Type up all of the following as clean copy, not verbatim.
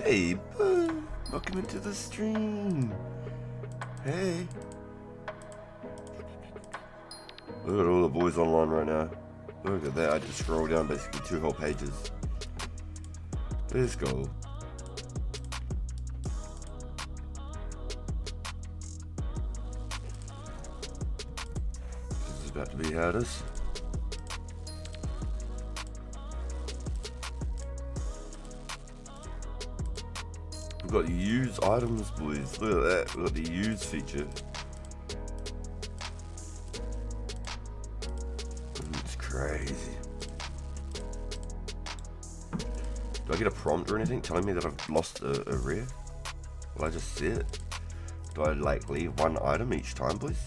Hey, bud. Welcome into the stream. Hey. Look at all the boys online right now. Look at that. I just scrolled down basically 2 whole pages. Let's go. This is about to be how it is. We've got use items, boys. Look at that. We've got the use feature. It's crazy. Do I get a prompt or anything telling me that I've lost a rare? Will I just see it? Do I like leave one item each time, boys?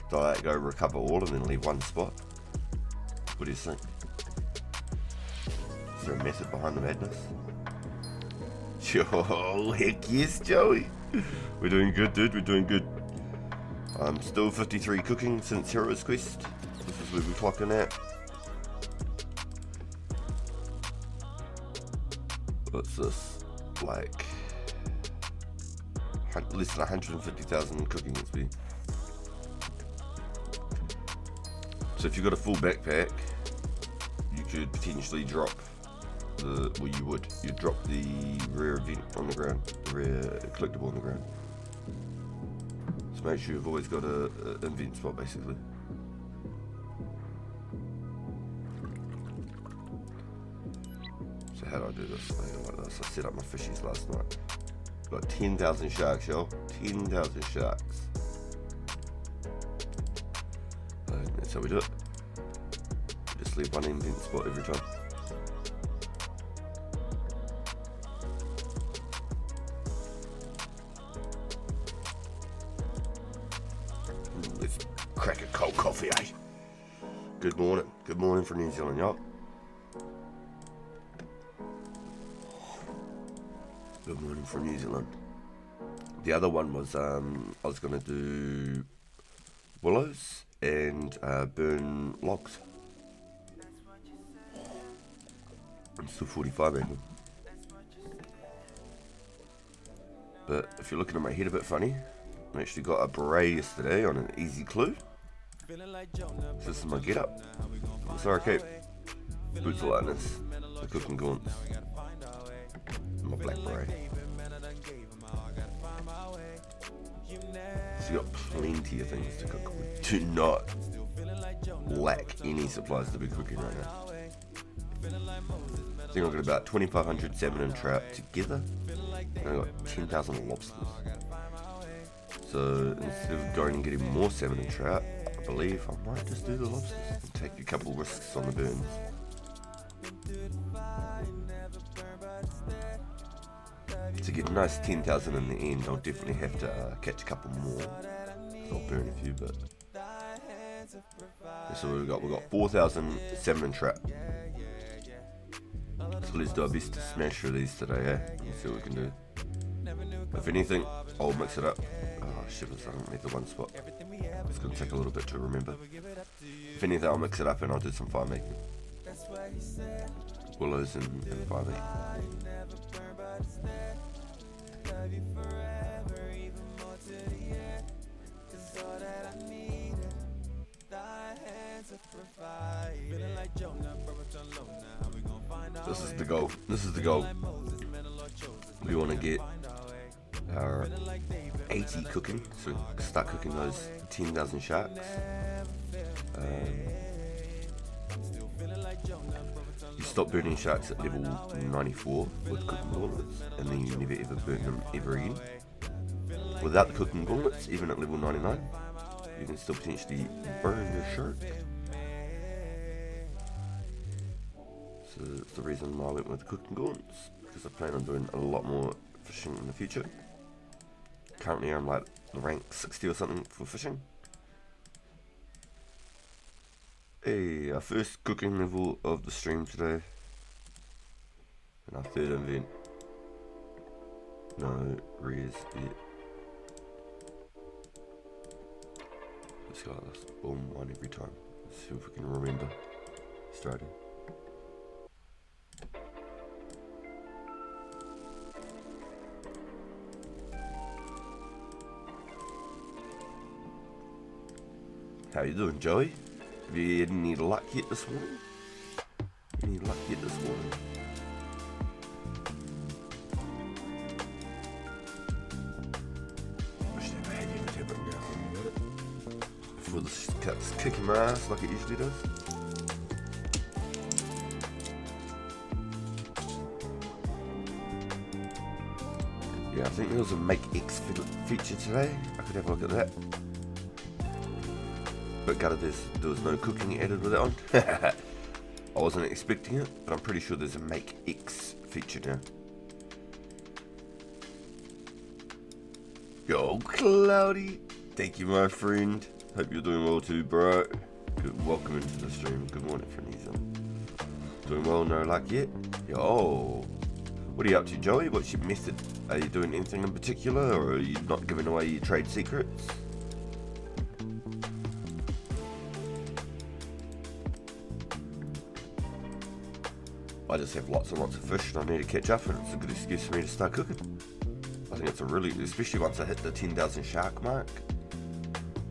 Do I like go recover all and then leave one spot? What do you think? Is there a method behind the madness? Yo, heck yes, Joey. We're doing good, dude. We're doing good. I'm still 53 cooking since Heroes Quest. This is where we're clocking at. What's this? Like less than 150,000 cooking XP. So if you've got a full backpack, you could potentially drop you'd drop the rare event on the ground, the rare collectible on the ground. So make sure you've always got a event spot basically. So how do I do this? I go like this. I set up my fishies last night. Got 10,000 sharks, y'all. 10,000 sharks. So that's how we do it. Just leave one event spot every time. Let's crack a cold coffee, eh? Good morning. Good morning from New Zealand, y'all. Good morning from New Zealand. The other one was I was gonna do willows and burn logs. I'm still 45 angle. But if you're looking at my head a bit funny, I actually got a beret yesterday on an easy clue. This is my get up. Sorry, Cape. Boots of lightness. The cooking gaunts. My black beret. So you got plenty of things to cook. We do not lack any supplies to be cooking right now. I think I've got about 2,500 salmon and trout together, and I've got 10,000 lobsters. So instead of going and getting more salmon and trout, I believe I might just do the lobsters and take a couple risks on the burns. To get a nice 10,000 in the end, I'll definitely have to catch a couple more. I'll burn a few, but so we've got 4,000 salmon and trout. So let's do our best to smash through these today, eh? And see what we can do. If anything, I'll mix it up. Oh shivers, I don't need the one spot. It's gonna take a little bit to remember. If anything, I'll mix it up and I'll do some fire making. Willows and fire making. This is the goal. This is the goal. We want to get our 80 cooking, so start cooking those 10,000 sharks. You stop burning sharks at level 94 with cooking gauntlets, and then you never ever burn them ever again. Without the cooking gauntlets, even at level 99, you can still potentially burn your shark. So that's the reason why I went with the cooking gaunts, because I plan on doing a lot more fishing in the future. Currently I'm like rank 60 or something for fishing. Hey, our first cooking level of the stream today. And our third event. No rares yet. Let's go like this. Boom, one every time. Let's see if we can remember starting. How you doing, Joey? Have you had any luck yet this morning? Any luck yet this morning? Wish they had you to tap it now. Before this cuts kicking my ass like it usually does. Yeah, I think there was a Make X feature today. I could have a look at that. But gutted there was no cooking added with that one. I wasn't expecting it, but I'm pretty sure there's a Make X feature now. Yo, Cloudy! Thank you, my friend. Hope you're doing well too, bro. Good, welcome into the stream. Good morning, friendies. Doing well, no luck yet? Yo! What are you up to, Joey? What's your method? Are you doing anything in particular, or are you not giving away your trade secrets? I just have lots and lots of fish and I need to catch up, and it's a good excuse for me to start cooking. I think it's a really, especially once I hit the 10,000 shark mark.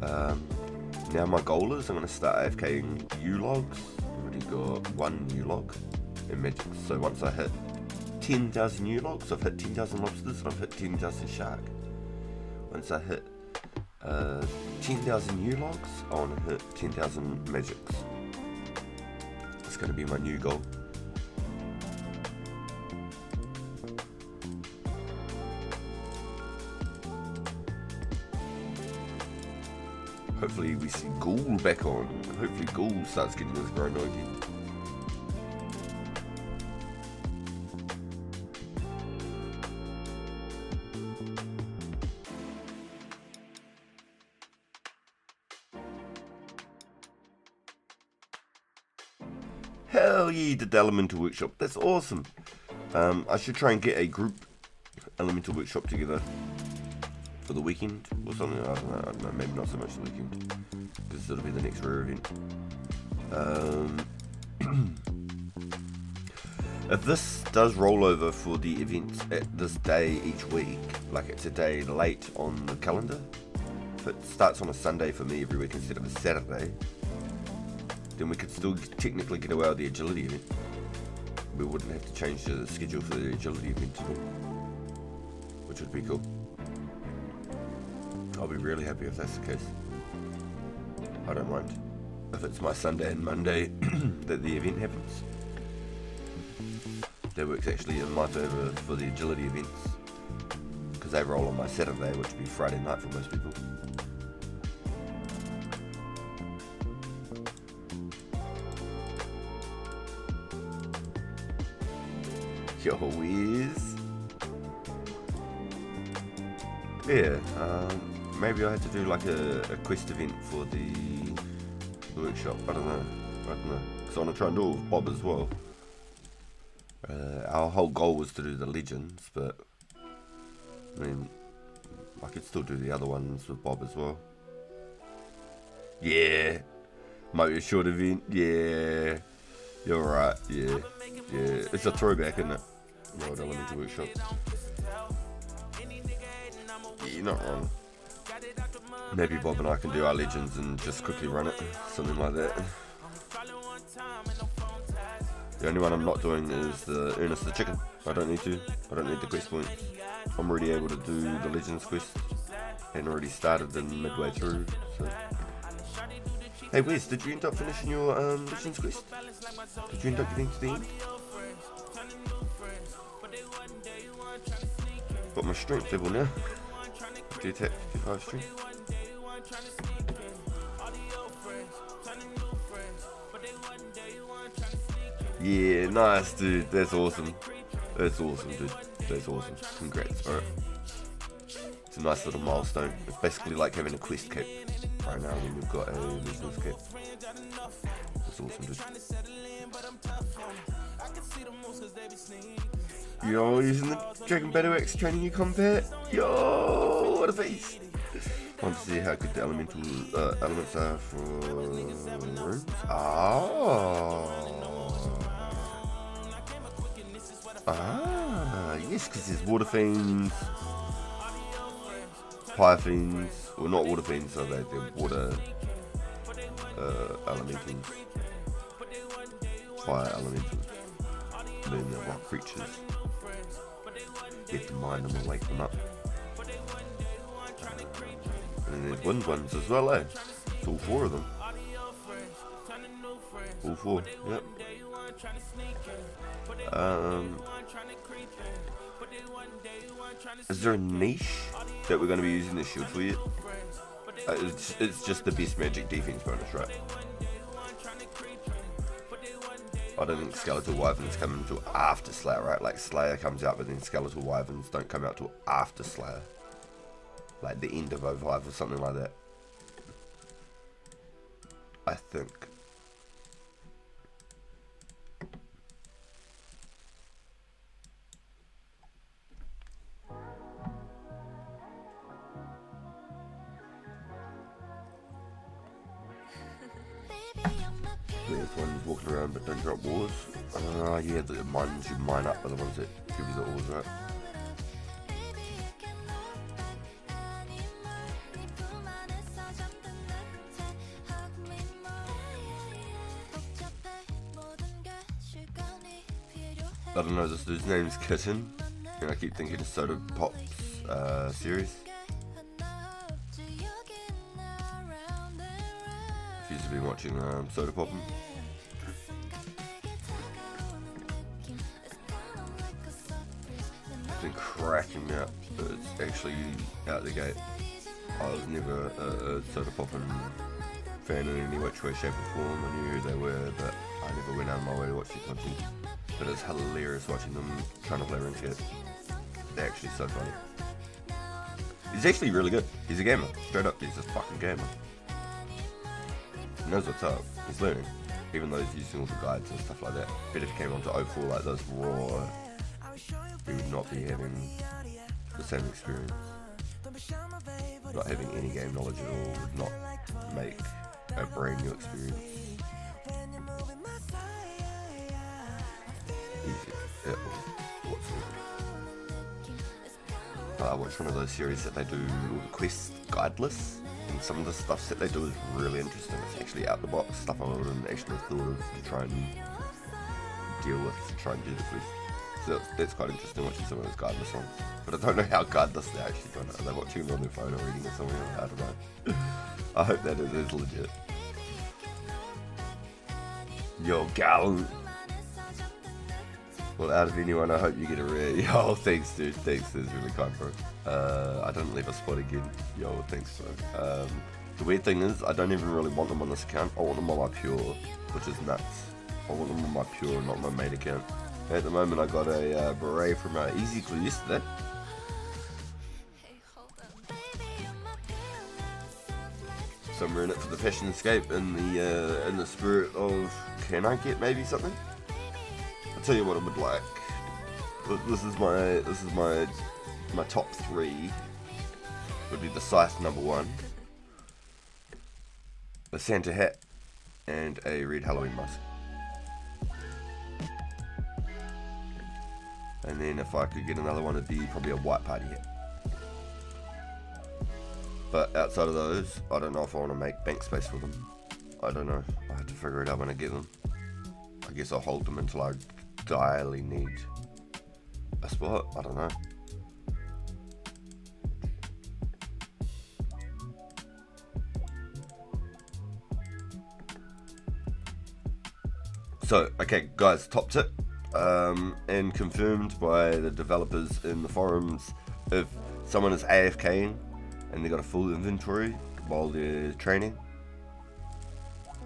Now my goal is I'm going to start AFKing U-logs. I've already got one U-log in Magic, so once I hit 10,000 U-logs, I've hit 10,000 lobsters and I've hit 10,000 shark. Once I hit 10,000 U-logs, I want to hit 10,000 magics. That's going to be my new goal. Hopefully we see Ghoul back on. Hopefully Ghoul starts getting his grind on again. Hell yeah, did the Elemental Workshop. That's awesome. I should try and get a group Elemental Workshop together for the weekend or something. I don't know, maybe not so much the weekend, because it'll be the next rare event. If this does roll over for the event at this day each week, like it's a day late on the calendar, if it starts on a Sunday for me every week instead of a Saturday, then we could still technically get away with the agility event. We wouldn't have to change the schedule for the agility event at all, which would be cool. I'll be really happy if that's the case. I don't mind if it's my Sunday and Monday that the event happens. That works actually in my favour for the agility events, because they roll on my Saturday, which would be Friday night for most people. Yo, Wiz. Yeah, maybe I had to do like a quest event for the workshop. I don't know. Because I want to try and do it with Bob as well. Our whole goal was to do the legends, but I mean, I could still do the other ones with Bob as well. Yeah, might be a short event. Yeah, you're right. Yeah, it's a throwback, isn't it? The old Elemental Workshop. Yeah, you're not wrong. Maybe Bob and I can do our legends and just quickly run it, something like that. The only one I'm not doing is the Ernest the Chicken. I don't need the quest points. I'm already able to do the Legends quest and already started them midway through. So. Hey Wes, did you end up finishing your Legends quest? Did you end up getting to the end? Got my strength level now. Do attack 55 strength. Yeah, nice, dude. That's awesome. That's awesome, dude. That's awesome. Congrats, alright. It's a nice little milestone. It's basically like having a quest cap right now when you've got a business cap. That's awesome, dude. Yo, using the Dragon Battle Axe training you combat. Yo, what a beast. I want to see how good the elements are for runes. Yes, because there's water fiends, fire fiends, well not water fiends, so they're water elementals, fire elementals, then the rock creatures. You have to mine them and wake them up. And then there's wind ones as well, eh? It's all 4 of them. All 4, yep. Is there a niche that we're going to be using this shield for yet? It's just the best magic defense bonus, right? I don't think skeletal wyverns come until after Slayer, right? Like Slayer comes out, but then skeletal wyverns don't come out till after Slayer. Like the end of 05 or something like that. I think. There's ones walking around but don't drop ores. Yeah, the ones you mine up are the ones that give you the ores, right? I don't know, this dude's name's Kitten, and I keep thinking of Soda Pop's series. If you've been watching Soda Pop. It's been cracking me up, but it's actually out the gate. I was never a Soda Poppin' fan in any which way, shape or form. I knew who they were, but I never went out of my way to watch their content. But it's hilarious watching them trying to play Runescape. They're actually so funny. He's actually really good. He's a gamer. Straight up, he's a fucking gamer. He knows what's up. He's learning. Even though he's using all the guides and stuff like that. But if he came onto 04 like this raw, he would not be having the same experience. Not having any game knowledge at all would not make a brand new experience. I watched one of those series that they do all the quests guideless, and some of the stuff that they do is really interesting. It's actually out the box stuff I wouldn't actually thought of to try and deal with, to try and do the quest. So that's quite interesting watching some of those guideless ones. But I don't know how guideless they're actually doing it. Are they watching them on their phone or reading it somewhere? I don't know. I hope that it is legit. Yo, gal. Well, out of anyone, I hope you get a rare. Yo, thanks, dude. Thanks, that's really kind, bro. I don't leave a spot again. Yo, thanks, bro. The weird thing is, I don't even really want them on this account. I want them on my pure, which is nuts. I want them on my pure, not my main account. At the moment, I got a beret from Easy Clue yesterday. So I'm wearing it for the fashion escape in the spirit of, can I get maybe something? I'll tell you what I would like. This is my top 3. Would be the Scythe #1, a Santa hat, and a red Halloween mask. And then if I could get another one, it'd be probably a white party hat. But outside of those, I don't know if I want to make bank space for them. I don't know. I have to figure it out when I get them. I guess I'll hold them until I direly need a spot. I don't know. So, okay, guys, top tip. And confirmed by the developers in the forums, if someone is AFKing and they got a full inventory while they're training,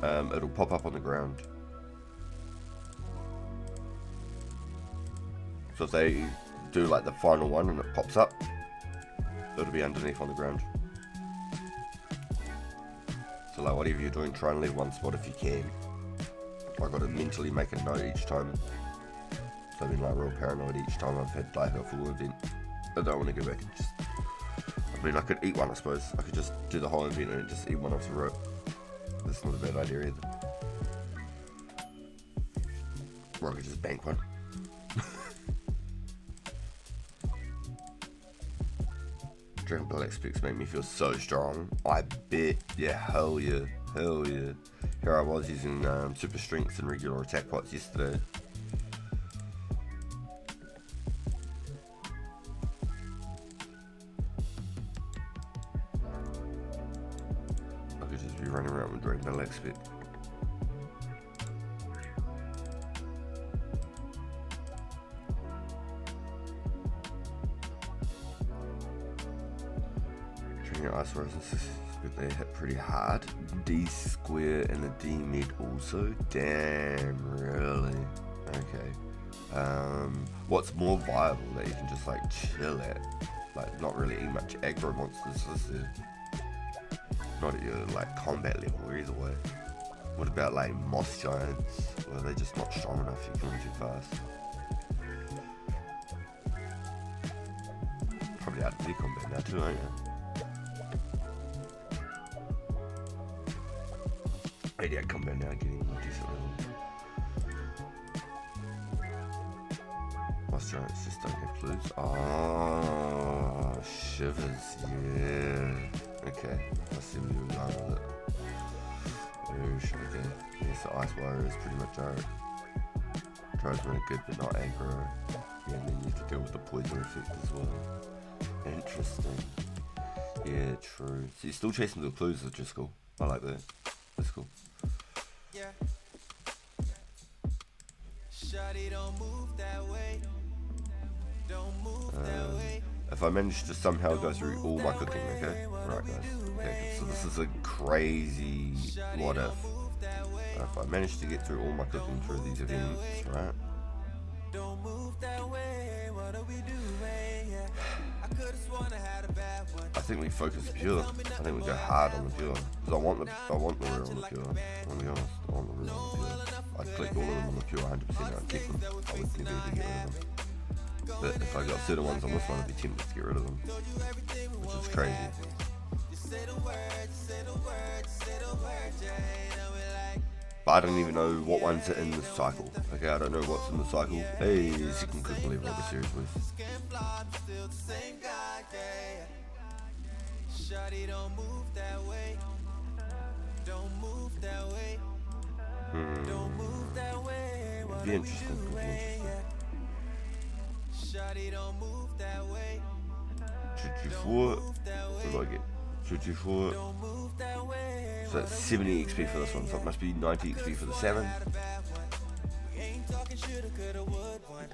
it'll pop up on the ground. So if they do like the final one and it pops up, it'll be underneath on the ground. So like whatever you're doing, try and leave one spot if you can. I got to mentally make a note each time. So I've been like real paranoid each time I've had like a full event. I don't want to go back and just, I mean I could eat one I suppose. I could just do the whole event and just eat one off the rope. That's not a bad idea either. Or I could just bank one. Dragon Black Specs make me feel so strong. I bet, yeah, hell yeah. Hell yeah. Here I was using super strengths and regular attack pots yesterday. I could just be running around with Drain Battle Expert. Training Ice Resistance. They hit pretty hard. D square and the D mid also. Damn, really? Okay. What's more viable that you can just like chill at? Like not really eat much aggro monsters, is there? Not at your like combat level or either way. What about like moss giants? Or are they just not strong enough? You kill them too fast. Probably out of their combat now too, aren't you? 88 combat now, getting decent level. Moss giants just don't have clues. Oh, shivers, yeah. Okay, I see where you're going with it. Where should I go? Yes, the Ice Warrior is pretty much alright. Tries really good, but not aggro. Yeah, and then you have to deal with the poison effect as well. Interesting. Yeah, true. So you're still chasing the clues, which is cool. I like that. That's cool. Yeah. Shawty, don't move that way. Don't move that way. If I manage to somehow go through all my cooking, okay? Right, guys. Okay, so this is a crazy what if. If I manage to get through all my cooking through these events, right? Don't move that way. What do we do? I think we focus pure. I think we go hard on the pure. Because I want the rare on the pure. I'll be honest, I want the rare on the pure. I'd click all of them on the pure 100% and I'd keep them. I would never ever get rid of them. But if I got certain ones on this one, I'd be tempted to get rid of them. Which is crazy. But I don't even know what ones are in the cycle. Okay, I don't know what's in the cycle. Hey, second cook level of the series, please. Shawty, don't move that way. Don't move that way. Don't move that way. It'd be interesting. Shawty, don't move that way. 224. What do I get? 224. So that's 70 XP for this one. So it must be 90 XP for the salmon. We ain't talking shoulda, coulda, would one.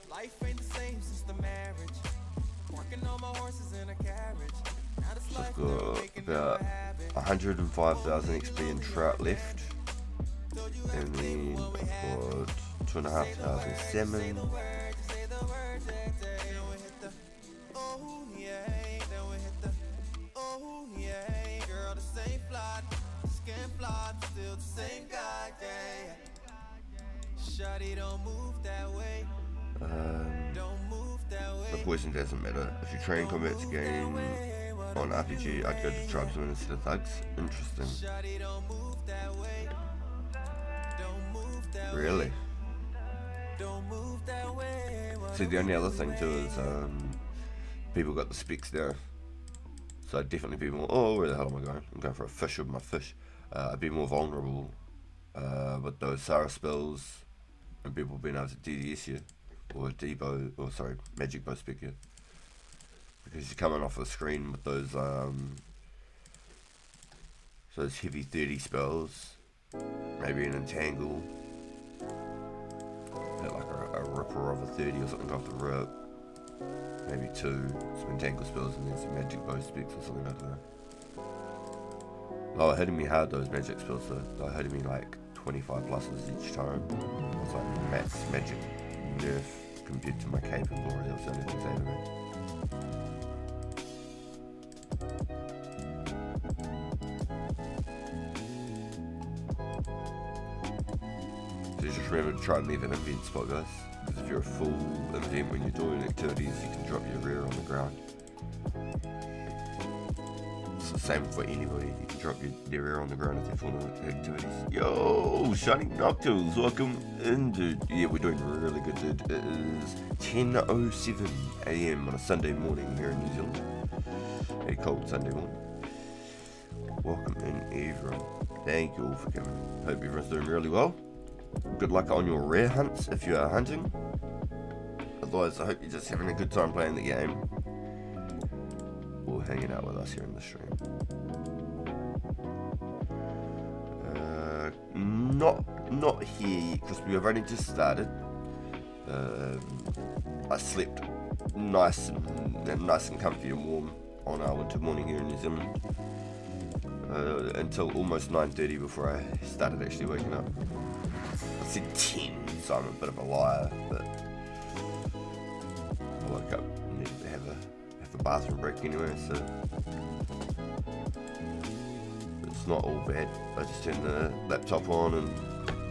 Life ain't the same since the marriage. Working on my horses in a carriage. So I've got about 105,000 XP in trout left, and then I've got 2,500 salmon. The poison doesn't matter. If you train combat's game on RPG, I'd go to tribesmen instead of thugs. Interesting. Really? See, the only other thing too is people got the specs there. So definitely people, oh, where the hell am I going? I'm going for a fish with my fish. I'd be more vulnerable with those Sarah spells and people being able to DDS you. Or D-bow, or sorry, magic bow spec you. Because you're coming off the screen with those heavy 30 spells, maybe an entangle, like a ripper of a 30 or something off the rip, maybe two, some entangle spells and then some magic bow specs or something like that. They were hitting me hard, those magic spells though. They were hitting me like 25 pluses each time. It's like max magic nerf compared to my cape and glory. That was the only thing saving me. So just remember to try and leave an event spot, guys. Because if you're a full event when you're doing activities, you can drop your rear on the ground. It's the same for anybody. You can drop your rear on the ground if you're full activities. Yo, Shining Nocturals, welcome in, dude. Yeah, we're doing really good, dude. It is 10:07 AM on a Sunday morning here in New Zealand. A cold Sunday morning. Welcome in, everyone. Thank you all for coming. Hope everyone's doing really well. Good luck on your rare hunts if you are hunting. Otherwise, I hope you're just having a good time playing the game or hanging out with us here in the stream. Not here because we have only just started. I slept nice and comfy and warm on our winter morning here in New Zealand until almost 9:30 before I started actually waking up. I said 10, so I'm a bit of a liar, but I woke up and needed to have a bathroom break anyway, so it's not all bad. I just turned the laptop on and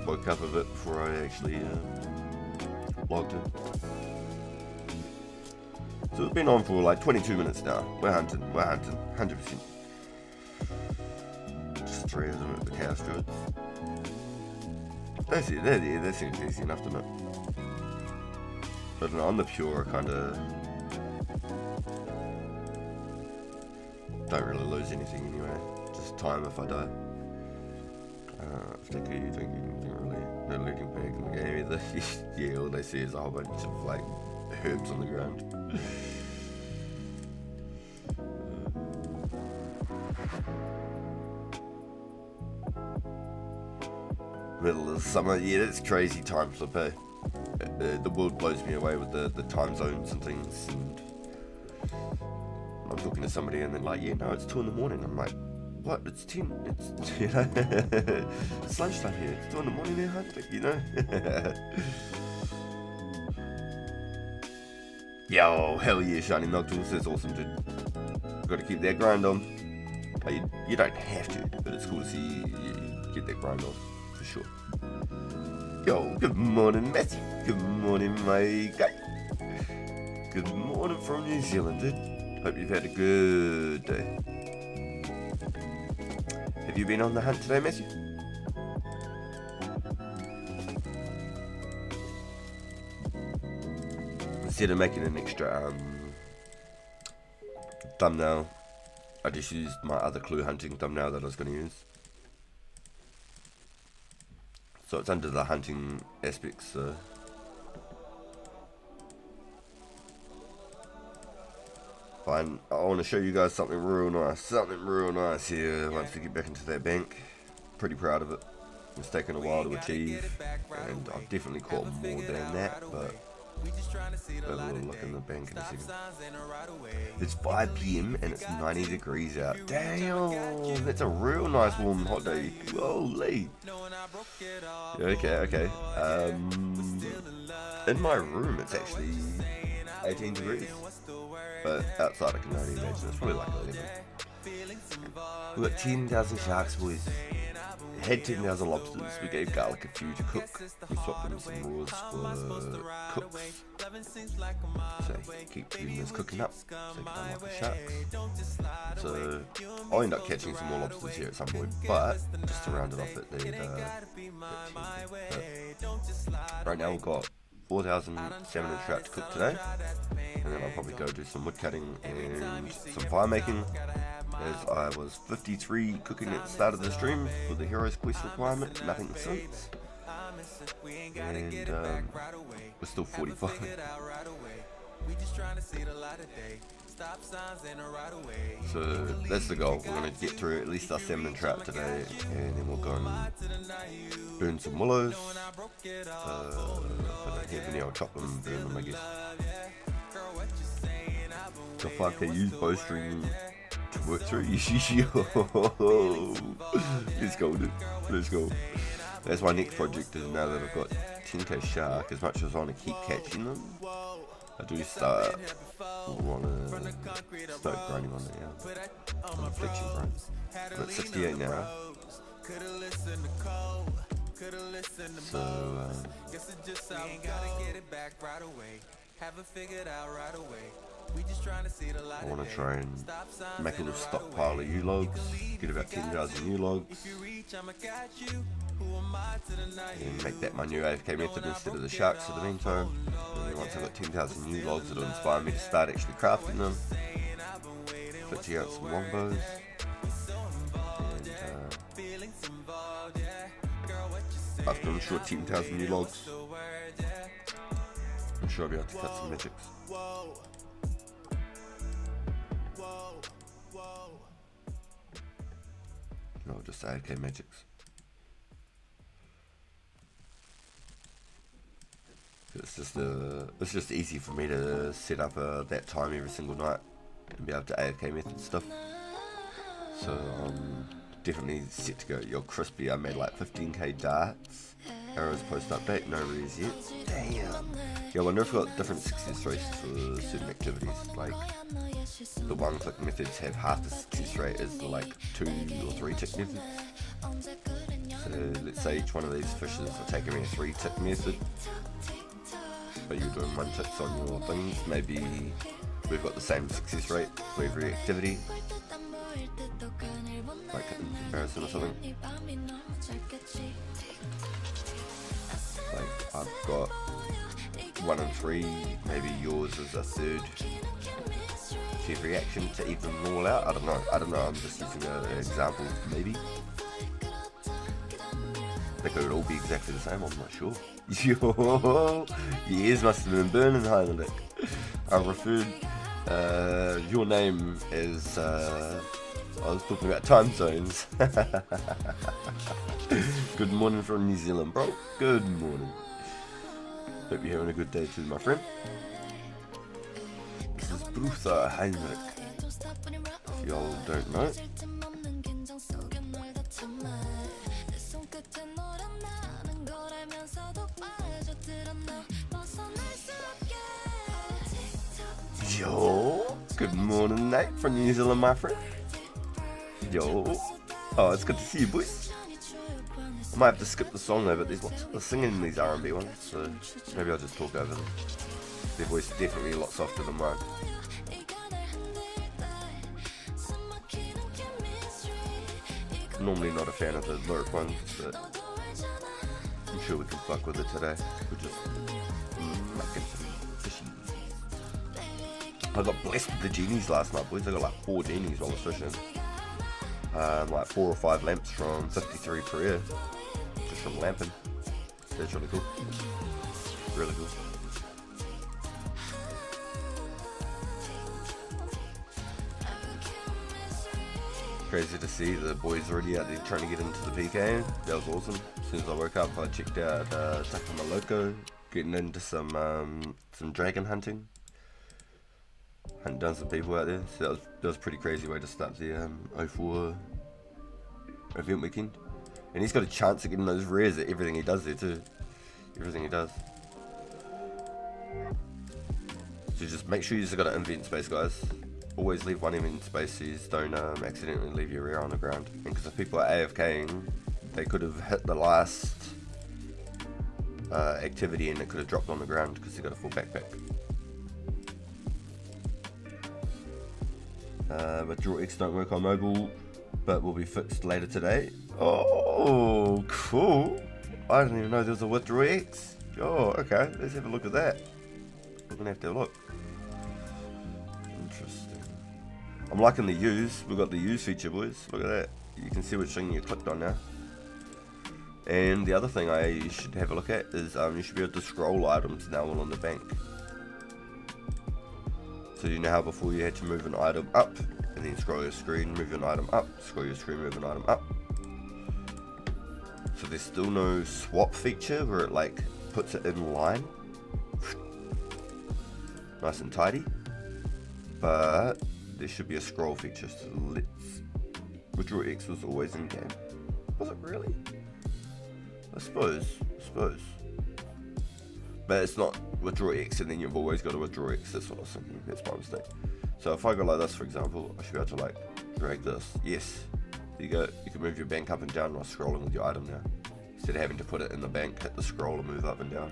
woke up a bit before I actually logged in. So it's been on for like 22 minutes now. We're hunting, 100%. Just 3 of them at the cow stewards. That's it, that seems easy enough, doesn't it? I don't know, on the pure, I kind of don't really lose anything anyway. Just time if I die. If they kill you, don't get anything really. No looting bag in the game either. Yeah, all they see is a whole bunch of like herbs on the ground. Middle of summer, yeah, that's crazy time slip, eh? The world blows me away with the time zones and things, and I'm talking to somebody and they're like, yeah, no, it's 2 in the morning. I'm like, what? It's 10. It's, you know, it's lunchtime here. It's 2 in the morning there, hunting, you know? Yo, hell yeah, Shiny Nocturals, that's awesome, dude. Got to keep that grind on. You don't have to, but it's cool to see you get that grind on, for sure. Yo, good morning, Matthew. Good morning, my guy. Good morning from New Zealand, dude. Hope you've had a good day. Have you been on the hunt today, Matthew? Instead of making an extra thumbnail, I just used my other clue hunting thumbnail that I was going to use. So it's under the hunting aspects, so fine. I want to show you guys something real nice here once we get back into that bank. Pretty proud of it. It's taken a while to achieve, and I've definitely caught more than that, but we'll have a little look in the bank in a second. It's 5 PM and it's 90 degrees out. Damn, that's a real nice warm hot day. Holy. Okay. In my room it's actually 18 degrees, but outside I can only imagine it's probably like 11. We've got 10,000 sharks, boys. Had 10,000 lobsters. We gave garlic a few to cook. We swapped them with some raws for cooks. So keep them cooking up so you can unlock the sharks. So I'll end up catching some more lobsters here at some point, but just to round it off at the right now we've got 4,000 salmon and trout to cook today, and then I'll probably go do some wood cutting and some fire making, as I was 53 cooking at the start of the stream for the Heroes Quest requirement, nothing since, and we're still 45. So that's the goal. We're going to get through at least our salmon and trout today, and then we'll go and burn some willows. If I don't have any, I'll chop them and burn them, I guess. So 5k use bowstring to work through. Let's go, dude. Let's go. That's my next project, is now that I've got 10k shark, as much as I want to keep catching them, I do start want to start grinding on it, yeah. On the fletching grind. I'm at 68 now. So, I want to try and make a little stockpile of U-logs, get about 10,000 U-logs, and make that my new AFK method instead of the sharks for the meantime. And then once I've got 10,000 U-logs, it'll inspire me to start actually crafting them, fletching out some longbows, and after I'm sure 10,000 new logs. I'm sure I'll be able to cut some magics. No, just AFK magics. It's just easy for me to set up that time every single night and be able to AFK method stuff. So definitely set to go. Yo, crispy. I made like 15k darts. Arrows post update, no res yet. Damn. Yeah, I wonder if we've got different success rates for certain activities. Like the one click methods have half the success rate as the like 2 or 3 tick methods. So let's say each one of these fishes are taking me a 3 tick method, but you're doing 1 ticks on your things. Maybe we've got the same success rate for every activity, like in comparison or something. Like I've got 1 and 3, maybe yours is a 3rd to every action to even them all out. I don't know, I'm just using an example, maybe. They could all be exactly the same, I'm not sure. Yo, your ears must have been burning, Highlander. I referred your name as I was talking about time zones. Good morning from New Zealand, bro. Good morning. Hope you're having a good day too, my friend. This is Bruce Heinrich. If y'all don't know. Yo, good morning, Nate from New Zealand, my friend. Yo, oh, it's good to see you, boys. I might have to skip the song though, but there's lots of singing in these R&B ones, so maybe I'll just talk over them. Their voice is definitely a lot softer than mine. Normally not a fan of the lyric ones, but I'm sure we can fuck with it today. We're just making some fishy. I got blessed with the genies last night, boys. I got like 4 genies while I was fishing. Like 4 or 5 lamps from 53 per year, just from lamping. That's really cool. Really cool. Crazy to see the boys already out there trying to get into the PK. That was awesome. As soon as I woke up, I checked out Takama Loco, getting into some dragon hunting. Hunting down some people out there. So that was a pretty crazy way to start the 04 event weekend. And he's got a chance of getting those rares at everything he does there too. Everything he does. So just make sure you've got an event space, guys. Always leave one event space so you don't accidentally leave your rare on the ground. And because if people are AFKing, they could have hit the last activity and it could have dropped on the ground because they got a full backpack. Withdraw X don't work on mobile, but will be fixed later today. Oh, cool. I didn't even know there was a withdraw X. Oh, okay. Let's have a look at that. We're gonna have to have a look. Interesting. I'm liking the use. We've got the use feature, boys. Look at that. You can see which thing you clicked on now. And the other thing I should have a look at is you should be able to scroll items now all on the bank. So you know how before you had to move an item up and then scroll your screen, move an item up, scroll your screen, move an item up. So there's still no swap feature where it like puts it in line. Nice and tidy. But there should be a scroll feature, so let's... Withdraw X was always in game. Was it really? I suppose. But it's not withdraw X and then you've always got to withdraw X. That's what I was thinking. That's my mistake. So if I go like this, for example, I should be able to like drag this. Yes. There you go. You can move your bank up and down while scrolling with your item now. Instead of having to put it in the bank, hit the scroll and move up and down.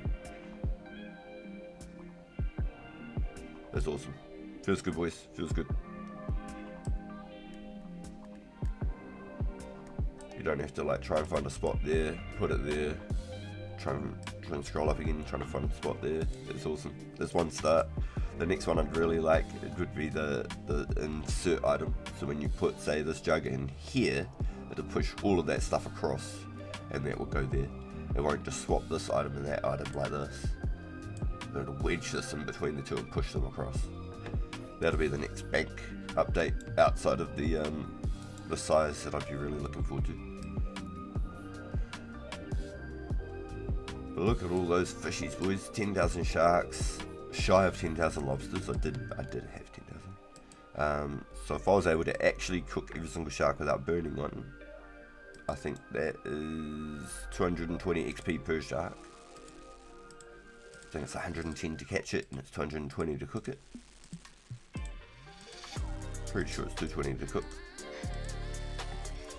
That's awesome. Feels good, boys. Feels good. You don't have to like try and find a spot there, put it there, try and scroll up again, trying to find a spot there. It's awesome. There's one start. The next one I'd really like, it would be the insert item. So when you put, say, this jug in here, it'll push all of that stuff across and that will go there. It won't just swap this item and that item like this. It'll wedge this in between the two and push them across. That'll be the next bank update outside of the size that I'd be really looking forward to. But look at all those fishies, boys. 10,000 sharks, shy of 10,000 lobsters. I did have 10,000. So if I was able to actually cook every single shark without burning one, I think that is 220 XP per shark. I think it's 110 to catch it and it's 220 to cook it. Pretty sure it's 220 to cook.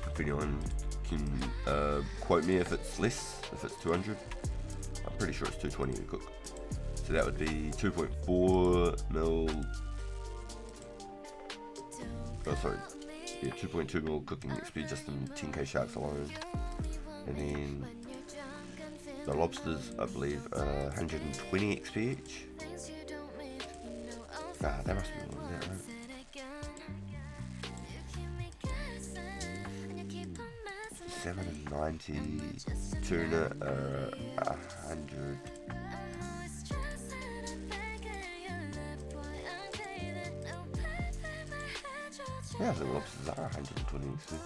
If anyone can quote me if it's less, if it's 200. I'm pretty sure it's 220 to cook. So that would be 2.4 mil. Oh, sorry. Yeah, 2.2 mil cooking XP just in 10k sharks alone. And then the lobsters, I believe, 120 XP each. Ah, that must be more than that, right? 790, tuna, 100. Yeah, the lobsters are 120 XP.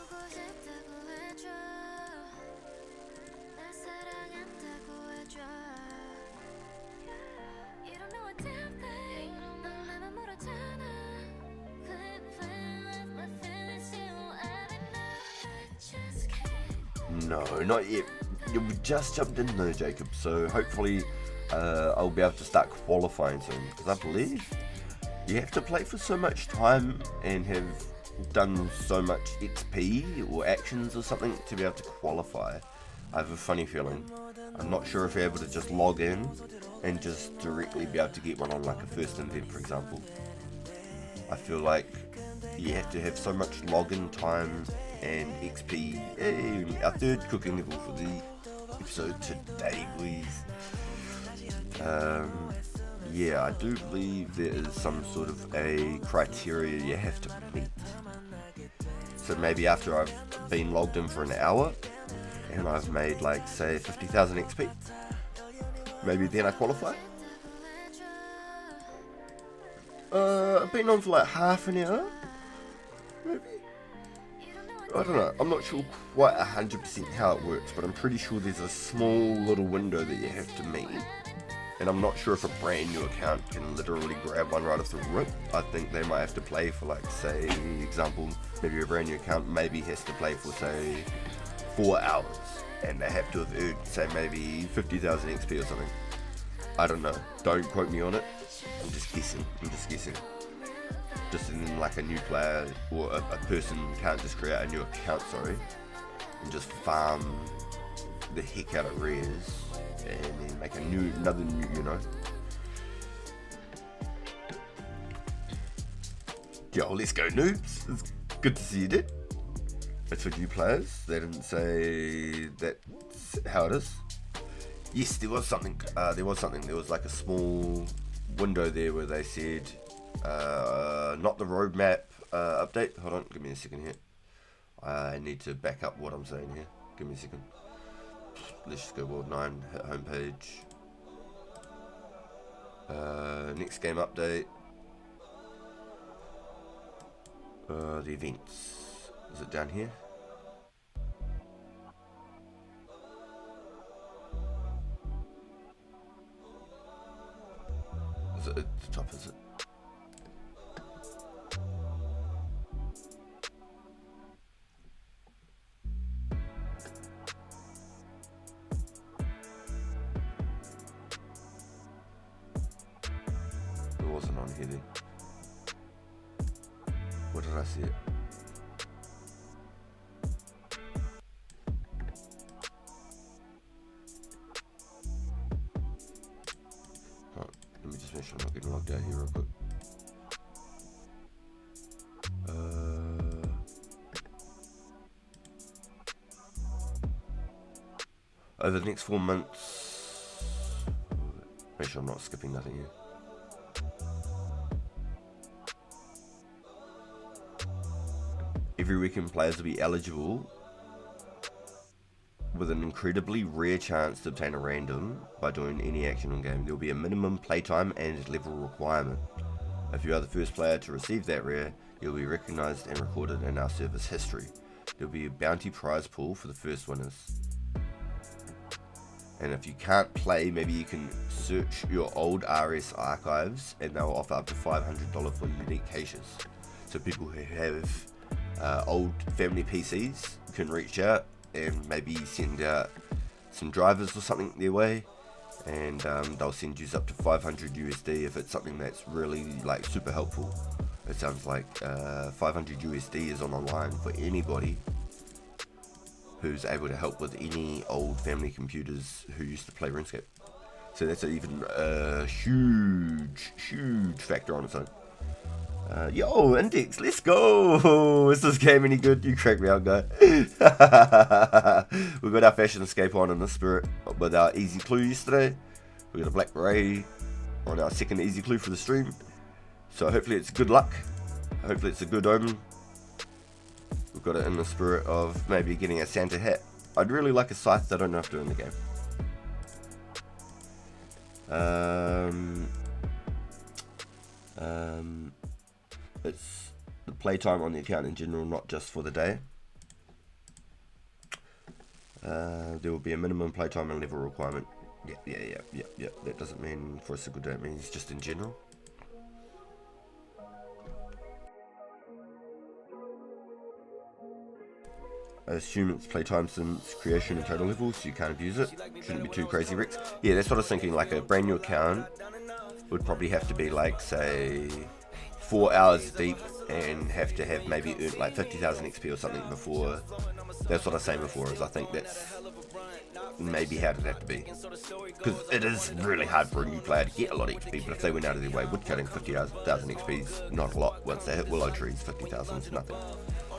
No, not yet. We just jumped in though, Jacob, so hopefully I'll be able to start qualifying soon, because I believe you have to play for so much time and have done so much XP or actions or something to be able to qualify. I have a funny feeling. I'm not sure if you're able to just log in and just directly be able to get one on like a first event, for example. I feel like you have to have so much login time and XP. Hey, our third cooking level for the episode today, please. Yeah, I do believe there is some sort of a criteria you have to meet. So maybe after I've been logged in for an hour and I've made like say 50,000 XP, maybe then I qualify. I've been on for like half an hour, maybe. I don't know, I'm not sure quite 100% how it works, but I'm pretty sure there's a small little window that you have to meet. And I'm not sure if a brand new account can literally grab one right off the rip. I think they might have to play for like, say, example, maybe a brand new account maybe has to play for say 4 hours. And they have to have earned, say, maybe 50,000 XP or something. I don't know, don't quote me on it. I'm just guessing. Just in like a new player or a person can't just create a new account, and just farm the heck out of rares and then make another new, you know. Yo, let's go, noobs. It's good to see you did. It's for new players. They didn't say that's how it is. Yes, there was something. There was like a small window there where they said not the roadmap update. Hold on, give me a second here. I need to back up what I'm saying here. Give me a second. Let's just go World 9, hit homepage. Next game update. The events. Is it down here? Is it at the top, is it? It wasn't on here then. Where did I see it? Let me just make sure I'm not getting logged out here real quick. Over the next 4 months, make sure I'm not skipping nothing here. Every weekend players will be eligible with an incredibly rare chance to obtain a random by doing any action in game. There will be a minimum playtime and level requirement. If you are the first player to receive that rare, you'll be recognized and recorded in our service history. There will be a bounty prize pool for the first winners. And if you can't play, maybe you can search your old RS archives and they'll offer up to $500 for unique caches. So people who have old family PCs can reach out and maybe send out some drivers or something their way, and they'll send you up to 500 USD if it's something that's really like super helpful. It sounds like 500 USD is on the line for anybody who's able to help with any old family computers who used to play Runescape. So that's even a huge factor on its own. Yo, Index, let's go! Is this game any good? You crack me out, guy. We've got our Fashion Escape on in the spirit with our easy clue yesterday. We got a black beret on our second easy clue for the stream. So hopefully it's good luck. Hopefully it's a good omen. We've got it in the spirit of maybe getting a Santa hat. I'd really like a scythe. I don't know if they're in the game. It's the playtime on the account in general, not just for the day. There will be a minimum playtime and level requirement. Yeah. That doesn't mean for a single day, it means just in general. I assume it's playtime since creation and total levels, so you can't abuse it. Shouldn't be too crazy, Rex. Yeah, that's what I was thinking. Like a brand new account would probably have to be like, say, 4 hours deep and have to have maybe earned like 50,000 XP or something before. That's what I was saying before, is I think that's maybe how it'd have to be. Because it is really hard for a new player to get a lot of XP, but if they went out of their way, woodcutting 50,000 XP is not a lot. Once they hit willow trees, 50,000 is nothing.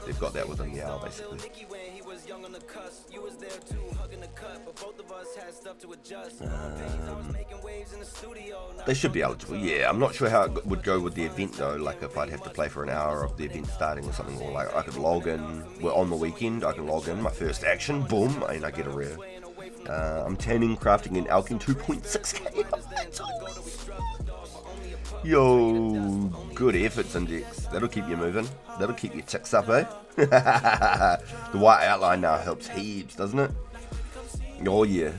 They've got that within the hour, basically. They should be eligible, yeah. I'm not sure how it would go with the event though, like if I'd have to play for an hour of the event starting or something, or like I could log in, well, on the weekend I can log in, my first action, boom, and I get a rare. I'm tanning, crafting, and alching 2.6k. Yo, good efforts, Index. That'll keep you moving. That'll keep your ticks up, eh? The white outline now helps heaps, doesn't it? Oh yeah,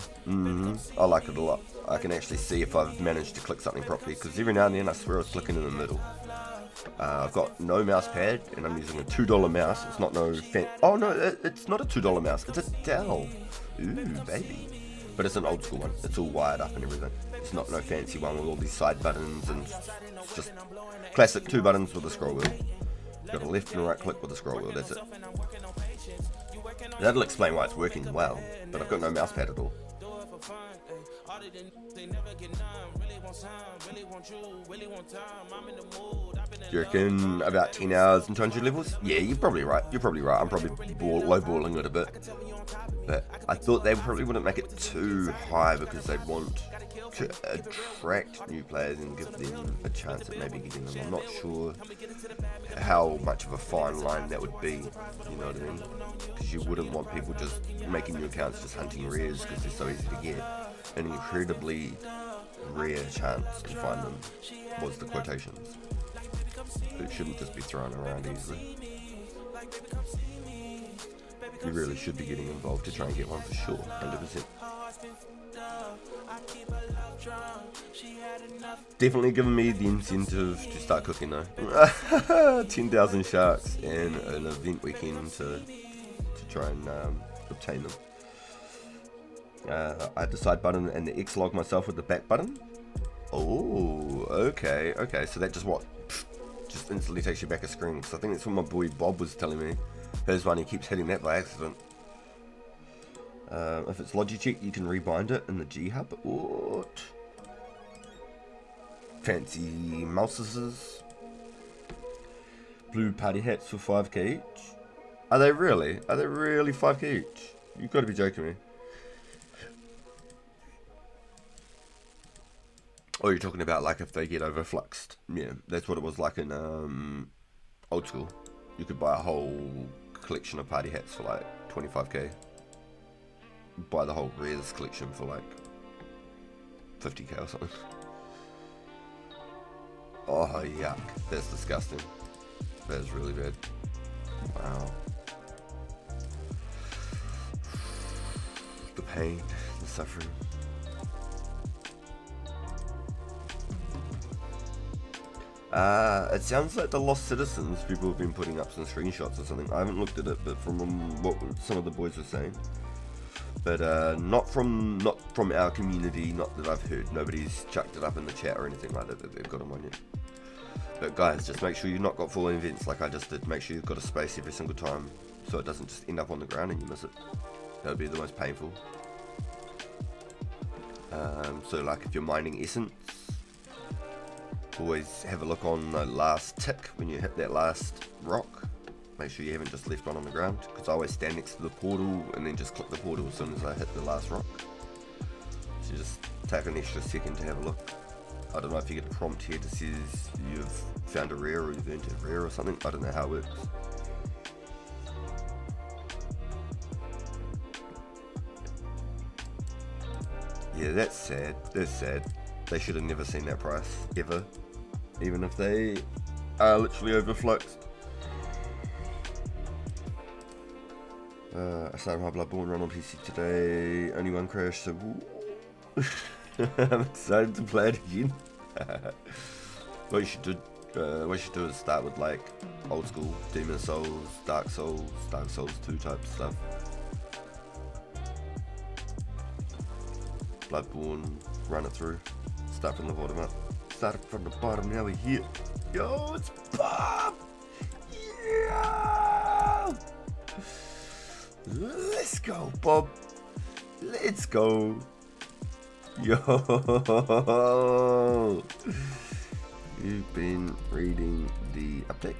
I like it a lot. I can actually see if I've managed to click something properly, because every now and then I swear I was clicking in the middle. I've got no mouse pad, and I'm using a $2 mouse. It's not no oh no, it's not a $2 mouse. It's a Dell. Ooh, baby. But it's an old school one. It's all wired up and everything. It's not no fancy one with all these side buttons and just classic 2 buttons with a scroll wheel. Got a left and a right click with a scroll wheel. That's it. That'll explain why it's working well, but I've got no mouse pad at all. Do you reckon about 10 hours and 200 levels? Yeah, you're probably right. I'm probably lowballing it a bit. But I thought they probably wouldn't make it too high because they'd want to attract new players and give them a chance at maybe getting them. I'm not sure how much of a fine line that would be, you know what I mean? Because you wouldn't want people just making new accounts just hunting rares because they're so easy to get. An incredibly rare chance to find them was the quotations. It shouldn't just be thrown around easily. You really should be getting involved to try and get one for sure, 100%. Definitely giving me the incentive to start cooking though. 10,000 sharks and an event weekend to try and obtain them. I have the side button and the X log myself with the back button. Oh, okay, so that just instantly takes you back a screen. Because I think that's what my boy Bob was telling me. Here's one, he keeps hitting that by accident. If it's Logitech, you can rebind it in the G Hub. What? Fancy mouses. Blue party hats for 5k each. Are they really? Are they really 5k each? You've got to be joking me. Oh, you're talking about like if they get overfluxed. Yeah, that's what it was like in old school. You could buy a whole collection of party hats for like 25k. buy the whole rares collection for like 50k or something. Oh yuck, that's disgusting. That is really bad. Wow. The pain, the suffering. It sounds like the Lost Citizens, people have been putting up some screenshots or something. I haven't looked at it, but from what some of the boys were saying. But not from our community, not that I've heard. Nobody's chucked it up in the chat or anything like that they've got them on yet. But guys, just make sure you've not got full events like I just did. Make sure you've got a space every single time, so it doesn't just end up on the ground and you miss it. That would be the most painful. So like if you're mining essence, always have a look on the last tick when you hit that last rock. Make sure you haven't just left one on the ground, because I always stand next to the portal and then just click the portal as soon as I hit the last rock. So just take an extra second to have a look. I don't know if you get a prompt here that says you've found a rare or you've earned a rare or something. I don't know how it works. Yeah, that's sad. That's sad. They should have never seen that price, ever. Even if they are literally overfluxed. I started my Bloodborne run on PC today. Only one crash, so I'm excited to play it again. What you should do is start with like old school Demon Souls, Dark Souls 2 type stuff. Bloodborne, run it through. Start from the bottom up. Started from the bottom, now we're here. Yo, it's Bob! Yeah! Let's go, Bob. Let's go. Yo! You've been reading the updates.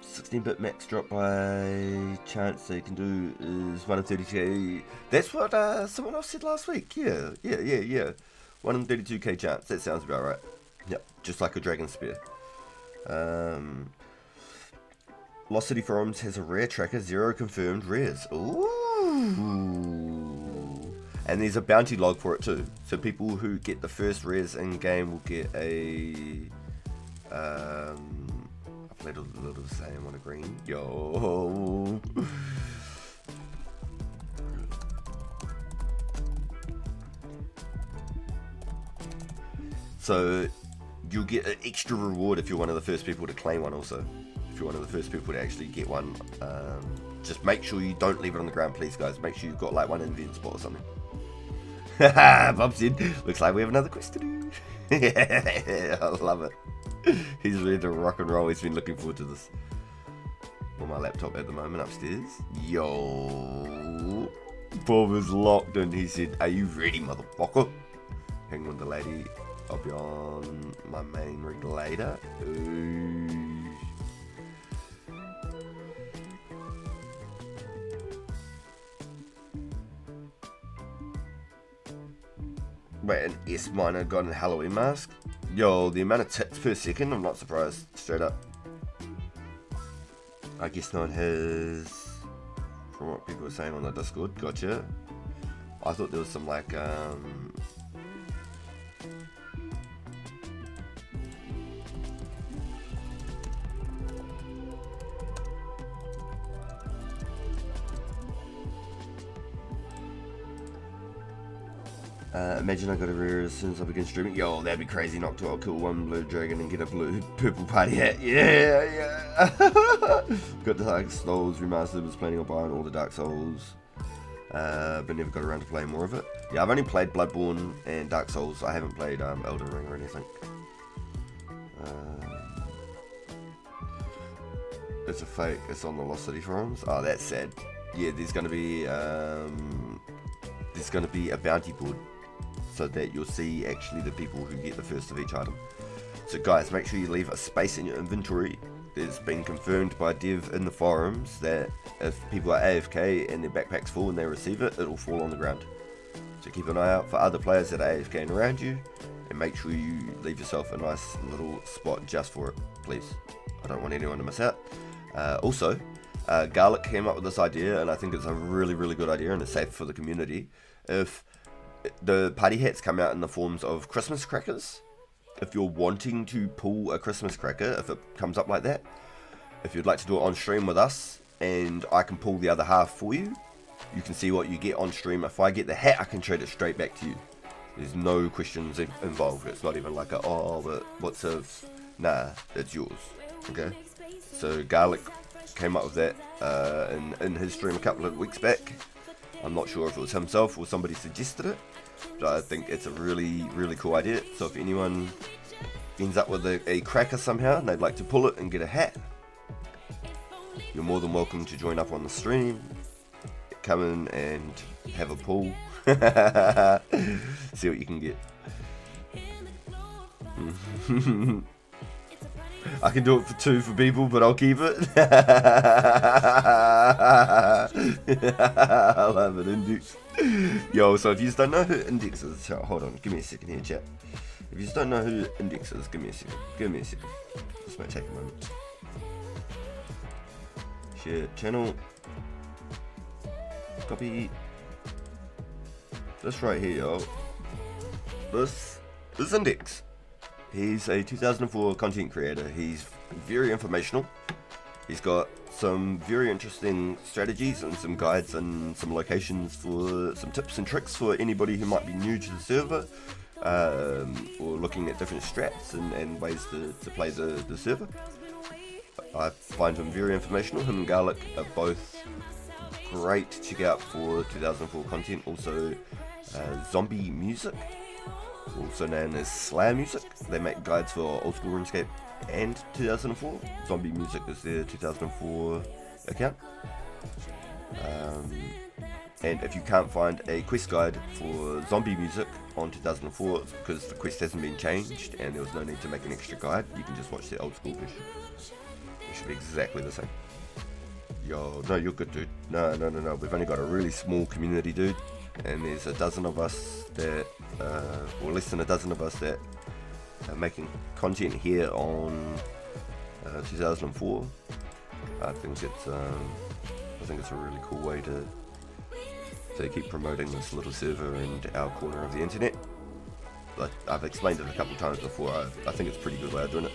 16-bit max drop by chance they can do is 1 in 32k. That's what someone else said last week. Yeah. 1 in 32k chance. That sounds about right. Yep, just like a Dragon Spear. Lost City Forums has a rare tracker, 0 confirmed rares. Ooh. And there's a bounty log for it too. So people who get the first rares in game will get a little Sam on a green. Yo. So you'll get an extra reward if you're one of the first people to claim one also. If you're one of the first people to actually get one. Just make sure you don't leave it on the ground, please guys. Make sure you've got like one invent spot or something. Bob said, looks like we have another quest to do. Yeah, I love it. He's ready to rock and roll. He's been looking forward to this. On my laptop at the moment upstairs. Yo. Bob is locked in. He said, are you ready, motherfucker? Hang on the lady. I'll be on my main rig later. Ooh. Wait, an S miner got a Halloween mask? Yo, the amount of ticks per second, I'm not surprised, straight up. I guess no one has, from what people were saying on the Discord, gotcha. I thought there was some like, imagine I got a rare as soon as I begin streaming. Yo, that'd be crazy. Knock 2, I'll kill one blue dragon and get a purple party hat. Yeah. Got the Dark Souls remastered. Was planning on buying all the Dark Souls, but never got around to playing more of it. Yeah, I've only played Bloodborne and Dark Souls. I haven't played Elden Ring or anything. It's a fake. It's on the Lost City forums. Oh, that's sad. Yeah, there's gonna be a bounty board, so that you'll see actually the people who get the first of each item. So guys, make sure you leave a space in your inventory. It's been confirmed by Dev in the forums that if people are AFK and their backpack's full and they receive it, it'll fall on the ground. So keep an eye out for other players that are AFK around you, and make sure you leave yourself a nice little spot just for it, please. I don't want anyone to miss out. Also, Garlic came up with this idea, and I think it's a really, really good idea, and it's safe for the community. If the party hats come out in the forms of Christmas crackers, if you're wanting to pull a Christmas cracker, if it comes up like that, if you'd like to do it on stream with us, and I can pull the other half for you, you can see what you get on stream. If I get the hat, I can trade it straight back to you. There's no questions involved. It's not even like a, oh, but what's if? Nah, it's yours. Okay? So Garlic came up with that in his stream a couple of weeks back. I'm not sure if it was himself or somebody suggested it, but I think it's a really, really cool idea. So if anyone ends up with a cracker somehow and they'd like to pull it and get a hat, you're more than welcome to join up on the stream. Come in and have a pull. See what you can get. I can do it for 2 for people, but I'll keep it. I love it, Index. Yo, so if you just don't know who Index is, hold on, give me a second here, chat. If you just don't know who Index is, give me a second. This might take a moment. Share channel. Copy. This right here, yo. This is Index. He's a 2004 content creator. He's very informational. He's got some very interesting strategies and some guides and some locations for some tips and tricks for anybody who might be new to the server, or looking at different strats and ways to play the server. I find him very informational. Him and Garlic are both great to check out for 2004 content. Also, zombie music, also known as Slayer music. They make guides for old school Runescape and 2004. Zombie music is their 2004 account. And if you can't find a quest guide for zombie music on 2004, it's because the quest hasn't been changed and there was no need to make an extra guide. You can just watch the old school version. It should be exactly the same. Yo, no, you're good, dude. No. We've only got a really small community, dude. And there's a dozen of us that, or less than a dozen of us that are making content here on 2004. I think it's a really cool way to keep promoting this little server and our corner of the internet. Like I've explained it a couple of times before. I think it's a pretty good way of doing it.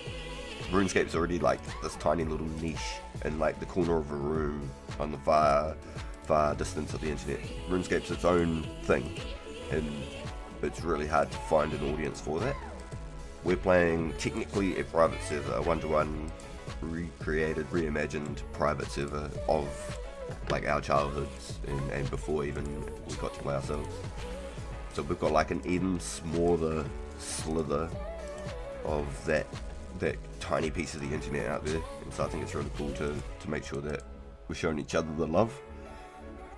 RuneScape's already like this tiny little niche in like the corner of a room on the far distance of the internet. RuneScape's its own thing, and it's really hard to find an audience for that. We're playing technically a private server, a 1-to-1 recreated, reimagined private server of like our childhoods and before even we got to play ourselves. So we've got like an even smaller slither of that tiny piece of the internet out there, and so I think it's really cool to make sure that we're showing each other the love,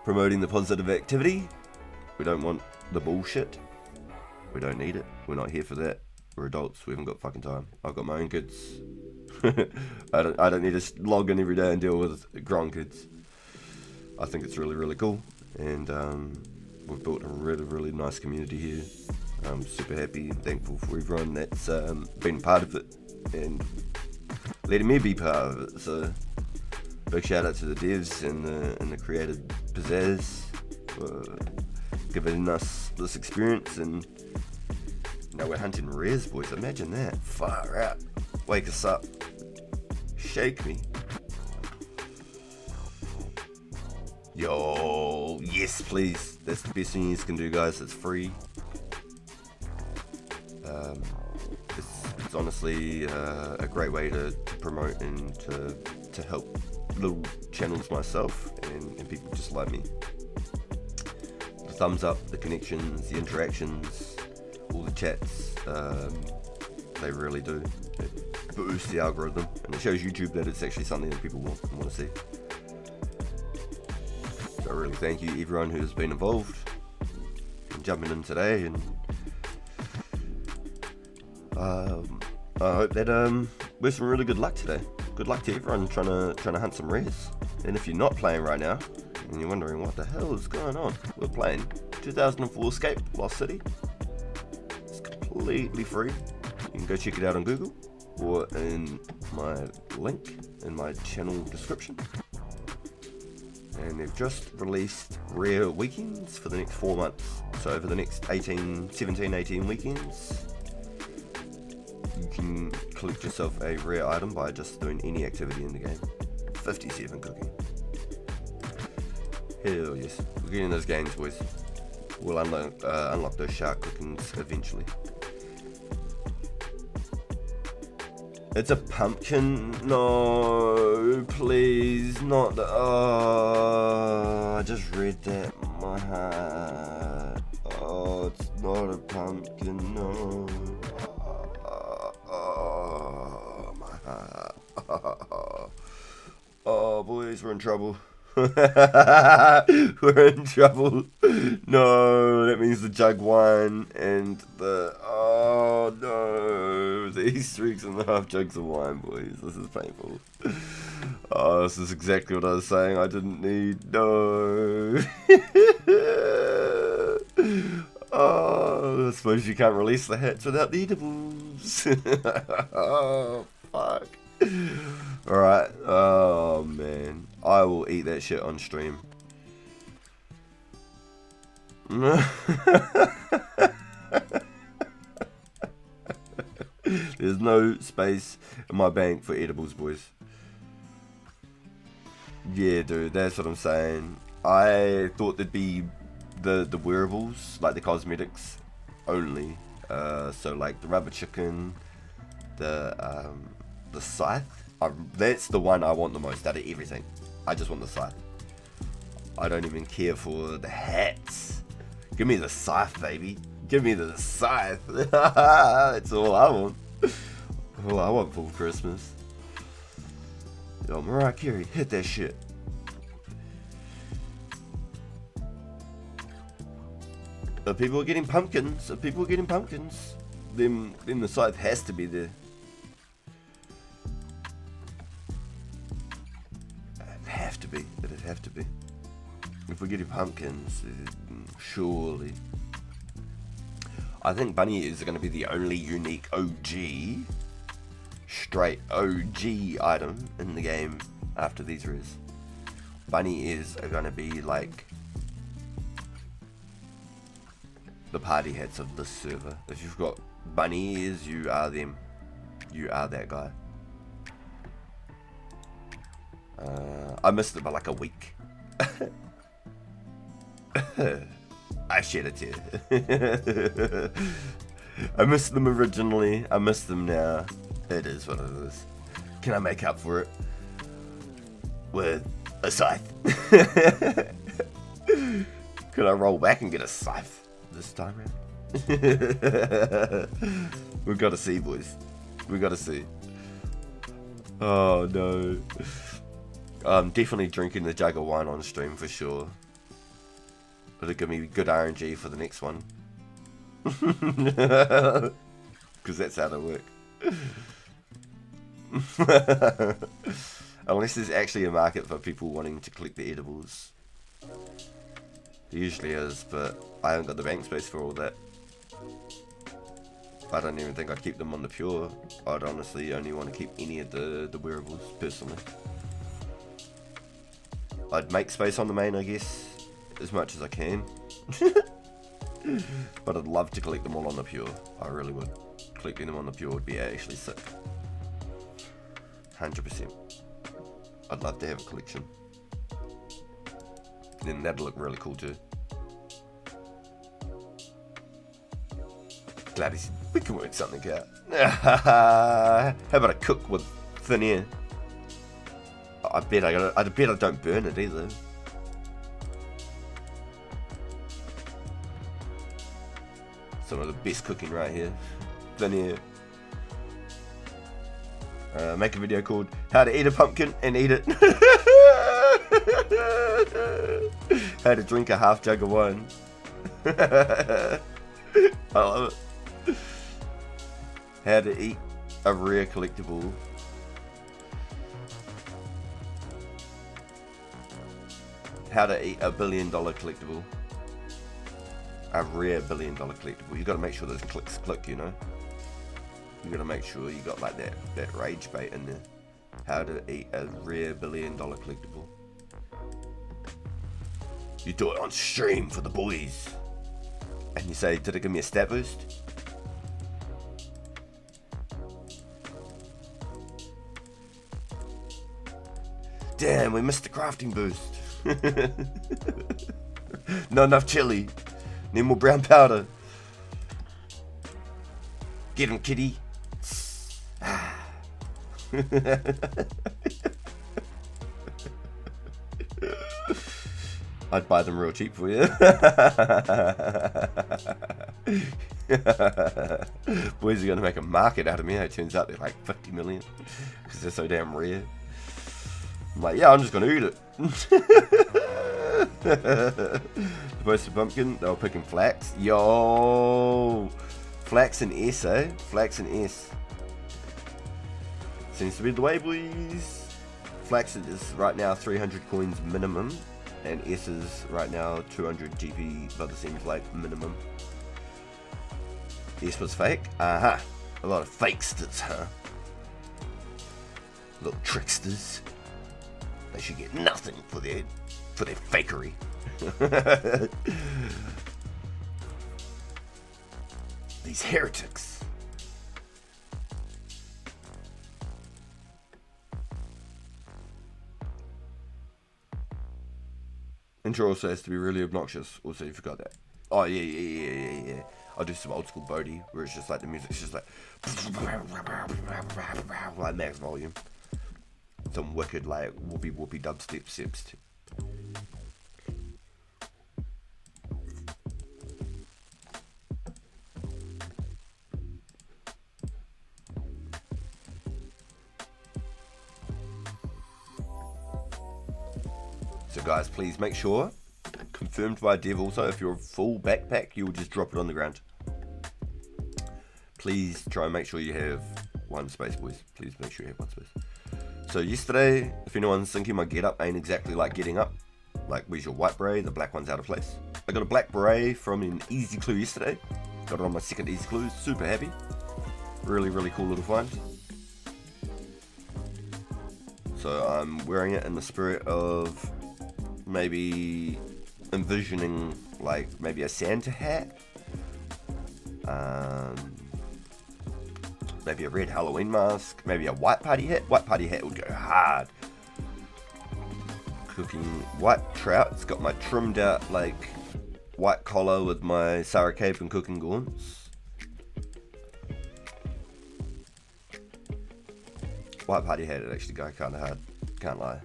promoting the positive activity. We don't want the bullshit. We don't need it. We're not here for that. We're adults. We haven't got fucking time. I've got my own kids. I don't need to log in every day and deal with grown kids. I think it's really, really cool, and we've built a really, really nice community here. I'm super happy and thankful for everyone that's been part of it and letting me be part of it. So big shout out to the devs and the creative pizzazz for giving us this experience. And now we're hunting rares, boys. Imagine that. Far out. Wake us up. Shake me. Yo, yes please. That's the best thing you can do, guys. It's free. It's honestly a great way to promote and to help little channels myself and people just like me. The thumbs up, the connections, the interactions, all the chats, they really do. It boosts the algorithm, and it shows YouTube that it's actually something that people want to see. So I really thank you everyone who's been involved in jumping in today, and I hope that we're some really good luck today. Good luck to everyone trying to hunt some rares. And if you're not playing right now and you're wondering what the hell is going on, we're playing 2004 Escape Lost City. It's completely free. You can go check it out on Google or in my link in my channel description. And they've just released rare weekends for the next 4 months. So over the next 17, 18 weekends, you can collect yourself a rare item by just doing any activity in the game. 57 cooking. Hell yes. We're getting those games, boys. We'll unlock those shark cookings eventually. It's a pumpkin. No, please, not the. Oh, I just read that. My heart. Oh, it's not a pumpkin. No. Oh, my heart. Oh, boys, we're in trouble. We're in trouble. No, that means the jug wine and the. Oh no, the Easter eggs and the half jugs of wine, boys. This is painful. Oh, this is exactly what I was saying I didn't need. No. Oh, I suppose you can't release the hats without the edibles. Oh, fuck. Alright, oh man, I will eat that shit on stream. There's no space in my bank for edibles, boys. Yeah, dude, that's what I'm saying. I thought there'd be the wearables, like the cosmetics, only. So like the rubber chicken, the scythe. That's the one I want the most out of everything. I just want the scythe. I don't even care for the hats. Give me the scythe, baby. Give me the scythe. That's all I want. All I want for Christmas. Yo, Mariah Carey, hit that shit. If people are getting pumpkins, then the scythe has to be there. It'd have to be. If we're getting pumpkins, surely. I think bunny ears are going to be the only unique OG, straight OG item in the game after these rares. Bunny ears are going to be like the party hats of this server. If you've got bunny ears, you are them. You are that guy. I missed it by like a week. I shed a tear. I missed them originally. I missed them now. It is what it is. Can I make up for it with a scythe? Could I roll back and get a scythe this time around? We've got to see, boys. We've got to see. Oh no. I'm definitely drinking the jug of wine on stream for sure. It'll give me good RNG for the next one. Because that's how they work. Unless there's actually a market for people wanting to collect the edibles. There usually is, but I haven't got the bank space for all that. I don't even think I'd keep them on the pure. I'd honestly only want to keep any of the wearables, personally. I'd make space on the main, I guess, as much as I can. But I'd love to collect them all on the pure. I really would. Collecting them on the pure would be actually sick. 100%. I'd love to have a collection. Then that'd look really cool too. Glad he said, we can work something out. How about a cook with thin air? I bet I don't burn it either. Some of the best cooking right here. Thin air. Make a video called How to Eat a Pumpkin and Eat It. How to drink a half jug of wine. I love it. How to eat a rare collectible. How to eat $1 billion collectible. A rare $1 billion collectible. You got to make sure those clicks click, you know. You got to make sure you got like that rage bait in there. How to eat a rare $1 billion collectible. You do it on stream for the boys. And you say, did it give me a stat boost? Damn, we missed the crafting boost. Not enough chili. Need more brown powder. Get him, kitty. I'd buy them real cheap for you. Boys are going to make a market out of me. It turns out they're like 50 million because they're so damn rare. I'm like, yeah, I'm just going to eat it. Supposed to pumpkin, they were picking flax. Yo, flax and S, eh? Flax and S. Seems to be the way, boys. Flax is right now 300 coins minimum, and S is right now 200 GP, but it seems like minimum. S was fake? A lot of fakesters, huh? Little tricksters. They should get nothing for their fakery. These heretics. Intro also has to be really obnoxious. Also, you forgot that. Oh, yeah. I'll do some old school Bodhi, where it's just like the music's just like max volume. Some wicked, like, whoopie dubstep steps too. So guys, please make sure, confirmed by Dev also, if you're a full backpack, you will just drop it on the ground. Please try and make sure you have one space, boys. Please make sure you have one space. So yesterday, if anyone's thinking my getup ain't exactly like getting up, like where's your white beret, the black one's out of place. I got a black beret from an easy clue yesterday. Got it on my second easy clue, super happy. Really, really cool little find. So I'm wearing it in the spirit of maybe envisioning like maybe a Santa hat. Maybe a red Halloween mask, maybe a white party hat. White party hat would go hard. Cooking white trout. It's got my trimmed out like white collar with my Sarah cape and cooking gaunts. White party hat would actually go kind of hard. Can't lie.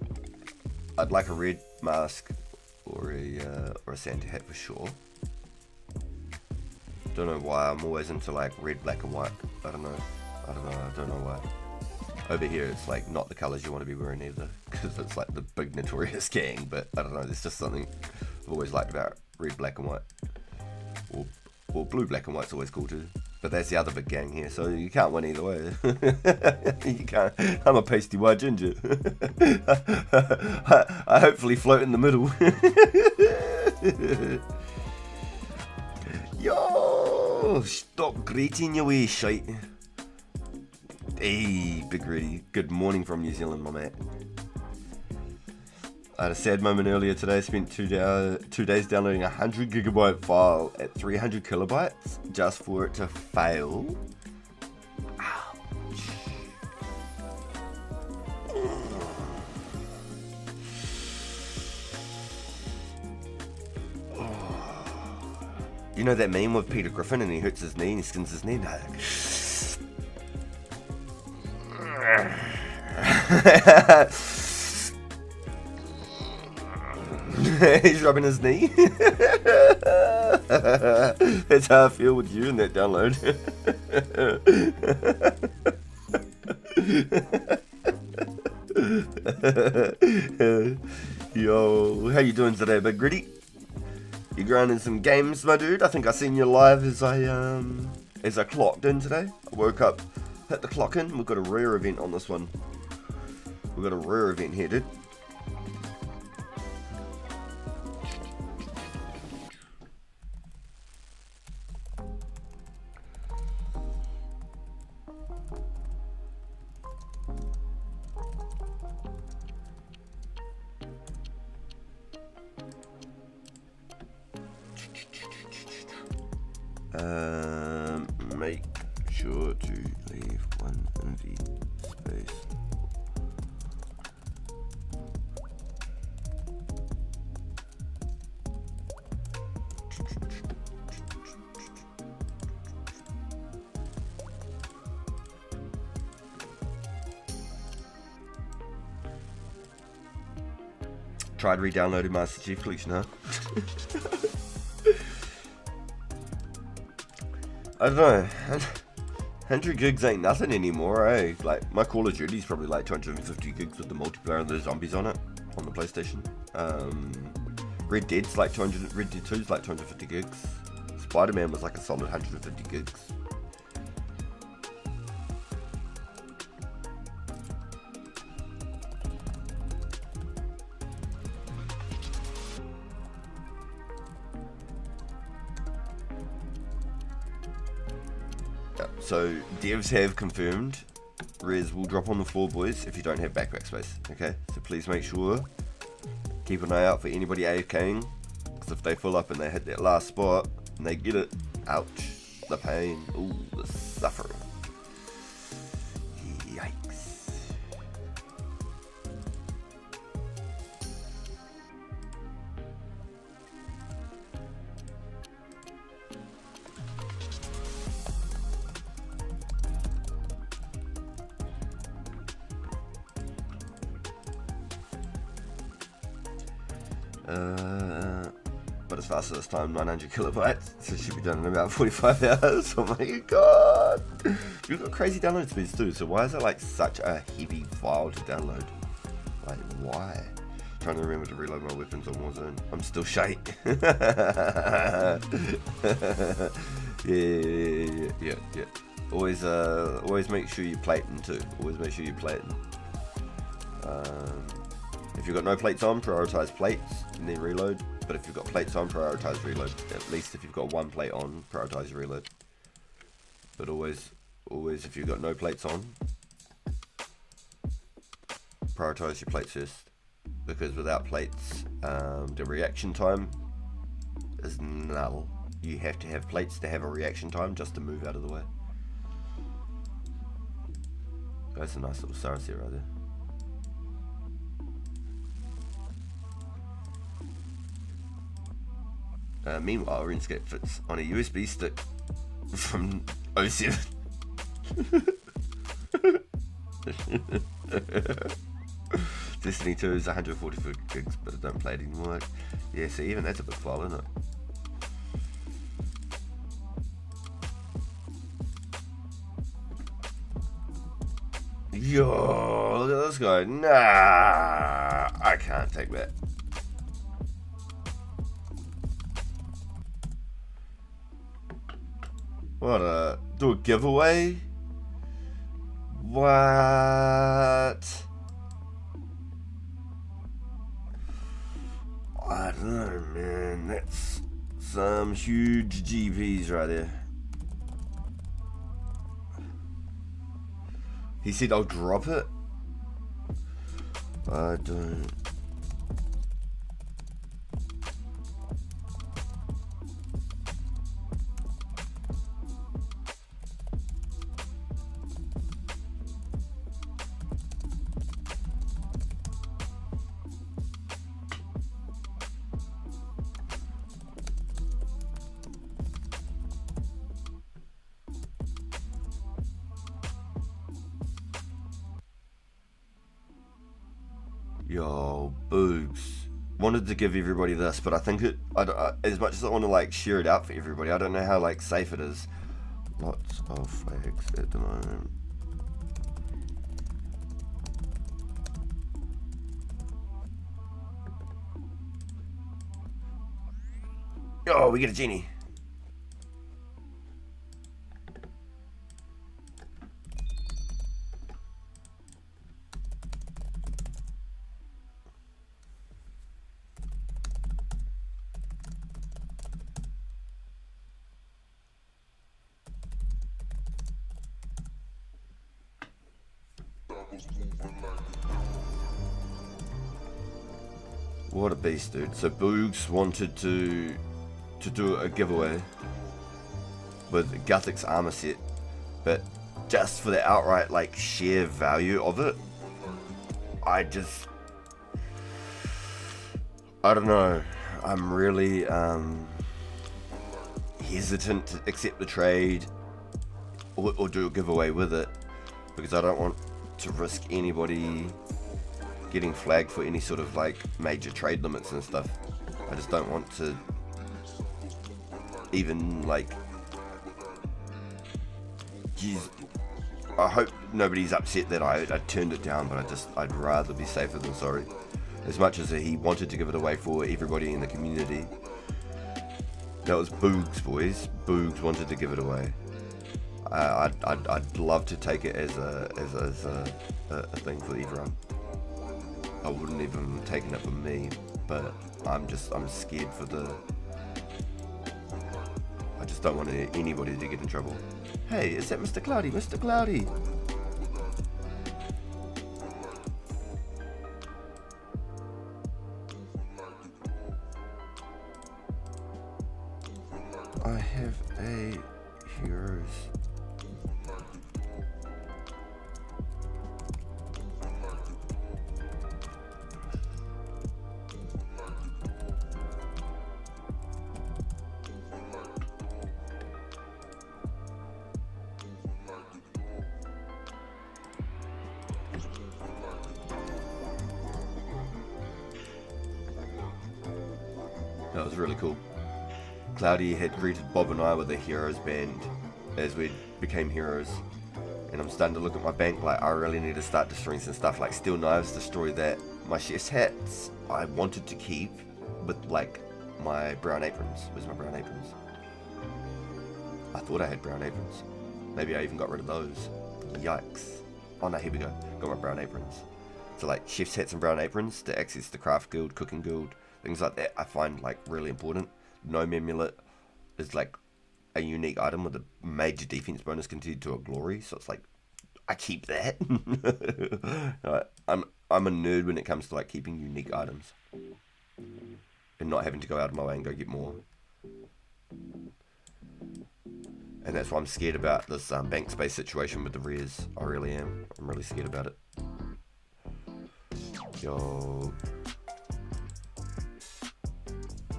I'd like a red mask or a Santa hat for sure. Don't know why I'm always into like red, black and white. I don't know why. Over here it's like not the colours you want to be wearing either, because it's like the big notorious gang, but I don't know, there's just something I've always liked about red, black and white. Or blue, black and white's always cool too. But that's the other big gang here, so you can't win either way. You can't. I'm a pasty white ginger. I hopefully float in the middle. Yo, stop grating your way, shite. Hey, Big Ready. Good morning from New Zealand, my mate. I had a sad moment earlier today. Spent 2 days downloading a 100 gigabyte file at 300 kilobytes just for it to fail. Ouch. You know that meme with Peter Griffin and he hurts his knee and he skins his knee? No. He's rubbing his knee. That's how I feel with you in that download. Yo, how you doing today, Big Gritty? You grinding some games, my dude? I think I seen you live as I clocked in today. I woke up, hit the clock in. We've got a rare event on this one. We've got a rare event here, dude. Make sure to leave one MV space. Tried re-downloading Master Chief Collection, huh? I don't know. 100 gigs ain't nothing anymore, eh? Like, my Call of Duty's probably like 250 gigs with the multiplayer and the zombies on it, on the PlayStation. Red Dead's like 200, Red Dead 2's like 250 gigs. Spider-Man was like a solid 150 gigs. So, devs have confirmed res will drop on the floor, boys, if you don't have backpack space, okay? So please make sure, keep an eye out for anybody AFKing, because if they fill up and they hit that last spot, and they get it, ouch, the pain, ooh, the suffering. Yikes. But as fast as this time, 900 kilobytes, so it should be done in about 45 hours. Oh my god! You've got crazy download speeds too, so why is it like such a heavy file to download? Like, why? Trying to remember to reload my weapons on Warzone. I'm still shite. Yeah. Always make sure you plating too. Always make sure you plating. If you've got no plates on, prioritize plates and then reload. But if you've got plates on, prioritize reload. At least if you've got one plate on, prioritize reload. But always, if you've got no plates on, prioritize your plates first. Because without plates, the reaction time is null. You have to have plates to have a reaction time just to move out of the way. That's a nice little Saras here right there. Meanwhile, Runescape fits on a USB stick from 07. Destiny 2 is 144 gigs, but I don't play it anymore. Yeah, so even that's a big file, isn't it? Yo, look at this guy. Nah, I can't take that. What do a giveaway? What? I don't know, man. That's some huge GPs right there. He said I'll drop it. I don't. Yo, Boogs. Wanted to give everybody this, but I think as much as I want to like share it out for everybody, I don't know how like safe it is. Lots of flags at the moment. Yo, we get a genie. What a beast, dude. So Boogs wanted to do a giveaway. with Guthix armor set, but just for the outright like sheer value of it, I don't know. I'm really hesitant to accept the trade or do a giveaway with it, because I don't want to risk anybody getting flagged for any sort of like major trade limits and stuff. I just don't want to even like, geez, I hope nobody's upset that I turned it down, but I'd rather be safer than sorry. As much as he wanted to give it away for everybody in the community, that was Boogs, boys. Boogs wanted to give it away. I'd love to take it as a thing for everyone. I wouldn't even have taken it for me, but I'm scared for I just don't want anybody to get in trouble. Hey, is that Mr. Cloudy? Mr. Cloudy! I have a heroes. That was really cool. Cloudy had greeted Bob and I with a heroes band as we became heroes, and I'm starting to look at my bank like I really need to start destroying some stuff, like steel knives, destroy that. My chef's hats I wanted to keep with like my brown aprons. Where's my brown aprons? I thought I had brown aprons. Maybe I even got rid of those. Yikes. Oh no, here we go. Got my brown aprons. So like chef's hats and brown aprons to access the craft guild, cooking guild, things like that I find like really important. Gnome amulet is like a unique item with a major defense bonus continued to a glory, so it's like I keep that. I'm a nerd when it comes to like keeping unique items and not having to go out of my way and go get more. And that's why I'm scared about this bank space situation with the rares. I really am. I'm really scared about it.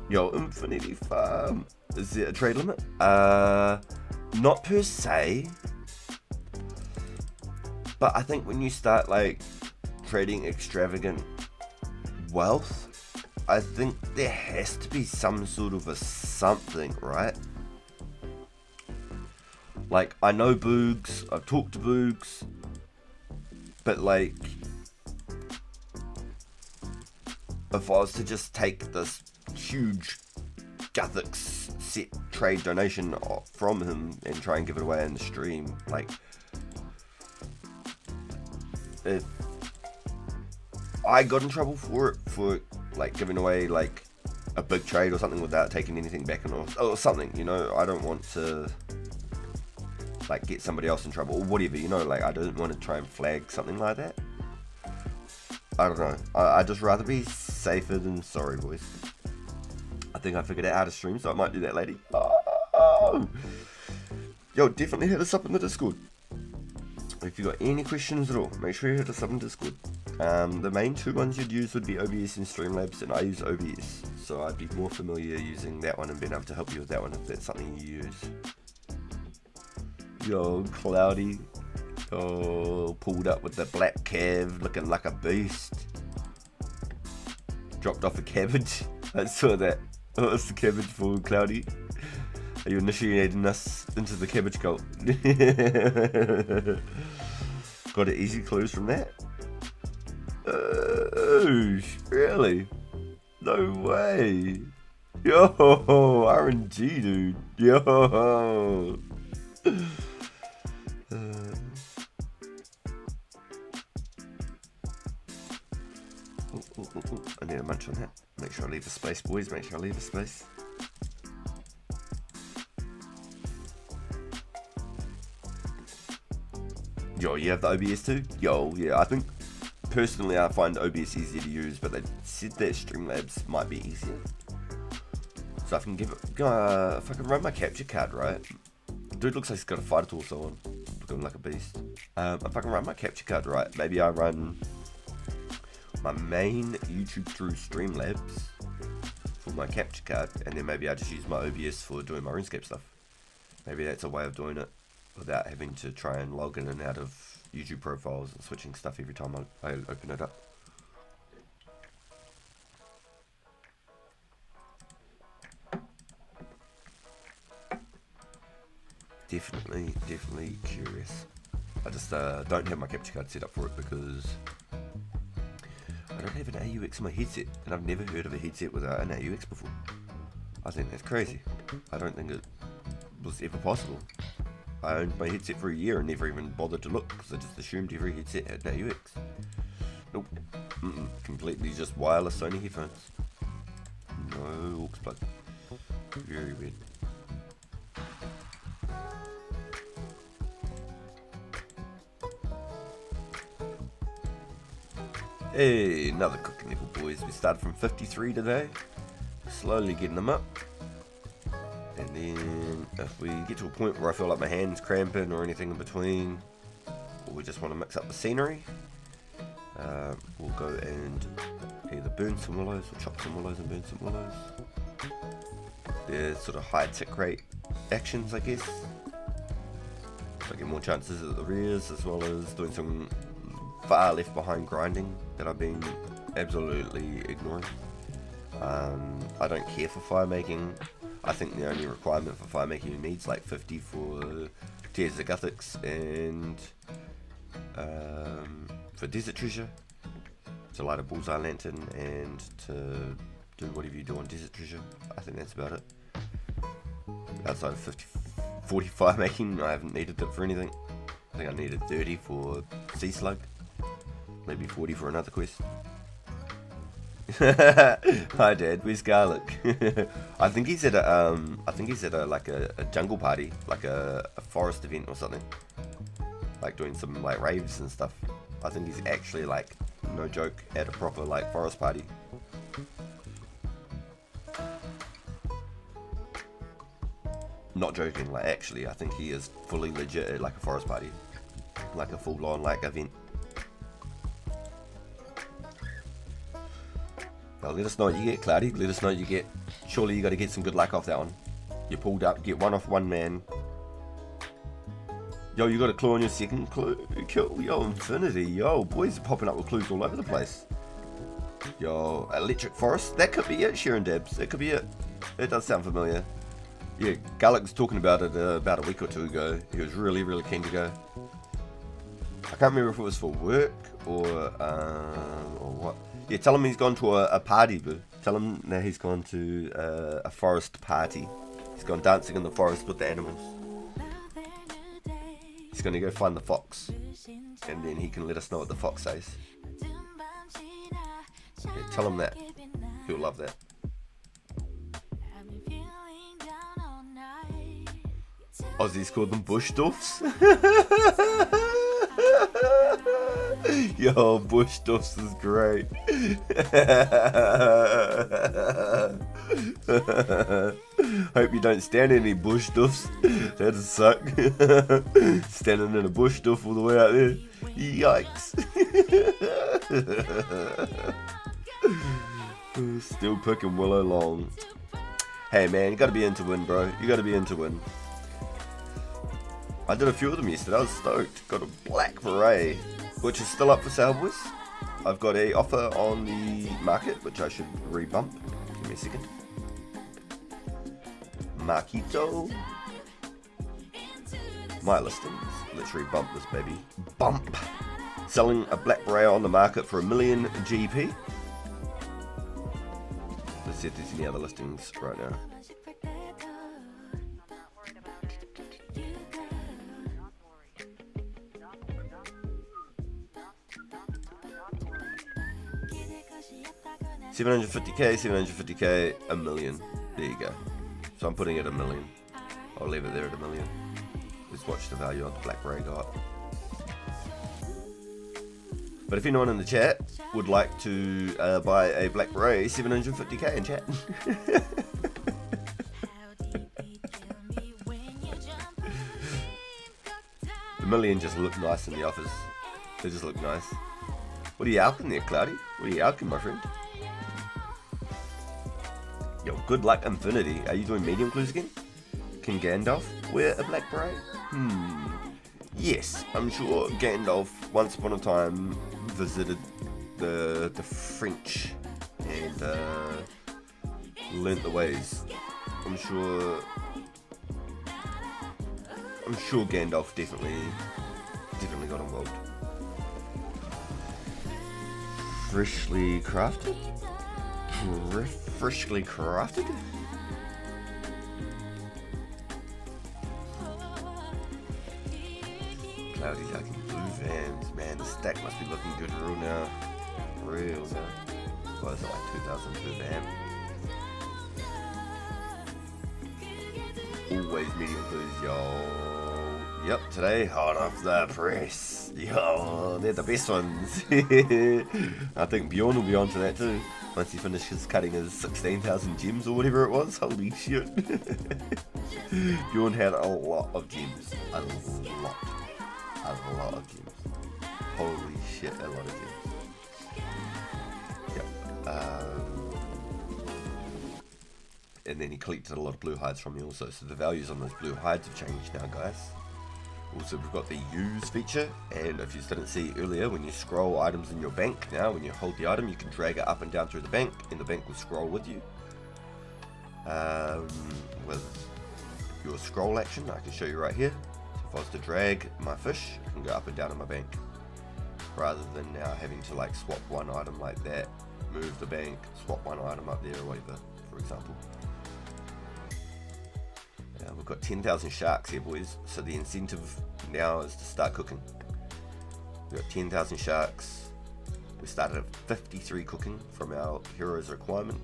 Yo, Infinity Farm. Is there a trade limit? Not per se. But I think when you start like trading extravagant wealth, I think there has to be some sort of a something, right? Like, I know Boogs, I've talked to Boogs, but like, if I was to just take this huge Guthix set trade donation from him and try and give it away in the stream, like, if I got in trouble for it, for like giving away like a big trade or something without taking anything back or something, you know, I don't want to like get somebody else in trouble or whatever, you know, like I don't want to try and flag something like that. I don't know, I'd just rather be safer than sorry, boys. I think I figured out how to stream, so I might do that, lady. Oh. Yo, definitely hit us up in the Discord. If you got any questions at all, make sure you hit us up in Discord. The main two ones you'd use would be OBS and Streamlabs, and I use OBS, so I'd be more familiar using that one and being able to help you with that one if that's something you use. Yo, Cloudy. Oh, pulled up with the black cav, looking like a beast. Dropped off a cabbage. I saw that. What's the cabbage for, Cloudy? Are you initiating us into the cabbage cult? Got an easy clues from that? Oh, really? No way. Yo, RNG, dude. Yo. I need a munch on that. Make sure I leave a space, boys. Make sure I leave a space. Yo, you have the OBS too? Yo, yeah, I think personally I find OBS easier to use, but they said that Streamlabs might be easier. So I can give it, if I can run my capture card right, Dude looks like he's got a fighter torso on. Looking like a beast. If I can run my capture card right, maybe I run my main YouTube through Streamlabs for my capture card, and then maybe I just use my OBS for doing my RuneScape stuff. Maybe that's a way of doing it without having to try and log in and out of YouTube profiles and switching stuff every time I open it up. Definitely curious. I just don't have my capture card set up for it because I don't have an AUX in my headset, and I've never heard of a headset without an AUX before. I think that's crazy. I don't think it was ever possible. I owned my headset for a year and never even bothered to look because I just assumed every headset had an AUX. Nope. Completely just wireless Sony headphones. No aux plug. Very weird. Hey, another cooking level, boys. We started from 53 today. Slowly getting them up. And then if we get to a point where I feel like my hand's cramping or anything in between, or we just want to mix up the scenery, we'll go and either burn some willows or chop some willows and burn some willows. They're sort of high tick rate actions, I guess. So I get more chances at the rears, as well as doing some far left behind grinding that I've been absolutely ignoring. I don't care for fire making. I think the only requirement for fire making needs like 50 for Tears of Guthics and for Desert Treasure, to light a bullseye lantern and to do whatever you do on Desert Treasure. I think that's about it. Outside of 40 fire making, I haven't needed it for anything. I think I needed 30 for Sea Slug, maybe 40 for another quest. Hi Dad, where's Garlic? I think he's at a like a jungle party, like a forest event or something. Like doing some like raves and stuff. I think he's actually, like, no joke, at a proper like forest party. Not joking, like actually I think he is fully legit at like a forest party. Like a full on like event. Now, let us know what you get, Cloudy. Let us know what you get. Surely you got to get some good luck off that one. You pulled up, get one off one man. Yo, you got a clue on your second clue? Kill. Yo, Infinity. Yo, boys are popping up with clues all over the place. Yo, Electric Forest. That could be it, Sharon Dabs. That could be it. It does sound familiar. Yeah, Garlic was talking about it about a week or two ago. He was really, really keen to go. I can't remember if it was for work or what. Yeah, tell him he's gone to a party, boo. Tell him that he's gone to a forest party. He's gone dancing in the forest with the animals. He's going to go find the fox. And then he can let us know what the fox says. Yeah, tell him that. He'll love that. Aussies call them bush doffs. Yo, bush doffs is great. Hope you don't stand in any bush doffs. That'd suck. Standing in a bush doff all the way out there. Yikes. Still picking willow long. Hey man, you gotta be into win, bro. You gotta be into win. I did a few of them yesterday. I was stoked. Got a black beret, which is still up for sale, boys. I've got a offer on the market, which I should rebump. Give me a second. Marquito. My listings. Let's rebump this baby. Bump. Selling a black beret on the market for 1 million GP. Let's see if there's any other listings right now. $750k, $750k, 1 million. There you go. So I'm putting it at 1 million. I'll leave it there at 1 million. Let's watch the value of the black beret go up. But if anyone in the chat would like to buy a black beret, $750k in chat. The million just look nice in the offers. They just look nice. What are you alking there, Cloudy? What are you alking, my friend? Yo, good luck, Infinity. Are you doing medium clues again? Can Gandalf wear a black beret? Yes, I'm sure Gandalf once upon a time visited the French and learnt the ways. I'm sure Gandalf definitely got involved. Freshly crafted? Freshly crafted? Cloudy liking blue vans. Man, the stack must be looking good real now. Real now. What is it, like 2,000 per van? Always medium blues, yo. Yep, today, hot off the press. Yo, they're the best ones. I think Bjorn will be on to that too. Once he finishes cutting his 16,000 gems or whatever it was. Holy shit. Bjorn had a lot of gems. A lot of gems. Holy shit, a lot of gems. Yep. And then he collected a lot of blue hides from me also. So the values on those blue hides have changed now, guys. Also, we've got the use feature, and if you didn't see earlier, when you scroll items in your bank now, when you hold the item, you can drag it up and down through the bank, and the bank will scroll with you. With your scroll action, I can show you right here. So if I was to drag my fish, I can go up and down in my bank, rather than now having to like swap one item like that, move the bank, swap one item up there or whatever, for example. We've got 10,000 sharks here, boys, so the incentive now is to start cooking. We've got 10,000 sharks. We started at 53 cooking from our hero's requirement.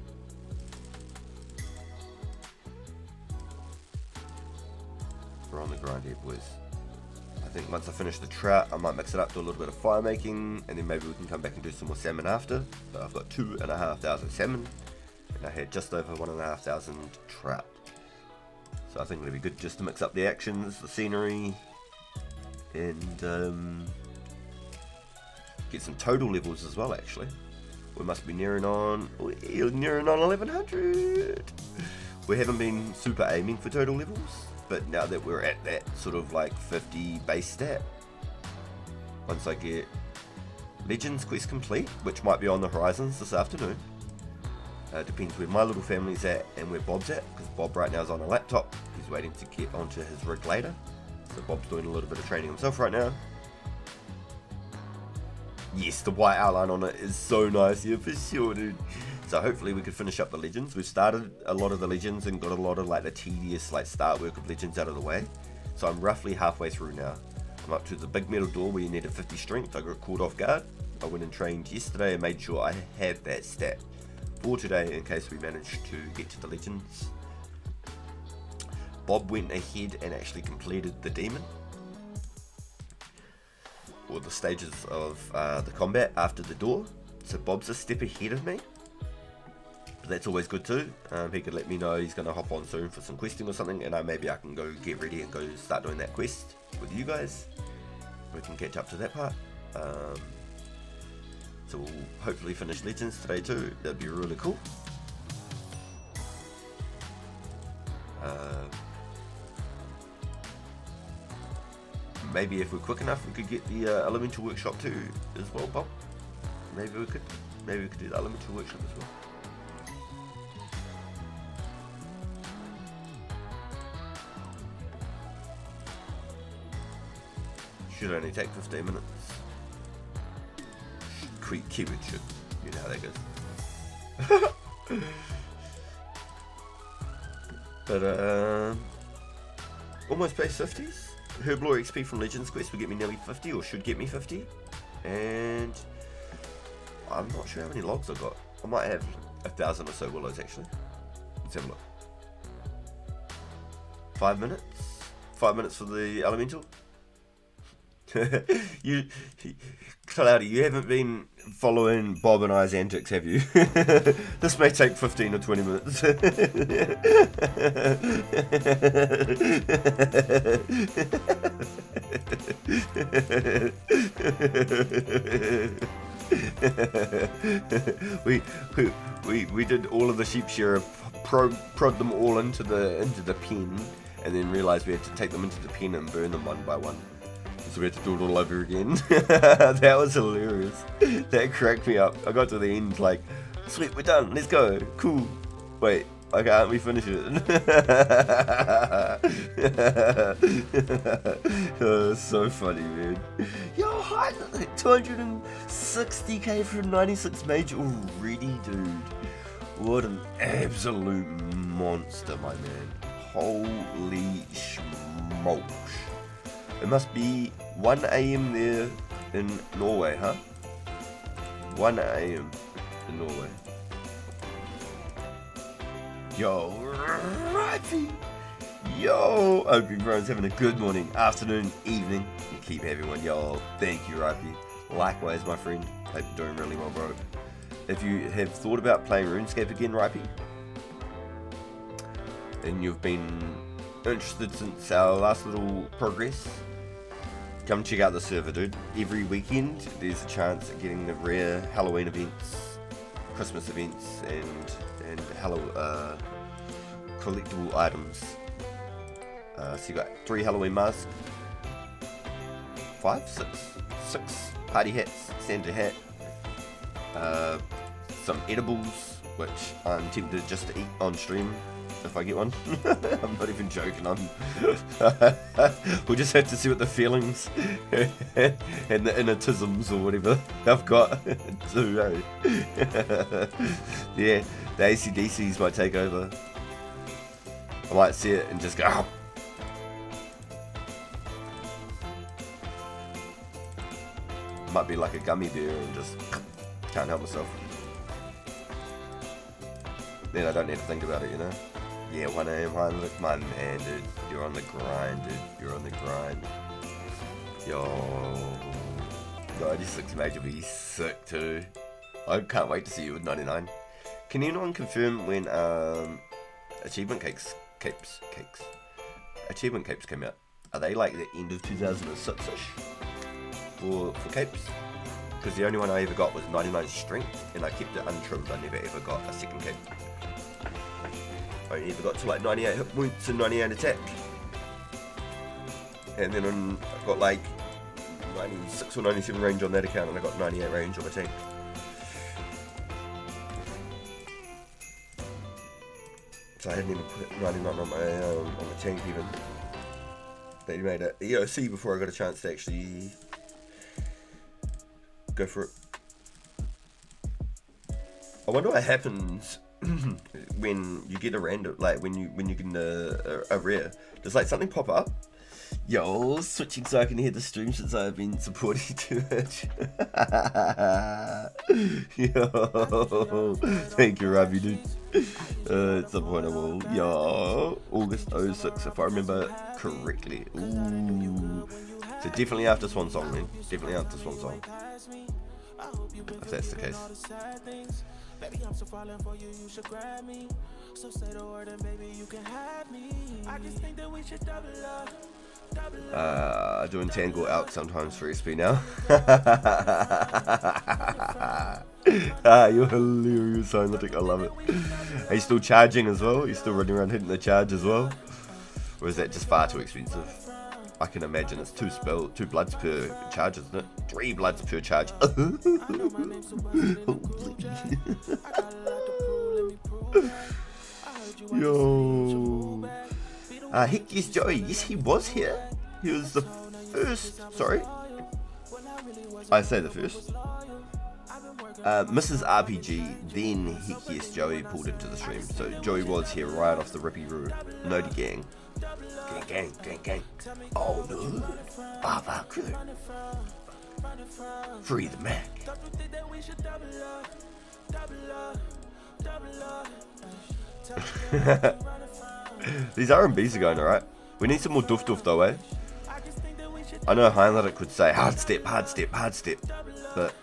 We're on the grind here, boys. I think once I finish the trout, I might mix it up to a little bit of fire making, and then maybe we can come back and do some more salmon after. But I've got 2,500 salmon, and I had just over 1,500 trout. So I think it'll be good just to mix up the actions, the scenery, and get some total levels as well. Actually, we must be nearing on 1,100. We haven't been super aiming for total levels, but now that we're at that sort of like 50 base stat, once I get Legends quest complete, which might be on the horizons this afternoon. Depends where my little family's at and where Bob's at, because Bob right now is on a laptop. He's waiting to get onto his rig later. So Bob's doing a little bit of training himself right now. Yes, the white outline on it is so nice, yeah, for sure, dude. So hopefully we can finish up the Legends. We've started a lot of the Legends and got a lot of like the tedious like start work of Legends out of the way. So I'm roughly halfway through now. I'm up to the big metal door where you needed 50 strength. I got caught off guard. I went and trained yesterday and made sure I had that stat for today in case we managed to get to the Legends. Bob went ahead and actually completed the demon, or the stages of the combat after the door. So Bob's a step ahead of me, but that's always good too. He could let me know he's going to hop on soon for some questing or something, and maybe I can go get ready and go start doing that quest with you guys. We can catch up to that part. So we'll hopefully finish Legends today too. That'd be really cool. Maybe if we're quick enough, we could get the Elemental Workshop too as well, Bob. Maybe we could do the Elemental Workshop as well. Should only take 15 minutes. Keyword should. You know how that goes. But almost base 50s. Herblore XP from Legends Quest will get me nearly 50, or should get me 50. And I'm not sure how many logs I got. I might have 1,000 or so willows actually. Let's have a look. 5 minutes? 5 minutes for the elemental? Cloudy, you haven't been following Bob and I's antics, have you? This may take 15 or 20 minutes. we did all of the sheep shearer, prod them all into the pen, and then realised we had to take them into the pen and burn them one by one. So we had to do it all over again. That was hilarious. That cracked me up. I got to the end like, sweet, we're done, let's go, cool. Wait, why can't we finish it? Oh, so funny, man. Yo, hi, 260k for 96 mage already, dude. What an absolute monster, my man. Holy smokes. It must be 1 AM there in Norway, huh? 1 AM in Norway. Yo, righty. Yo, I hope everyone's having a good morning, afternoon, evening, and keep having one, yo. Thank you, Righty. Likewise, my friend. Hope you're doing really well, bro. If you have thought about playing RuneScape again, Righty, and you've been interested since our last little progress, come check out the server, dude. Every weekend, there's a chance at getting the rare Halloween events, Christmas events, and collectible items. So you got 3 Halloween masks, 6 party hats, Santa hat, some edibles, which I'm tempted just to eat on stream if I get one. I'm not even joking. We'll just have to see what the feelings and the innertisms or whatever I've got to. Yeah, the ACDCs might take over. I might see it and just go, oh. Might be like a gummy bear and just can't help myself. Then I don't need to think about it, you know? Yeah, 1 AM, look, my man, dude. You're on the grind, dude. You're on the grind. Yo. 96 mage will be sick too. I can't wait to see you with 99. Can anyone confirm when achievement capes came out? Are they like the end of 2006-ish for capes? Because the only one I ever got was 99 strength, and I kept it untrimmed. I never ever got a second cape. I only ever got to like 98 hit points and 98 attack. And then I got like 96 or 97 range on that account, and I got 98 range on my tank. So I hadn't even put 99 on my tank even. They made an EOC before I got a chance to actually go for it. I wonder what happens when you get a random, like when you get a rare. Does like something pop up? Yo, switching so I can hear the stream since I've been supporting too much. Yo, thank you, Ravi, dude. At some point I will. Yo, August 06, if I remember correctly. Ooh. So definitely after Swan Song then. Definitely after Swan Song. If that's the case. Baby, I'm so falling for you, you should grab me. So say the word and baby, you can have me. I just think that we should double up. Doing Tangle out sometimes for SP now. You're hilarious, Analytic. I love it. Are you still charging as well? Are you still running around hitting the charge as well? Or is that just far too expensive? I can imagine it's 2 bloods per charge, isn't it? 3 bloods per charge. Yo. Heck yes, Joey. Yes, he was here. He was the first. Sorry. I say the first. Mrs. RPG, then Heck yes, Joey pulled into the stream. So Joey was here right off the Rippy Roo. Nody gang. Gang. Oh no. Baba crew. Free the Mac. These R&Bs are going alright. We need some more doof though, eh? I know Heinletic would say hard step, but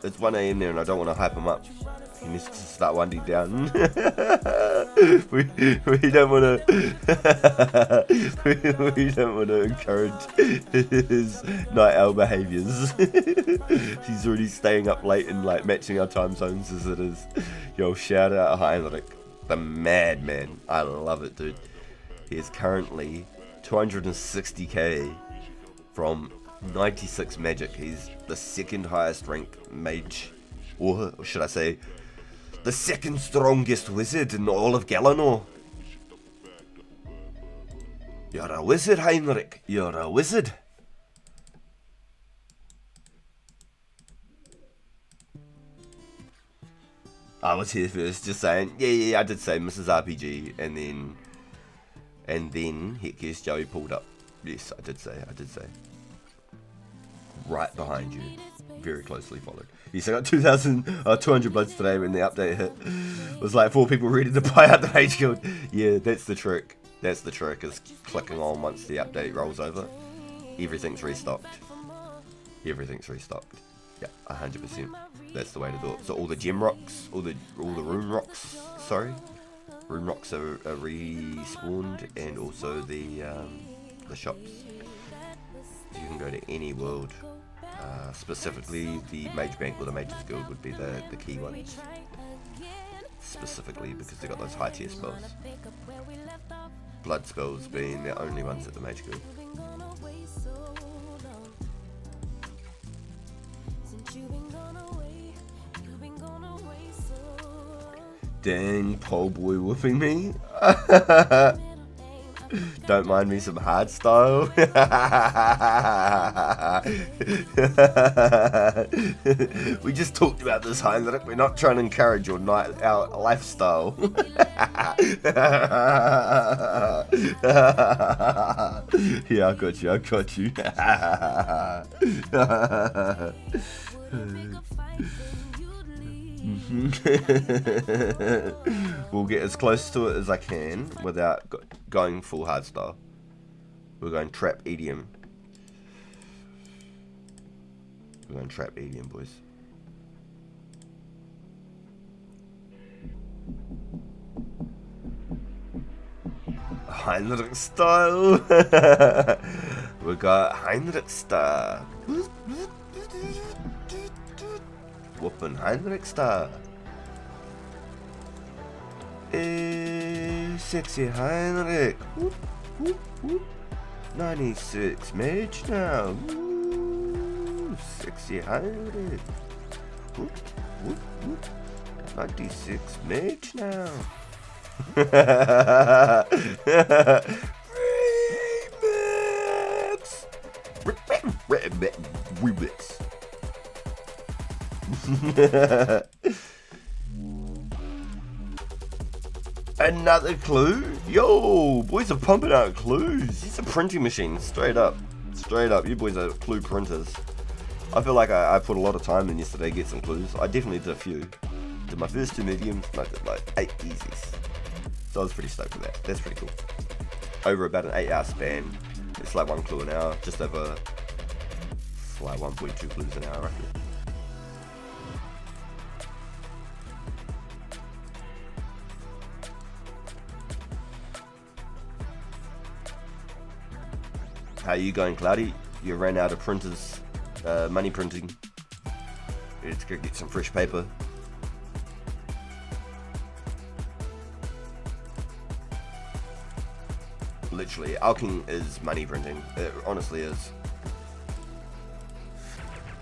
it's 1 AM there and I don't want to hype him up. He needs to start winding down. we don't want to we don't want to encourage his night owl behaviours. He's already staying up late and like matching our time zones as it is. Yo, shout out Heinrich, the madman. I love it, dude. He is currently 260k from 96 magic. He's the second highest ranked mage, or should I say the second strongest wizard in all of Galanor. You're a wizard, Heinrich. You're a wizard. I was here first, just saying. Yeah, I did say Mrs. RPG, and then heck yes, Joey pulled up. Yes, I did say. Right behind you, very closely followed. Yes, I got 200 bloods today when the update hit. It was like 4 people ready to buy out the Mage Guild. Yeah, that's the trick. That's the trick, is clicking on once the update rolls over. Everything's restocked. Yeah, 100%. That's the way to do it. So all the gem rocks, all the rune rocks, rune rocks are respawned, and also the shops. So you can go to any world. Specifically, the Mage Bank or the Mages Guild would be the key ones. Specifically because they got those high tier spells. Blood spells being the only ones at the Mage Guild. Dang, pole boy whooping me. Don't mind me some hard style. We just talked about this, Heinrich. We're not trying to encourage your night out lifestyle. Yeah, I got you. We'll get as close to it as I can without going full hardstyle. We're going trap EDM. Boys. Heinrich style. We got Heinrich style. Whoopin' Heinrich style. Sexy Heinrich. Whoop, whoop, whoop. 96 mage now. Ooh, sexy Heinrich. Whoop, whoop, whoop. 96 mage now. Remix. Another clue? Yo, boys are pumping out clues. It's a printing machine, straight up. You boys are clue printers. I feel like I put a lot of time in yesterday to get some clues. I definitely did a few. Did my first 2 mediums, and I did like 8 easies. So I was pretty stoked with that. That's pretty cool. Over about an 8-hour span, it's like 1 clue an hour, just over, it's like 1.2 clues an hour, roughly. How you going, Cloudy? You ran out of printers, money printing. Let's go get some fresh paper. Literally, alking is money printing. It honestly is.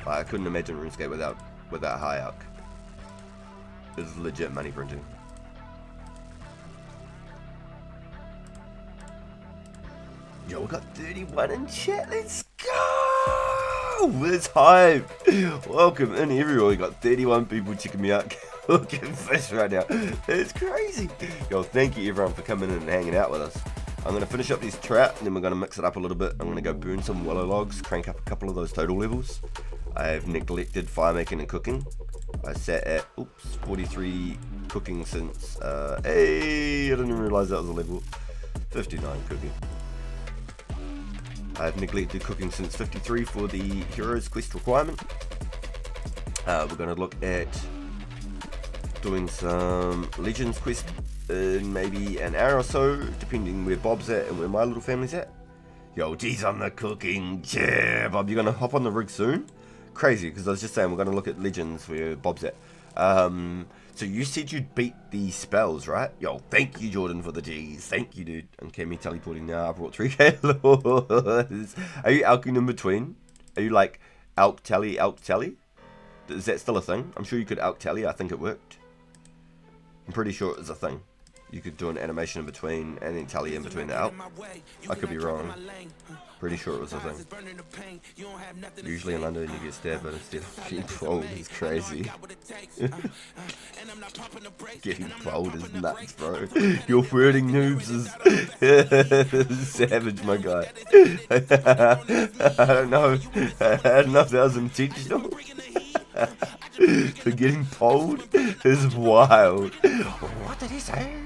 I couldn't imagine Runescape without high alk. It's legit money printing. Yo, we got 31 in chat. Let's go! It's hype. Welcome in, everyone. We got 31 people checking me out. Looking fish right now. It's crazy. Yo, thank you everyone for coming in and hanging out with us. I'm going to finish up these trout, and then we're going to mix it up a little bit. I'm going to go burn some willow logs, crank up a couple of those total levels. I have neglected fire making and cooking. I sat at 43 cooking since hey, I didn't realise that was a level 59 cooking. I've neglected cooking since 53 for the Heroes Quest requirement. We're going to look at doing some Legends quest in maybe an hour or so, depending where Bob's at and where my little family's at. Yo, G's on the cooking chair. Bob, you gonna hop on the rig soon? Crazy, because I was just saying we're gonna look at Legends where Bob's at. So you said you'd beat the spells, right? Yo, thank you, Jordan, for the G's. Thank you, dude. Okay, me teleporting now. I brought 3k lures. Are you alking in between? Are you like alk tally? Is that still a thing? I'm sure you could alk tally. I think it worked. I'm pretty sure it was a thing. You could do an animation in between and then tally in between the alk. I could be wrong. Pretty sure it was a thing. Usually in London you get stabbed, but instead of getting pulled is crazy. Getting pulled is nuts, bro. Your wording noobs is savage, my guy. I don't know if that was intentional. But getting pulled is wild. What did he say?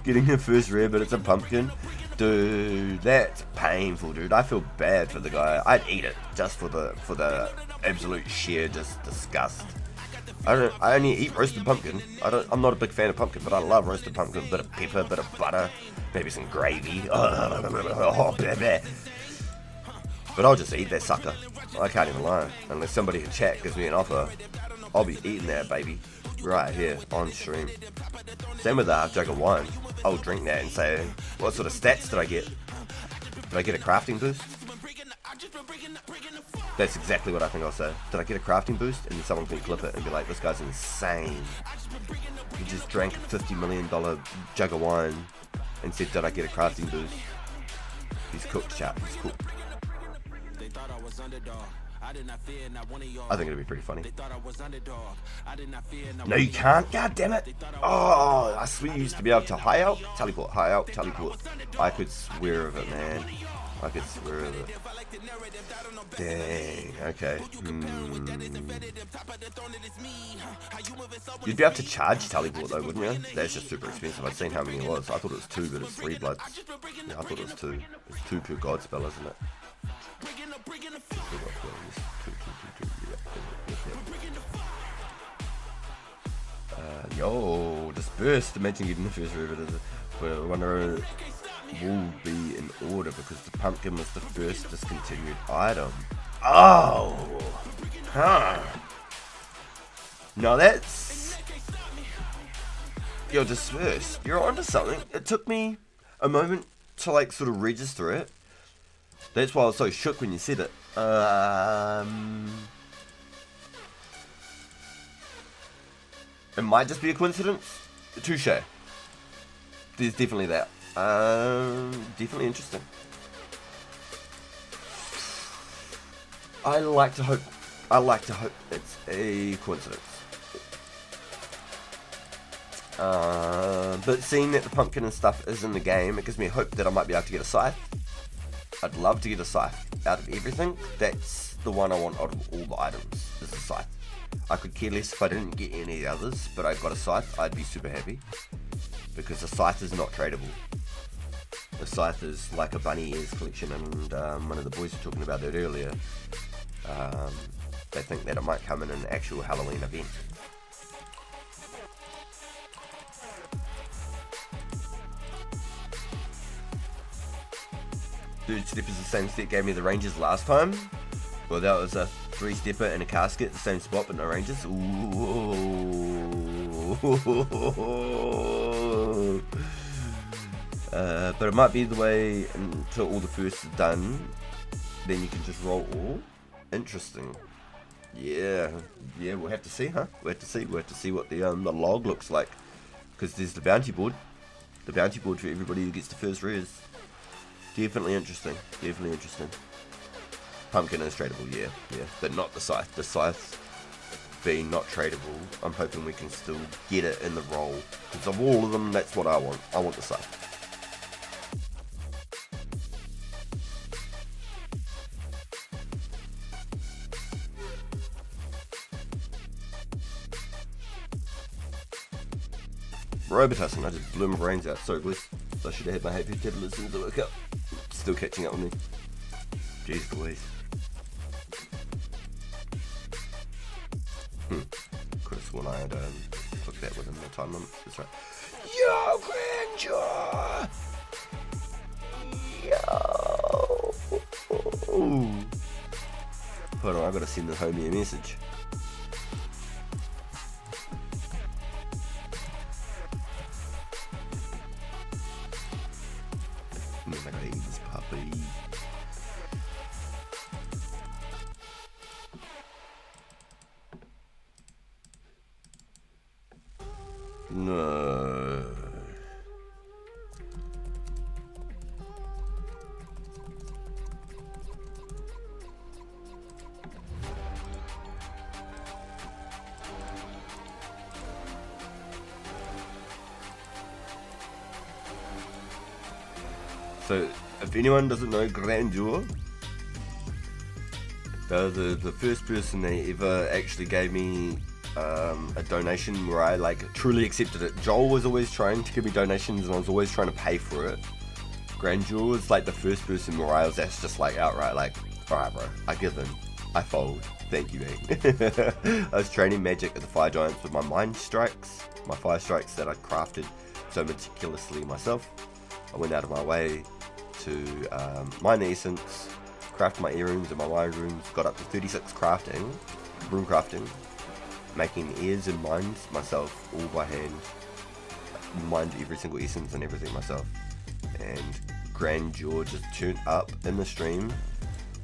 Getting the first rare, but it's a pumpkin. Dude, that's painful, dude. I feel bad for the guy. I'd eat it just for the absolute sheer just disgust. I only eat roasted pumpkin. I'm not a big fan of pumpkin, but I love roasted pumpkin. Bit of pepper, bit of butter, maybe some gravy. Oh, baby. But I'll just eat that sucker. I can't even lie. Unless somebody in chat gives me an offer, I'll be eating that, baby. Right here, on stream. Same with the half jug of wine. I'll drink that and say, what sort of stats did I get? Did I get a crafting boost? That's exactly what I think I'll say. Did I get a crafting boost? And then someone can clip it and be like, this guy's insane. He just drank a $50 million jug of wine and said, did I get a crafting boost? He's cooked, chap. He's cooked. I think it'll be pretty funny. No, you can't. God damn it. Oh, I swear you used to be able to high out, teleport. I could swear of it, man. I could swear of it. Dang. Okay. You'd be able to charge teleport though, wouldn't you? That's just super expensive. I'd seen how many it was. I thought it was 2, but it's 3 bloods. Yeah, I thought it was 2. It's 2 per god spell, isn't it? Yo, dispersed. Imagine getting the first river. I wonder will be in order because the pumpkin was the first discontinued item. Oh, huh. No, that's yo dispersed. You're onto something. It took me a moment to like sort of register it. That's why I was so shook when you said it. It might just be a coincidence. Touche. There's definitely that. Definitely interesting. I like to hope it's a coincidence. But seeing that the pumpkin and stuff is in the game, it gives me hope that I might be able to get a scythe. I'd love to get a scythe. Out of everything, that's the one I want out of all the items, is a scythe. I could care less if I didn't get any others, but I got a scythe, I'd be super happy. Because a scythe is not tradable. A scythe is like a bunny ears collection, and one of the boys were talking about that earlier. They think that it might come in an actual Halloween event. Dude, Step is the same set gave me the ranges last time. Well, that was a 3-stepper and a casket, the same spot but no ranges. Ooh. But it might be the way until all the firsts are done. Then you can just roll all. Interesting. Yeah, we'll have to see, huh? We'll have to see what the log looks like. Because there's the bounty board. The bounty board for everybody who gets the first res. Definitely interesting. Pumpkin is tradable, yeah. But not the scythe. The scythe being not tradable, I'm hoping we can still get it in the roll. Because of all of them, that's what I want. I want the scythe. Robotussin, I just blew my brains out. Sorry, boys. I should have had my happy tablets in the workout. Still catching up with me. Jeez, boys. that within the time limit. It's like, yo, grandeur! Yo! Hold on, I gotta send this homie a message. And then I gotta eat this puppy. No. So, if anyone doesn't know Grandeur, the first person they ever actually gave me a donation where I like truly accepted it. Joel was always trying to give me donations and I was always trying to pay for it. Grandeur was like the first person where I was just like outright like, alright bro, I give in, I fold, thank you mate. I was training magic at the Fire Giants with my mind strikes, my fire strikes that I crafted so meticulously myself. I went out of my way to mine the essence, craft my ear runes and my wine runes, got up to 36 crafting, rune crafting, making ears and mines myself all by hand, mined every single essence and everything myself. And Grandeur just turned up in the stream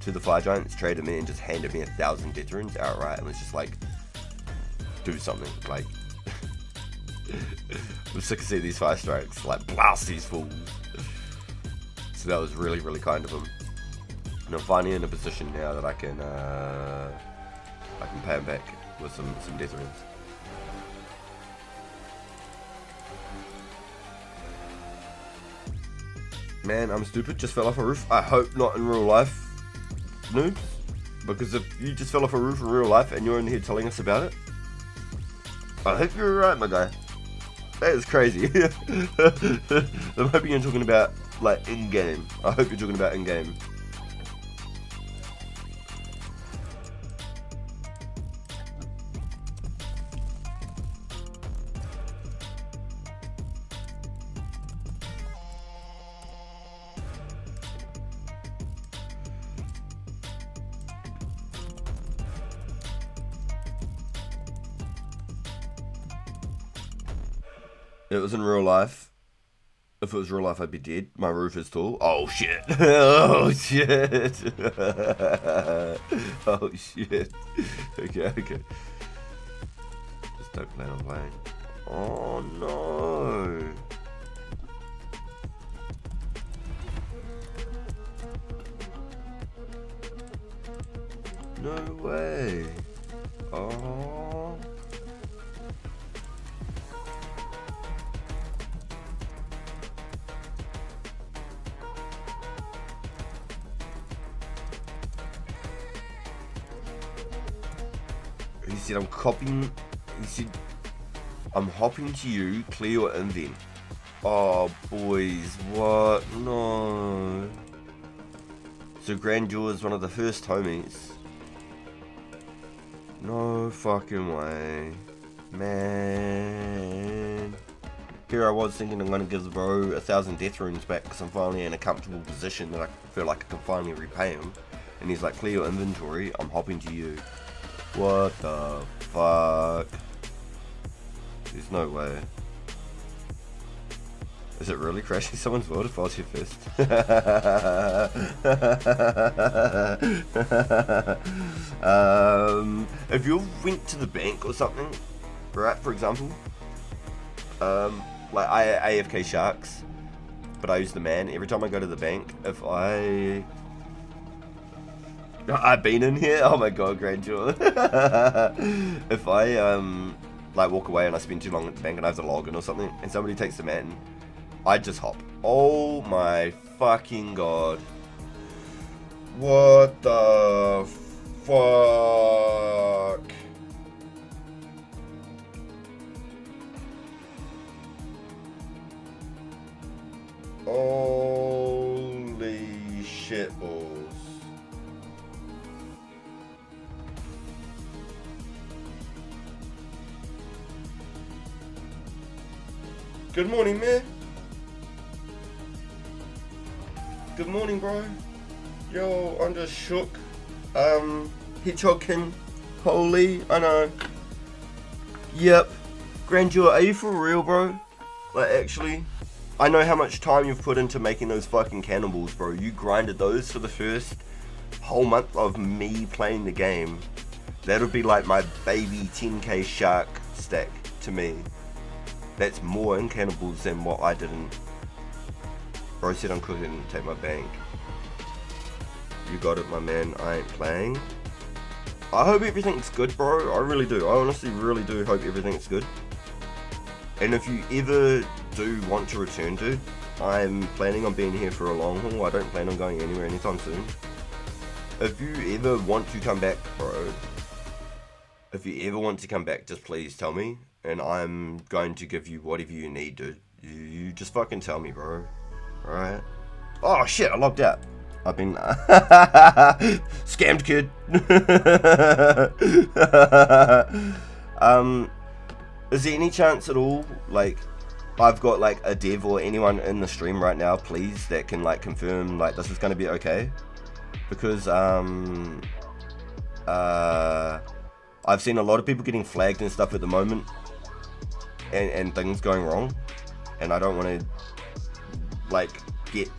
to the Fire Giants, traded me and just handed me 1,000 death runes outright and was just like, do something, like I'm sick of seeing these fire strikes, like blast these fools. So that was really, really kind of him. And I'm finally in a position now that I can pay him back with some death runes. Man, I'm stupid, just fell off a roof. I hope not in real life, noobs. Because if you just fell off a roof in real life and you're in here telling us about it, I hope you're alright, my guy. That is crazy. I'm hoping you're talking about, like, in-game. I hope you're talking about in-game. It was in real life. If it was real life, I'd be dead. My roof is tall. Oh shit. Oh shit. Oh shit. Okay. Just don't plan on playing. Oh no. No way. Oh. He said, I'm copying. He said, I'm hopping to you, clear your invent. Oh, boys, what? No. So Grandeur is one of the first homies. No fucking way. Man. Here I was thinking I'm going to give the bro 1,000 death runes back because I'm finally in a comfortable position that I feel like I can finally repay him. And he's like, clear your inventory, I'm hopping to you. What the fuck? There's no way. Is it really crashing someone's world if I was here first? If you went to the bank or something, right, for example, like I AFK sharks, but I use the man. Every time I go to the bank, if I've been in here, oh my god, Grandeur. If I like walk away and I spend too long at the bank and I have to log in or something, and somebody takes the man, I just hop. Oh my fucking god. What the fuck? Holy shit balls. Good morning, man. Good morning, bro. Yo, I'm just shook. Hedgehog King. Holy, I know. Yep. Grandeur, are you for real, bro? Like, actually, I know how much time you've put into making those fucking cannonballs, bro. You grinded those for the first whole month of me playing the game. That would be like my baby 10k shark stack to me. That's more in cannibals than what I didn't. Bro said I'm cooking, take my bank. You got it, my man, I ain't playing. I hope everything's good, bro. I really do. I honestly really do hope everything's good. And if you ever do want to return, dude, I'm planning on being here for a long haul. I don't plan on going anywhere anytime soon. If you ever want to come back, bro, if you ever want to come back, just please tell me. And I'm going to give you whatever you need, dude. You just fucking tell me, bro. Alright? Oh shit, I logged out. I've been scammed, kid. Is there any chance at all, like, I've got like a dev or anyone in the stream right now, please, that can like confirm like this is gonna be okay? Because I've seen a lot of people getting flagged and stuff at the moment, and things going wrong, and I don't want to like get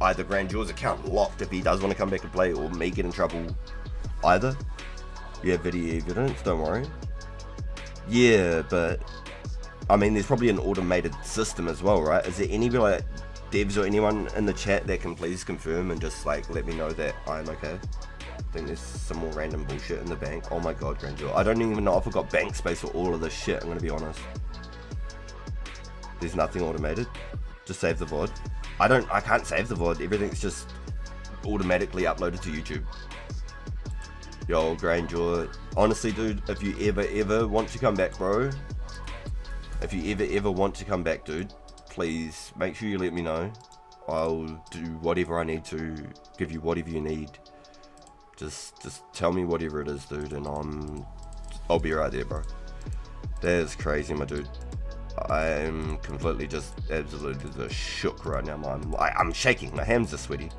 either Grandeur's account locked if he does want to come back and play, or me get in trouble either. Yeah, video evidence, don't worry. Yeah, but I mean there's probably an automated system as well, right? Is there any like devs or anyone in the chat that can please confirm and just like let me know that I'm okay? I think there's some more random bullshit in the bank. Oh my god, Grandeur. I don't even know if I've got bank space for all of this shit, I'm gonna be honest. There's nothing automated. Just save the VOD. I can't save the VOD, everything's just automatically uploaded to YouTube. Yo, Grandeur. Honestly, dude, if you ever want to come back, bro. If you ever want to come back, dude, please make sure you let me know. I'll do whatever I need to, give you whatever you need. Just tell me whatever it is, dude, and I'll be right there, bro. That is crazy, my dude. I'm completely just absolutely just shook right now. I'm shaking. My hands are sweaty.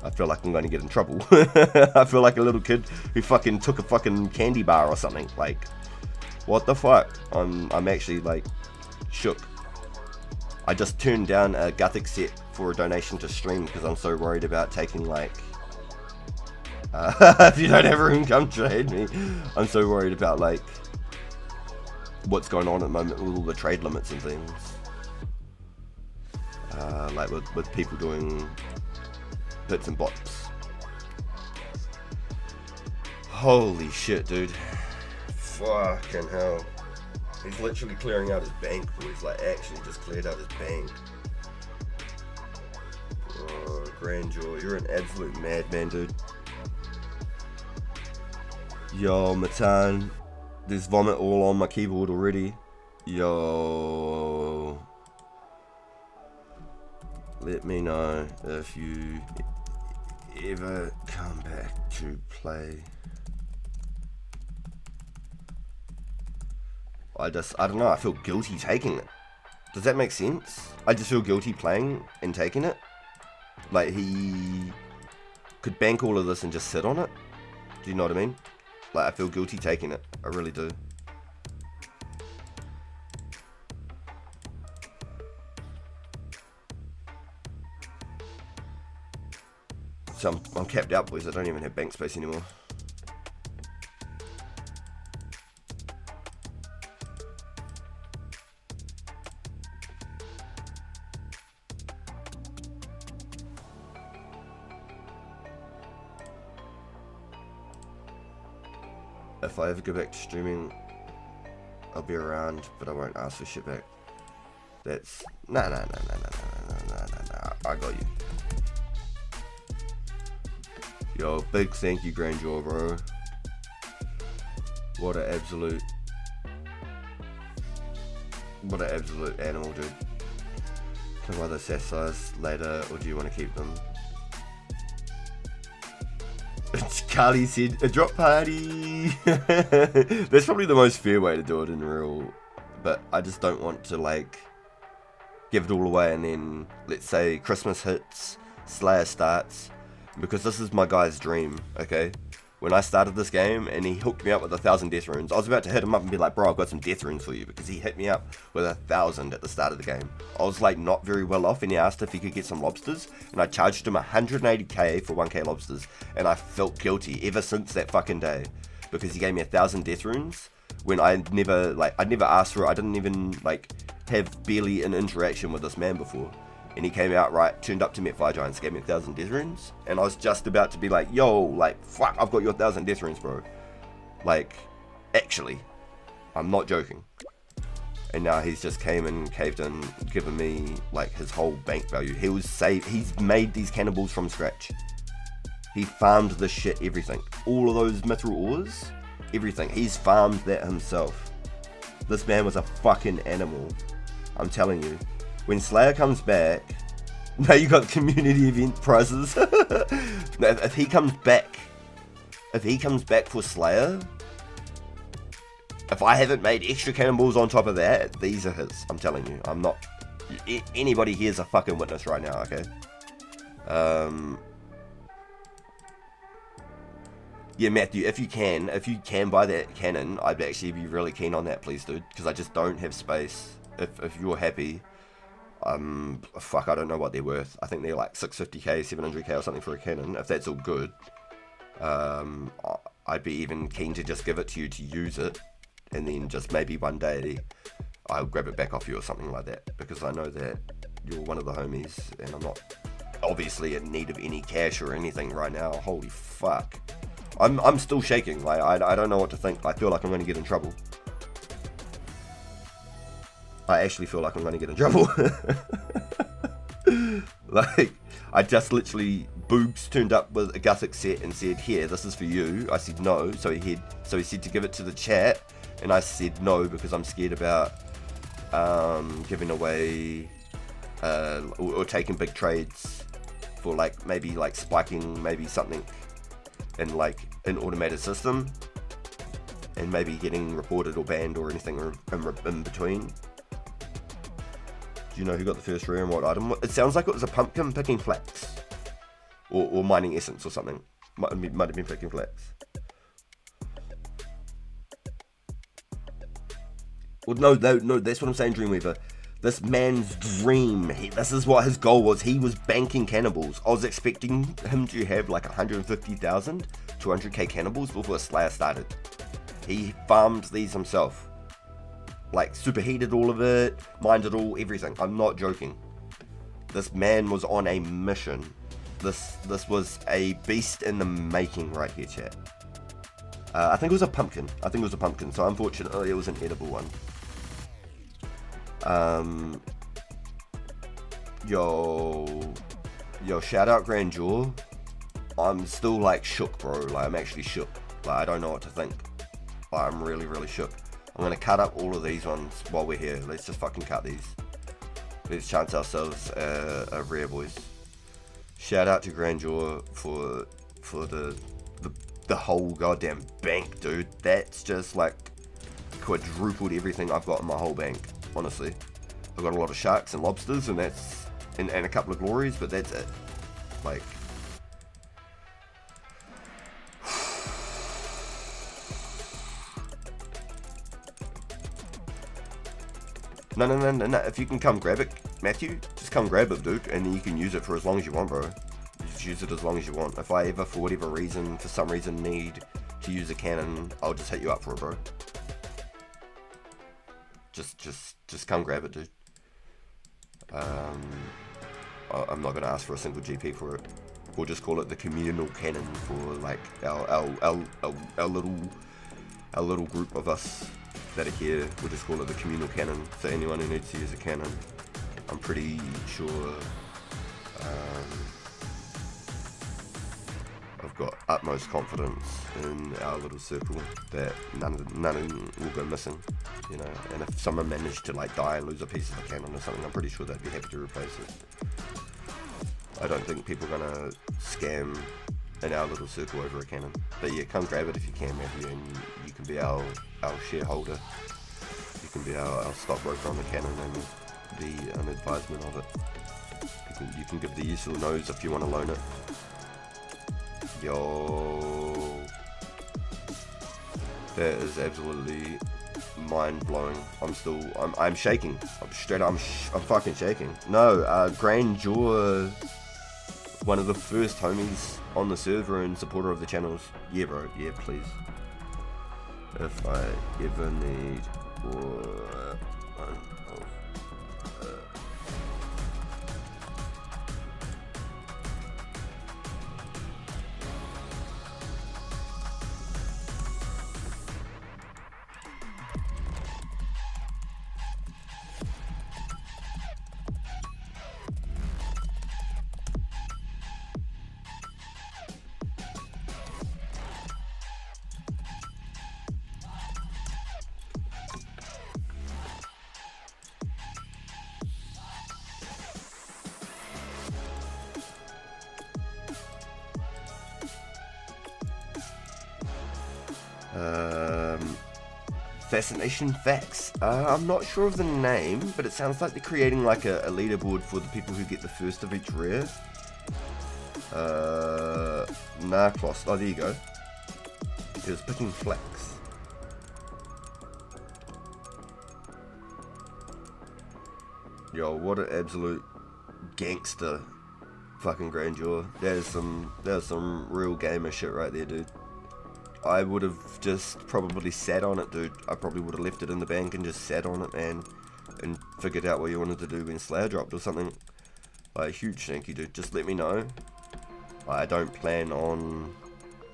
I feel like I'm going to get in trouble. I feel like a little kid who fucking took a fucking candy bar or something. Like, what the fuck? I'm actually like shook. I just turned down a Gothic set for a donation to stream because I'm so worried about taking like if you don't have room, come trade me. I'm so worried about like what's going on at the moment with all the trade limits and things. Like with people doing bits and bots. Holy shit, dude. Fucking hell. He's literally clearing out his bank, boys. Like, actually just cleared out his bank. Oh, Grandeur, you're an absolute madman, dude. Yo, Matan. There's vomit all on my keyboard already. Yo. Let me know if you ever come back to play. I don't know, I feel guilty taking it. Does that make sense? I just feel guilty playing and taking it. Like, he could bank all of this and just sit on it. Do you know what I mean? Like, I feel guilty taking it. I really do. So I'm capped out, boys. I don't even have bank space anymore. If I ever go back to streaming, I'll be around, but I won't ask for shit back. That's... Nah. I got you. Yo, big thank you, Grandeur, bro. What an absolute animal, dude. Can I buy the sass size later, or do you want to keep them? Carly said, a drop party! That's probably the most fair way to do it in real, but I just don't want to, like, give it all away, and then let's say Christmas hits, Slayer starts, because this is my guy's dream, okay? When I started this game and he hooked me up with 1,000 death runes, I was about to hit him up and be like, bro, I've got some death runes for you, because he hit me up with 1,000 at the start of the game. I was like not very well off, and he asked if he could get some lobsters, and I charged him 180k for 1k lobsters, and I felt guilty ever since that fucking day, because he gave me 1,000 death runes when I'd never asked for it. I didn't even like have barely an interaction with this man before. And he came out, right, turned up to me at Fire Giants, gave me 1,000 death runes, and I was just about to be like, yo, like, fuck, I've got your 1,000 death runes, bro. Like, actually, I'm not joking. And now he's just came and caved in, given me, like, his whole bank value. He's made these cannibals from scratch. He farmed this shit, everything. All of those mithril ores, everything. He's farmed that himself. This man was a fucking animal. I'm telling you. When Slayer comes back, now you got community event prizes. if he comes back for Slayer, if I haven't made extra cannonballs on top of that, these are his. I'm telling you, I'm not. Anybody here's a fucking witness right now, okay? Yeah, Matthew, if you can buy that cannon, I'd actually be really keen on that, please, dude, because I just don't have space. If you're happy. Fuck, I don't know what they're worth. I think they're like 650k, 700k or something for a cannon. If that's all good, I'd be even keen to just give it to you to use it, and then just maybe one day I'll grab it back off you or something like that, because I know that you're one of the homies, and I'm not obviously in need of any cash or anything right now. Holy fuck, I'm still shaking. Like I don't know what to think. I feel like I'm going to get in trouble. I actually feel like I'm going to get in trouble. Like, I just literally, Boogs turned up with a Guthic set and said, here, this is for you. I said no, so he said to give it to the chat, and I said no because I'm scared about giving away or taking big trades for like maybe like spiking maybe something in like an automated system, and maybe getting reported or banned or anything in between. Do you know who got the first rare and what item? It sounds like it was a pumpkin picking flax. Or mining essence or something. Might have been picking flax. Well, no, that's what I'm saying, Dreamweaver. This man's dream, this is what his goal was. He was banking cannibals. I was expecting him to have like 150,000, 200k cannibals before Slayer started. He farmed these himself. Like, superheated all of it, mined it all, everything. I'm not joking. This man was on a mission. This was a beast in the making right here, chat. I think it was a pumpkin. So unfortunately, it was an edible one. Yo, shout out Grandeur. I'm still like shook, bro. Like, I'm actually shook. Like, I don't know what to think. Like, I'm really, really shook. I'm going to cut up all of these ones while we're here. Let's just fucking cut these. Let's chance ourselves a rare, boys. Shout out to Grandeur for the whole goddamn bank, dude. That's just like quadrupled everything I've got in my whole bank, honestly. I've got a lot of sharks and lobsters, and that's and a couple of glories, but that's it. Like, No. If you can come grab it, Matthew, just come grab it, dude, and then you can use it for as long as you want, bro. Just use it as long as you want. If I ever, for whatever reason, for some reason, need to use a cannon, I'll just hit you up for it, bro. Just come grab it, dude. I'm not gonna ask for a single GP for it. We'll just call it the communal cannon for like our little group of us that are here. We'll just call it the communal cannon for anyone who needs to use a cannon. I'm pretty sure I've got utmost confidence in our little circle that none will go missing, you know. And if someone managed to like die and lose a piece of a cannon or something, I'm pretty sure they'd be happy to replace it. I don't think people are gonna scam in our little circle over a cannon. But yeah, come grab it if you can, Matthew, and you can be our shareholder. You can be our stockbroker on the cannon, and the advisement of it. You can give the yes or no's if you want to loan it. Yo, that is absolutely mind-blowing. I'm shaking. I'm fucking shaking. No, Grandeur, one of the first homies on the server and supporter of the channels. Yeah, bro. Yeah, please. If I ever need Fascination Facts. I'm not sure of the name, but it sounds like they're creating like a leaderboard for the people who get the first of each rare. Narclos. Oh, there you go. It was picking flax. Yo, what an absolute gangster fucking Grandeur. That is some real gamer shit right there, dude. I would have just probably sat on it, dude. I probably would have left it in the bank and just sat on it, man, and figured out what you wanted to do when Slayer dropped or something. Like, huge thank you, dude. Just let me know. I don't plan on...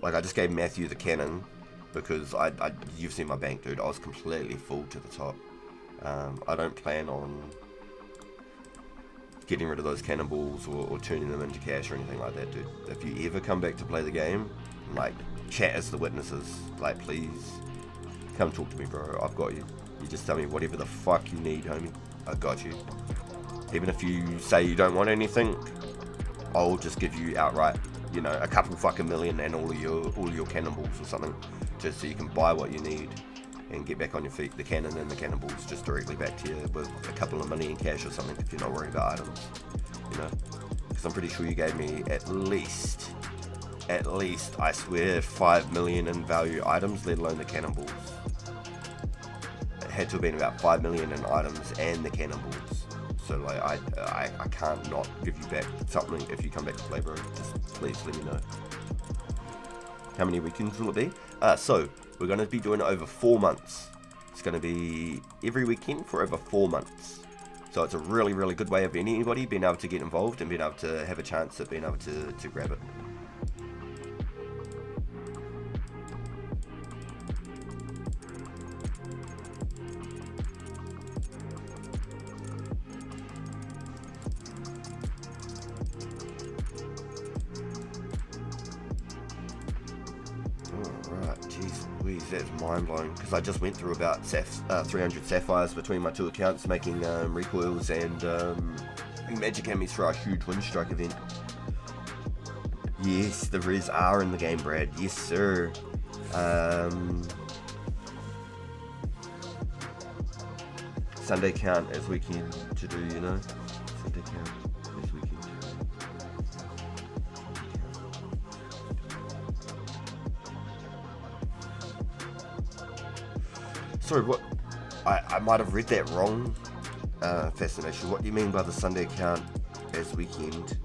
Like, I just gave Matthew the cannon because you've seen my bank, dude. I was completely full to the top. I don't plan on getting rid of those cannonballs or turning them into cash or anything like that, dude. If you ever come back to play the game, like, chat as the witnesses. Like, please come talk to me, bro. I've got you. You just tell me whatever the fuck you need, homie. I got you. Even if you say you don't want anything, I'll just give you outright, you know, a couple fucking million and all of your cannonballs or something, just so you can buy what you need and get back on your feet. The cannon and the cannonballs just directly back to you with a couple of money in cash or something if you're not worried about items, you know. Because I'm pretty sure you gave me at least, I swear, 5 million in value items, let alone the cannonballs. It had to have been about 5 million in items and the cannonballs. So like, I can't not give you back something if you come back to play, bro. Just please let me know. How many weekends will it be? So we're going to be doing it over 4 months. It's going to be every weekend for over 4 months. So it's a really, really good way of anybody being able to get involved and being able to have a chance at being able to grab it. That's mind-blowing, because I just went through about 300 sapphires between my two accounts, making recoils and magic hammies for our huge Windstrike event. Yes, the res are in the game, Brad. Yes, sir. Sunday count as weekend to do, you know. Sunday count as weekend. Sorry, what? I might have read that wrong. Fascination. What do you mean by the Sunday account as weekend?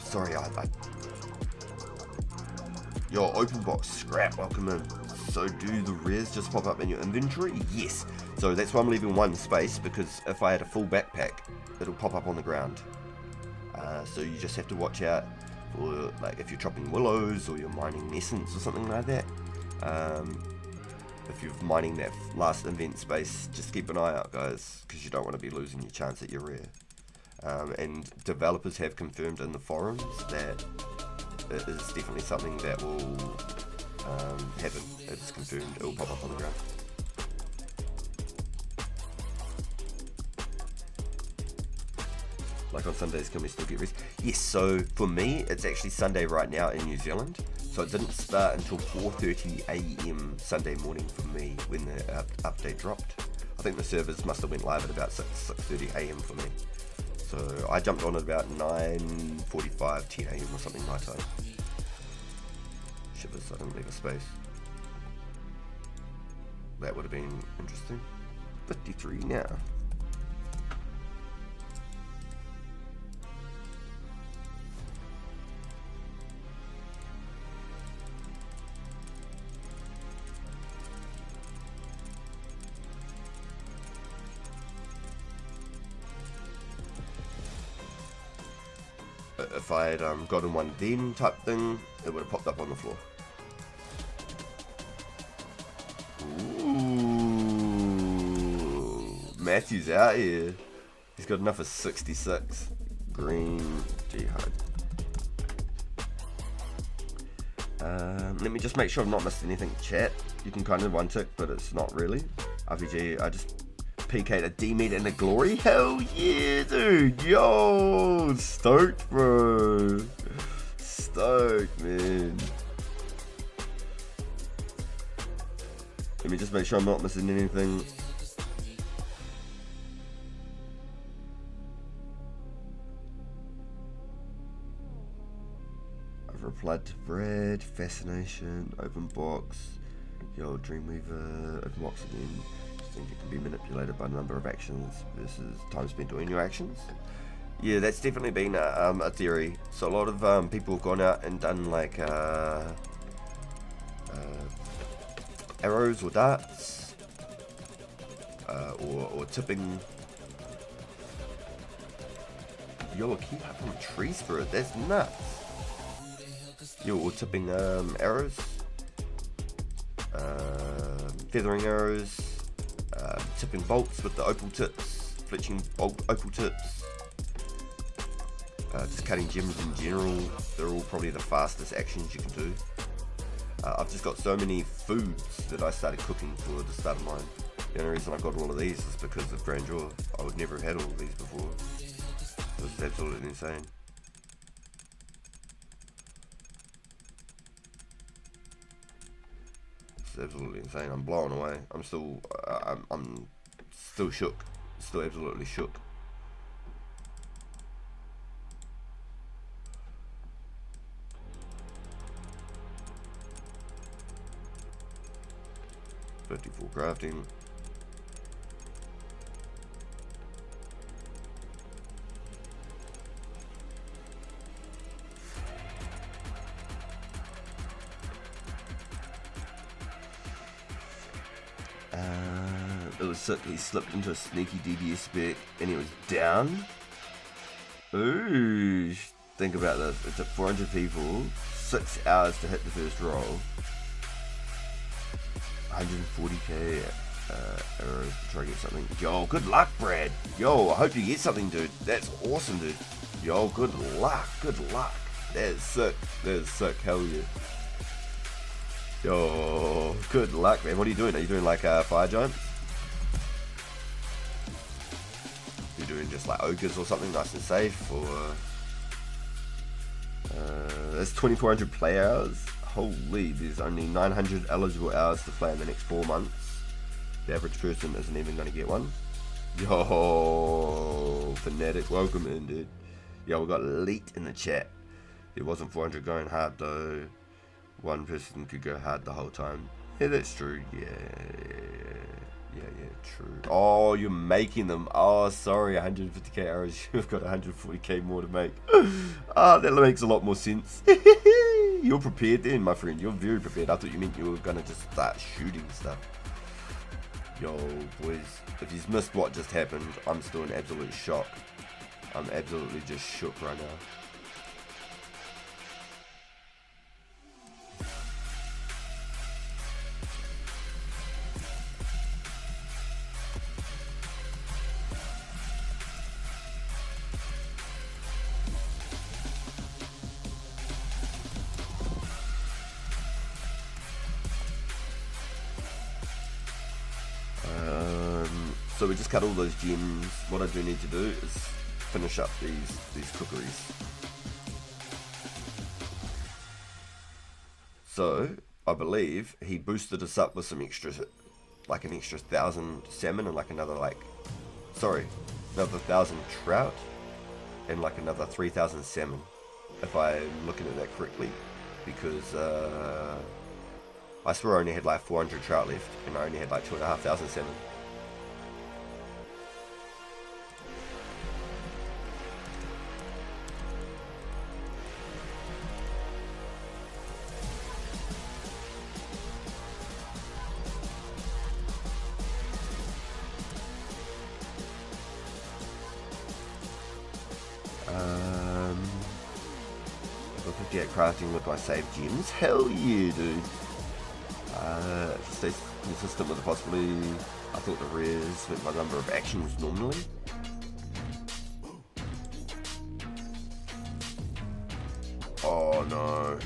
Sorry, Your open box scrap, welcome in. So do the rares just pop up in your inventory? Yes. So that's why I'm leaving one space, because if I had a full backpack, it'll pop up on the ground. So you just have to watch out for, like, if you're chopping willows or you're mining essence or something like that. If you're mining that last invent space, just keep an eye out, guys, because you don't want to be losing your chance at your rare. And developers have confirmed in the forums that it is definitely something that will happen. It's confirmed. It will pop up on the ground. Like on Sundays, can we still get rest? Yes, so for me, it's actually Sunday right now in New Zealand. So so it didn't start until 4:30 AM Sunday morning for me when the update dropped. I think the servers must have went live at about 6:30 AM for me. So I jumped on at about 9:45, 10 AM or something my time. Shivers, I didn't leave a space. That would have been interesting. 53 now. If I had gotten one then type thing, it would have popped up on the floor. Ooh, Matthew's out here. He's got enough for 66. Green jihad. Let me just make sure I've not missed anything. Chat, you can kind of one tick, but it's not really. RPG, I just PK'd a D-Meat and a Glory. Hell yeah, dude. Yo, stoked, bro. Stoked, man. Let me just make sure I'm not missing anything. I've replied to Brad, Fascination, Open Box, yo, Dreamweaver, Open Box again. I think it can be manipulated by a number of actions versus time spent doing your actions. Yeah, that's definitely been a theory. So a lot of people have gone out and done like arrows or darts, or tipping. Yo, keep up on tree spirit, that's nuts. Yo, or tipping arrows, feathering arrows, tipping bolts with the opal tips, fletching opal tips, just cutting gems in general. They're all probably the fastest actions you can do. I've just got so many foods that I started cooking for the start of mine. The only reason I got all of these is because of Grandeur. I would never have had all of these before. It was absolutely insane. It's absolutely insane. I'm blown away. I'm still shook. Still absolutely shook. .54 crafting. It was sick. He slipped into a sneaky DDS spec and he was down. Ooh, think about this. It took 400 people 6 hours to hit the first roll. 140k arrows to try to get something. Yo, good luck, Brad. Yo, I hope you get something, dude. That's awesome, dude. Yo, good luck. Good luck. That is sick. That is sick. Hell yeah. Yo, good luck, man. What are you doing? Are you doing like fire giants? You're doing just like ogres or something nice and safe, or there's 2,400 play hours. Holy, there's only 900 eligible hours to play in the next 4 months. The average person isn't even going to get one. Yo, Fanatic, welcome in, dude. Yo, we got Elite in the chat. It wasn't 400 going hard though. One person could go hard the whole time. Yeah, that's true. Yeah, true. Oh, you're making them. Oh, sorry, 150k arrows. You've got 140k more to make. That makes a lot more sense. You're prepared then, my friend. You're very prepared. I thought you meant you were gonna just start shooting stuff. Yo, boys, if you've missed what just happened, I'm still in absolute shock. I'm absolutely just shook right now. So we just cut all those gems. What I do need to do is finish up these cookeries. So I believe he boosted us up with some extra, like an extra 1,000 salmon and like another another 1,000 trout and like another 3,000 salmon, if I'm looking at that correctly, because I swear I only had like 400 trout left and I only had like 2,500 salmon. I've got 58 crafting with my saved gems. Hell yeah, dude. Stay consistent with the possibly. I thought the res with my number of actions normally. Oh no.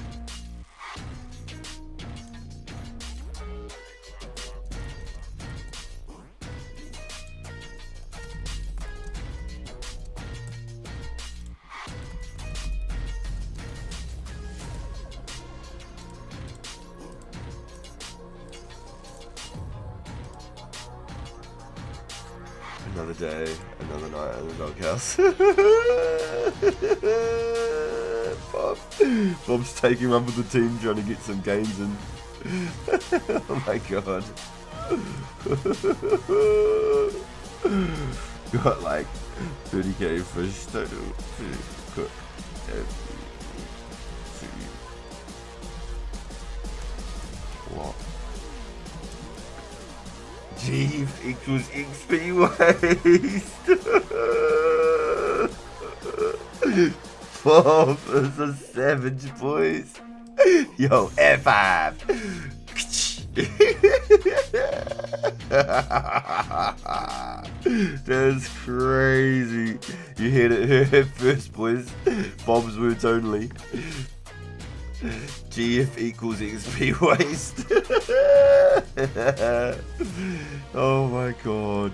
Another day, another night in the doghouse. Bob's taking one for the team, trying to get some gains in. Oh my god. Got like 30k fish total to cook. What? G equals XP waste. Bob is a savage, boys. Yo, F5. That's crazy. You heard it here first, boys. Bob's words only. GF equals XP waste. Oh my god.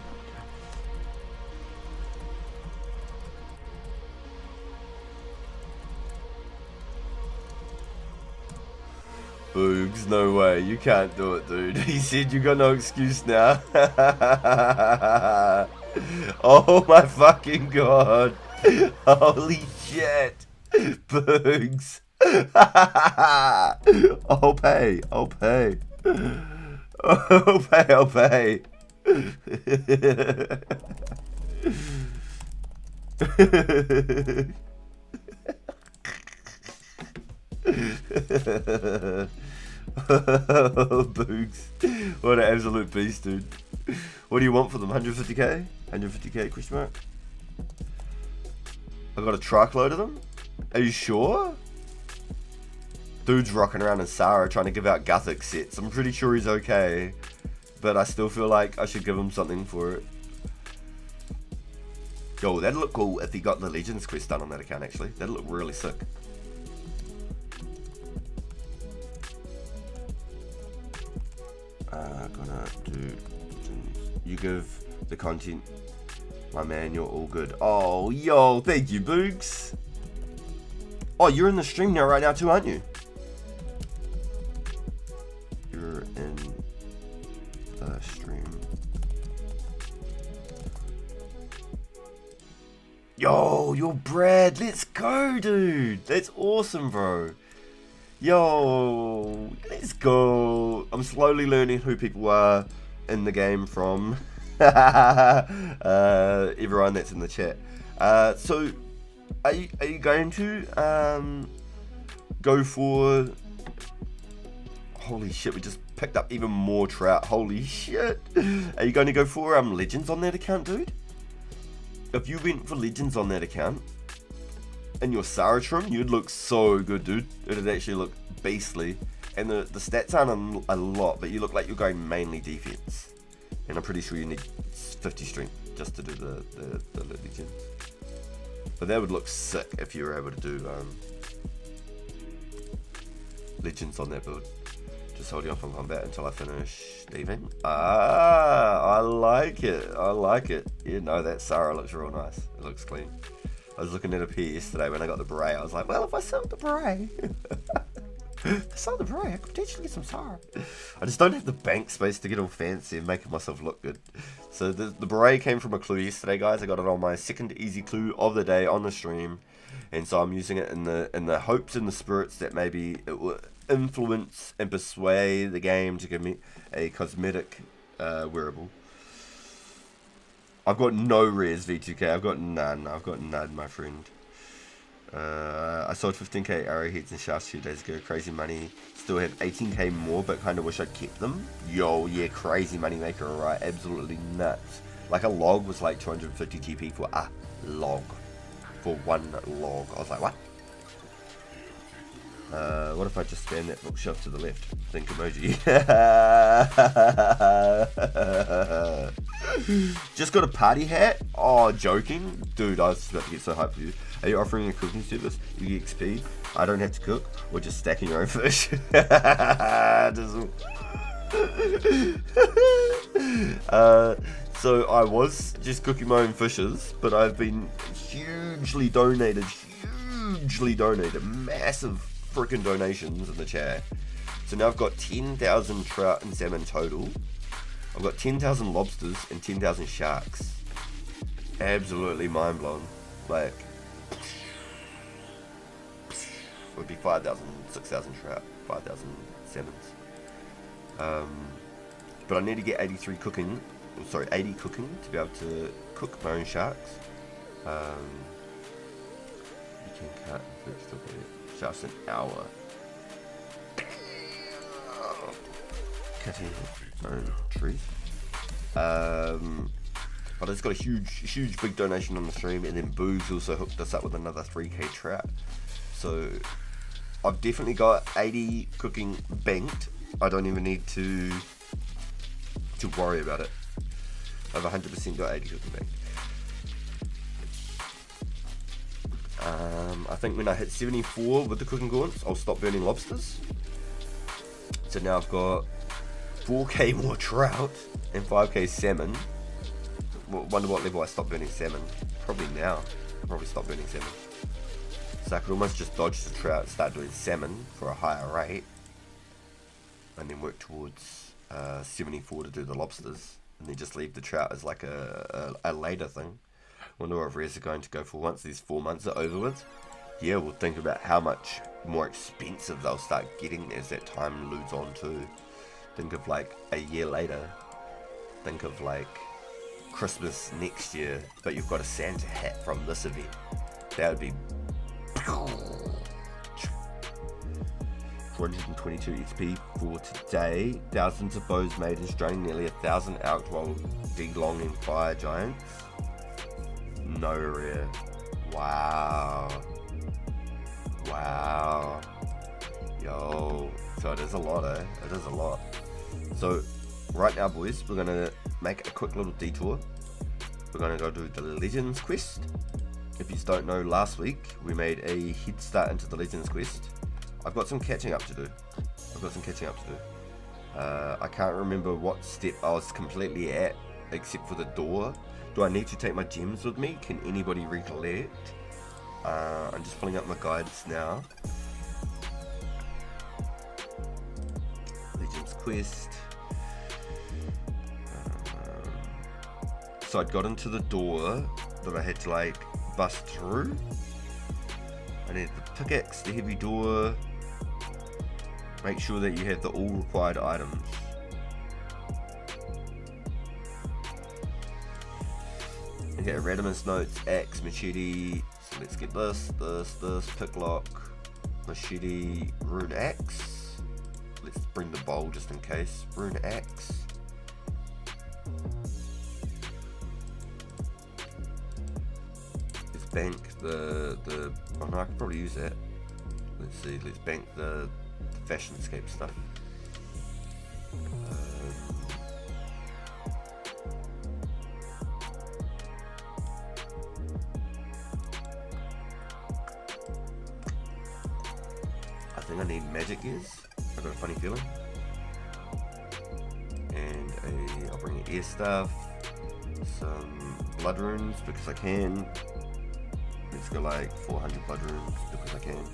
Boogs, no way, you can't do it, dude. He said you got no excuse now. Oh my fucking god. Holy shit. Boogs. I'll pay. I'll pay. I'll pay. Boogs. What an absolute beast, dude. What do you want for them? 150k? 150k question mark? I got a truckload of them? Are you sure? Dude's rocking around in Sarah trying to give out Gothic sets. I'm pretty sure he's okay, but I still feel like I should give him something for it. Yo, that'd look cool if he got the Legends quest done on that account, actually. That'd look really sick. Gonna do... You give the content, my man, you're all good. Oh, yo, thank you, Boogs. Oh, you're in the stream now, right now too, aren't you? You're in the stream. Yo, you're Brad. Let's go, dude. That's awesome, bro. Yo, let's go. I'm slowly learning who people are in the game from everyone that's in the chat. So, are you going to go for... Holy shit, we just picked up even more trout. Holy shit. Are you going to go for Legends on that account, dude? If you went for Legends on that account, in your Sarah trim, you'd look so good, dude. It'd actually look beastly. And the stats aren't a lot, but you look like you're going mainly defense. And I'm pretty sure you need 50 strength just to do the Legends. But that would look sick if you were able to do Legends on that build. Just holding off on combat until I finish leaving. Ah, I like it. I like it. Yeah, no, that Sarah looks real nice. It looks clean. I was looking at a pair yesterday when I got the beret. I was like, well, if I sell the beret. That's not the beret. I could potentially get some Sarah. I just don't have the bank space to get all fancy and making myself look good. So the beret came from a clue yesterday, guys. I got it on my second easy clue of the day on the stream, and so I'm using it in the hopes and the spirits that maybe it will influence and persuade the game to give me a cosmetic wearable. I've got no rares V2K. I've got none, my friend. I sold 15k arrowheads and shafts 2 days ago. Crazy money. Still have 18k more, but kind of wish I'd kept them. Yo, yeah, crazy money maker, alright. Absolutely nuts. Like a log was like 250 TP for a log. For one log. I was like, what? What if I just stand that bookshelf to the left? Think emoji. Just got a party hat? Oh, joking? Dude, I was about to get so hyped for you. Are you offering a cooking service? You get XP? I don't have to cook? Or just stacking your own fish? So I was just cooking my own fishes, but I've been hugely donated, massive freaking donations in the chat. So now I've got 10,000 trout and salmon total. I've got 10,000 lobsters and 10,000 sharks. Absolutely mind blown. Like, would be 5,000, 6,000 trout, 5,000 salmons. But I need to get 80 cooking to be able to cook my own sharks. You can cut and still get it. Just an hour. Cutting my own trees. But I just got a huge big donation on the stream, and then Boogs also hooked us up with another 3k trout. So I've definitely got 80 cooking banked. I don't even need to worry about it. I've 100% got 80 cooking banked. I think when I hit 74 with the cooking gaunts, I'll stop burning lobsters. So now I've got 4k more trout and 5k salmon. Wonder what level I stop burning salmon. Probably now. I'll probably stop burning salmon. So I could almost just dodge the trout, start doing salmon for a higher rate, and then work towards 74 to do the lobsters, and then just leave the trout as like a later thing. Wonder what rares are going to go for once these 4 months are over with. Yeah, we'll think about how much more expensive they'll start getting as that time moves on too. Think of like a year later. Think of like Christmas next year, but you've got a Santa hat from this event. That would be 422 XP for today. Thousands of bows made and strung, nearly 1,000 elk while D-long and fire giants. No rare. Wow. Yo. So it is a lot, eh? It is a lot. So right now, boys, we're gonna make a quick little detour. We're gonna go do the Legends quest. If you don't know, last week we made a head start into the Legends quest. I've got some catching up to do. I can't remember what step I was completely at, except for the door. Do I need to take my gems with me? Can anybody recollect? I'm just pulling up my guides now. Legends quest. So I'd got into the door that I had to like bust through. I need the pickaxe, the heavy door. Make sure that you have the all required items. Okay, randomness notes, axe, machete. So let's get this, picklock, machete, rune axe. Let's bring the bowl just in case. Rune axe. Let's bank the oh no, I can probably use that. Let's see, let's bank the Fashionscape stuff. I think I need magic gears. I've got a funny feeling. And I'll bring an air staff, some blood runes because I can. Let's go like 400 blood runes because I can.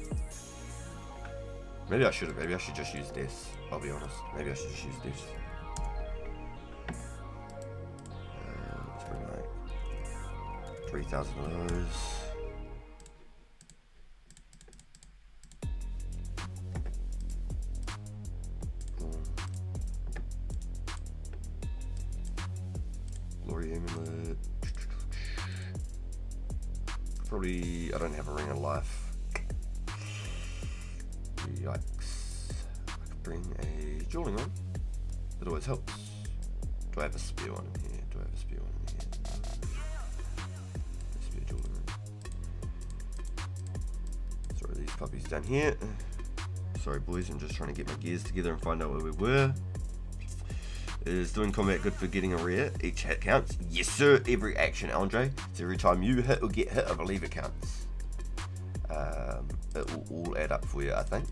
Maybe I should just use this. I'll be honest. Maybe I should just use this. Let's bring like 3,000 of those. Glory amulet. Probably, I don't have a ring of life. Yikes. I could bring a dueling on. It always helps. Do I have a spear one in here? Do I have a spear one in here? Spear dueling on. Sorry, these puppies down here. Sorry boys, I'm just trying to get my gears together and find out where we were. Is doing combat good for getting a rare? Each hit counts. Yes sir, every action, Andre. So every time you hit or get hit, I believe it counts. It will all add up for you, I think.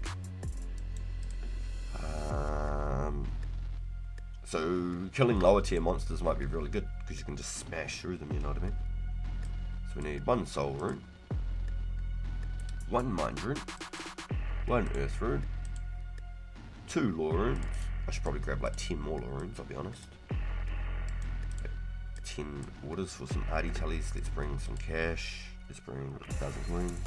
So killing lower tier monsters might be really good because you can just smash through them, you know what I mean? So we need 1 soul rune, 1 mind rune, 1 earth rune, 2 lore runes. I should probably grab like 10 more lore runes, I'll be honest. 10 orders for some arty tullies. Let's bring some cash. Let's bring 1,000 coins.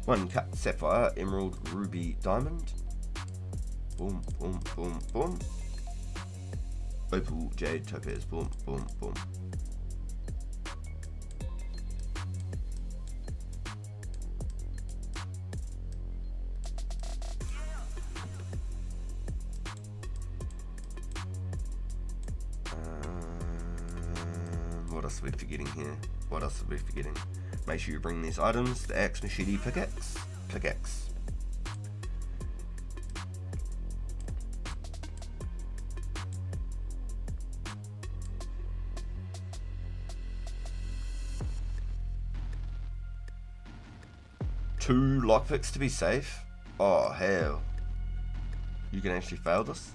1 cut sapphire, emerald, ruby, diamond. Boom, boom, boom, boom. Opal, jade, topaz. Boom, boom, boom. What else are we forgetting here? What else are we forgetting? Make sure you bring these items: the axe, machete, pickaxe. Pickaxe. Two lockpicks to be safe. Oh hell! You can actually fail this.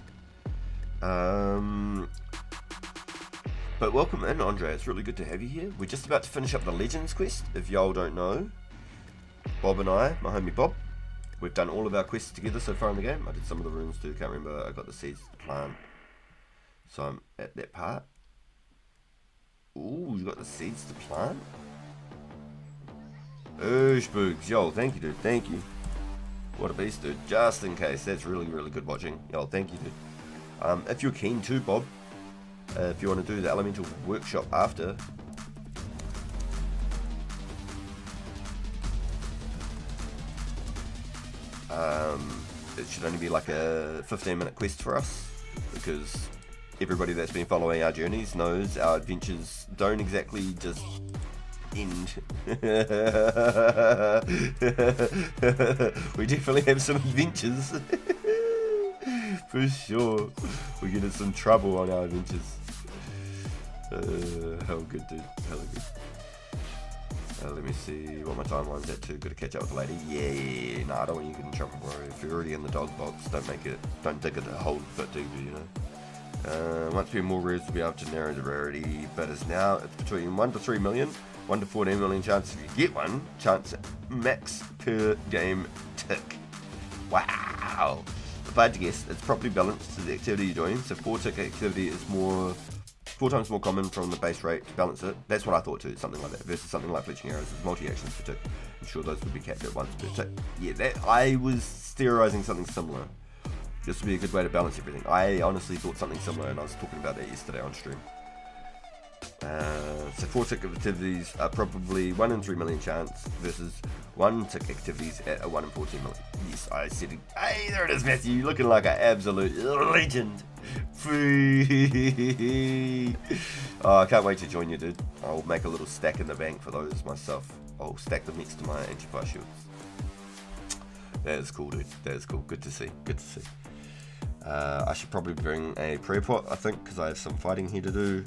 But welcome in, Andre. It's really good to have you here. We're just about to finish up the Legends quest. If y'all don't know, Bob and I, my homie Bob, we've done all of our quests together so far in the game. I did some of the runes too. Can't remember. I got the seeds to plant, so I'm at that part. Ooh, you got the seeds to plant. Oh, spooks. Yo, thank you, dude. Thank you. What a beast, dude. Just in case. That's really, really good watching. Yo, thank you, dude. If you're keen too, Bob, if you want to do the elemental workshop after, it should only be like a 15-minute quest for us, because everybody that's been following our journeys knows our adventures don't exactly just end. We definitely have some adventures. For sure. We get in some trouble on our adventures. Hell good, dude. Hell good. Let me see what my timeline's at too. Gotta catch up with the lady. Yeah. Nah, I don't want you to get in trouble, bro. If you're already in the dog box, don't dig it a whole bit deeper, you know. Once we have more rares, we'll be able to narrow the rarity. But as now, it's between 1 to 3 million, 1 to 14 million chance if you get one, chance max per game tick. Wow. If I had to guess, it's probably balanced to the activity you're doing. So 4 tick activity is 4 times more common from the base rate to balance it. That's what I thought too, something like that. Versus something like fletching arrows with multi-actions per tick. I'm sure those would be capped at once per tick. Yeah, that I was theorizing something similar. This would be a good way to balance everything. I honestly thought something similar, and I was talking about that yesterday on stream. So 4 tick activities are probably 1 in 3 million chance versus 1 tick activities at a 1 in 14 million. Yes, I said it. Hey, there it is, Matthew. You're looking like an absolute legend. Oh, I can't wait to join you, dude. I'll make a little stack in the bank for those myself. I'll stack them next to my anti-fire shields. That is cool, dude. That is cool. Good to see. Good to see. I should probably bring a prayer pot, I think, because I have some fighting here to do.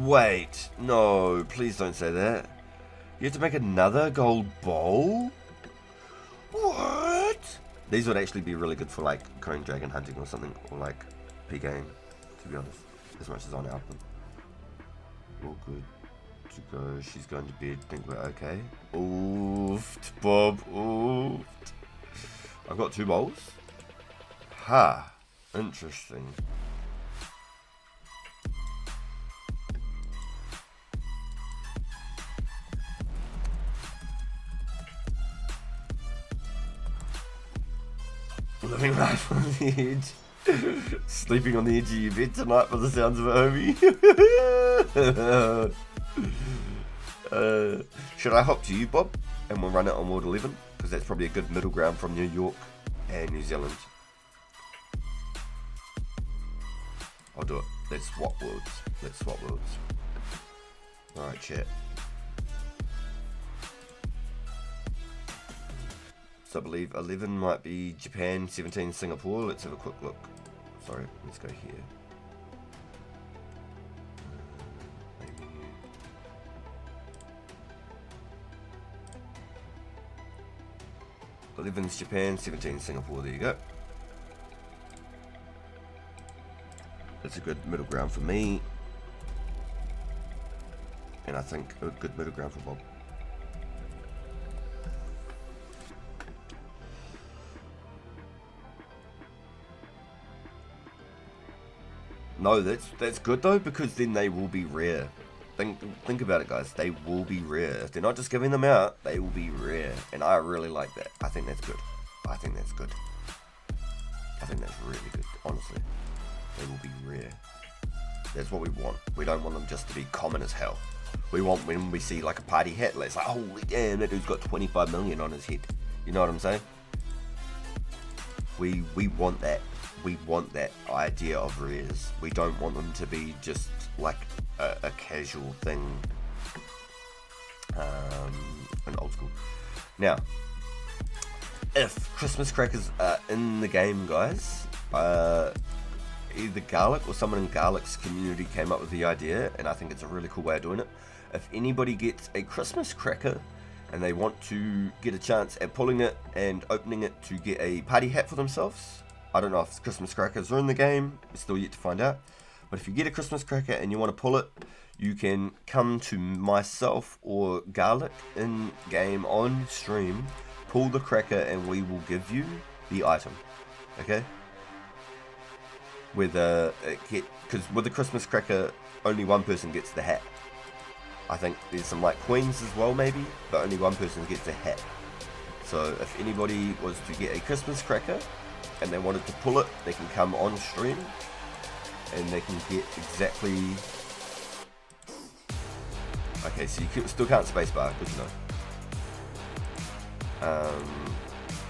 Wait, no, please don't say that. You have to make another gold bowl? What? These would actually be really good for like cone dragon hunting or something, or like P-game, to be honest, as much as I help them. All good to go. She's going to bed. Think we're okay. Oofed, Bob. Oofed. I've got 2 bowls. Ha. Interesting. Living life on the edge. Sleeping on the edge of your bed tonight for the sounds of it, homie. Should I hop to you, Bob? And we'll run it on World 11? Because that's probably a good middle ground from New York and New Zealand. I'll do it. Let's swap worlds. Let's swap worlds. Alright, chat. So I believe 11 might be Japan, 17 Singapore. Let's have a quick look. Sorry, let's go here. 11's Japan, 17 Singapore. There you go. That's a good middle ground for me. And I think a good middle ground for Bob. No, that's good though, because then they will be rare. Think about it, guys. They will be rare. If they're not just giving them out, they will be rare. And I really like that. I think that's good. I think that's good. I think that's really good, honestly. They will be rare. That's what we want. We don't want them just to be common as hell. We want when we see like a party hat, it's like, holy damn, that dude's got 25 million on his head. You know what I'm saying? We want that. We want that idea of rares. We don't want them to be just like a casual thing. An old school. Now, if Christmas crackers are in the game, guys, either Garlic or someone in Garlic's community came up with the idea, and I think it's a really cool way of doing it. If anybody gets a Christmas cracker and they want to get a chance at pulling it and opening it to get a party hat for themselves, I don't know if Christmas crackers are in the game, it's still yet to find out. But if you get a Christmas cracker and you want to pull it, you can come to myself or Garlic in game on stream, pull the cracker, and we will give you the item. Okay? Because with the Christmas cracker, only one person gets the hat. I think there's some like coins as well, maybe, but only one person gets the hat. So if anybody was to get a Christmas cracker and they wanted to pull it, they can come on stream and they can get exactly... Okay, so you still can't spacebar, good to know.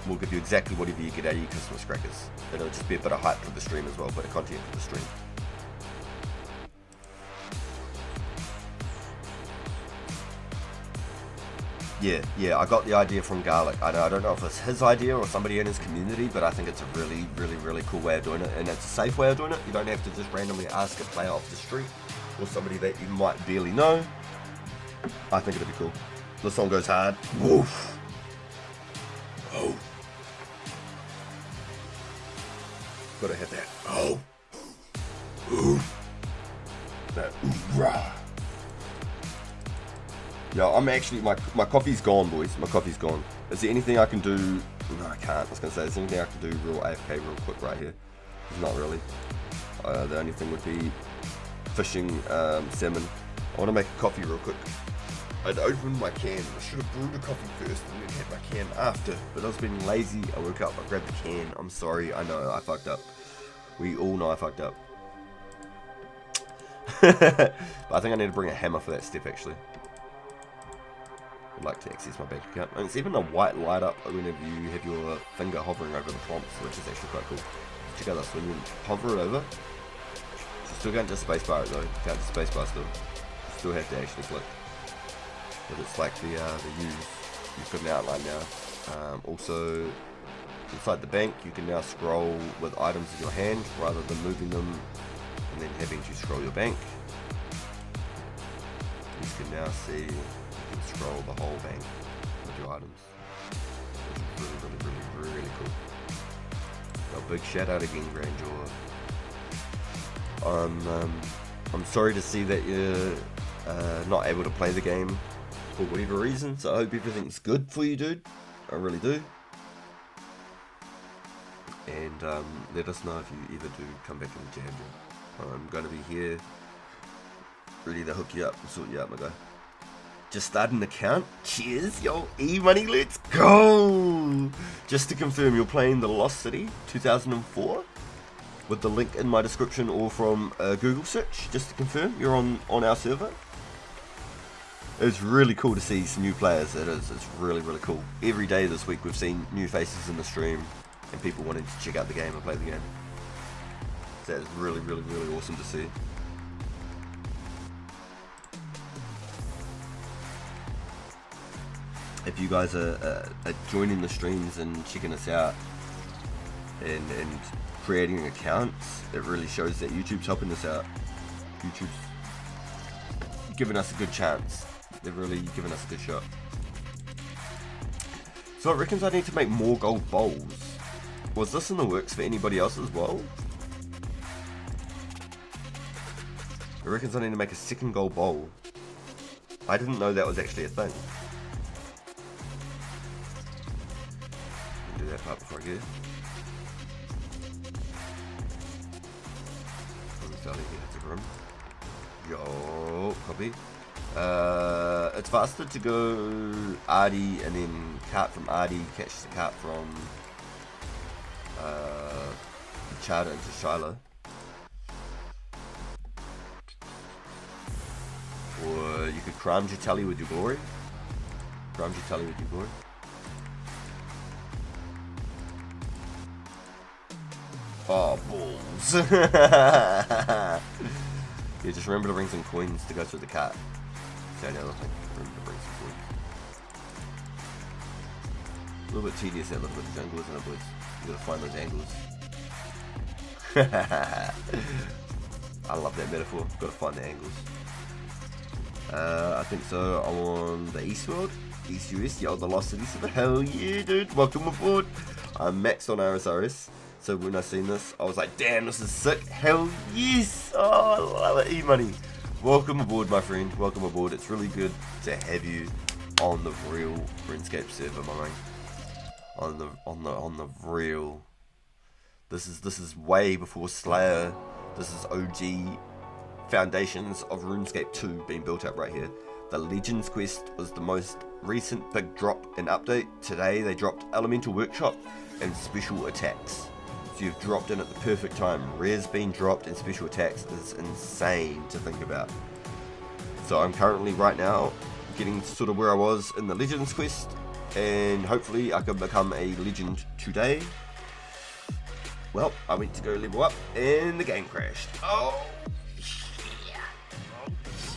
We'll give you exactly whatever you get out of your Christmas crackers. It'll just be a bit of hype for the stream as well, a bit of content for the stream. Yeah, I got the idea from Garlic. I don't know if it's his idea or somebody in his community, but I think it's a really, really, really cool way of doing it, and it's a safe way of doing it. You don't have to just randomly ask a player off the street or somebody that you might barely know. I think it'd be cool. The song goes hard. Woof. Oh. Gotta hit that. Oh. Ooh. That ooh rah. Yeah, I'm actually, my coffee's gone, boys. My coffee's gone. Is there anything I can do? No, I can't. I was going to say, is there anything I can do real AFK real quick right here? Not really. The only thing would be fishing salmon. I want to make a coffee real quick. I'd opened my can. I should have brewed a coffee first and then had my can after. But I was being lazy. I woke up, I grabbed the can. I'm sorry. I know, I fucked up. We all know I fucked up. But I think I need to bring a hammer for that step, actually. I'd like to access my bank account. And it's even a white light up whenever you have your finger hovering over the prompts, which is actually quite cool. Check out this, when you hover it over, you still can't just spacebar it though. You can't just spacebar still. You still have to actually click. But it's like the use. You've got an outline now. Also, inside the bank, you can now scroll with items in your hand rather than moving them and then having to scroll your bank. can now see, you can scroll the whole bank with your items, which is really cool. A big shout out again, Grandjaw. I'm sorry to see that you're not able to play the game for whatever reason, so I hope everything's good for you, dude. I really do. And let us know if you ever do come back in the jam. I'm going to be here, ready to hook you up and sort you out, my guy. Just started an account. Cheers, yo, E-Money, let's go! Just to confirm, you're playing The Lost City 2004? With the link in my description or from a Google search, just to confirm, you're on our server. It's really cool to see some new players, it is, it's really cool. Every day this week we've seen new faces in the stream and people wanting to check out the game and play the game. So it's really awesome to see. If you guys are joining the streams and checking us out and creating accounts, it really shows that YouTube's helping us out. YouTube's giving us a good chance. They're really giving us a good shot. So it reckons I need to make more gold bowls. Was this in the works for anybody else as well? It reckons I need to make a second gold bowl. I didn't know that was actually a thing. Do that part before I get it. Yo, copy. It's faster to go Artie and then cart from Artie, catch the cart from Charter into Shiloh. Or you could cram your tally with your glory. Cram your tally with your glory. Oh, balls. Yeah, just remember to bring some coins to go through the cart. That's the only other thing. Remember to bring some coins. A little bit tedious, that little bit of jungle, isn't it, boys? You gotta find those angles. I love that metaphor. Gotta find the angles. I think so. I'm on the East World. East US, yo, the Lost City server. Hell yeah, dude. Welcome aboard. I'm maxed on RSRS. So when I seen this, I was like, damn, this is sick. Hell yes. Oh, I love it. E-Money. Welcome aboard, my friend. Welcome aboard. It's really good to have you on the real Runescape server, my man. On the real. This is way before Slayer. This is OG foundations of RuneScape 2 being built up right here. The Legends quest was the most recent big drop and update. Today they dropped Elemental Workshop and Special Attacks. So you've dropped in at the perfect time. Rare's being dropped and Special Attacks is insane to think about. So I'm currently right now getting sort of where I was in the Legends quest, and hopefully I can become a legend today. Well, I went to go level up and the game crashed. Oh yeah.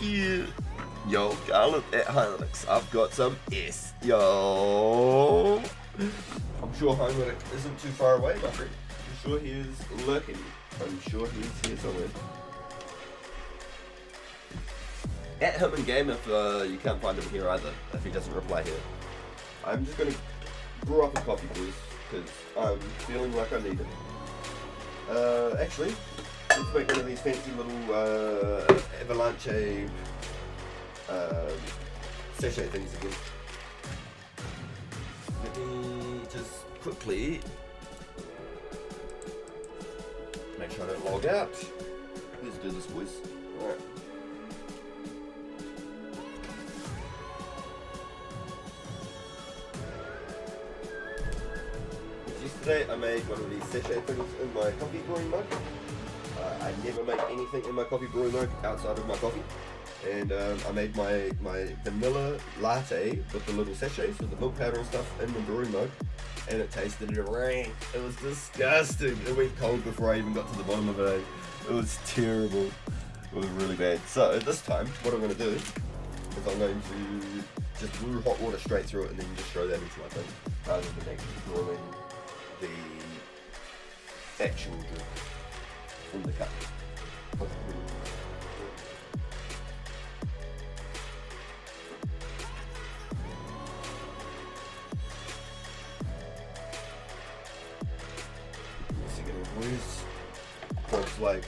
Oh yeah. Yo, Garland at Hynix, I've got some S. Yo. I'm sure Hynix isn't too far away, my friend. I'm sure he is lurking. I'm sure he's here somewhere. At him in game if you can't find him here either, if he doesn't reply here. I'm just going to brew up a coffee, boys, because I'm feeling like I need it. Actually, let's make one of these fancy little avalanche sachet things again. Let me just quickly make sure I don't log out. Let's do this, boys. Alright. Yesterday I made one of these sachet things in my coffee brewing mug. I never make anything in my coffee brewing mug outside of my coffee. And I made my vanilla latte with the little sachets with the milk powder and stuff in the brewing mug. And it tasted rank. It was disgusting. It went cold before I even got to the bottom of it. It was terrible. It was really bad. So this time, what I'm going to do is I'm going to just brew hot water straight through it and then just throw that into my thing, rather than actually brewing the actual drink from the cup. was like,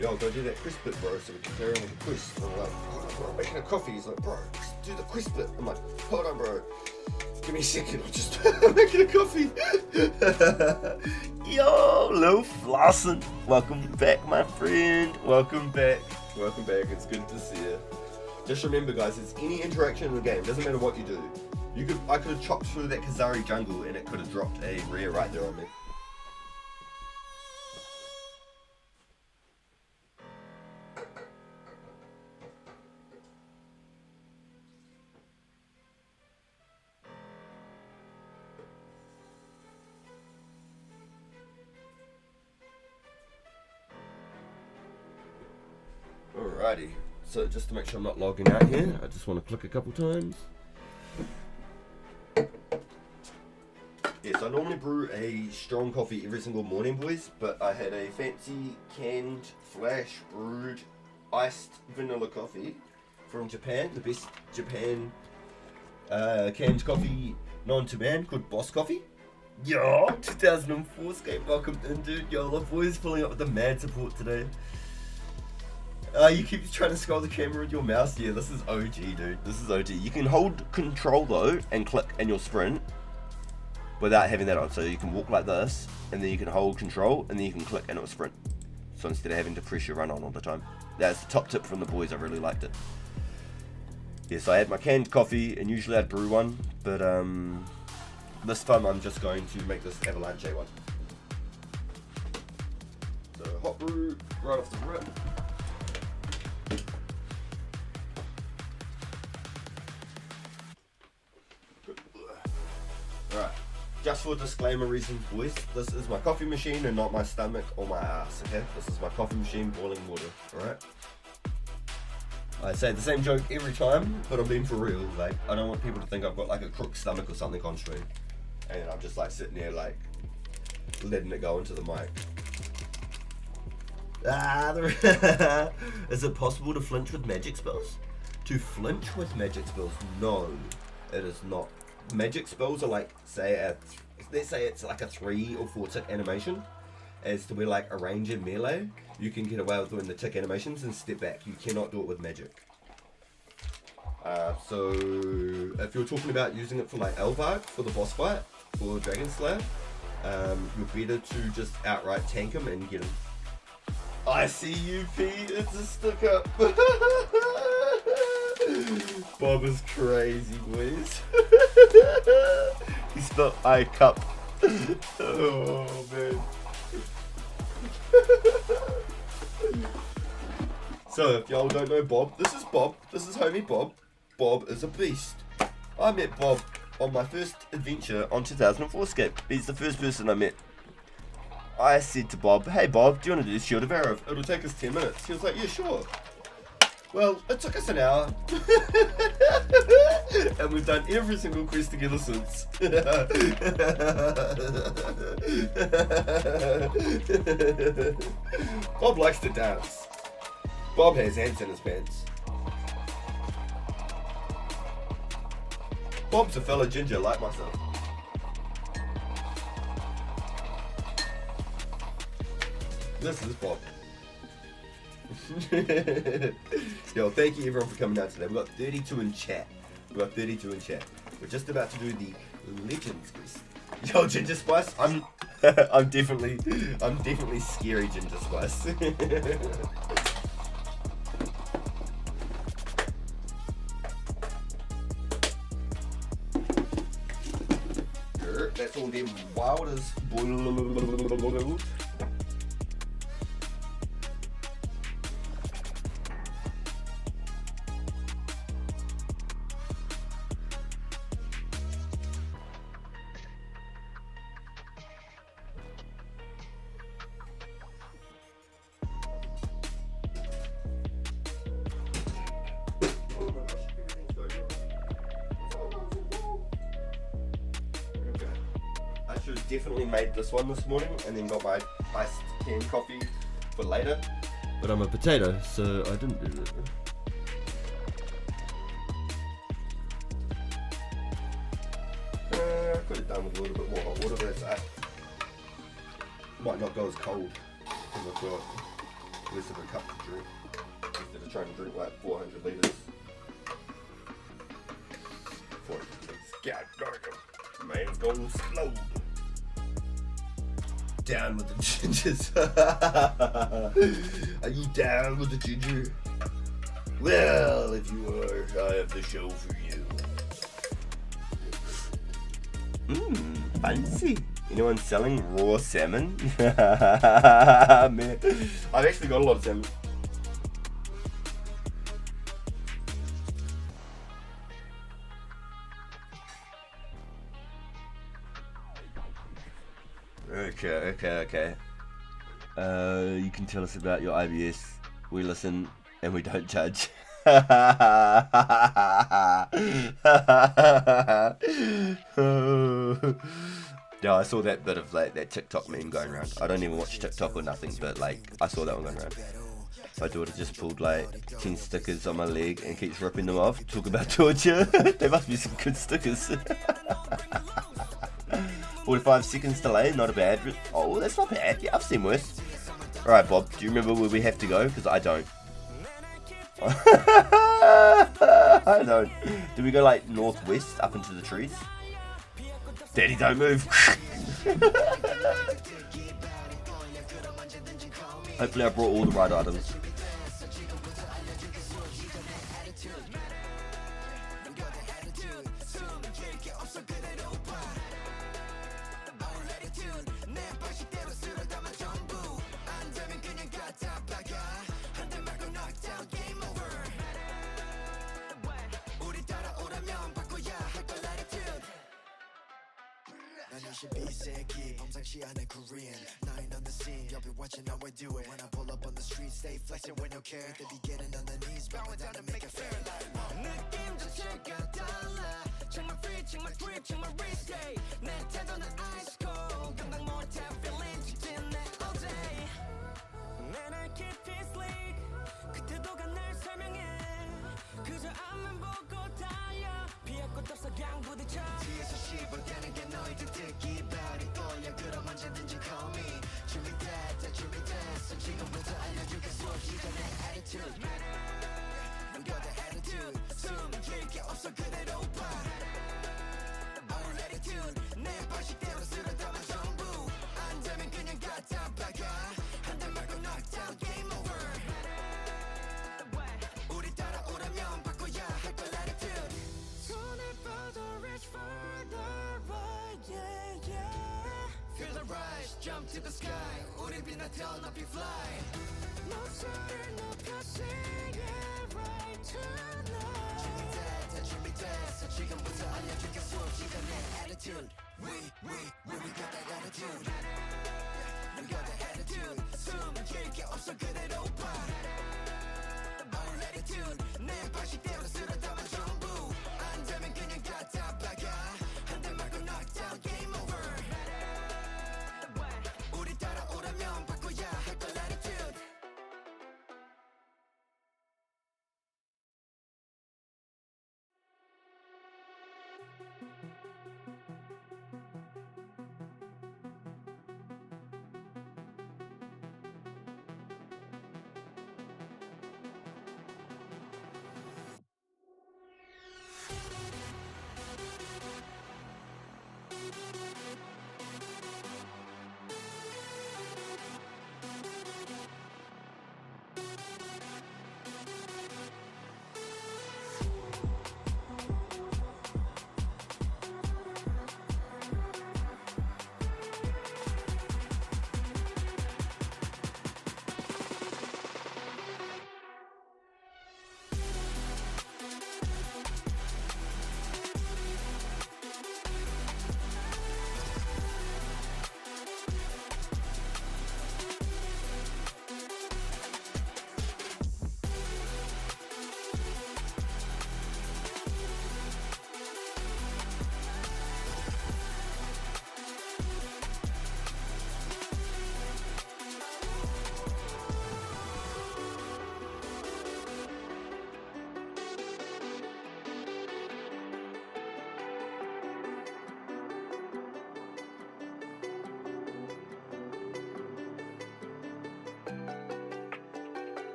yo, go do that quest bit, bro, so we can carry on with the quest. And I'm like, hold on, bro, I'm making a coffee. He's like, bro, just do the quest bit. I'm like, hold on, bro, give me a second, I'm just making a coffee. Yo, Lil Flossin, welcome back, my friend. Welcome back. Welcome back. It's good to see you. Just remember, guys, it's any interaction in the game. Doesn't matter what you do. I could have chopped through that Kazari jungle and it could have dropped a rare right there on me. Alrighty, so just to make sure I'm not logging out here, I just want to click a couple times. Yes, I normally brew a strong coffee every single morning, boys, but I had a fancy canned, flash brewed, iced vanilla coffee from Japan, the best Japan canned coffee known to man, called Boss Coffee. Yo, 2004 Scape, welcome in, dude. Yo, love boys pulling up with the mad support today. You keep trying to scroll the camera with your mouse. Yeah, this is OG, dude. This is OG. You can hold control though and click and you'll sprint without having that on. So you can walk like this and then you can hold control and then you can click and it'll sprint. So instead of having to press your run on all the time. That's the top tip from the boys. I really liked it. Yes, I had my canned coffee and usually I'd brew one, but this time I'm just going to make this avalanche one. So hot brew right off the rip. Alright, just for disclaimer reasons, boys, this is my coffee machine and not my stomach or my ass, okay? This is my coffee machine boiling water, alright? I say the same joke every time, but I'm being for real. Like, I don't want people to think I've got like a crook stomach or something on stream. And I'm just like sitting there like, letting it go into the mic. Is it possible to flinch with magic spells? To flinch with magic spells? No, it is not. Magic spells are like, let's say it's like a 3 or 4 tick animation, as to where like a range and melee, you can get away with doing the tick animations and step back. You cannot do it with magic. So if you're talking about using it for like Elvarg for the boss fight, for Dragon Slayer, you're better to just outright tank him and get him. I see you, P. It's a stick up. Bob is crazy, boys. He spelled I cup. Oh man. So if y'all don't know Bob, this is Bob. This is homie Bob. Bob is a beast. I met Bob on my first adventure on 2004 Scape. He's the first person I met. I said to Bob, hey Bob, do you want to do Shield of Arrow? It'll take us 10 minutes. He was like, yeah, sure. Well, it took us an hour. And we've done every single quest together since. Bob likes to dance. Bob has ants in his pants. Bob's a fellow ginger like myself. This is Bob. Yo, thank you everyone for coming out today. We've got 32 in chat. We're just about to do the Legends quest. Yo, Ginger Spice, I'm definitely scary Ginger Spice. That's all them wild as boiled. Definitely made this one this morning and then got my iced canned coffee for later. But I'm a potato, so I didn't do that. I could have done with a little bit more hot water, but it's might not go as cold as I've got less of a cup to drink. Instead of trying to drink like 400 litres. 400 litres. God damn. Man's going slow. Down with the gingers. Are you down with the ginger? Well, if you are, I have the show for you. Fancy. Anyone selling raw salmon? Man, I've actually got a lot of salmon. Okay. You can tell us about your IBS. We listen and we don't judge. Yeah, I saw that bit of like that TikTok meme going around. I don't even watch TikTok or nothing, but like I saw that one going around. My daughter just pulled like 10 stickers on my leg and keeps ripping them off. Talk about torture. There must be some good stickers. 45 seconds delay, not a bad. Oh, that's not bad. Yeah, I've seen worse. Alright, Bob, do you remember where we have to go? Because I don't. I don't. Do we go like northwest up into the trees? Daddy, don't move. Hopefully I brought all the right items. should be 새끼 범상치 않은 Korean 9 on the scene Y'all be watching how I do it When I pull up on the street Stay flexing with no care They be getting on their knees Bowing down to make it fair like 느낌 자체가 달라 Check my feet, check my drip, check my wrist day 내 태도는 ice cold 감당 못해 feeling 직진해 all day 내날 깊이 sleep 그태도가 날 설명해 그저 앞만 보고 달려 피할 곳 없어 그냥 부딪혀 뒤에서 씹어대는 게 너희 듣기 발이 떨려 그럼 언제든지 call me 준비됐다 준비됐어 지금부터 알려줄게 수없이 전에 attitude 넌 got the attitude 숨길 게 없어 그대로 봐 Our attitude 내 방식대로 쓸어 담아 전부 안 되면 그냥 갖다 박아 한 대 말고 knockdown game over 우리 따라오라면 바꿔야 할 걸 attitude 손을 뻗어 reach for the right yeah yeah Feel the rise jump to the sky 우리 빛나 더 높이 fly 목소리를 높여 sing it right tonight 준비됐어 지금부터 알려줄게 수없이 전에 attitude we got that attitude We got that attitude 숨길 게 없어 그대로 봐 Our attitude 내 방식대로 쓸어 담아 전부 안 되면 그냥 갖다 박아 한 대 말고 knockdown game over 우리 따라오라면 바꿔야 할 걸 attitude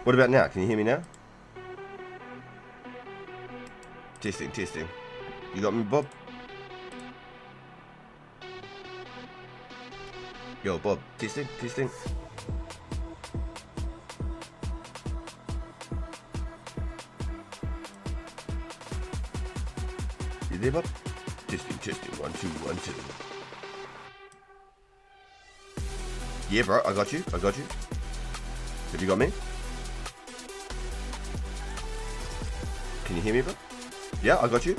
What about now? Can you hear me now? Testing, testing. You got me, Bob? Yo, Bob, testing, testing. You there, Bob? Testing, testing. 1, 2, 1, 2. Yeah, bro, I got you. I got you. Have you got me? Can you hear me, bro? Yeah, I got you.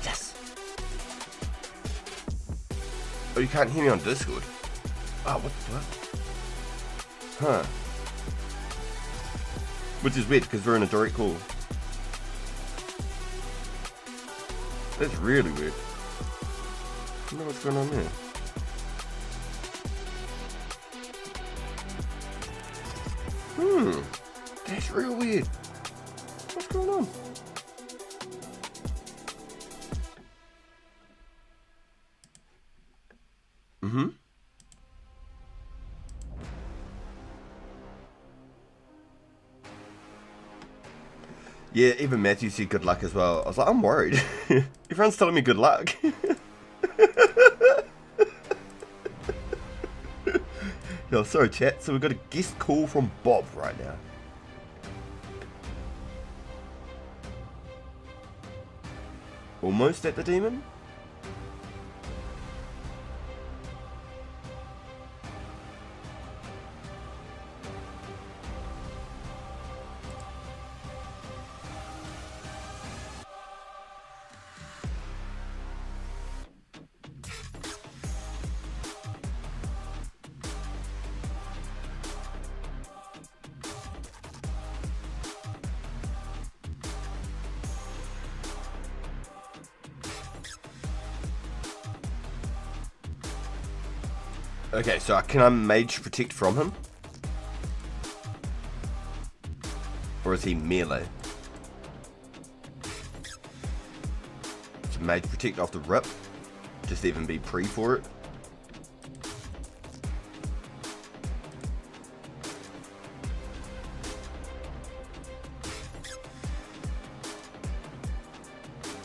Yes. Oh, you can't hear me on Discord. Oh, what the fuck? Huh. Which is weird, because we're in a direct call. That's really weird. I don't know what's going on there. That's real weird. What's going on? Yeah, even Matthew said good luck as well. I was like, I'm worried. Everyone's telling me good luck. Yo, sorry chat. So we've got a guest call from Bob right now. Almost at the demon? Okay, so can I mage protect from him? Or is he melee? So mage protect off the rip? Just even be pre for it?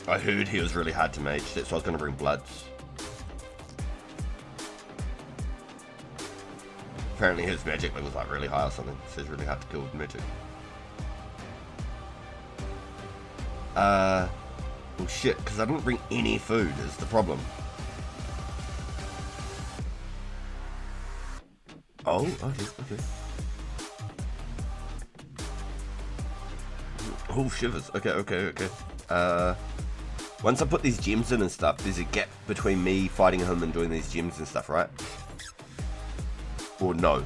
I heard he was really hard to mage, that's why I was going to bring Bloods. Apparently his magic level was like really high or something, so it's really hard to kill with magic. Well shit, because I didn't bring any food is the problem. Oh, okay. Oh, shivers. Okay. Once I put these gems in and stuff, there's a gap between me fighting him and doing these gems and stuff, right? Or no.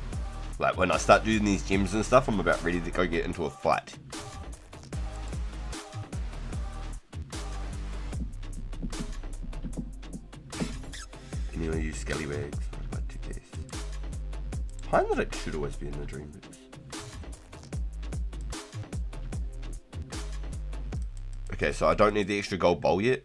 Like, when I start doing these gems and stuff, I'm about ready to go get into a fight. Anyway, use scallywags. High analytics should always be in the dream mix. Okay, so I don't need the extra gold bowl yet.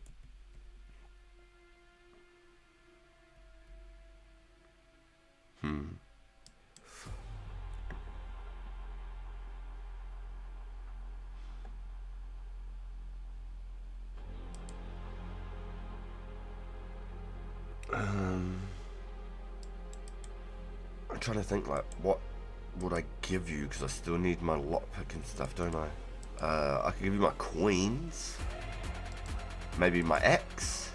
I'm trying to think, like, what would I give you? Because I still need my lockpick and stuff, don't I? I could give you my coins. Maybe my axe.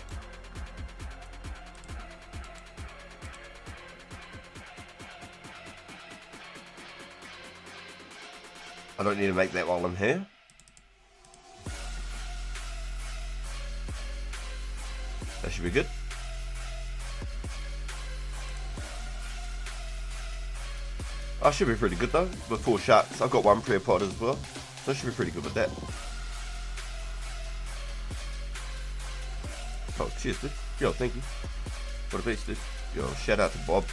I don't need to make that while I'm here. That should be good. I should be pretty good though, with 4 sharks. I've got 1 prayer pot as well, so I should be pretty good with that. Oh, cheers, dude. Yo, thank you. What a beast, dude. Yo, shout out to Bob.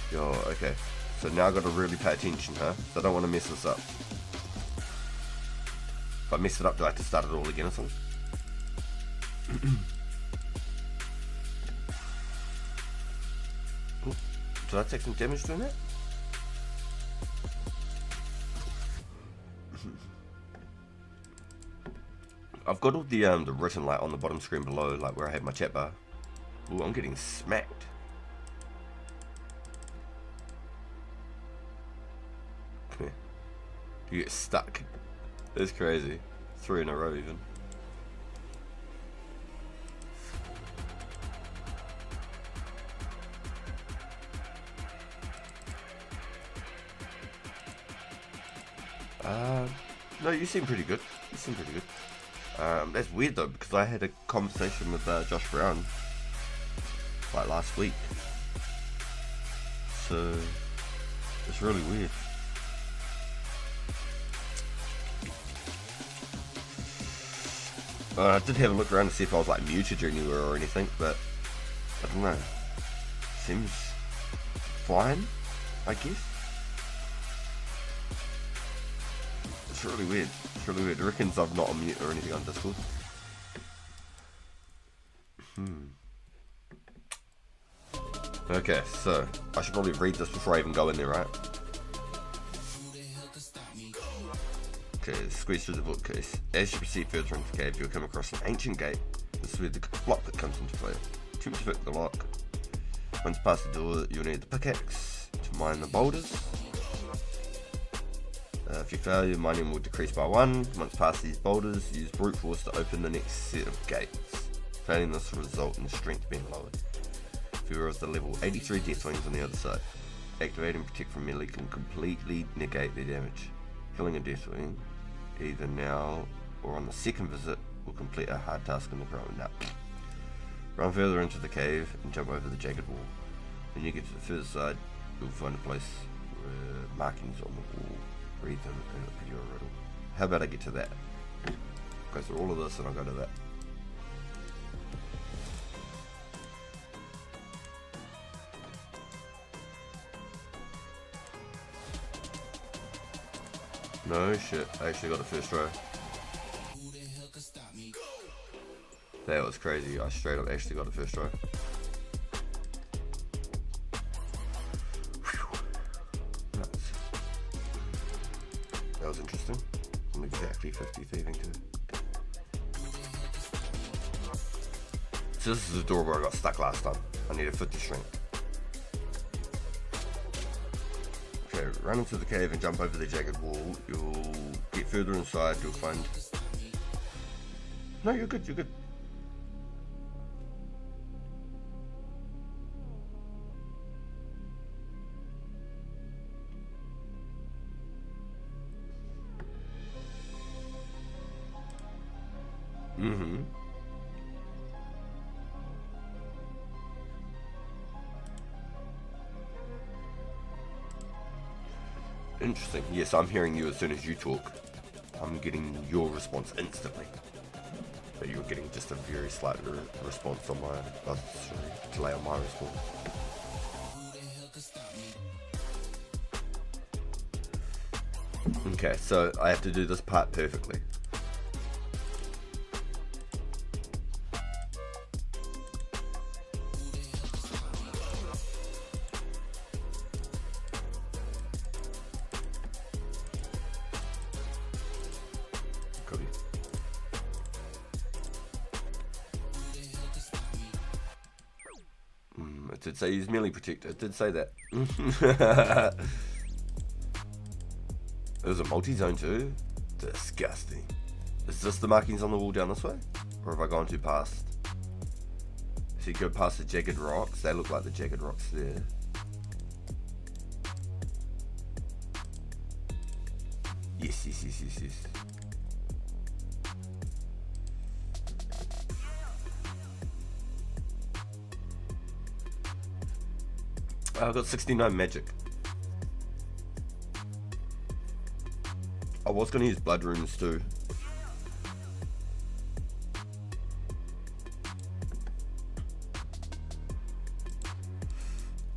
Yo, okay. So now I've got to really pay attention, huh? So I don't want to mess this up. If I mess it up, do I have to start it all again or something? Did I take some damage doing that? I've got all the written like on the bottom screen below, like where I have my chat bar. Ooh, I'm getting smacked. Come here. You get stuck. That's crazy. 3 in a row even. No, you seem pretty good. You seem pretty good. That's weird though, because I had a conversation with Josh Brown like last week. So it's really weird. I did have a look around to see if I was like muted anywhere or anything, but I don't know. Seems fine, I guess. It's really weird. It's really weird. It reckons I'm not on mute or anything on Discord. Okay, so I should probably read this before I even go in there, right? Okay, squeeze through the bookcase. As you proceed further into the cave, you'll come across an ancient gate. This is where the block that comes into play. Attempt to pick the lock. Once past the door, you'll need the pickaxe to mine the boulders. If you fail, your mining will decrease by 1. Once past these boulders, use brute force to open the next set of gates. Failing this will result in strength being lowered. If you are of the level 83 deathwings on the other side, activate and protect from melee can completely negate their damage. Killing a deathwing, either now or on the second visit, will complete a hard task on the ground. Now, run further into the cave and jump over the jagged wall. When you get to the further side, you'll find a place where markings on the wall. Read them and it'll give you a riddle. How about I get to that? Go through all of this and I'll go to that. No shit, I actually got the first try. That was crazy, I straight up actually got the first try. That was interesting. I'm exactly 50 thieving too. So this is the door where I got stuck last time. I need a 50 strength. Okay, run into the cave and jump over the jagged wall. You'll get further inside, you'll find... No, you're good, you're good. Interesting. Yes, I'm hearing you as soon as you talk. I'm getting your response instantly. But you're getting just a very slight response on my... delay on my response. Okay, so I have to do this part perfectly. It did say he's merely protected. It did say that. There's a multi-zone too? Disgusting. Is this the markings on the wall down this way? Or have I gone too past? So you go past the jagged rocks. They look like the jagged rocks there. Yes, yes, yes, yes, yes. I've got 69 magic. I was going to use blood runes too.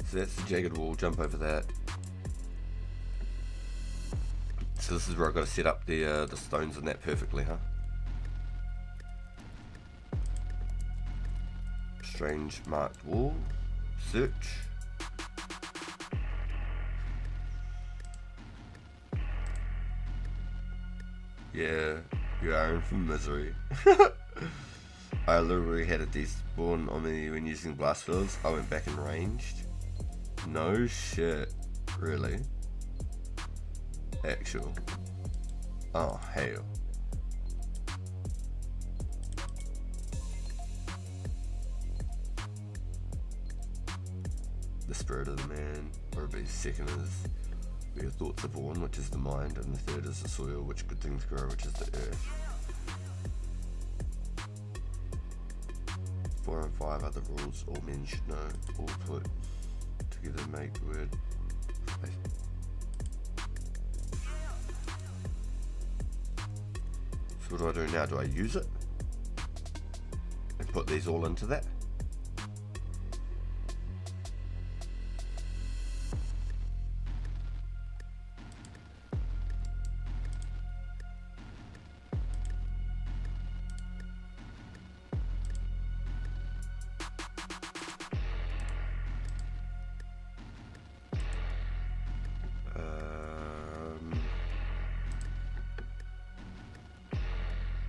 So that's the jagged wall, jump over that. So this is where I've got to set up the stones and that perfectly, huh? Strange marked wall. Search. Yeah, You are in for misery. I literally had a despawn on me when using blast fields. I went back and ranged. No shit. Really? Actual. Oh, hell. The spirit of the man, or the second is where your thoughts are born, which is the mind, and the third is the soil, which good things grow, which is the earth. 4 and 5 are the rules all men should know, all put together make the word. So what do I do now? Do I use it? And put these all into that?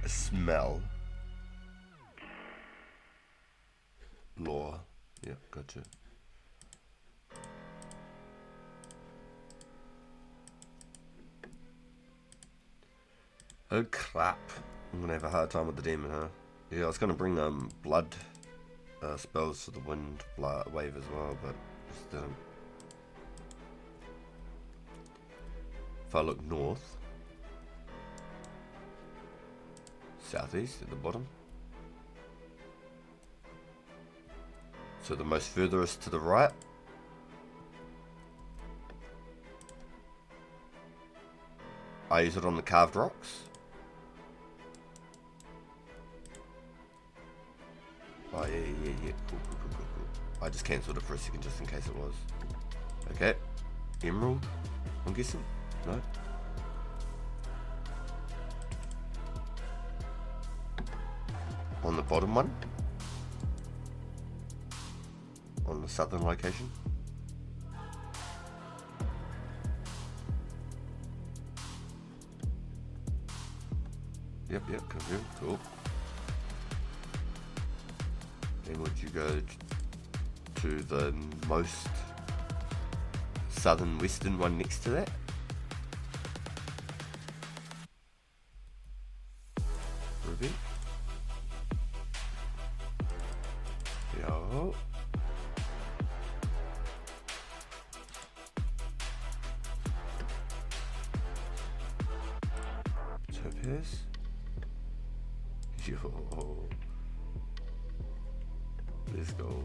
Smell. Law. Yeah, gotcha. Oh crap. I'm gonna have a hard time with the demon, huh? Yeah, I was gonna bring blood spells for the wind wave as well, but just didn't. If I look north, southeast at the bottom. So the most furthest to the right. I use it on the carved rocks. Oh yeah. Cool. I just cancelled it for a second just in case it was. Okay. Emerald, I'm guessing? No? On the bottom one, on the southern location. Yep, confirmed, cool. Then would you go to the most southern western one next to that? Ruby. Yo. Topaz. Yo. Let's go.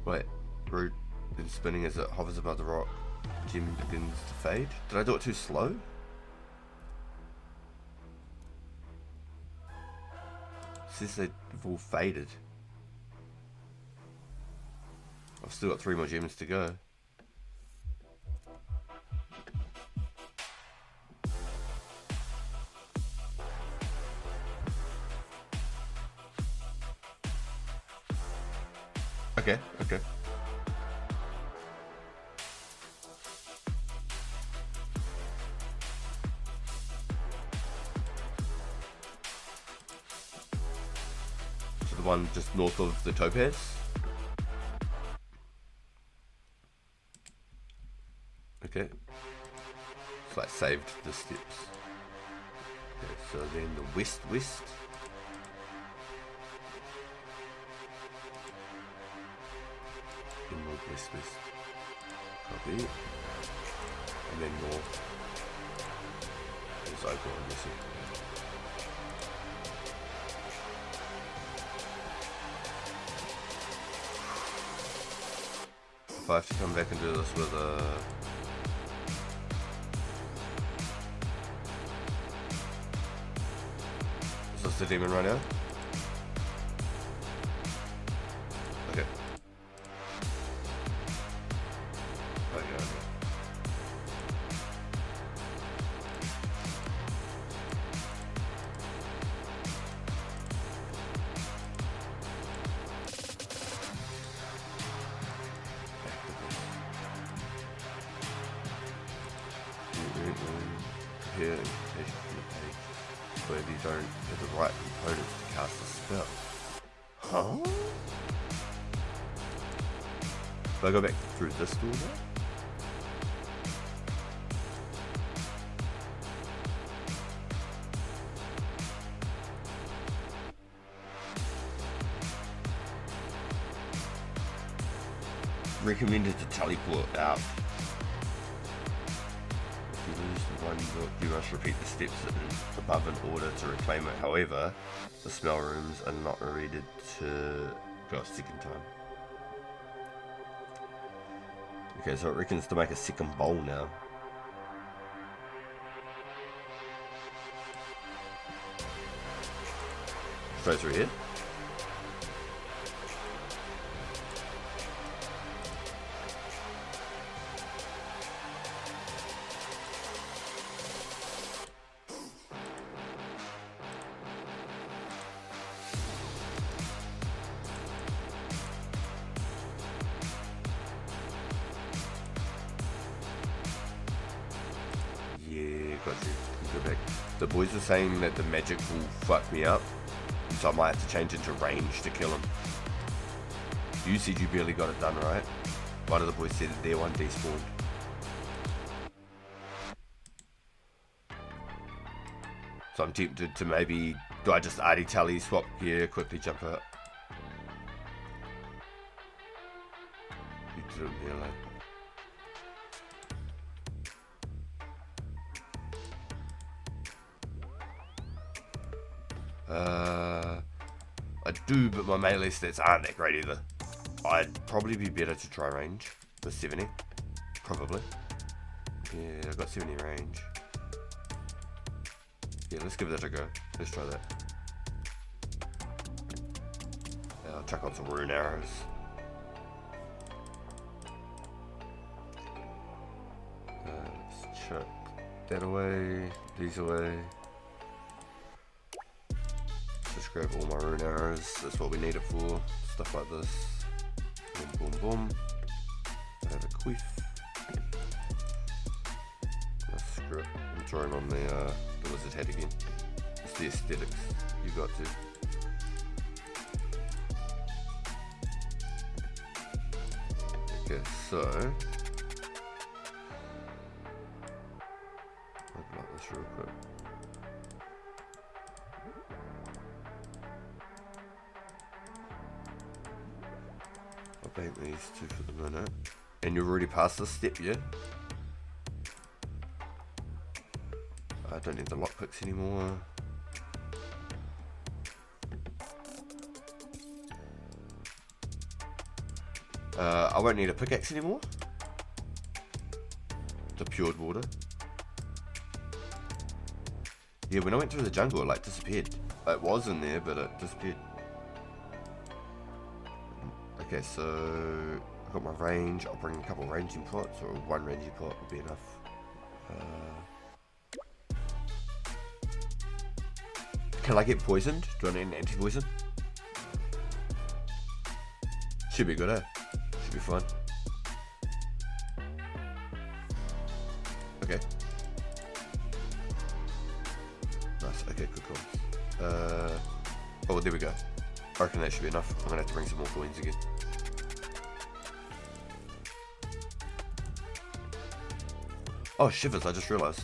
Wait, root is spinning as it hovers above the rock. Gem begins to fade. Did I do it too slow? Says they've all faded. I've still got 3 more gems to go. Okay. So the one just north of the topaz. Okay. So I saved the steps. Okay, so then the west. West. Copy. And then north is open, I'm guessing. If I have to come back and do this with a... Is this the demon right now? Okay. appear in invitation to your page. However, you don't have the right components to cast a spell. Huh? Do I go back through this door now? Recommended to teleport out. If you lose the one book, you must repeat the steps above in order to reclaim it. However, the smell rooms are not repeated to go a second time. Okay, so it reckons to make a second bowl now. Straight through here. Got you. Go back. The boys are saying that the magic will fuck me up, so I might have to change into range to kill him. You said you barely got it done, right? One of the boys said that their one despawned. So I'm tempted to maybe, do I just arty tally swap gear, quickly jump out? You did it here, like. I do, but my melee stats aren't that great either. I'd probably be better to try range with 70. Probably. Yeah, I got 70 range. Yeah, let's give that a go. Let's try that. I'll chuck on some rune arrows. Let's chuck that away, these away. Just grab all my rune arrows, that's what we need it for. Stuff like this. Boom, boom, boom. I have a quiff. Screw it. I'm throwing on the wizard head again. It's the aesthetics. You got to. Okay, so I'd like this real quick. I'll bank these two for the minute. And you've already passed this step, yeah? I don't need the lockpicks anymore. I won't need a pickaxe anymore. The pured water. Yeah, when I went through the jungle, it like disappeared. It was in there, but it disappeared. Okay, so I've got my range. I'll bring a couple of ranging pots, or one ranging pot would be enough. Can I get poisoned? Do I need an anti-poison? Should be good, eh? Should be fun. Okay. Nice, okay, cool. Oh, there we go. I reckon that should be enough. I'm gonna have to bring some more coins again. Oh, shivers, I just realised.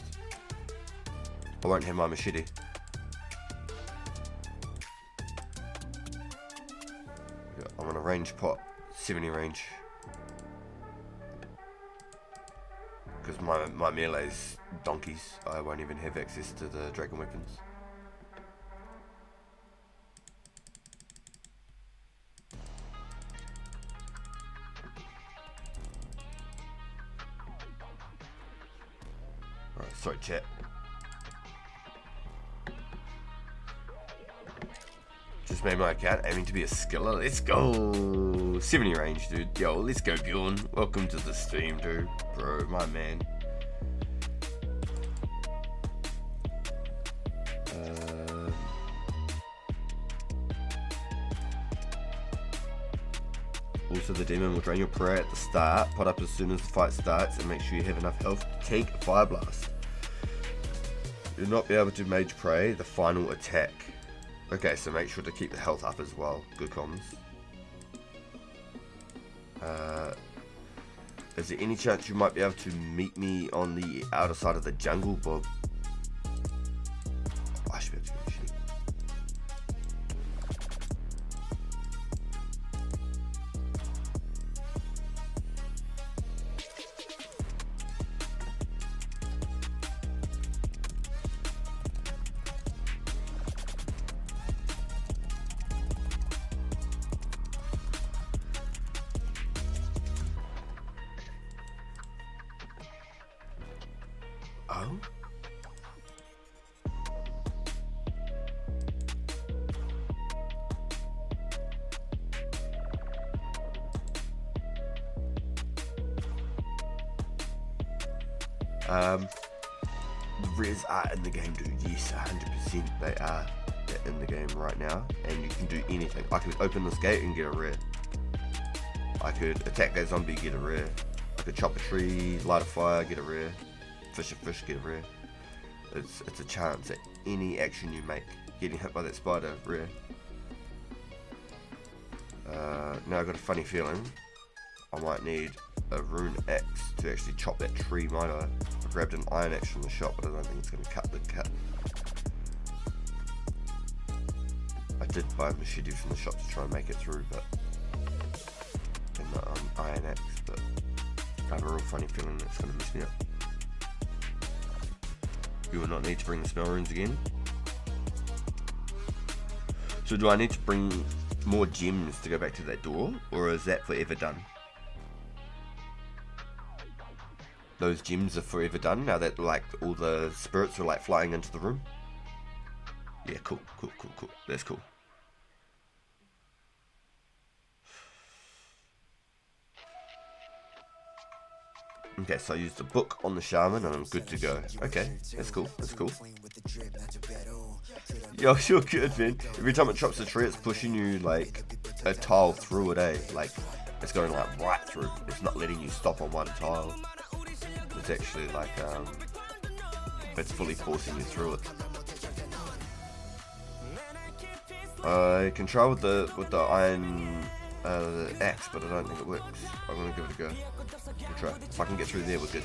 I won't have my machete. I'm on a range pot, 70 range. Because my melee's donkeys, I won't even have access to the dragon weapons. Alright, sorry chat. Just made my account, aiming to be a skiller. Let's go! 70 range, dude. Yo, let's go, Bjorn. Welcome to the stream, dude. Bro, my man. Also, the demon will drain your prayer at the start. Pot up as soon as the fight starts, and make sure you have enough health to take a fire blast. You'll not be able to mage prey the final attack. Okay, so make sure to keep the health up as well. Good comms. Is there any chance you might be able to meet me on the outer side of the jungle, Bob? I should be able to get a sheep. Oh? The rares are in the game, dude. Yes, 100% they are in the game right now. And you can do anything. I could open this gate and get a rare. I could attack that zombie, get a rare. I could chop a tree, light a fire, get a rare. Fish a fish, get a rare. It's a chance at any action you make. Getting hit by that spider, rare. Now I've got a funny feeling I might need a rune axe to actually chop that tree, might I? I grabbed an iron axe from the shop, but I don't think it's going to cut the cut. I did buy a machete from the shop to try and make it through, but and the iron axe, but I have a real funny feeling that's going to mess me up. You will not need to bring the spell runes again. So do I need to bring more gems to go back to that door, or is that forever done? Those gems are forever done now that like all the spirits are like flying into the room. Yeah, cool. That's cool. Okay, so I used the book on the shaman and I'm good to go. Okay, that's cool. Yo, you're good, man. Every time it chops a tree, it's pushing you like a tile through it, eh? Like, it's going like right through. It's not letting you stop on one tile. It's actually like, it's fully forcing you through it. I can try with the iron axe, but I don't think it works. I'm gonna give it a go. We'll try. If I can get through there, we're good.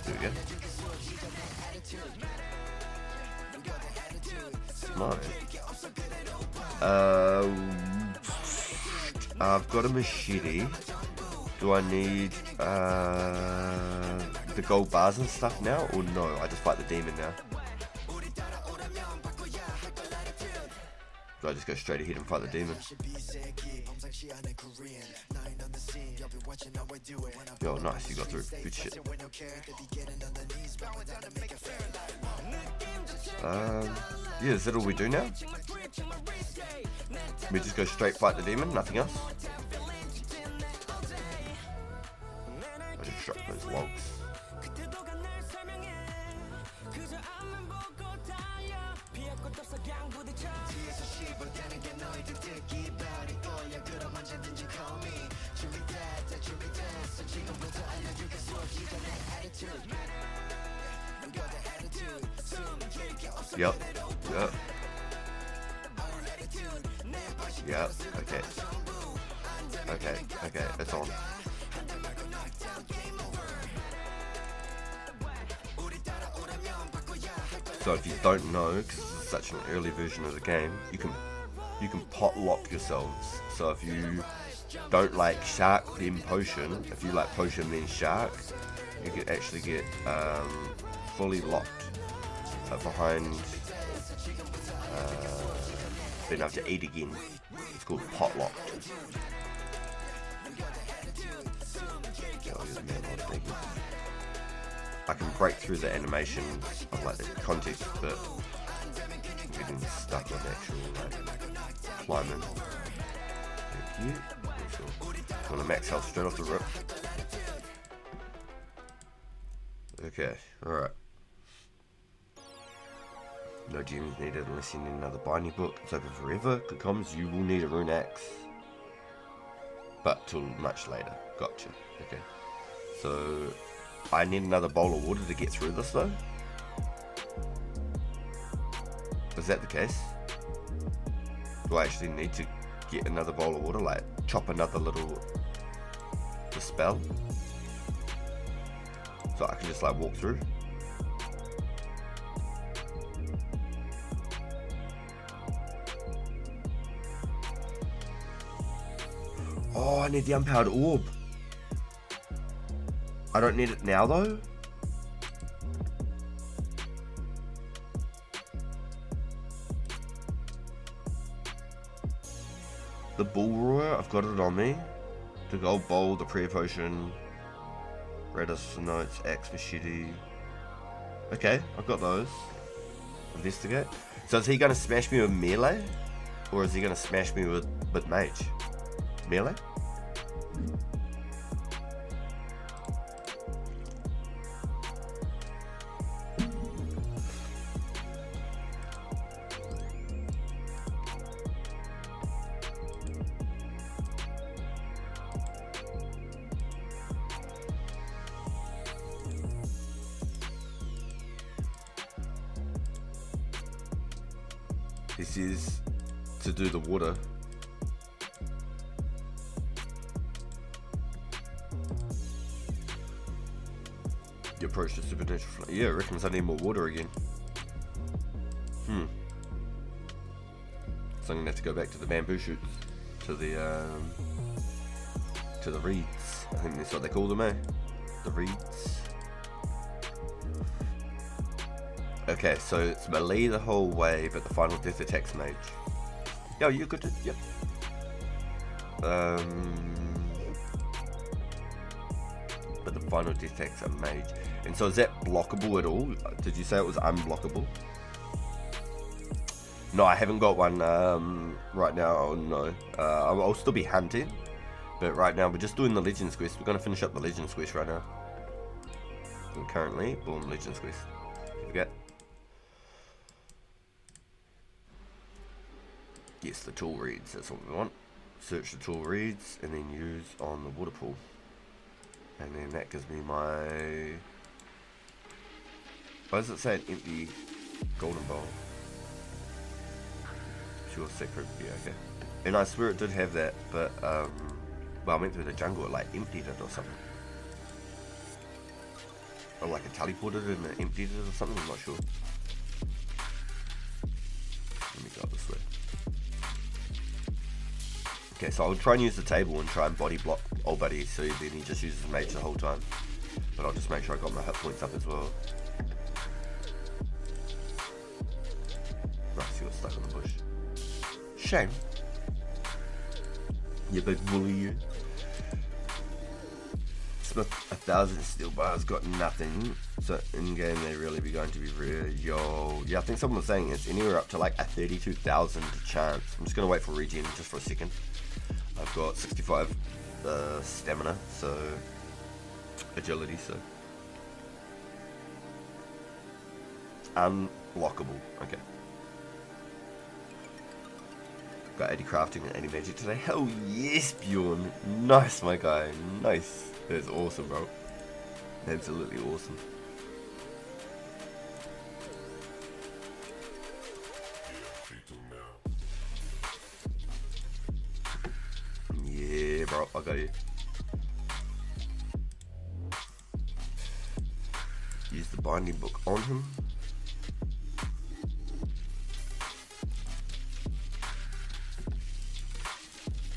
There we go. Nice. I've got a machete. Do I need the gold bars and stuff now, or no? I just fight the demon now. Do I just go straight ahead and fight the demon? Yo, nice, you got through. Good shit. Yeah, is that all we do now? We just go straight fight the demon, nothing else? I just dropped those logs. Yep. Okay, it's on. So if you don't know, because this is such an early version of the game, you can pot lock yourselves. So if you don't like shark then potion, if you like potion then shark, you can actually get fully locked behind being able to eat again. It's called pot locked. I can break through the animation of like the context, but I'm getting stuck with actual like climbing. Thank you. Sure. Want to max health straight off the rip. Okay, alright. No gems needed unless you need another binding book. It's open forever. Good comms, you will need a rune axe. but till much later. Gotcha. Okay. So I need another bowl of water to get through this though? Is that the case? Do I actually need to get another bowl of water, like chop another little dispel? So I can just like walk through? Oh, I need the unpowered orb. I don't need it now though? The bull roar, I've got it on me. The gold bowl, the prayer potion, Redis notes, axe, machete. Okay, I've got those. Investigate. So is he gonna smash me with melee? Or is he gonna smash me with mage? Melee? This is to do the water. You approach the supernatural flow. Yeah, it reckons I need more water again. So I'm gonna have to go back to the bamboo shoots, to the reeds. I think that's what they call them, eh? The reeds. Okay, so it's melee the whole way, but the final death attack's mage. Yo, you're good to, yep. But the final death attack's a mage. And so is that blockable at all? Did you say it was unblockable? No, I haven't got one right now, no. I'll still be hunting, but right now we're just doing the Legends quest. We're going to finish up the Legends quest right now. And currently, boom, Legends quest. Forget. Yes, the tool reads, that's what we want. Search the tool reads and then use on the water pool. And then that gives me my... Why does it say an empty golden bowl? Pure sacred, yeah, okay. And I swear it did have that, but well, I went through the jungle, it like emptied it or something. Or like it teleported and it emptied it or something, I'm not sure. Let me go this way. Okay, so I'll try and use the table and try and body block old buddy, so then he just uses mage the whole time. But I'll just make sure I got my hit points up as well. Nice, he got stuck in the bush. Shame. You big bully, you. Smith 1,000 steel bars, got nothing. So in game they really be going to be rare. Yo, yeah, I think someone was saying it's anywhere up to like a 32,000 chance. I'm just gonna wait for regen just for a second. I've got 65 stamina, so agility, so unblockable. Okay. Got 80 crafting and 80 magic today. Hell yes, Bjorn. Nice, my guy. Nice. That's awesome, bro. Absolutely awesome. Yeah, bro. I got you. Use the binding book on him.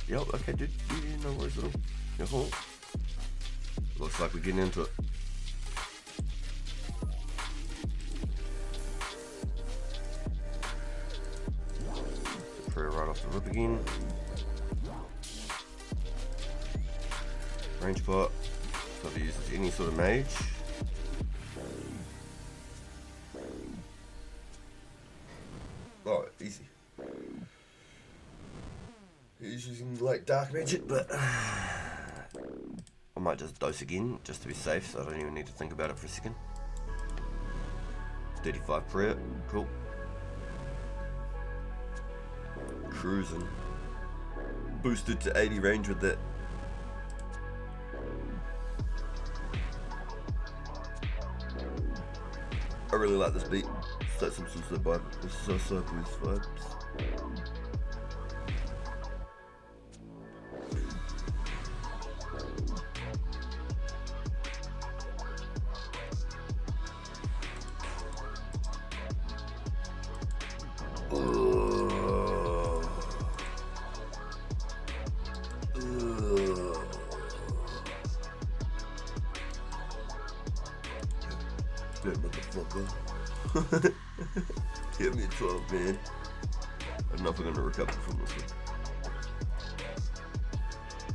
Yo, okay, dude. Yeah, no worries at all. You're cool. Looks like we're getting into it. Prayer right off the rip again. Range pot. So to use any sort of mage. Oh, easy. He's using like dark magic, but I might just dose again just to be safe, so I don't even need to think about it for a second. 35 prayer, cool. Cruising. Boosted to 80 range with that really like this beat. It's like some Suicide vibe. It's so blues vibes. That motherfucker. Hit me at 12, man. I don't know if we're going to recover from this one.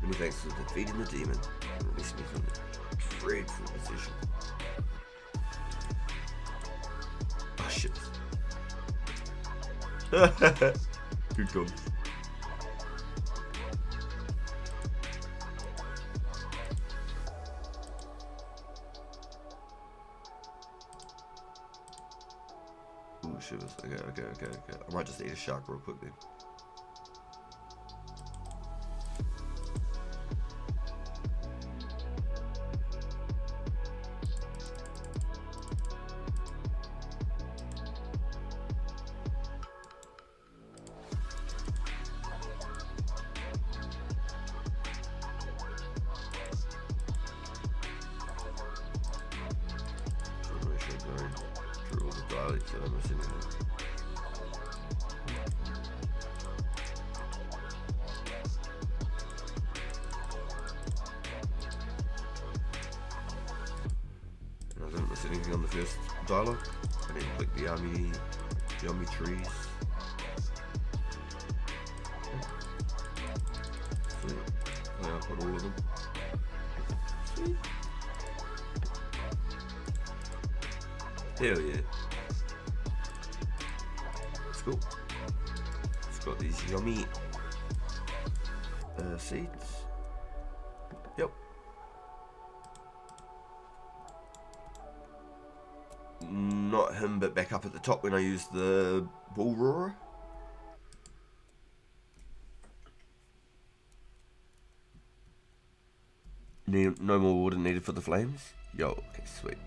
Many thanks for defeating the demon and releasing me from the dreadful position. Oh shit. Good comes. Ooh, shivers. Okay. I might just eat a shark real quick then. Through all the dialects that I'm assuming. And I didn't miss anything on the first dialogue. I need to click the army trees. Sweet. I'll put all of them. Sweet. Hell yeah. It's cool. It's got these yummy seeds. Yep. Not him, but back up at the top when I use the bull roarer. No more water needed for the flames. Yo, okay, sweet.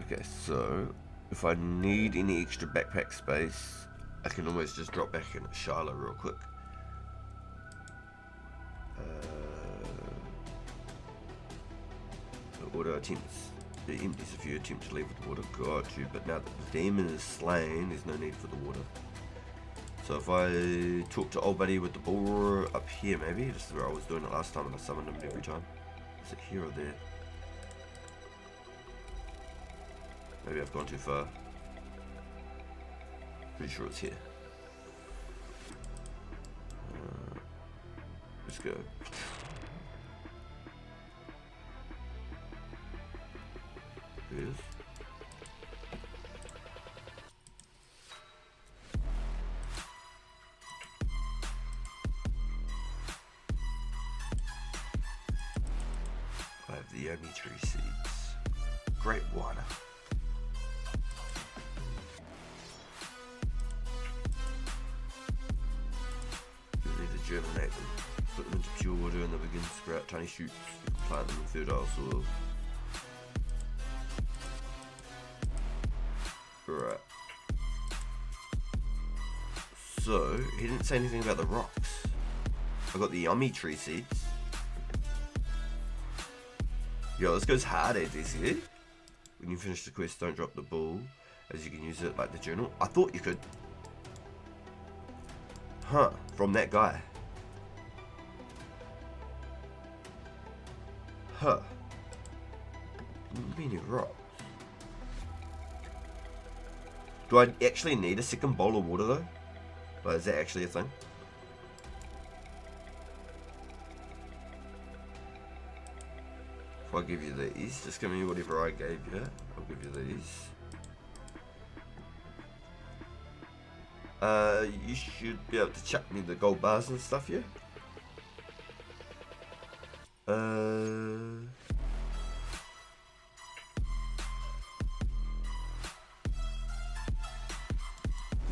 Okay, so if I need any extra backpack space, I can almost just drop back in at Shiloh real quick. The water attempts, it empties if you attempt to leave with water. Got you, but now that the demon is slain, there's no need for the water. So if I talk to old buddy with the bull roarer up here, maybe, just where I was doing it last time and I summoned him every time. Is it here or there? Maybe I've gone too far. Pretty sure it's here. Let's go. Here it is. I have the Yomi tree seeds. Great water. Germinate them, put them into pure water and they begin to sprout tiny shoots. You can plant them in fertile soil. Right. So, he didn't say anything about the rocks. I got the yummy tree seeds. Yo, this goes hard, ADC. When you finish the quest, don't drop the bull, as you can use it like the journal. I thought you could. Huh, from that guy. Huh. Many rocks. Do I actually need a second bowl of water though? Like, is that actually a thing? If I give you these, just give me whatever I gave you. I'll give you these. You should be able to chuck me the gold bars and stuff, yeah?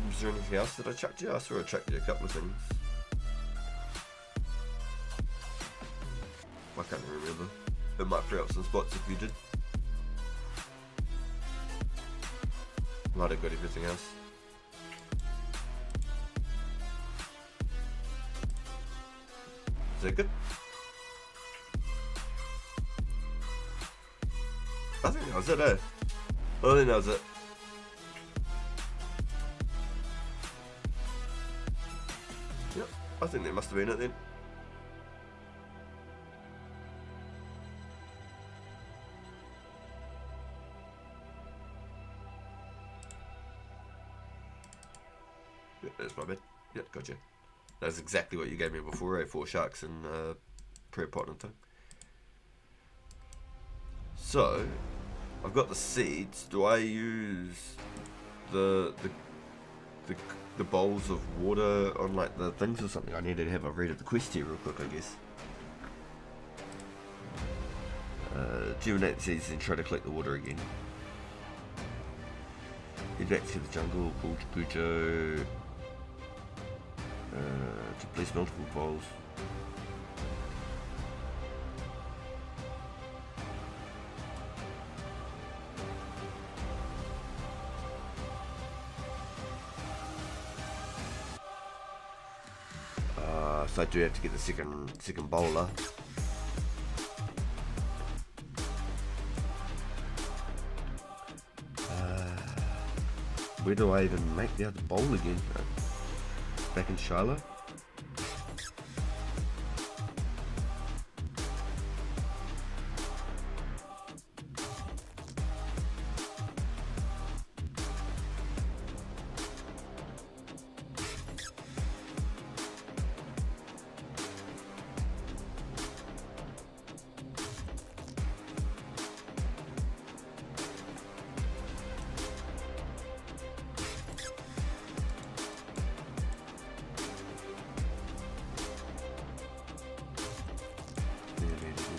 Was there anything else that I chucked you? I swear I chucked you a couple of things. I can't remember. It might free up some spots if you did. Might have got everything else. Is that good? I think that was it, eh? I think that was it. Yep, I think that must have been it then. Yep, that's my bad. Yep, gotcha. That's exactly what you gave me before, 4 sharks and prayer pot and thing. So, I've got the seeds. Do I use the bowls of water on like the things or something? I need to have a read of the quest here real quick, I guess. Germinate the seeds and try to collect the water again. Head back to the jungle, pull Kujo. To place multiple bowls. So I do have to get the second bowler. Where do I even make the other bowl again? Back in Shiloh.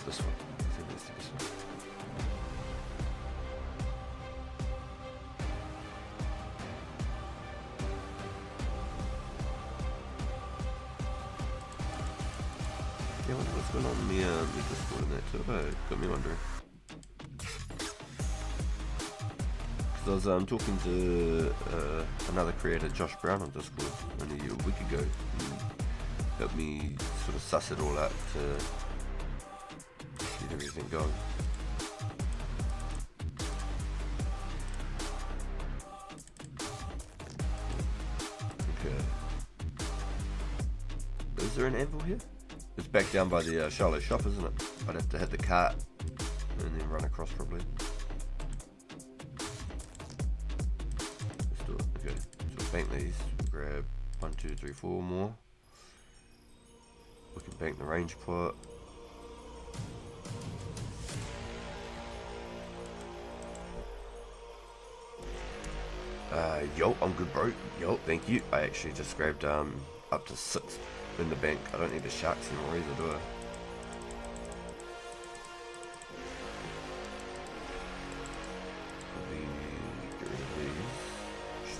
This one. I think let's do this one. Yeah, I wonder what's going on in the Discord and that too. Got me wondering. Because I was talking to another creator, Josh Brown, on Discord only a week ago. He helped me sort of suss it all out to get everything going. Okay. Is there an anvil here? It's back down by the Shiloh shop, isn't it? I'd have to hit the cart and then run across probably. Let's do it. Okay. So we'll bank these. Grab 1, 2, 3, 4 more. We can bank the range pot. Yo, I'm good, bro. Yo, thank you. I actually just grabbed up to 6 in the bank. I don't need the sharks anymore either, do I?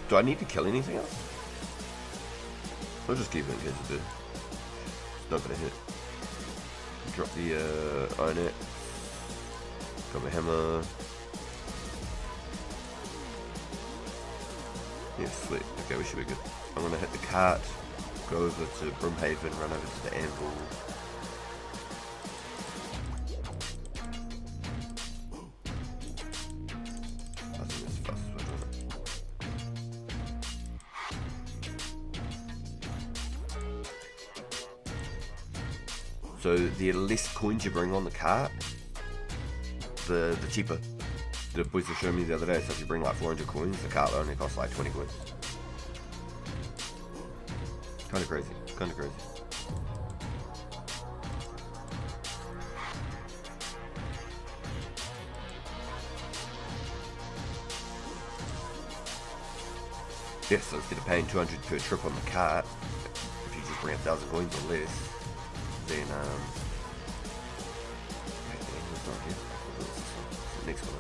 Do I need to kill anything else? I'll just keep it in case I do. It's not gonna hit. Drop the iron axe. Got my hammer. Yeah, sweet. Okay, we should be good. I'm gonna hit the cart, go over to Brimhaven, run over to the anvil. I think that's the fastest way doing it. So the less coins you bring on the cart, the cheaper. The boys were showing me the other day, so if you bring like 400 coins, the cart only costs like 20 coins. Kinda crazy, kinda crazy. Yeah, so instead of paying 200 per trip on the cart, if you just bring 1,000 coins or less, then it's not here. It's the next one.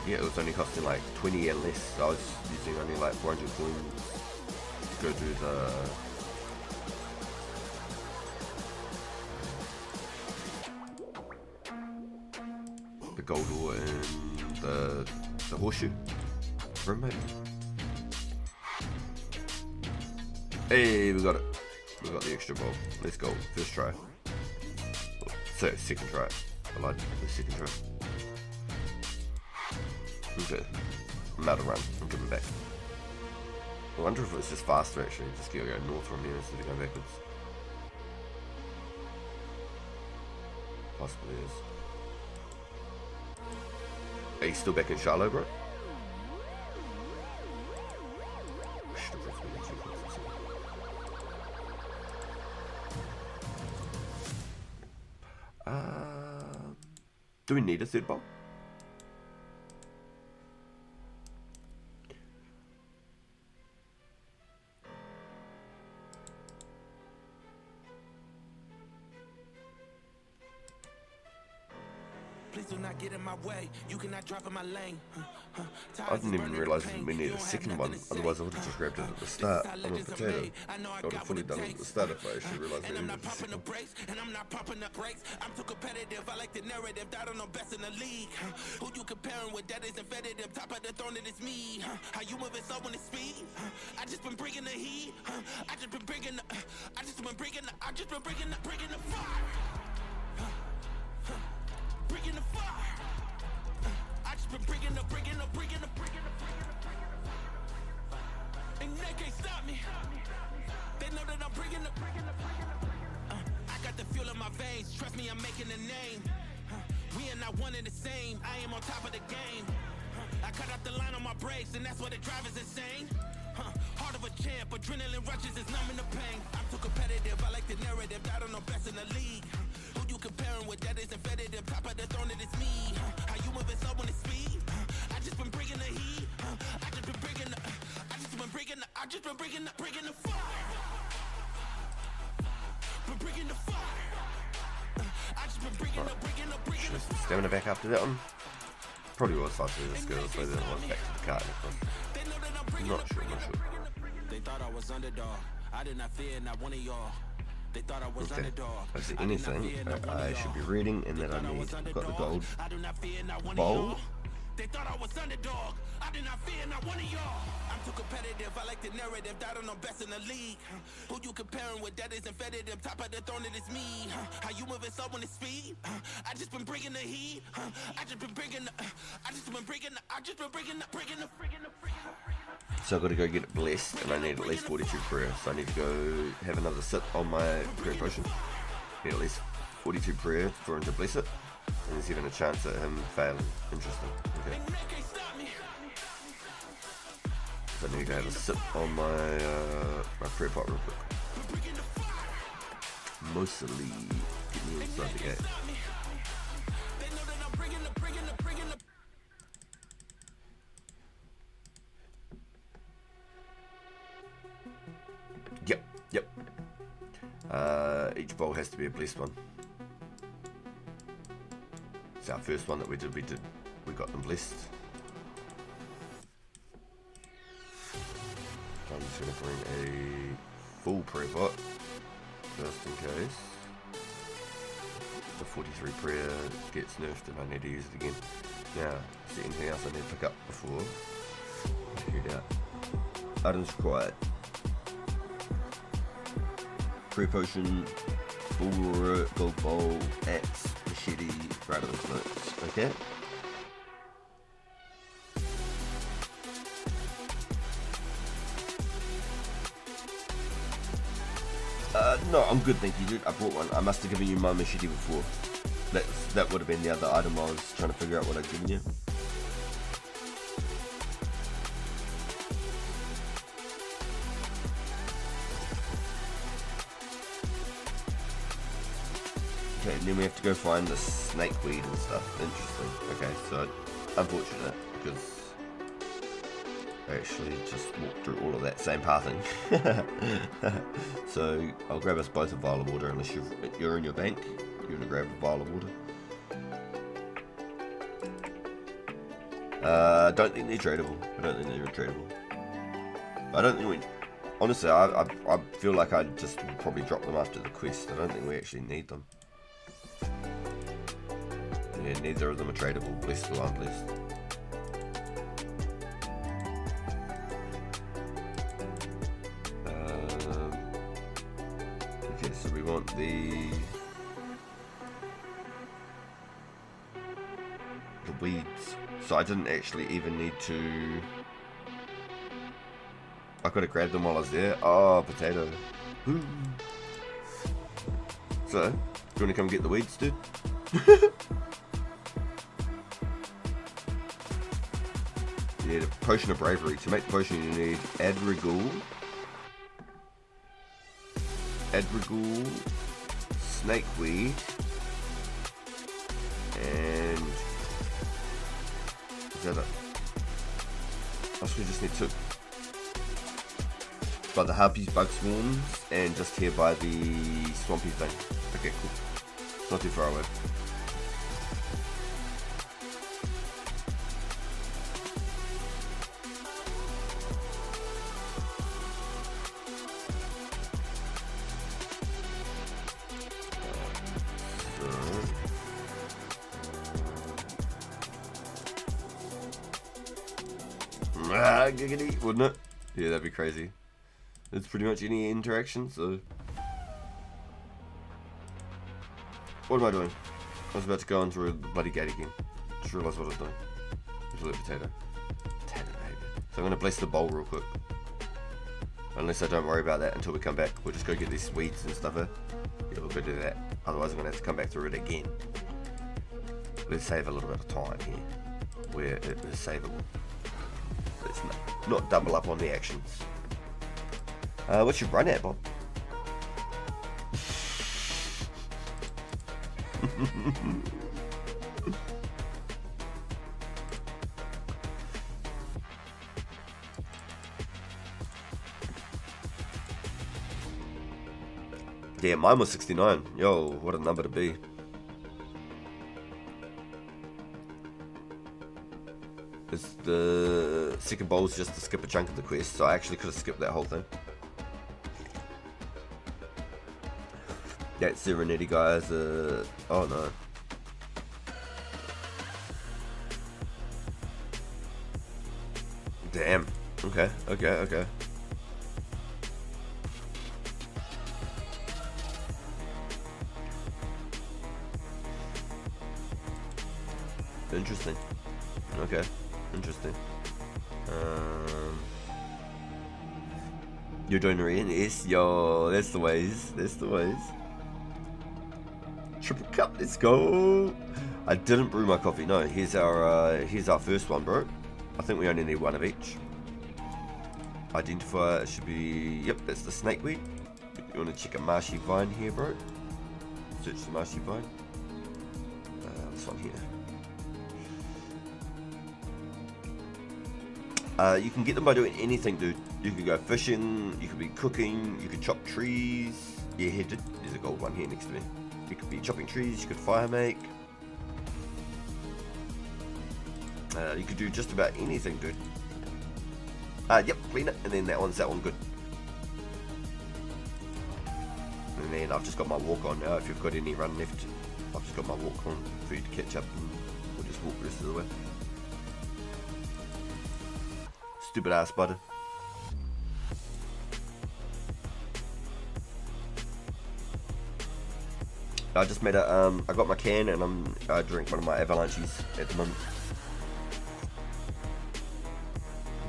Yeah, it was only costing like 20 or less, so I was using only like 400 coins to go through the the gold ore and the horseshoe room, maybe. Hey, we got it. We got the extra bowl. Let's go. First try. So, second try. I lied. The second try. Okay. I'm out of run. I'm coming back. I wonder if it's just faster actually. Just go north from here instead of going backwards. Possibly is. Are you still back in Charlotte, bro? Do we need a third bowl? Please do not get in my way. You cannot drive in my lane. I didn't even realise we needed a second one, otherwise I would have just grabbed it at the start. I'm a potato. I would have fully done it at the start if I actually realised I needed a second one. And I'm not pumping the brakes. I'm too competitive. I like the narrative. I don't know best in the league. Who you comparing with? That is competitive. Top of the throne, it is me. How you moving slow when it's speed? I just been bringing the heat. I just been bringing the fire. Bringing the fire. I just been bringing the. And they can't stop me. They know that I'm bringing the. I got the fuel in my veins. Trust me, I'm making a name. We are not one and the same. I am on top of the game. I cut out the line on my brakes, and that's why the drive is insane. Heart of a champ, adrenaline rushes is numbing the pain. I'm too competitive. I like the narrative. I don't know best in the league. Who you comparing with? That is competitive. Top of the throne, it is me. How you moving slow when it's speed? I just been bringing the heat. I just been bringing the fire. Been bringing the fire. I just been bringing the Stamina back after that one. Probably was faster than this girl, so then I went back to the car. I'm not sure. They thought I was underdog. I did not fear not one of y'all. They thought I was underdog. If there's anything I should be reading and that I need, I've got the gold bowl. They thought I was underdog. I did not fear not one of y'all. I'm too competitive. I like the narrative. I don't know best in the league. Who you comparing with? That is competitive. Top of the throne, it is me. How you moving slow when it's speed? I just been bringing the heat. So I've got to go get it blessed, and I need at least 42 prayer. So I need to go have another sip on my prayer potion. Need at least 42 prayer for him to bless it. And there's even a chance at him failing. Interesting. Okay. So I need to have a sip on my my prayer pot real quick. Mostly get me inside the gate. Yep. Each bowl has to be a blessed one. It's our first one that we got them blessed. So I'm just going to bring a full prayer pot, just in case. The 43 prayer gets nerfed and I need to use it again. Now, is there anything else I need to pick up before I head out? Items required. Prayer potion, full aura, gold bowl, axe, machete, right of the notes. Okay. No, I'm good, thank you, dude. I brought one. I must have given you my machete before. That would have been the other item I was trying to figure out what I'd given you. Okay, and then we have to go find the snake weed and stuff. Interesting. Okay, so unfortunate because I actually just walked through all of that same pathing. So I'll grab us both a vial of water unless you're in your bank. You're gonna grab a vial of water. I don't think they're tradable. I don't think we. Honestly, I feel like I just will probably drop them after the quest. I don't think we actually need them. Yeah, neither of them are tradable, blessed or unblessed. Okay, so we want the weeds. So I didn't actually even need to... I could have grabbed them while I was there. Oh, potato. Woo. So, do you want to come get the weeds, dude? You need a potion of bravery. To make the potion, you need Adrigul, snakeweed, and is that it? I think we just need 2. By the harpies, bug swarms, and just here by the swampy thing. Okay, cool. It's not too far away. Giggity, wouldn't it? Yeah, that'd be crazy. It's pretty much any interaction, so... What am I doing? I was about to go into a bloody gate again. Just realised what I was doing. It's a little potato. Potato, baby. So I'm going to bless the bowl real quick. Unless I don't worry about that until we come back. We'll just go get these weeds and stuff. Yeah, we'll go do that. Otherwise I'm going to have to come back through it again. Let's save a little bit of time here. Where it is savable. Let's not double up on the actions. What's your run at, Bob? Yeah, mine was 69. Yo, what a number to be. It's the second bowl is just to skip a chunk of the quest, so I actually could have skipped that whole thing. That Serenity guys, oh no. Damn. Okay. Interesting. Okay. Interesting. You're doing Rian? Yes, yo, that's the ways. Triple cup, let's go. I didn't brew my coffee. No, here's our first one, bro. I think we only need 1 of each. Identify, it should be, yep, that's the snakeweed. You want to check a marshy vine here, bro? Search the marshy vine. This one here. You can get them by doing anything, dude. You could go fishing, you could be cooking, you could chop trees. Yeah, here, there's a gold one here next to me. You could be chopping trees, you could fire make. You could do just about anything, dude. Yep, clean it, and then that one good. And then I've just got my walk on now. If you've got any run left, I've just got my walk on for you to catch up, and we'll just walk the rest of the way. Stupid ass butter. I just made a, I got my can and I drink one of my avalanches at the moment.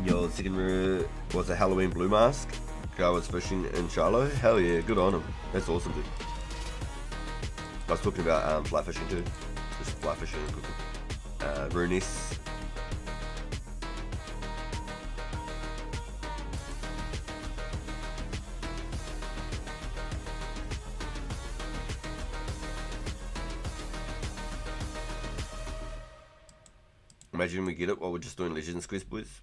Yo, the second was a Halloween blue mask. Guy was fishing in Charlo. Hell yeah, good on him. That's awesome, dude. I was talking about fly fishing too. Just fly fishing and cooking. Runescape. Imagine we get it while we're just doing Legends Quest, boys.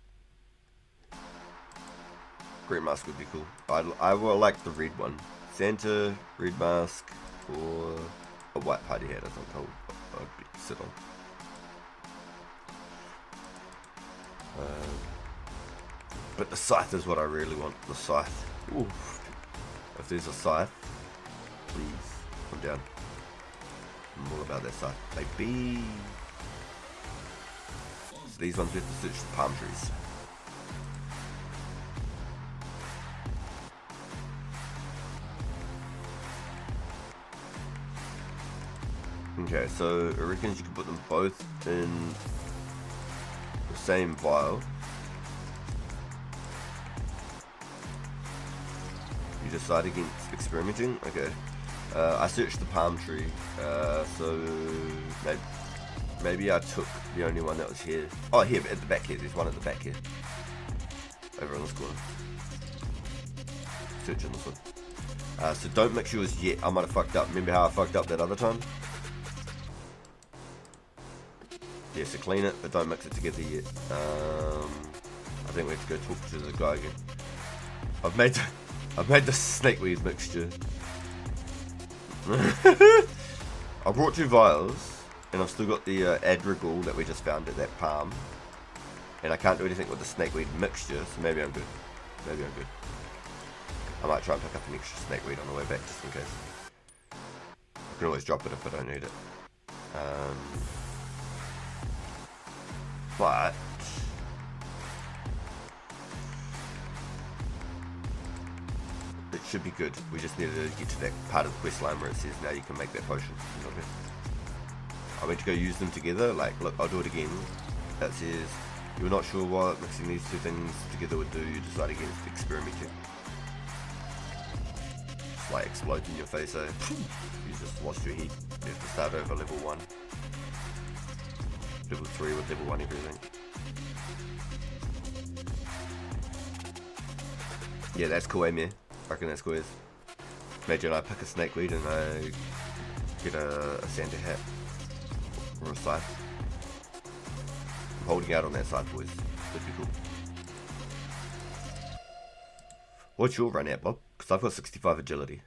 Green mask would be cool. I will like the red one. Santa, red mask, or a white party hat, I think I'd sit on. But the scythe is what I really want. The scythe. Oof. If there's a scythe, please, I'm down. I'm all about that stuff, baby. So these ones we have to search the palm trees. Okay, so I reckon you can put them both in the same vial. You decide against experimenting? Okay. I searched the palm tree, so maybe I took the only one that was here. Oh, here, at the back here. There's one at the back here. Over on this corner. Searching this one. So don't mix yours yet. I might have fucked up. Remember how I fucked up that other time? Yeah, so clean it, but don't mix it together yet. I think we have to go talk to the guy again. I've made the snakeweed mixture. I brought 2 vials, and I've still got the adrigol that we just found at that palm. And I can't do anything with the snakeweed mixture, so maybe I'm good. Maybe I'm good. I might try and pick up an extra snakeweed on the way back, just in case. I can always drop it if I don't need it. But it should be good. We just needed to get to that part of the quest line where it says now you can make that potion. You know what I mean? I went to go use them together. Like, look, I'll do it again. That says you were not sure what mixing these 2 things together would do. You decide against experimenting. Just like explodes in your face, eh? You just lost your heat. You have to start over level 1. Level 3 with level 1 everything. Yeah, that's cool, eh, man? I reckon that's cool. Imagine I pick a snakeweed and I get a sander hat or a scythe. I'm holding out on that side, boys. That'd be cool. What's your run at, Bob? Because I've got 65 agility.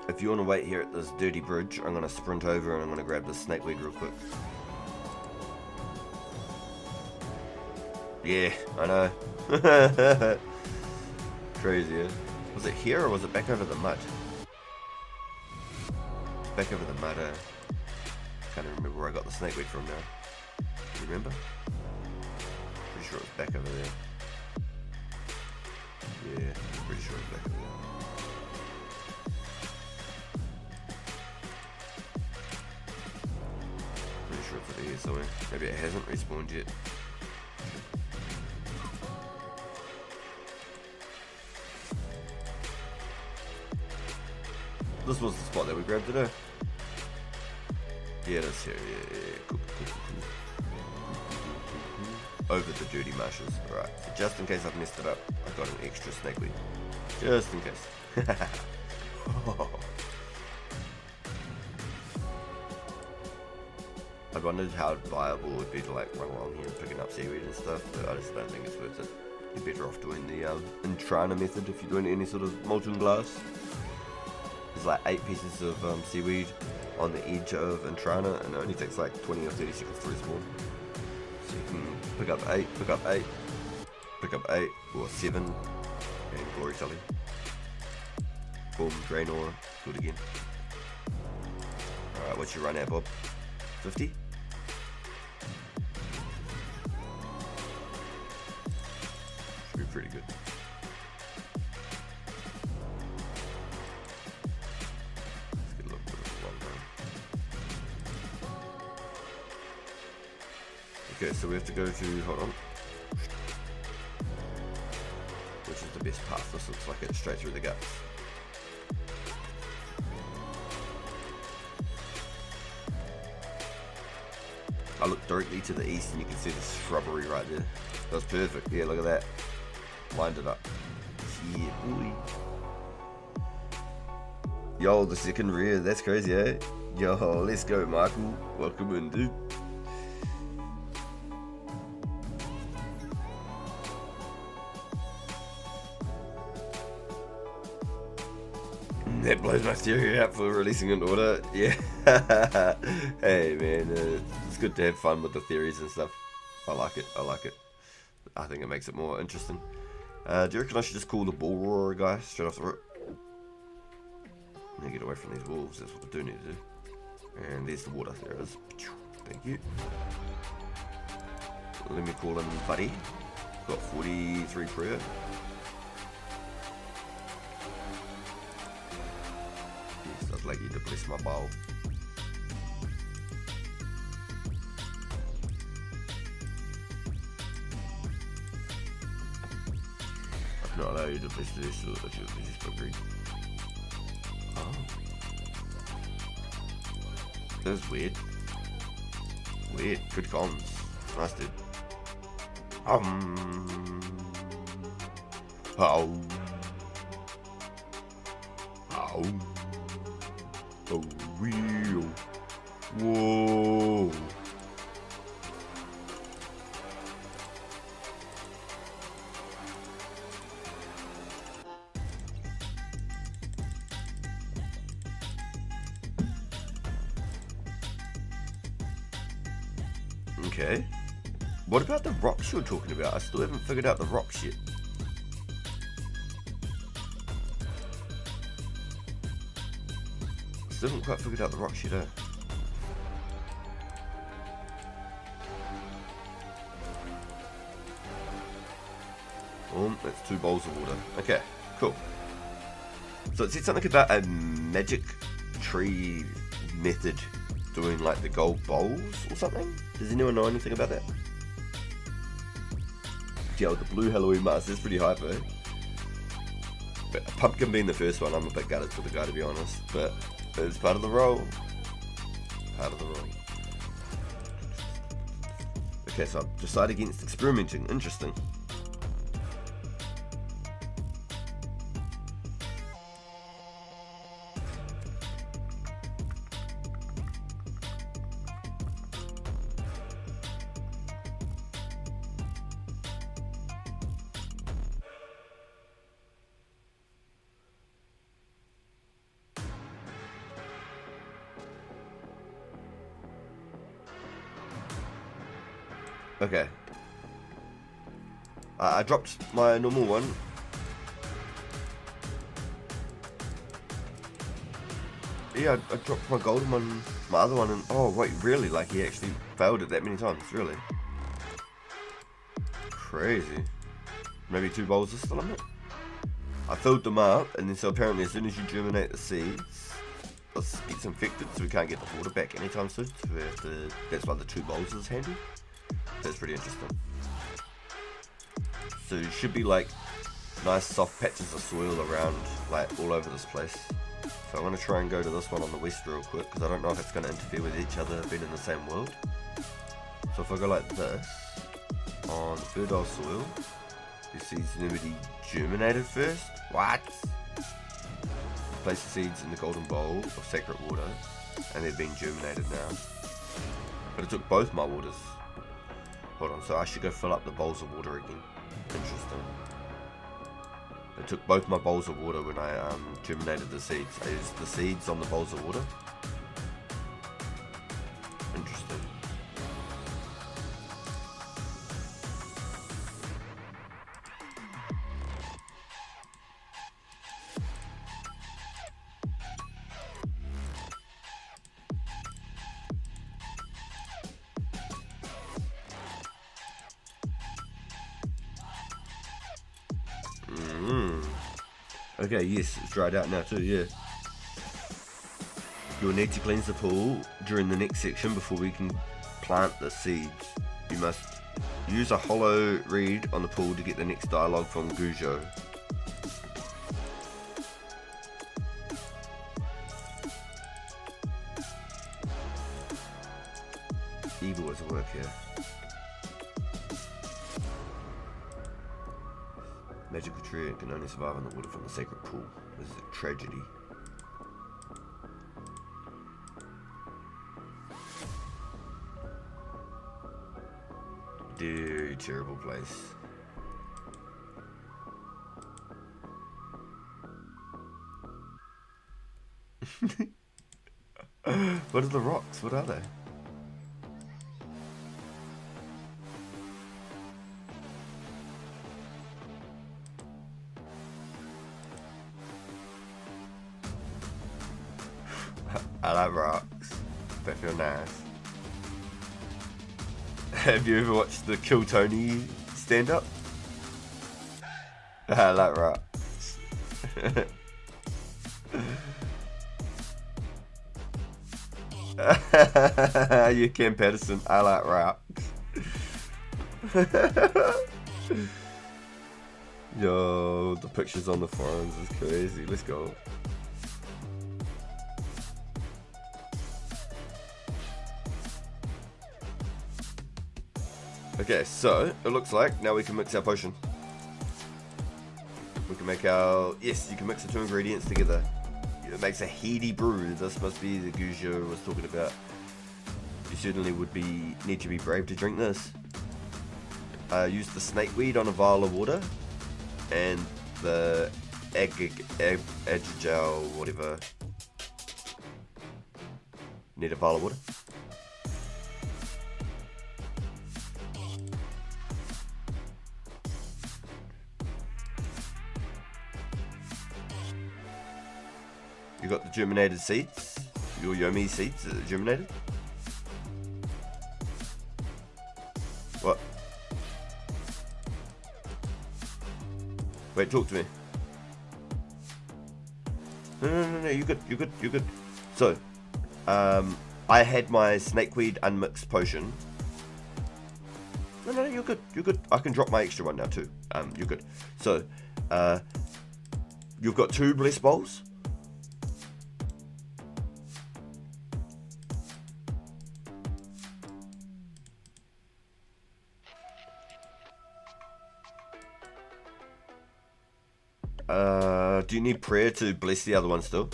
If you want to wait here at this dirty bridge, I'm going to sprint over and I'm going to grab this snakeweed real quick. Yeah, I know. Crazy, eh? Was it here or was it back over the mud? Back over the mud, eh? Can't even remember where I got the snakeweed from now. Do you remember? Pretty sure it was back over there. Yeah, pretty sure it was back over there. Pretty sure it's over here somewhere. Maybe it hasn't respawned yet. This was the spot that we grabbed today. Yeah, that's here. Yeah. Cool. Over the dirty marshes. Alright, so just in case I've messed it up, I've got an extra snakeweed. Just in case. I wondered how viable it would be to like run along here picking up seaweed and stuff, but I just don't think it's worth it. You're better off doing the Entrana method if you're doing any sort of molten glass. There's like 8 pieces of seaweed on the edge of Entrana, and it only takes like 20 or 30 seconds to respawn. So you can pick up 8, pick up 8, pick up 8, or 7, and Glory Sully. Boom, drain ore, do it again. Alright, what's your run at, Bob? 50? Should be pretty good. Okay, so we have to go to, hold on, which is the best path. This looks like it's straight through the guts. I look directly to the east and you can see the shrubbery right there. That's perfect. Yeah, look at that. Lined it up. Yeah, boy. Yo, the second rear. That's crazy, eh? Yo, let's go, Michael. Welcome in, dude. That blows my theory out for releasing an order. Yeah. Hey man, it's good to have fun with the theories and stuff. I like it. I think it makes it more interesting. Do you reckon I should just call the bull roarer guy straight off the rip? I need to get away from these wolves, that's what I do need to do. And there's the water, there it is. Thank you. Let me call him Buddy. Got 43 prayer. Yes, I'd like you to bless my bowl. I've not allowed you to bless this, so that you'll just agree. Oh. That's weird. Weird. Good comms. Nice, dude. Oh. Oh. Oh, real. Whoa. Okay. What about the rocks you were talking about? I still haven't figured out the rocks yet. Still haven't quite figured out the rocks yet, eh? Oh, that's 2 bowls of water. Okay, cool. So it said something about a magic tree method doing like the gold bowls or something? Does anyone know anything about that? Yeah, the blue Halloween mask is pretty hype, eh? But a pumpkin being the first one, I'm a bit gutted for the guy, to be honest. But it's part of the role. Part of the role. Okay, so I've decided against experimenting. Interesting. Okay. I dropped my normal one. Yeah, I dropped my golden one, my other one, and oh wait, really? Like he actually failed it that many times, really? Crazy. Maybe 2 bowls is still on it. I filled them up, and then so apparently as soon as you germinate the seeds, it's infected, so we can't get the water back anytime soon. So we have to, that's why the 2 bowls is handy. That's pretty interesting. So there should be like nice soft patches of soil around, like all over this place. So I'm going to try and go to this one on the west real quick, because I don't know if it's going to interfere with each other being in the same world. So if I go like this, on fertile soil, the seeds need to be germinated first. What? Place the seeds in the golden bowl of sacred water, and they're being germinated now. But it took both my waters. Hold on, so I should go fill up the bowls of water again. Interesting. It took both my bowls of water when I germinated the seeds. I used the seeds on the bowls of water. Interesting. Okay, yes, it's dried out now too, yeah. You'll need to cleanse the pool during the next section before we can plant the seeds. You must use a hollow reed on the pool to get the next dialogue from Gujo. Evil is at work here. Magical tree can only survive on the water from the sacred pool. This is a tragedy. Very terrible place. What are the rocks? What are they? that rocks. That feel nice. Have you ever watched the Kill Tony stand up? That rocks. You Ken Patterson, I like rocks. Yo, the pictures on the forums is crazy. Let's go. Okay, so it looks like now we can mix our potion. We can make our... Yes, you can mix the two ingredients together. It makes a heady brew. This must be the Gujo was talking about. You certainly would need to be brave to drink this. Use the snakeweed on a vial of water. And the agile, whatever. Need a vial of water. You got the germinated seeds. Your Yomi seeds are germinated. What? Wait, talk to me. No, you're good. So, I had my snakeweed unmixed potion. No, you're good. I can drop my extra one now too. You're good. So, you've got 2 blessed bowls. Do you need prayer to bless the other one still?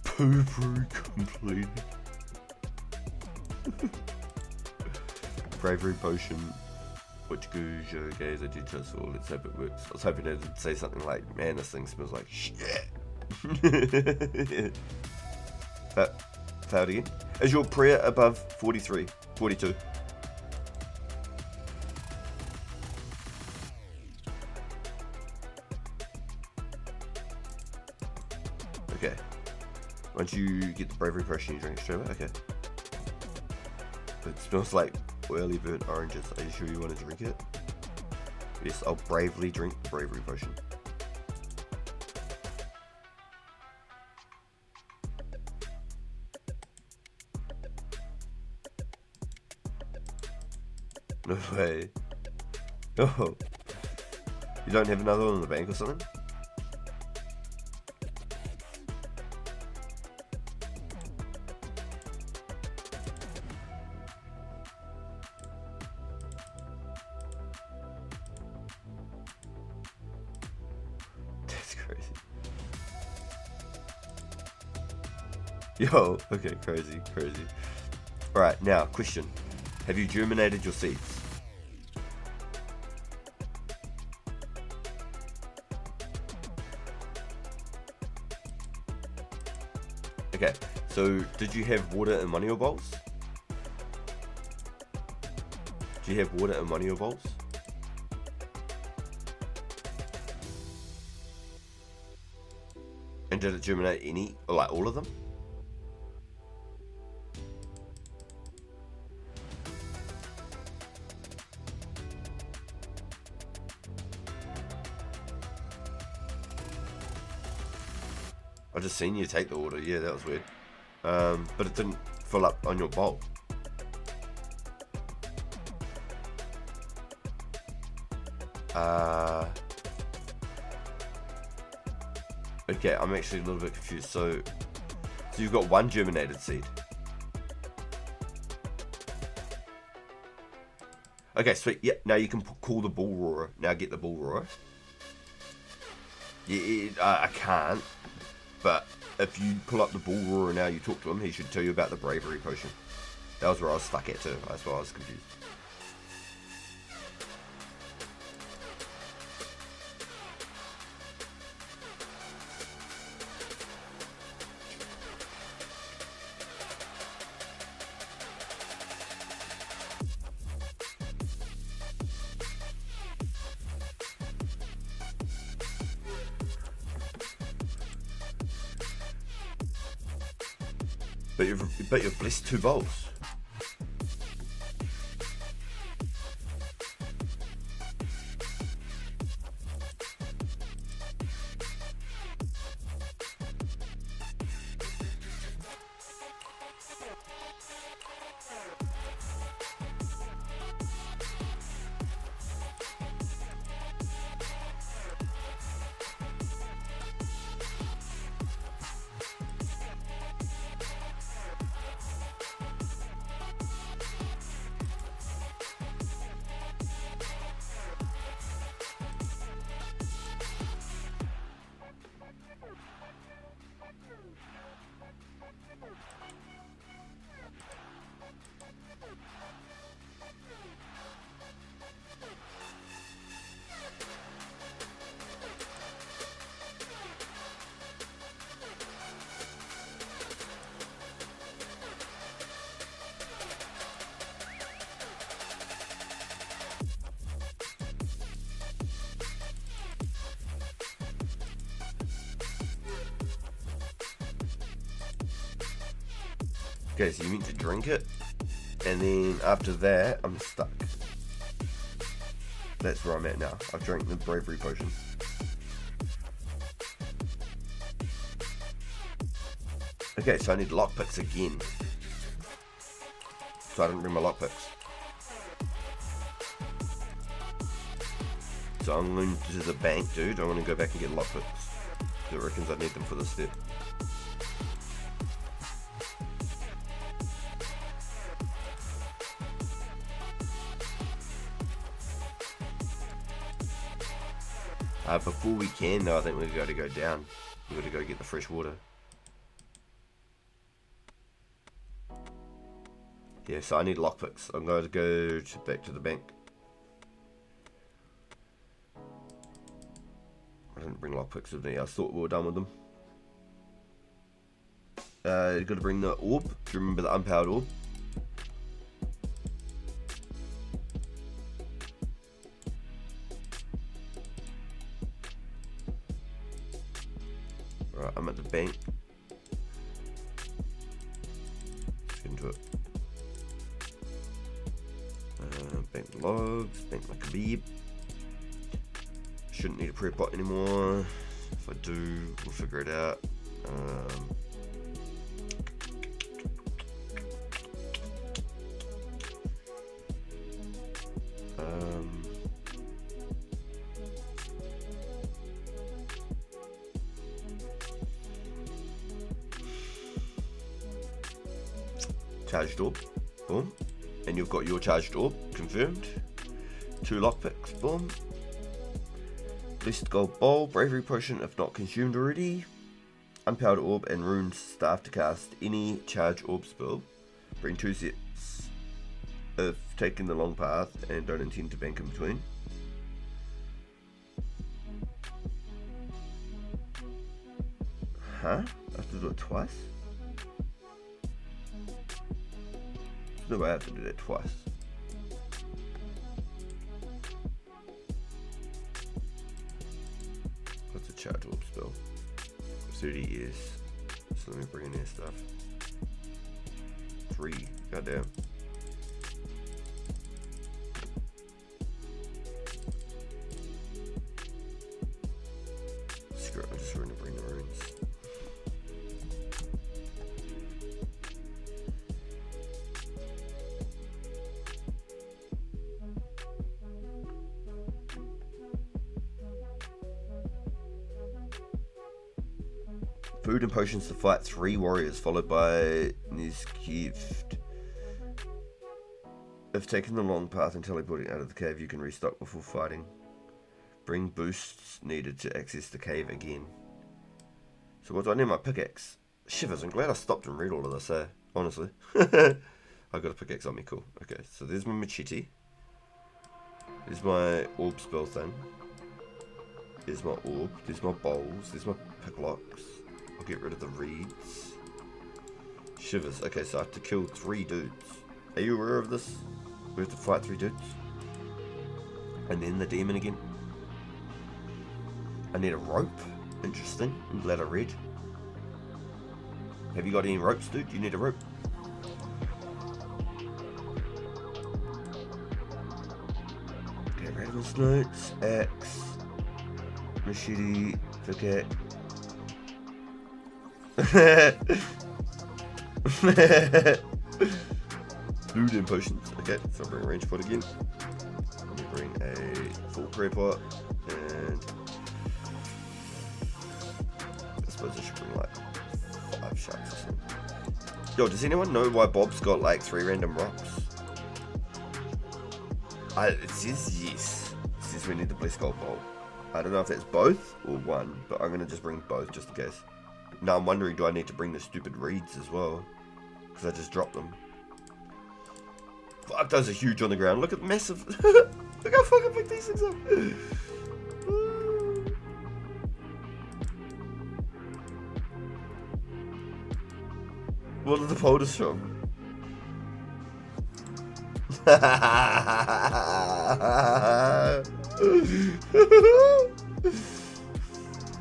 Poo-poo completed. Bravery potion. Which Gujo gave a details for. Let's hope it works. I was hoping it would say something like, man, this thing smells like shit. Failed again. Is your prayer above 43? 42? Okay. Once you get the bravery potion, you drink it straight away? Okay. It smells like oily burnt oranges. Are you sure you want to drink it? Yes, I'll bravely drink the bravery potion. No way. Oh. You don't have another one in the bank or something? That's crazy. Yo, okay, crazy. Alright, now, question. Have you germinated your seeds? Okay, so did you have water in one of your bowls? Do you have water in one of your bowls? And did it germinate any, or like all of them? I just seen you take the water. Yeah, that was weird. But it didn't fill up on your bowl. Okay, I'm actually a little bit confused. So you've got 1 germinated seed. Okay, sweet. Yep. Now you can call the bull roarer. Now get the bull roarer. Yeah, I can't. But if you pull up the bull roarer now, you talk to him, he should tell you about the bravery potion. That was where I was stuck at too. That's why I was confused. But you've blessed 2 bowls. Okay, so you meant to drink it, and then after that, I'm stuck. That's where I'm at now. I've drank the bravery potion. Okay, so I need lockpicks again. So I didn't bring my lockpicks. So I'm going to the bank, dude. I want to go back and get lockpicks. It reckons I need them for this step. Before we can, though, I think we've got to go down. We've got to go get the fresh water. Yeah, so I need lockpicks. I'm going to go back to the bank. I didn't bring lockpicks with me. I thought we were done with them. You've got to bring the orb. Do you remember the unpowered orb? Right, I'm at the bank. Let's get into it. Bank the logs, bank my kebab. Shouldn't need a prep bot anymore. If I do, we'll figure it out. Charged orb, boom, and you've got your charged orb confirmed. 2 lockpicks, boom. Blessed gold bowl, bravery potion if not consumed already. Unpowered orb and rune staff to cast any charge orb spell. Bring 2 sets if taking the long path and don't intend to bank in between. Huh? I have to do it twice? No way I have to do that twice. What's a charge orb spell? 30 years. So let me bring in their stuff. 3. Goddamn. Screw it, I'm just going to bring the runes. Food and potions to fight 3 warriors, followed by Runescape. If taking the long path and teleporting out of the cave, you can restock before fighting. Bring boosts needed to access the cave again. So what do I need? My pickaxe. Shivers, I'm glad I stopped and read all of this, honestly. I've got a pickaxe on me, cool. Okay, so there's my machete. There's my orb spell thing. There's my orb. There's my bowls. There's my picklocks. I'll get rid of the reeds. Shivers. Okay, so I have to kill 3 dudes. Are you aware of this? We have to fight 3 dudes. And then the demon again. I need a rope. Interesting. I'm glad I read. Have you got any ropes, dude? You need a rope? Okay, Ravenous Notes, axe, machete, pickaxe. Food and potions. Okay, so I'll bring a range pot again. Let me bring a full prayer pot, and I suppose I should bring like 5 sharks or something. Yo, does anyone know why Bob's got like 3 random rocks? It says yes. It says we need the Blessed Gold Bowl. I don't know if that's both or one, but I'm gonna just bring both just in case. Now I'm wondering, do I need to bring the stupid reeds as well? Because I just dropped them. Fuck, those are huge on the ground. Look at massive. Look how fucking big these things are. What are the polders from?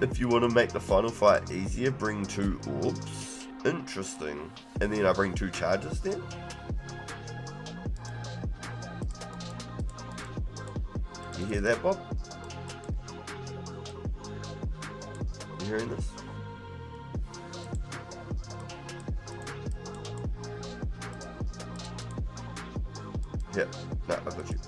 If you want to make the final fight easier, bring 2 orbs. Interesting. And then I bring 2 charges then? You hear that, Bob? You hearing this? Yeah, no, I got you.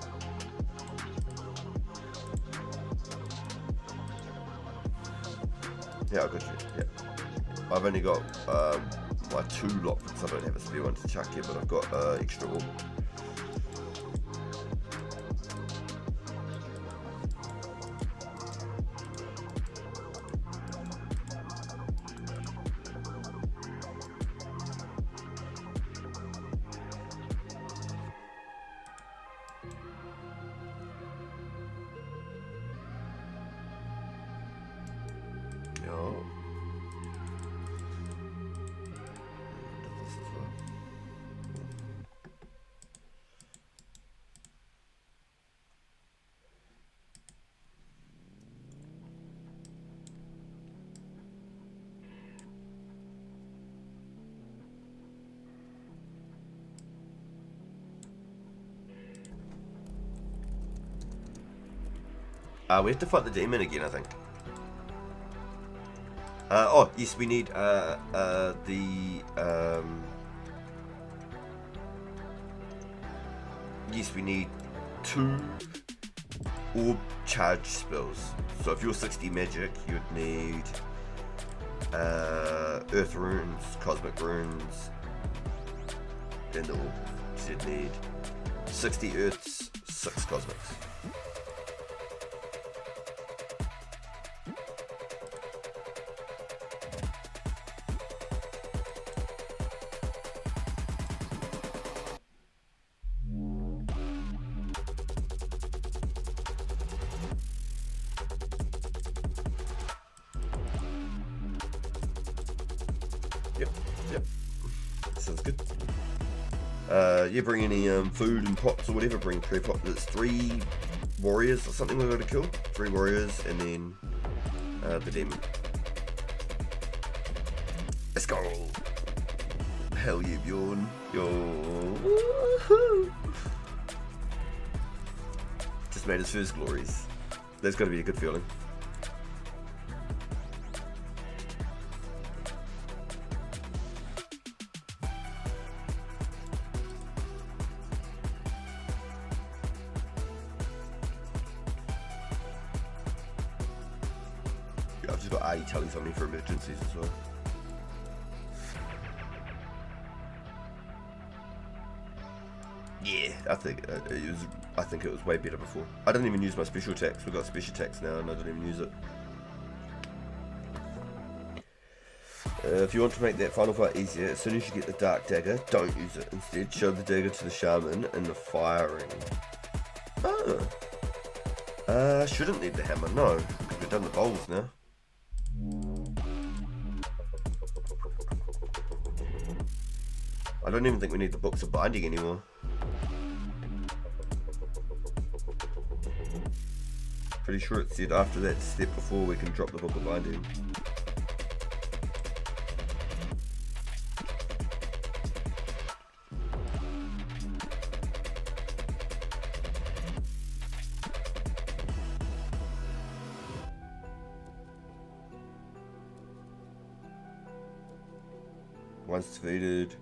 Yeah, I got you. Yeah, I've only got my 2 lockpicks. I don't have a spare one to chuck here, but I've got extra orb. We have to fight the demon again, I think. Oh, yes, we need yes, we need 2 orb charge spells. So if you're 60 magic, you'd need earth runes, cosmic runes, and the orb. So you'd need 60 earths, 6 cosmics. Yep. Sounds good. Yeah, bring any food and pots or whatever. Bring 3 pots. There's 3 warriors or something we've got to kill. 3 warriors and then the demon. Let's go. Hell yeah, Bjorn. Yo. Just made his first glories. That's got to be a good feeling. I've just got Artie telling somebody for emergencies as well. Yeah, I think it was way better before. I didn't even use my special attacks. We've got special attacks now, and I didn't even use it. If you want to make that final fight easier, as soon as you get the dark dagger, don't use it. Instead, show the dagger to the shaman in the firing. Oh. Shouldn't need the hammer, no, because we've done the bowls now. I don't even think we need the books of binding anymore. Pretty sure it said after that step before we can drop the book of binding. Once defeated.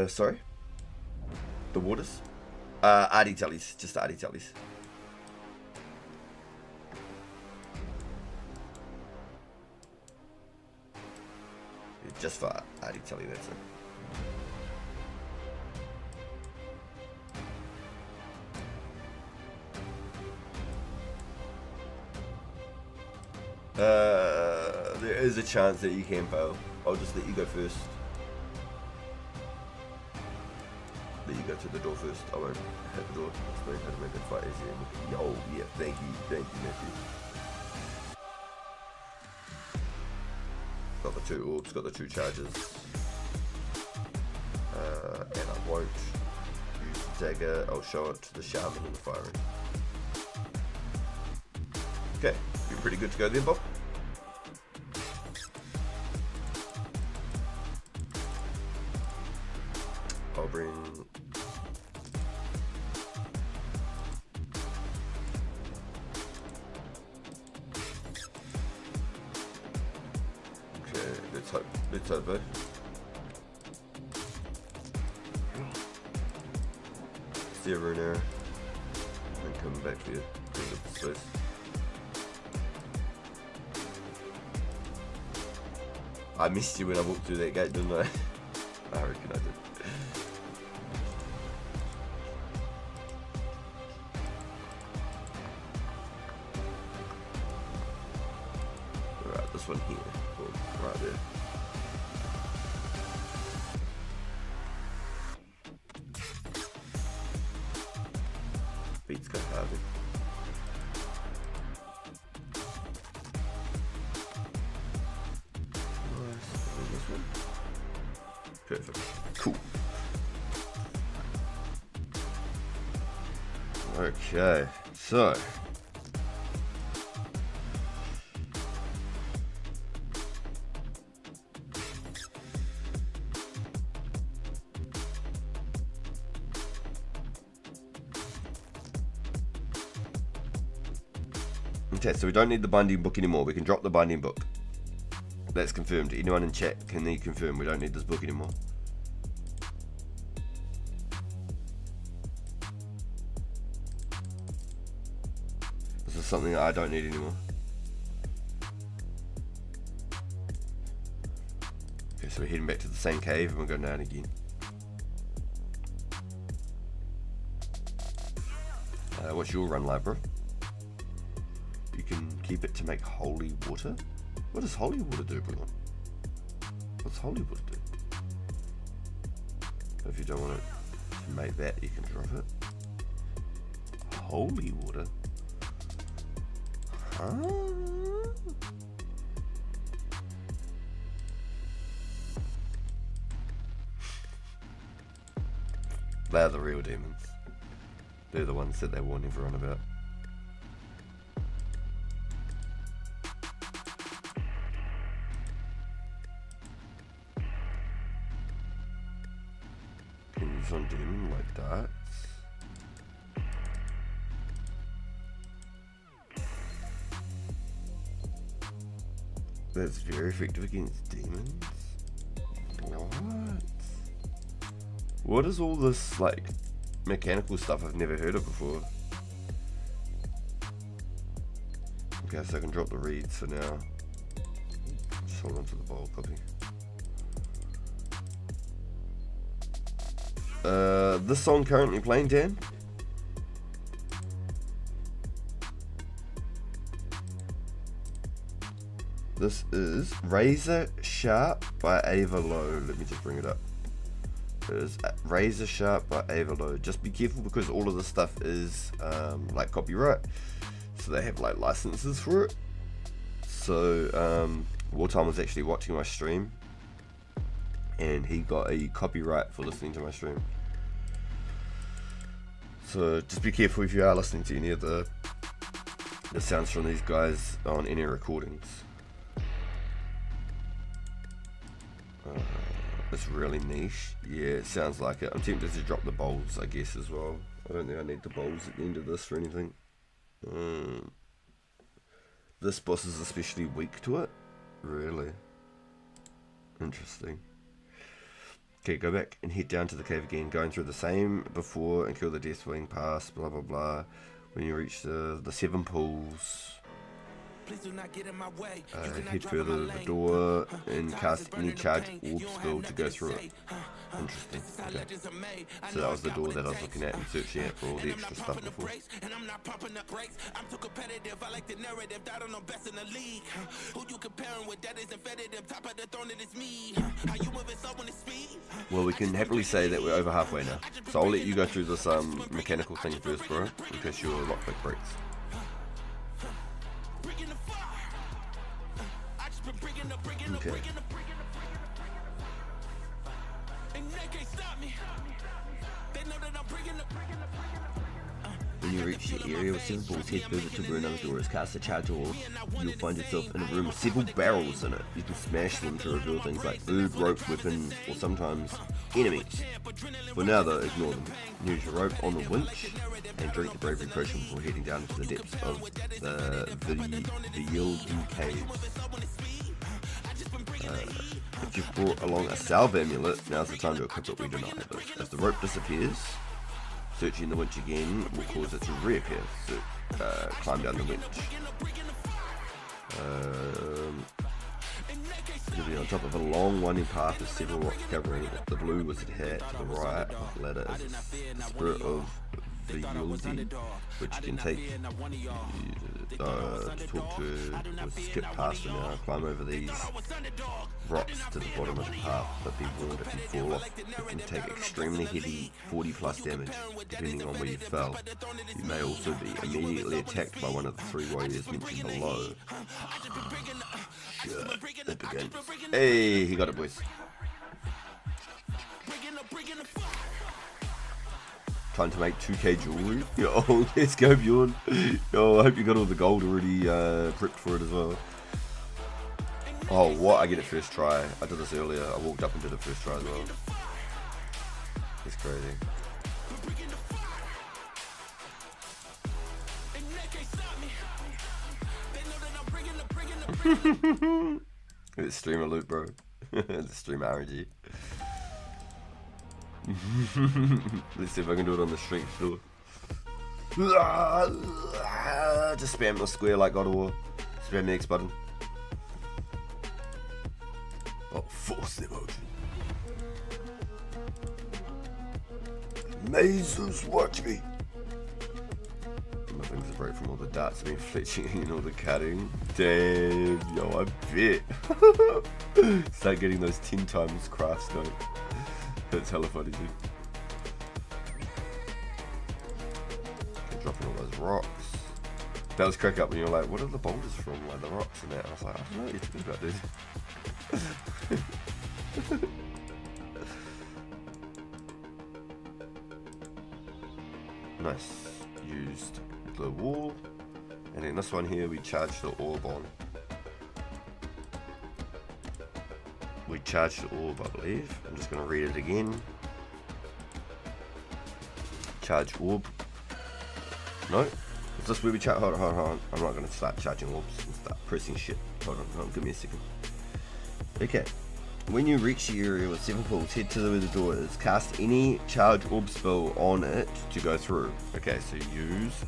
Sorry? The waters? Arty tellies. Just arty tellies. Just for arty telly, that's it. There is a chance that you can fail. I'll just let you go first. Let you go to the door first. I won't hit the door. Explain how to make it fight easier. Oh yeah, thank you, Matthew. Got the 2 orbs, got the 2 charges. And I won't use the dagger. I'll show it to the shaman and the firing. Okay, you're pretty good to go then, Bob. I'll bring... Okay, let's hope, eh? See a rune arrow. And come back here. Bring up the space. I missed you when I walked through that gate, didn't I? I reckon I did. Alright, this one here. Oh, right there. Beats go hard. Perfect. Cool. Okay, so okay, so we don't need the binding book anymore. We can drop the binding book. That's confirmed. Anyone in chat, can they confirm we don't need this book anymore? This is something that I don't need anymore. Okay, so we're heading back to the same cave and we're going down again. What's your run like, bro? You can keep it to make holy water? What does holy water do, bro? What's holy water do? If you don't want it to make that, you can drop it. Holy water? Huh? They're the real demons. They're the ones that they warn everyone about. On demon like that. That's very effective against demons. What is all this like mechanical stuff I've never heard of before? Okay, so I can drop the reeds for now. Just hold on to the bowl copy. This song currently playing, Dan? This is Razor Sharp by Ava Low. Let me just bring it up. It is Razor Sharp by Ava Low. Just be careful because all of this stuff is like copyright. So they have like licenses for it. So Wartime was actually watching my stream and he got a copyright for listening to my stream. So just be careful if you are listening to any of the sounds from these guys on any recordings. It's really niche. Yeah, it sounds like it. I'm tempted to drop the bowls, I guess, as well. I don't think I need the bowls at the end of this or anything. This boss is especially weak to it. Really? Interesting. Okay, go back and head down to the cave again, going through the same before and kill the Deathwing Pass, blah blah blah. When you reach the 7 pools, head further to the door and cast any charge orb spell to go through it. Interesting. Okay. So that was the door that I was looking at and searching at for all the extra stuff before. Well, we can happily say that we're over halfway now. So I'll let you go through this mechanical thing first, bro, in case your lockpick breaks. Okay. When you reach the area with 7 balls, head further to where another door is cast a charge orb. You'll find yourself in a room with several barrels in it. You can smash them to reveal things like food, rope, weapons, or sometimes enemies. For now though, ignore them. Use your rope on the winch and drink the bravery potion before heading down into the depths of the Yildi caves. If you've brought along a salve amulet, now's the time to equip it. We do not have it. If the rope disappears, searching the winch again will cause it to reappear. So climb down the winch. You'll be on top of a long winding path with several rocks covering it. The blue wizard hat to the right of the ladder is the spirit of the Yildi, which you can take to talk to, skip past them now, climb over these rocks to the bottom of the path, but be warned if you fall off, it can take extremely heavy 40 plus damage, depending on where you fell. You may also be immediately attacked by one of the 3 warriors mentioned below. Shit, it begins. Hey, he got it, boys. Trying to make 2k jewelry. Yo, let's go, Bjorn. Yo, I hope you got all the gold already prepped for it as well. Oh, what? I get it first try. I did this earlier. I walked up and did it first try as well. It's crazy. It's streamer loot, bro. It's streamer RNG. Let's see if I can do it on the street floor. Just spam the square like God of War. Spam the X button. Oh, force emoji. Mazes, watch me. My fingers are broke from all the darts I've been fletching and all the cutting. Damn, yo, I bet. Start getting those 10 times craft scope. That's hella funny, dude. Okay, dropping all those rocks. That was crack up when you're like, what are the boulders from? Like the rocks and that. I was like, I don't know what you're talking about, dude. Nice. Used the wall. And then this one here we charged the orb on. We charged the orb, I believe. I'm just going to read it again. Charge orb. No? Is this where we charge? Hold on. I'm not going to start charging orbs and start pressing shit. Hold on, give me a second. Okay. When you reach the area with 7 pools, head to where the door is. Cast any charge orb spell on it to go through. Okay, so use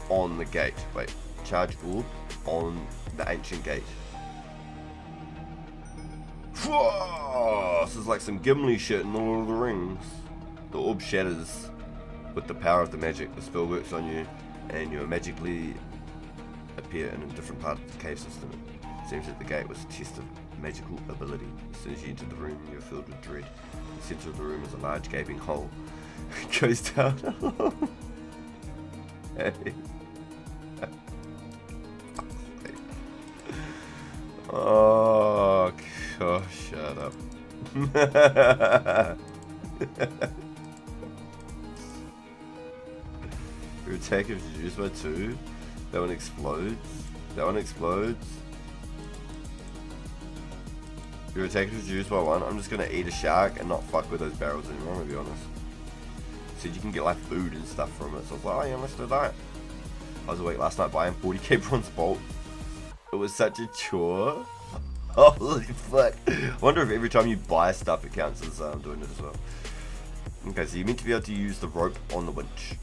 on the gate. Wait, charge orb on the ancient gate. Whoa! This is like some Gimli shit in the Lord of the Rings. The orb shatters with the power of the magic. The spell works on you, and you magically appear in a different part of the cave system. It seems that the gate was a test of magical ability. As soon as you enter the room, you're filled with dread. In the center of the room is a large gaping hole. It goes down. Hey. Oh, gosh, shut up. Your attack is reduced by 2. That one explodes. That one explodes. Your attack is reduced by 1. I'm just gonna eat a shark and not fuck with those barrels anymore, I'm gonna be honest. So you can get like food and stuff from it, so I was like, oh yeah, let's do that. I was awake last night buying 40k bronze bolt. It was such a chore. Holy fuck. I wonder if every time you buy stuff it counts as doing it as well. Okay, so you're meant to be able to use the rope on the winch.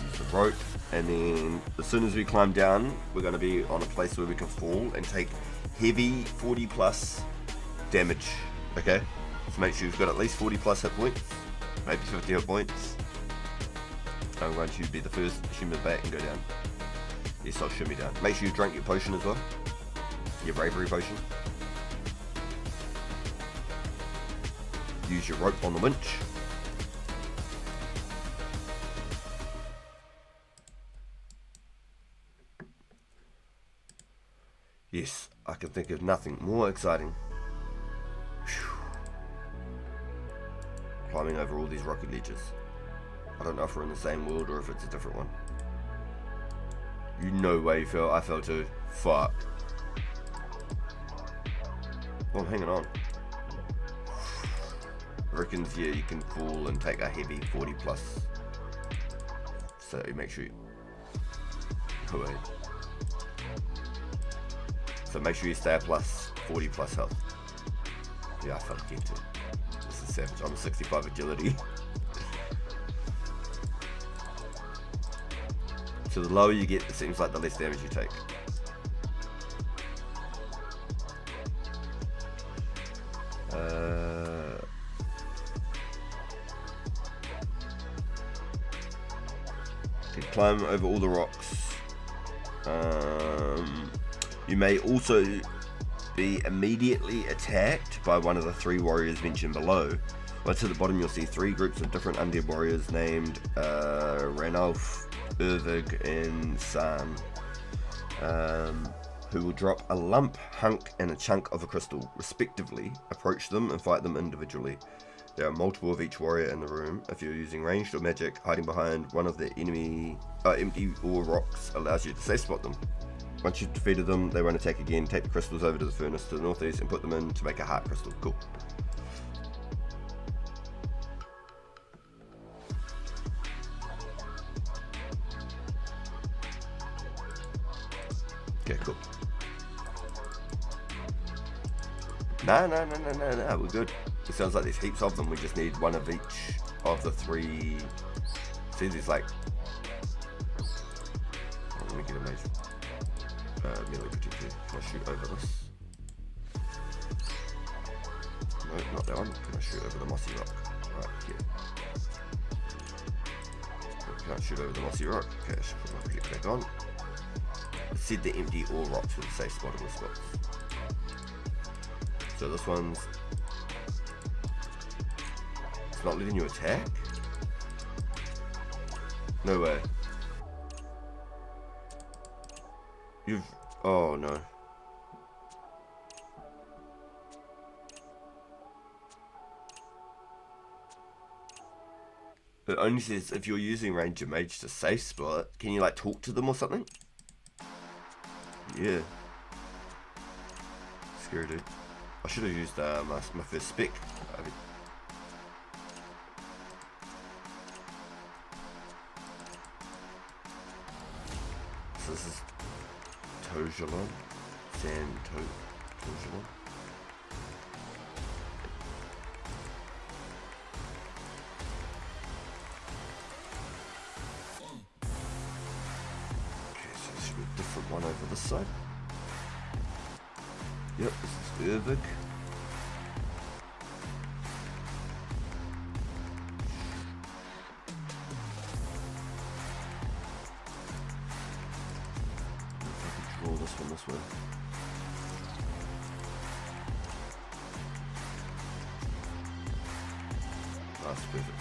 Use the rope, and then as soon as we climb down, we're going to be on a place where we can fall and take heavy 40 plus damage. Okay? So make sure you've got at least 40 plus hit points, maybe 50 hit points. I'm going to be the first to shimmy back and go down. Yes, I'll shimmy down. Make sure you drink your potion as well. Your bravery potion. Use your rope on the winch. Yes, I can think of nothing more exciting. Whew. Climbing over all these rocky ledges. I don't know if we're in the same world or if it's a different one. You know where you fell. I fell too. Fuck. Oh, I'm hanging on. I reckon yeah, you can fall and take a heavy 40 plus. So make sure you... Oh wait. So make sure you stay at plus 40 plus health. Yeah, I felt it too. This is savage. I'm a 65 agility. So the lower you get, it seems like the less damage you take. You climb over all the rocks. You may also be immediately attacked by one of the 3 warriors mentioned below. Once at the bottom, you'll see 3 groups of different undead warriors named Ranulf, Urvig, and San, who will drop a lump, hunk, and a chunk of a crystal, respectively. Approach them and fight them individually. There are multiple of each warrior in the room. If you're using ranged or magic, hiding behind one of the enemy empty ore rocks allows you to safe spot them. Once you've defeated them, they won't attack again. Take the crystals over to the furnace to the northeast and put them in to make a heart crystal. Cool. Okay, cool. No, we're good. It sounds like there's heaps of them. We just need one of each of the 3. See, there's like... Oh, let me get a nice melee protection. Can I shoot over this? No, not that one. Can I shoot over the mossy rock? Right, here. I can't shoot over the mossy rock. Okay, I should put my clip back on. It said the empty ore rocks with a safe spot in the spots. So this one's... It's not letting you attack? No way. You've... Oh no. It only says if you're using ranger mage to safe spot. Can you like talk to them or something? Yeah. Scary dude. I should have used my first spec. So this is Tojalon. Tojalon. Okay, so there should be a different one over this side. Yep, this is Urvig. Roll this one this way. That's perfect.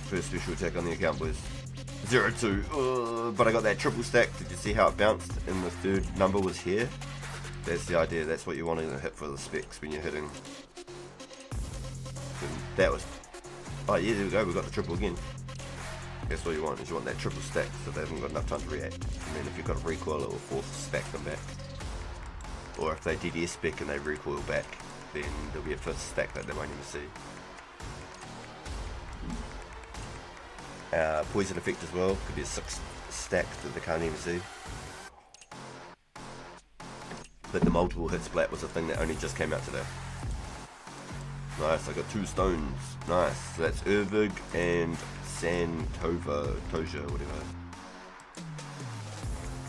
First special attack on the account, boys. 0-2. But I got that triple stack. Did you see how it bounced? And the 3rd number was here. That's the idea. That's what you want to hit for the specs when you're hitting. And that was... Oh yeah, there we go. We got the triple again. That's what you want. Is you want that triple stack so they haven't got enough time to react. And then if you've got a recoil, it will force stack them back. Or if they DDS spec and they recoil back, then there'll be a 5th stack that they won't even see. Poison effect as well, could be a 6 stack that they can't even see. But the multiple hit splat was a thing that only just came out today. Nice, I got 2 stones. Nice, so that's Urvig and Toja, whatever.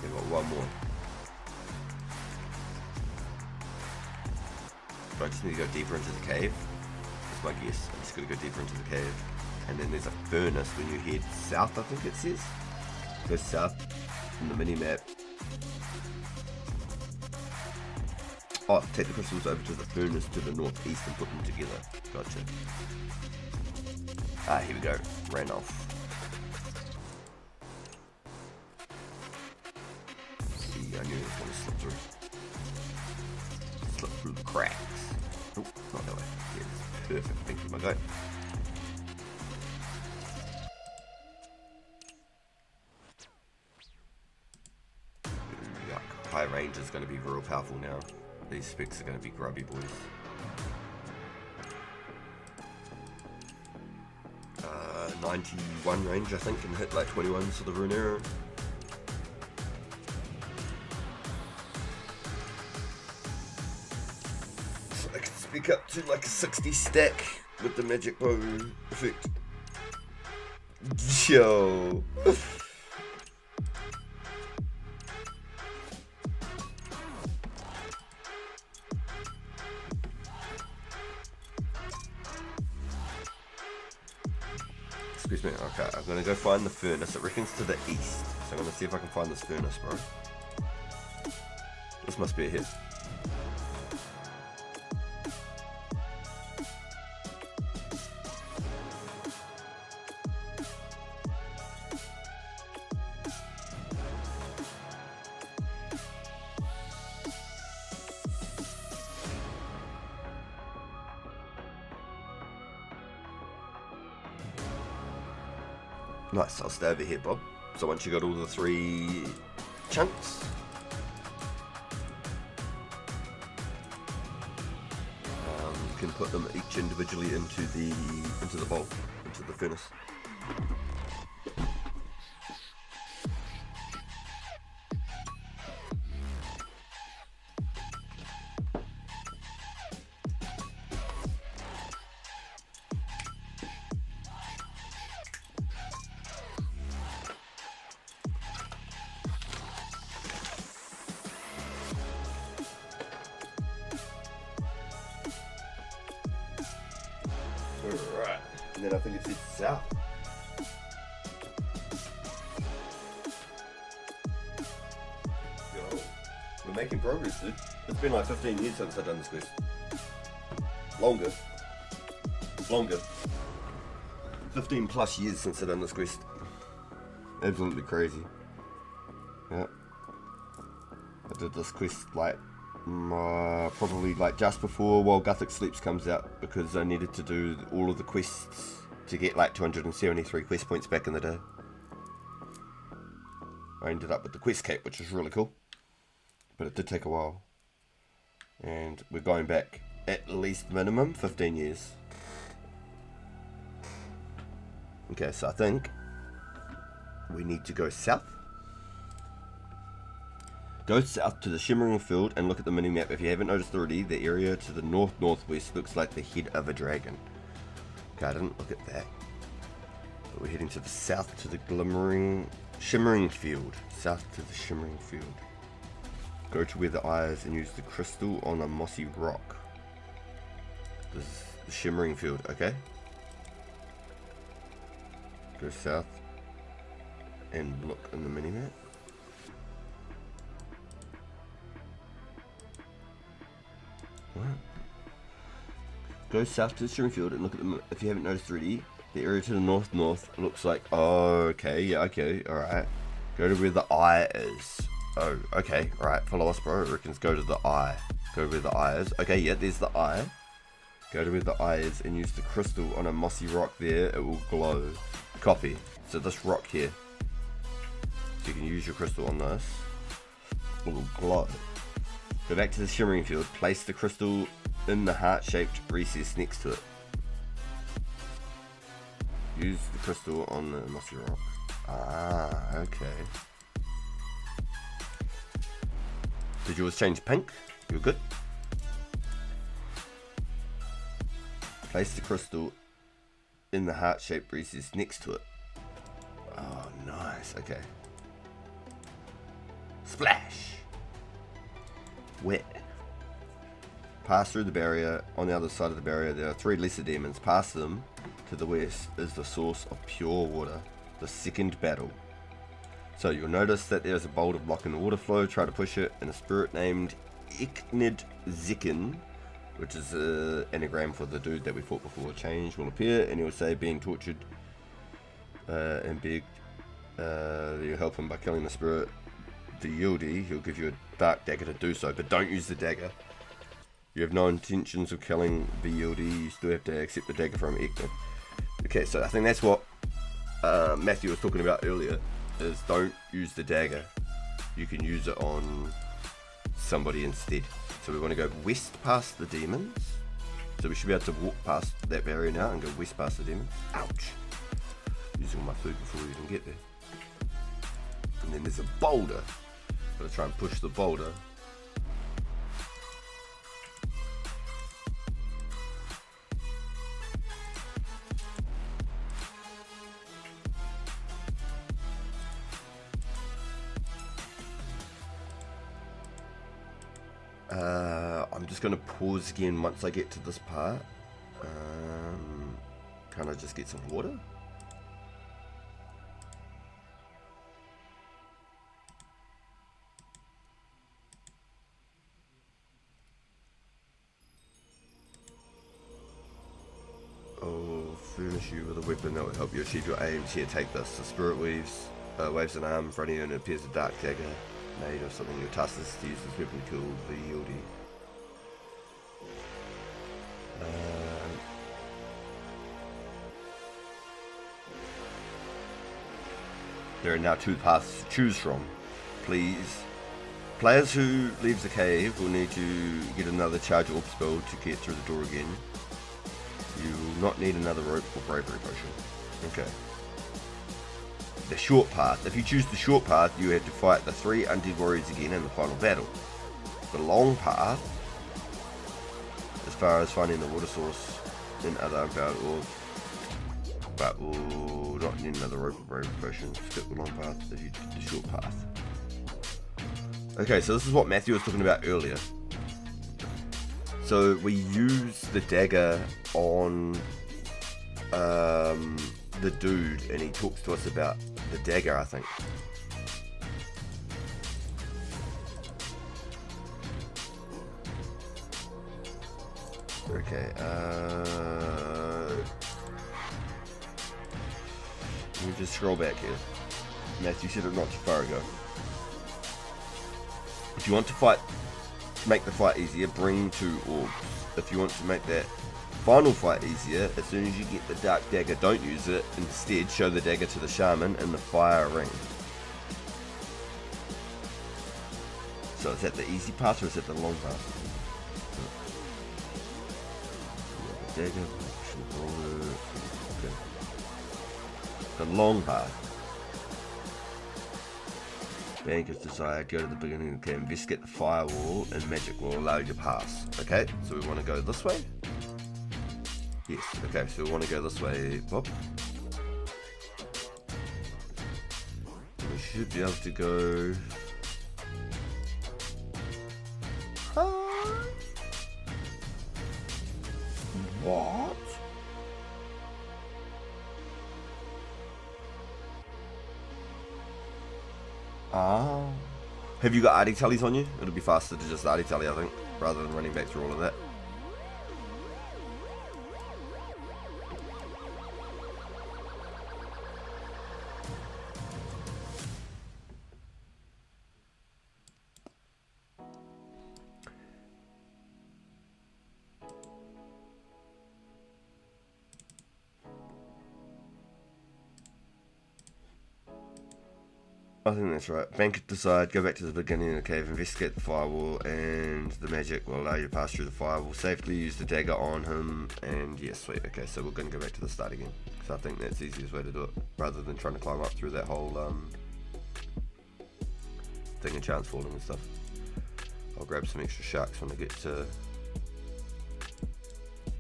I got 1 more. So I just need to go deeper into the cave. That's my guess. I'm just going to go deeper into the cave. And then there's a furnace when you head south, I think it says. Go south in the mini-map. Oh, take the crystals over to the furnace to the northeast and put them together. Gotcha. Ah, here we go. Ran off. See, I knew it was going to slip through. Slip through the cracks. Oh, not that way. Yes, perfect. Thank you, my guy. Yuck. High range is going to be real powerful now. These specs are going to be grubby boys. 91 range, I think, and hit like 21s for the rune arrow. So I can speak up to like a 60 stack with the magic bow effect. Yo. Excuse me, okay, I'm gonna go find the furnace. It reckons to the east. So I'm gonna see if I can find this furnace, bro. This must be a hit. Nice, I'll stay over here, Bob. So once you got all the 3 chunks, you can put them each individually into the bowl, into the furnace. Alright, and then I think it's south. Yo, we're making progress, dude. It's been like 15 years since I've done this quest. Longer. 15 plus years since I've done this quest. Absolutely crazy. Yeah. I did this quest like probably like just before While Gothic Sleeps comes out, because I needed to do all of the quests to get like 273 quest points back in the day. I ended up with the quest cape, which is really cool, but it did take a while, and we're going back at least minimum 15 years. Okay, so I think we need to go south. Go south to the Shimmering Field and look at the mini-map. If you haven't noticed already, the area to the north-northwest looks like the head of a dragon. Okay, I didn't look at that. But we're heading to the south to the Shimmering Field. South to the Shimmering Field. Go to where the eye is and use the crystal on a mossy rock. This is the Shimmering Field, okay? Go south and look in the mini-map. What? Go south to the Shimmering Field and look at them. If you haven't noticed already, the area to the north looks like. Oh, okay, yeah, okay, alright. Go to where the eye is. Oh, okay, alright, follow us, bro. It reckons go to the eye. Go to where the eye is. Okay, yeah, there's the eye. Go to where the eye is and use the crystal on a mossy rock there. It will glow. Copy. So this rock here. So you can use your crystal on this. It will glow. Go back to the Shimmering Field, place the crystal in the heart-shaped recess next to it. Use the crystal on the mossy rock. Ah, okay. Did yours change pink? You're good. Place the crystal in the heart-shaped recess next to it. Oh, nice. Okay. Splash. Wet. Pass through the barrier. On the other side of the barrier, there are 3 lesser demons. Pass them. To the west is the source of pure water. The second battle. So you'll notice that there's a boulder blocking the water flow. Try to push it, and a spirit named E29, which is an anagram for the dude that we fought before change, will appear, and he'll say being tortured and beg you help him by killing the spirit. The Yieldy, he'll give you a dark dagger to do so, but don't use the dagger. You have no intentions of killing the Yieldy, you still have to accept the dagger from E29. Okay, so I think that's what Matthew was talking about earlier, is don't use the dagger. You can use it on somebody instead. So we want to go west past the demons. So we should be able to walk past that barrier now and go west past the demons. Ouch. Using all my food before we even get there. And then there's a boulder. Gotta try and push the boulder. I'm just going to pause again once I get to this part. Can I just get some water? Oh, furnish you with a weapon that will help you achieve your aims. Here, take this. The spirit waves an arm in front of you and it appears a dark dagger made of something. Your task is to use this weapon to kill the Yieldy. There are now 2 paths to choose from. Please. Players who leave the cave will need to get another charge orb spell to get through the door again. You will not need another rope or bravery potion. Okay. The short path. If you choose the short path, you have to fight the 3 undead warriors again in the final battle. The long path, as far as finding the water source in other unpowered orbs, but will not need another rope or bravery potion. Skip the long path if you do the short path. Okay, so this is what Matthew was talking about earlier. So we use the dagger on the dude, and he talks to us about the dagger, I think. Okay, let me just scroll back here. Matthew said it not too far ago. If you want to make the fight easier, bring 2 orbs. If you want to make that final fight easier, as soon as you get the dark dagger, don't use it. Instead, show the dagger to the shaman in the fire ring. So is that the easy path or is that the long path? The dagger, okay. The long path. Bank is desired, go to the beginning of the cave, investigate the firewall, and magic will allow you to pass. Okay, so we want to go this way? Yes, okay, so we want to go this way, Bob. We should be able to go... What? Ah. Have you got arty tallies on you? It'll be faster to just arty tally, I think, rather than running back through all of that. I think that's right. Bank it decide, go back to the beginning of the cave, investigate the firewall, and the magic will allow you to pass through the firewall safely, use the dagger on him, and yes, sweet. Okay, so we're going to go back to the start again. So I think that's the easiest way to do it, rather than trying to climb up through that whole thing of chance falling and stuff. I'll grab some extra sharks when I get to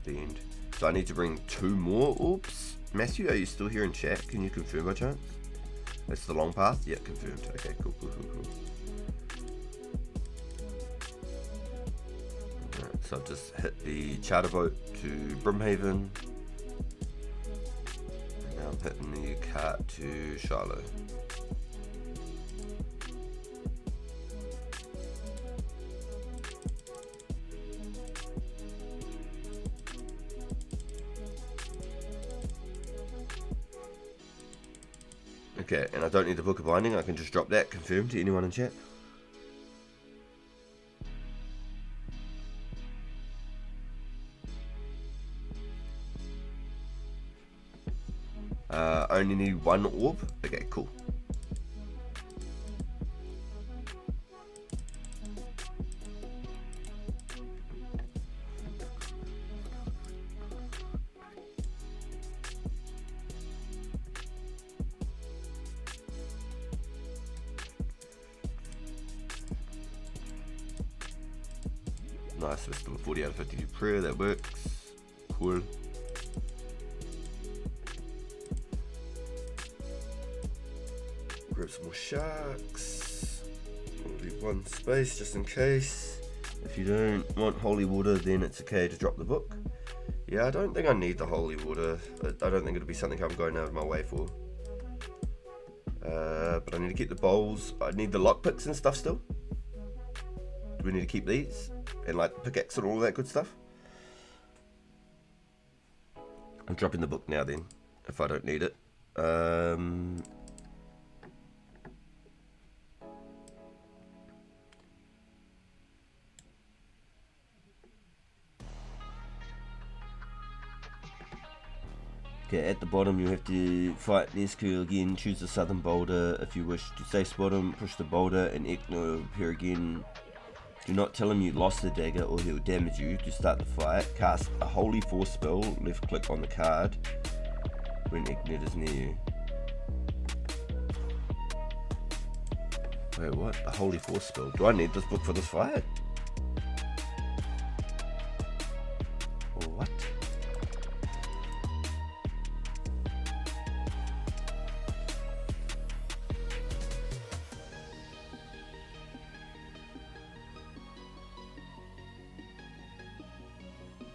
the end. So I need to bring 2 more orbs. Matthew, are you still here in chat? Can you confirm by chance? That's the long path? Yeah, confirmed. Okay, cool. Alright, so I've just hit the charter boat to Brimhaven. And now I'm hitting the cart to Shiloh. Okay, and I don't need the book of binding, I can just drop that, confirm to anyone in chat. Only need 1 orb? Okay, cool. Nice, we're still a 40 out of 52 prayer, that works. Cool. Grab some more sharks. We'll leave 1 space just in case. If you don't want holy water, then it's okay to drop the book. Yeah, I don't think I need the holy water. I don't think it'll be something I'm going out of my way for. But I need to keep the bowls. I need the lockpicks and stuff still. Do we need to keep these? And like the pickaxe and all that good stuff? I'm dropping the book now then, if I don't need it. Okay, at the bottom you have to fight the SQ again, choose the southern boulder. If you wish to safe spot him, push the boulder and Ekno will appear again. Do not tell him you lost the dagger or he'll damage you. To start the fight, cast a Holy Force spell, left click on the card when Eknet is near you. Wait, what? A Holy Force spell? Do I need this book for this fight? Or what?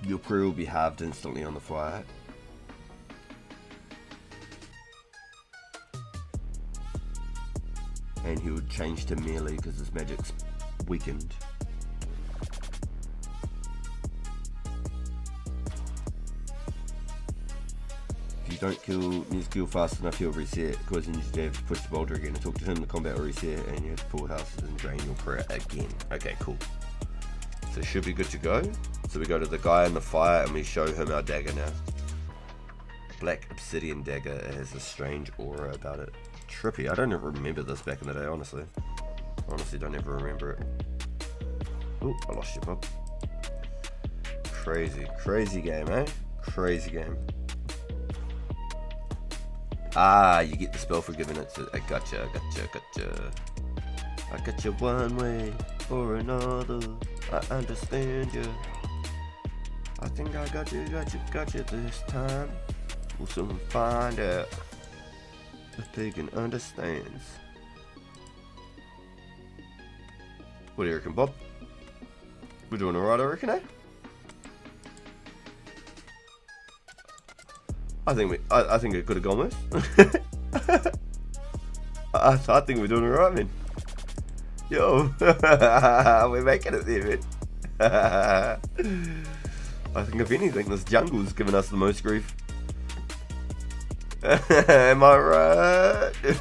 Your prayer will be halved instantly on the fire. And he would change to melee because his magic's weakened. If you don't kill Nizkill fast enough, he'll reset, causing you to have to push the boulder again and talk to him. The combat will reset, and you have to pull houses and drain your prayer again. Okay, cool. So it should be good to go. So we go to the guy in the fire and we show him our dagger now. Black obsidian dagger. It has a strange aura about it. Trippy. I don't ever remember this back in the day, honestly. Honestly, don't ever remember it. Oh, I lost you, bub. Crazy. Crazy game, eh? Crazy game. Ah, you get the spell for giving it to... I gotcha. I got you one way or another. I understand you. I think I got you this time. We'll soon find out if Pagan understands. What do you reckon, Bob? We're doing alright, I reckon, eh? I think it could have gone worse. I think we're doing alright, man. Yo, we're making it there, man. I think if anything, this jungle's given us the most grief. Am I right? I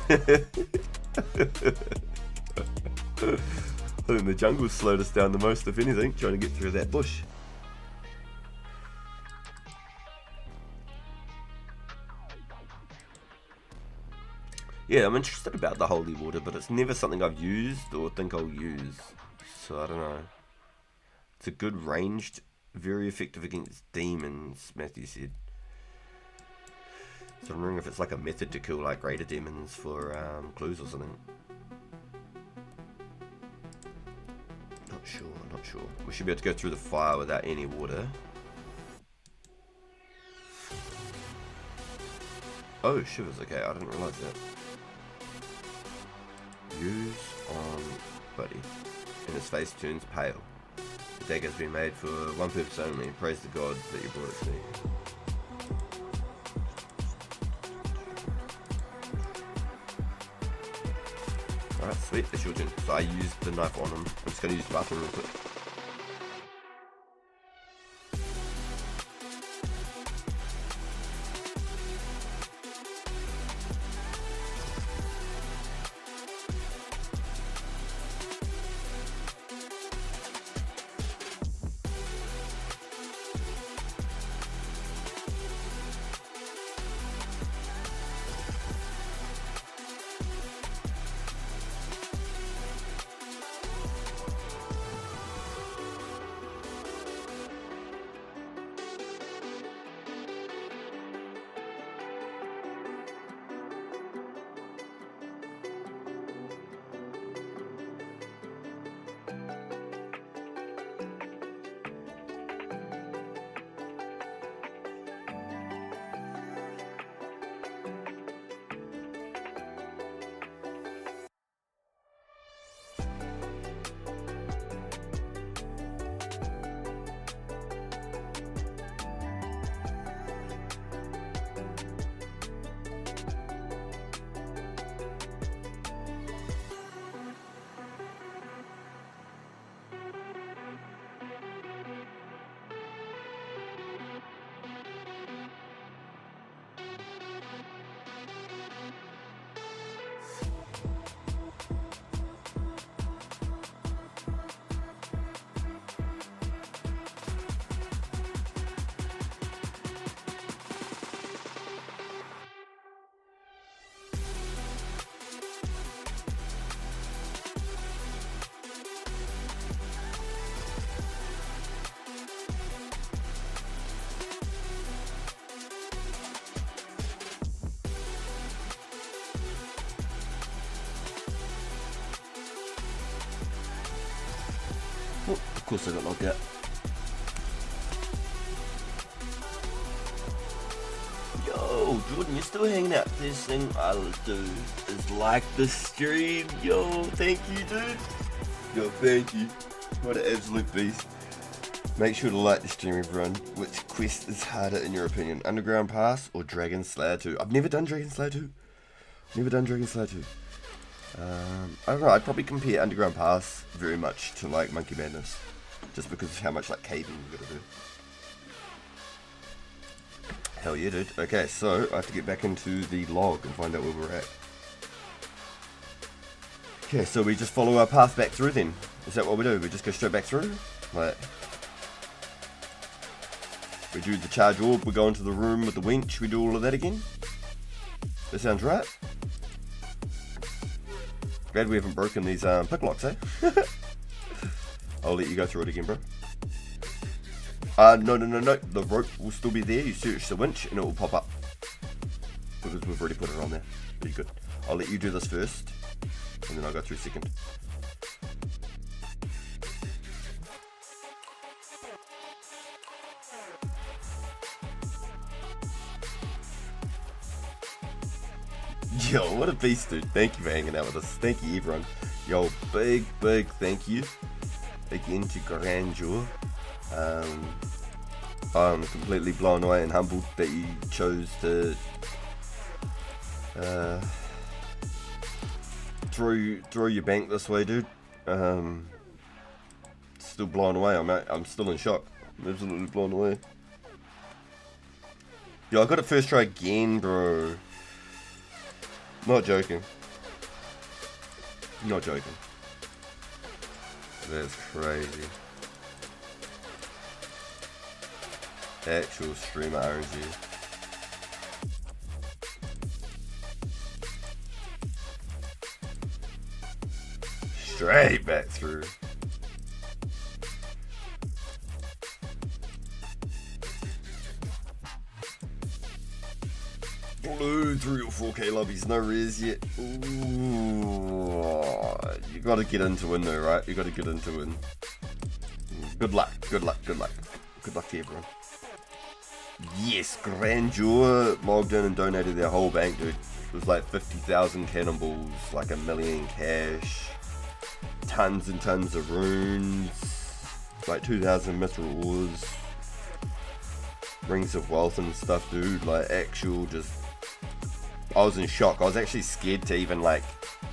think the jungle's slowed us down the most, if anything, trying to get through that bush. Yeah, I'm interested about the holy water, but it's never something I've used or think I'll use. So I don't know. It's a good ranged, very effective against demons, Matthew said. So I'm wondering if it's like a method to kill like greater demons for clues or something. Not sure. We should be able to go through the fire without any water. Oh, shivers, okay, I didn't realise that. Use on buddy. And his face turns pale. The dagger has been made for one purpose only. Praise the gods that you brought it to me. Alright, sweet, it's your turn. So I used the knife on him. I'm just going to use the bathroom real quick. Oh, of course I got logged out. Yo, Jordan, you're still hanging out. This thing I'll do is like the stream. Yo, thank you, dude. Yo, thank you. What an absolute beast. Make sure to like the stream, everyone. Which quest is harder in your opinion? Underground Pass or Dragon Slayer 2? I've never done Dragon Slayer 2. Never done Dragon Slayer 2. I don't know, I'd probably compare Underground Pass very much to like Monkey Madness. Just because of how much like caving you gotta do. Hell yeah, dude. Okay, so I have to get back into the log and find out where we're at. Okay, so we just follow our path back through then. Is that what we do? We just go straight back through? Like, we do the charge orb, we go into the room with the winch, we do all of that again? That sounds right. Glad we haven't broken these pick locks, eh? I'll let you go through it again, bro. No. The rope will still be there. You search the winch and it will pop up. Because we've already put it on there. Pretty good. I'll let you do this first. And then I'll go through second. Yo, what a beast, dude. Thank you for hanging out with us. Thank you, everyone. Yo, big thank you. Again to Grandeur. I'm completely blown away and humbled that you chose to throw your bank this way, dude. Still blown away. I'm still in shock. I'm absolutely blown away. Yo, I got it first try again, bro. Not joking. Not joking. That's crazy. Actual streamer RNG. Straight back through. blue 3 or 4k lobbies, no res yet. Ooh, you gotta get into win though, right? You gotta get into win. Good luck, good luck, good luck. Good luck to everyone. Yes, Grandeur logged in and donated their whole bank, dude. It was like 50,000 cannonballs, like 1 million cash, tons and tons of runes, like 2,000 mithril ores, rings of wealth and stuff, dude. Like actual just, I was in shock. I was actually scared to even like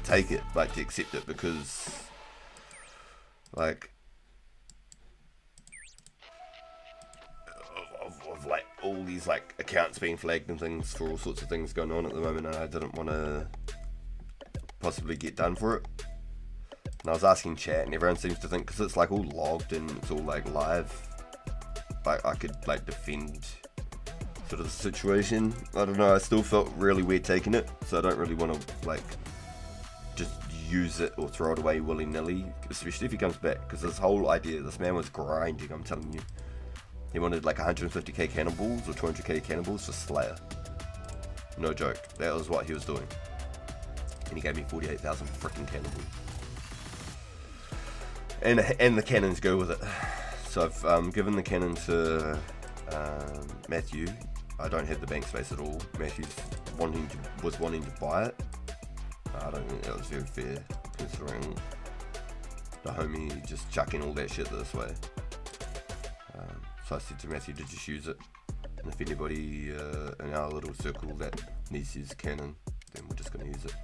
take it, like to accept it, because like of like all these like accounts being flagged and things for all sorts of things going on at the moment, and I didn't want to possibly get done for it. And I was asking chat, and everyone seems to think because it's like all logged and it's all like live, like I could like defend sort of the situation. I don't know, I still felt really weird taking it, so I don't really want to like just use it or throw it away willy-nilly, especially if he comes back, because this whole idea, this man was grinding, I'm telling you. He wanted like 150k cannonballs or 200k cannonballs for Slayer. No joke, that was what he was doing. And he gave me 48,000 freaking cannonballs. And the cannons go with it. So I've given the cannon to Matthew. I don't have the bank space at all. Matthew's was wanting to buy it. I don't think that was very fair, considering the homie just chucking all that shit this way. So I said to Matthew to just use it, and if anybody in our little circle that needs his cannon, then we're just going to use it.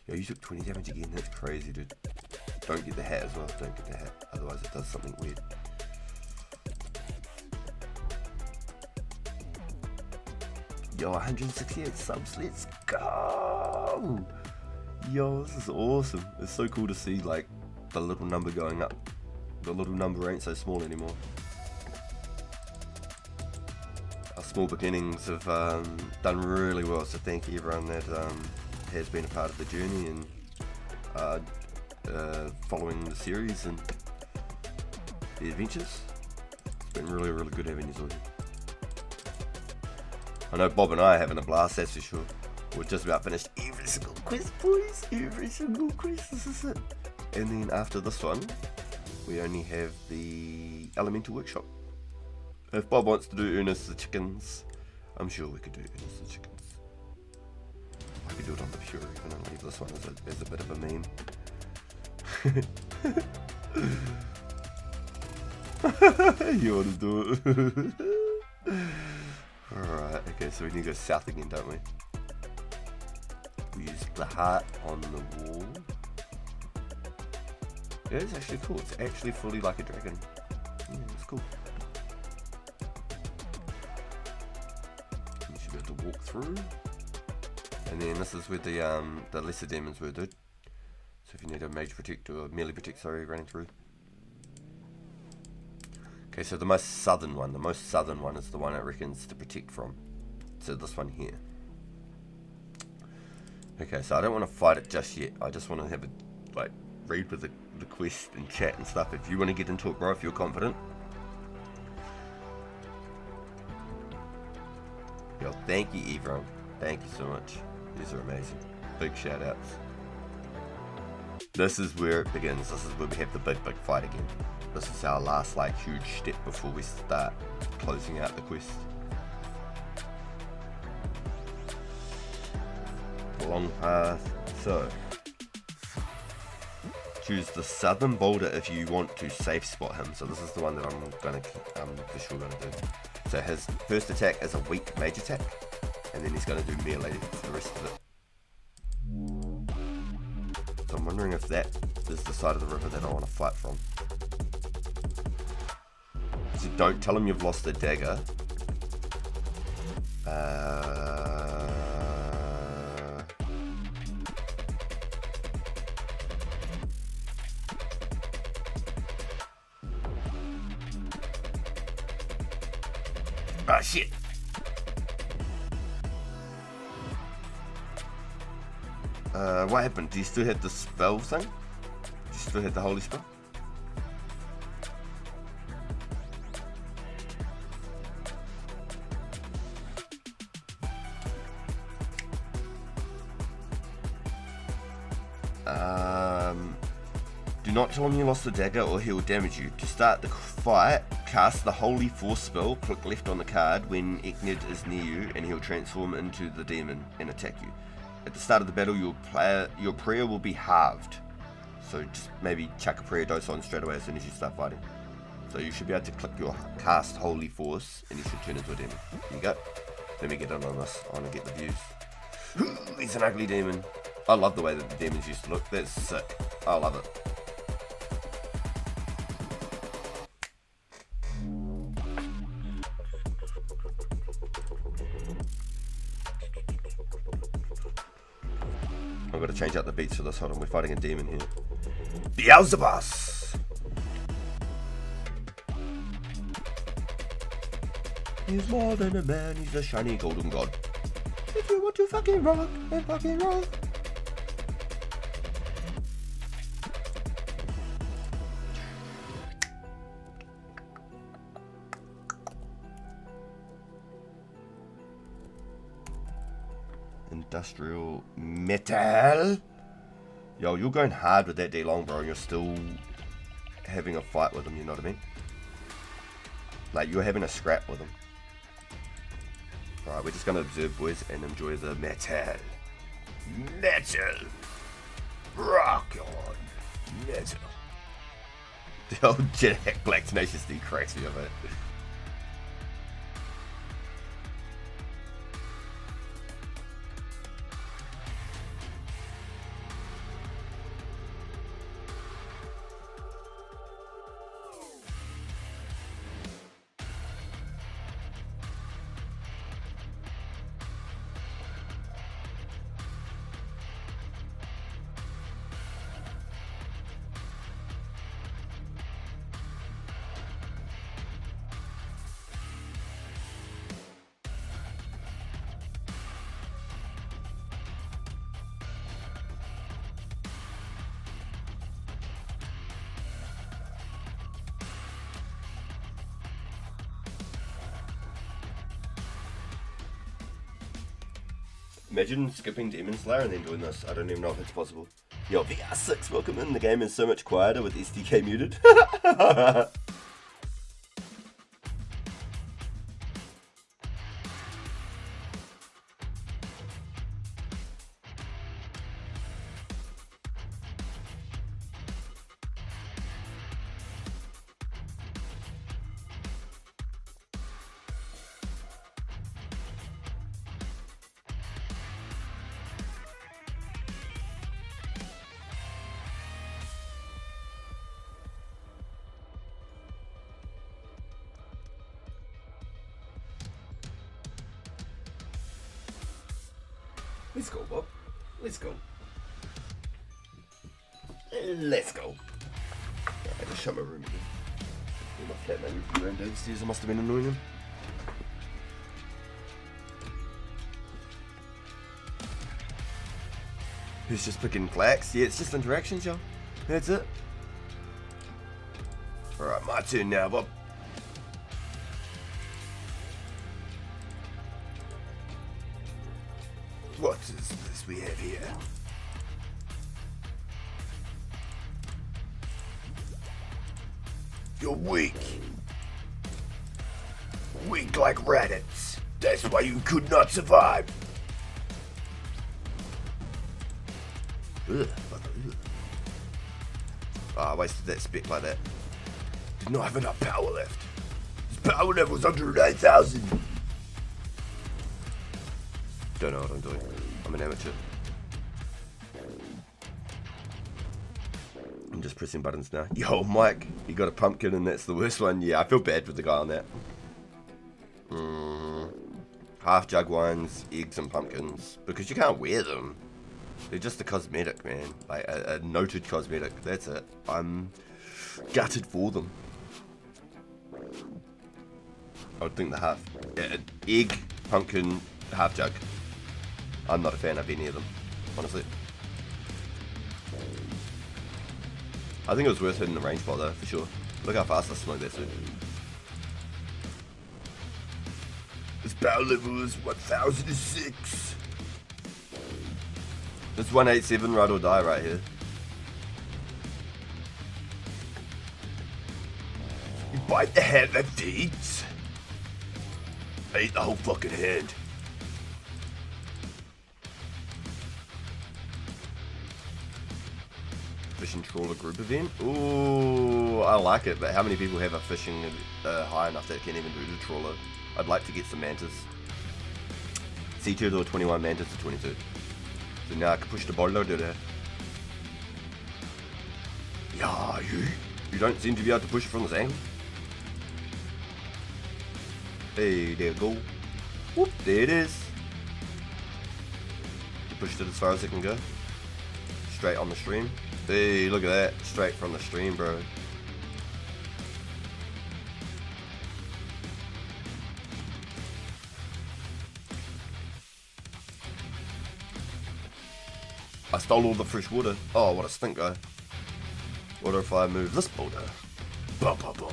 Yo, you took 20 damage again, that's crazy, dude. Don't get the hat as well, don't get the hat, otherwise it does something weird. Yo, 168 subs, let's go! Yo, this is awesome. It's so cool to see like the little number going up. The little number ain't so small anymore. Our small beginnings have done really well, so thank you everyone that has been a part of the journey and following the series and the adventures. It's been really, really good having you all here. I know Bob and I are having a blast, that's for sure. We're just about finished every single quest, boys. Every single quest, this is it. And then after this one, we only have the Elemental Workshop. If Bob wants to do Ernest the Chickens, I'm sure we could do Ernest the Chickens. I could do it on the Pure even and leave this one as a bit of a meme. You want to do it? Alright, okay, so we need to go south again, don't we? We use the heart on the wall. Yeah, it's actually cool. It's actually fully like a dragon. Yeah, it's cool. You should be able to walk through. And then this is where the lesser demons were, dude. So if you need a mage protect or melee protect, sorry, running through. Okay, so the most southern one is the one it reckons to protect from. So this one here. Okay, so I don't want to fight it just yet. I just want to have a like read with the quest and chat and stuff. If you want to get into it, bro, if you're confident. Yo, thank you everyone. Thank you so much. These are amazing. Big shout outs. This is where it begins. This is where we have the big fight again. This is our last like huge step before we start closing out the quest. Long path. So choose the southern boulder if you want to safe spot him. So this is the one that I'm for sure gonna do. So his first attack is a weak mage attack, and then he's gonna do melee for the rest of it. So I'm wondering if that is the side of the river that I want to fight from. So don't tell him you've lost the dagger. Ah, shit. What happened? Do you still have the spell thing? Do you still have the holy spell? Do not tell him you lost the dagger or he will damage you. To start the fight, cast the Holy Force spell, click left on the card when Eknid is near you and he'll transform into the demon and attack you. At the start of the battle, your prayer will be halved. So just maybe chuck a prayer dose on straight away as soon as you start fighting. So you should be able to click your cast Holy Force and you should turn into a demon. There you go. Let me get in on this. I want to get the views. He's an ugly demon. I love the way that the demons used to look. That's sick. I love it. I've got to change out the beats for this. Hold on, we're fighting a demon here. Beelzebub! He's more than a man, he's a shiny golden god. If you want to fucking rock, then fucking rock. Industrial metal. Yo, you're going hard with that D-Long, bro, and you're still having a fight with him, you know what I mean? Like, you're having a scrap with him. Alright, we're just gonna observe, boys, and enjoy the metal. Metal! Rock on! Metal. The old Jack Black Tenacious D cracks me up, it. Imagine skipping Demon Slayer and then doing this. I don't even know if it's possible. Yo, VR6, welcome in. The game is so much quieter with SDK muted. Let's go, Bob. Let's go. Let's go. I just shut my room again. My flatmate ran downstairs. I must have been annoying him. Who's just picking flax? Yeah, it's just interactions, yo. That's it. Alright, my turn now, Bob. What is this we have here? You're weak. Weak like rabbits. That's why you could not survive. Ugh. I wasted that spec like that. Did not have enough power left. His power level's 108,000. Don't know what I'm doing. I'm an amateur. I'm just pressing buttons now. Yo, Mike, you got a pumpkin and that's the worst one. Yeah, I feel bad for the guy on that. Half jug wines, eggs and pumpkins. Because you can't wear them. They're just a cosmetic, man. Like a noted cosmetic. That's it. I'm gutted for them. I would think the half. Yeah, egg, pumpkin, half jug. I'm not a fan of any of them, honestly. I think it was worth hitting the range spot though, for sure. Look how fast I smoked that suit. His power level is 1006. It's 187 ride or die right here. Bite the hand that feeds. I ate the whole fucking hand. Fishing trawler group event. Ooh, I like it, but how many people have a fishing high enough that can even do the trawler? I'd like to get some mantas. Sea turtle 21, mantas to 22. So now I can push the boulder, do that. Yeah, you don't seem to be able to push it from this angle. Hey, there you go. Whoop, there it is. You pushed it as far as it can go. Straight on the stream. Hey, look at that. Straight from the stream, bro. I stole all the fresh water. Oh, what a stink guy. What if I move this boulder? Bum, bum, bum.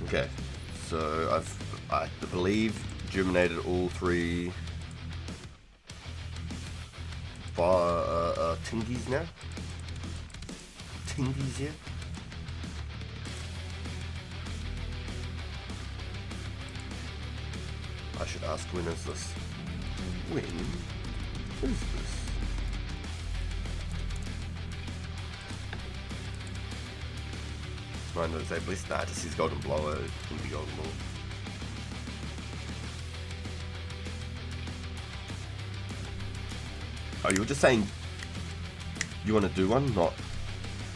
Okay, so I believe germinated all three tingies now. Tingies here. I should ask, when is this? When is this? Mine knows at least that, just his golden blower, Indy golden blower. Oh, you were just saying you want to do one, not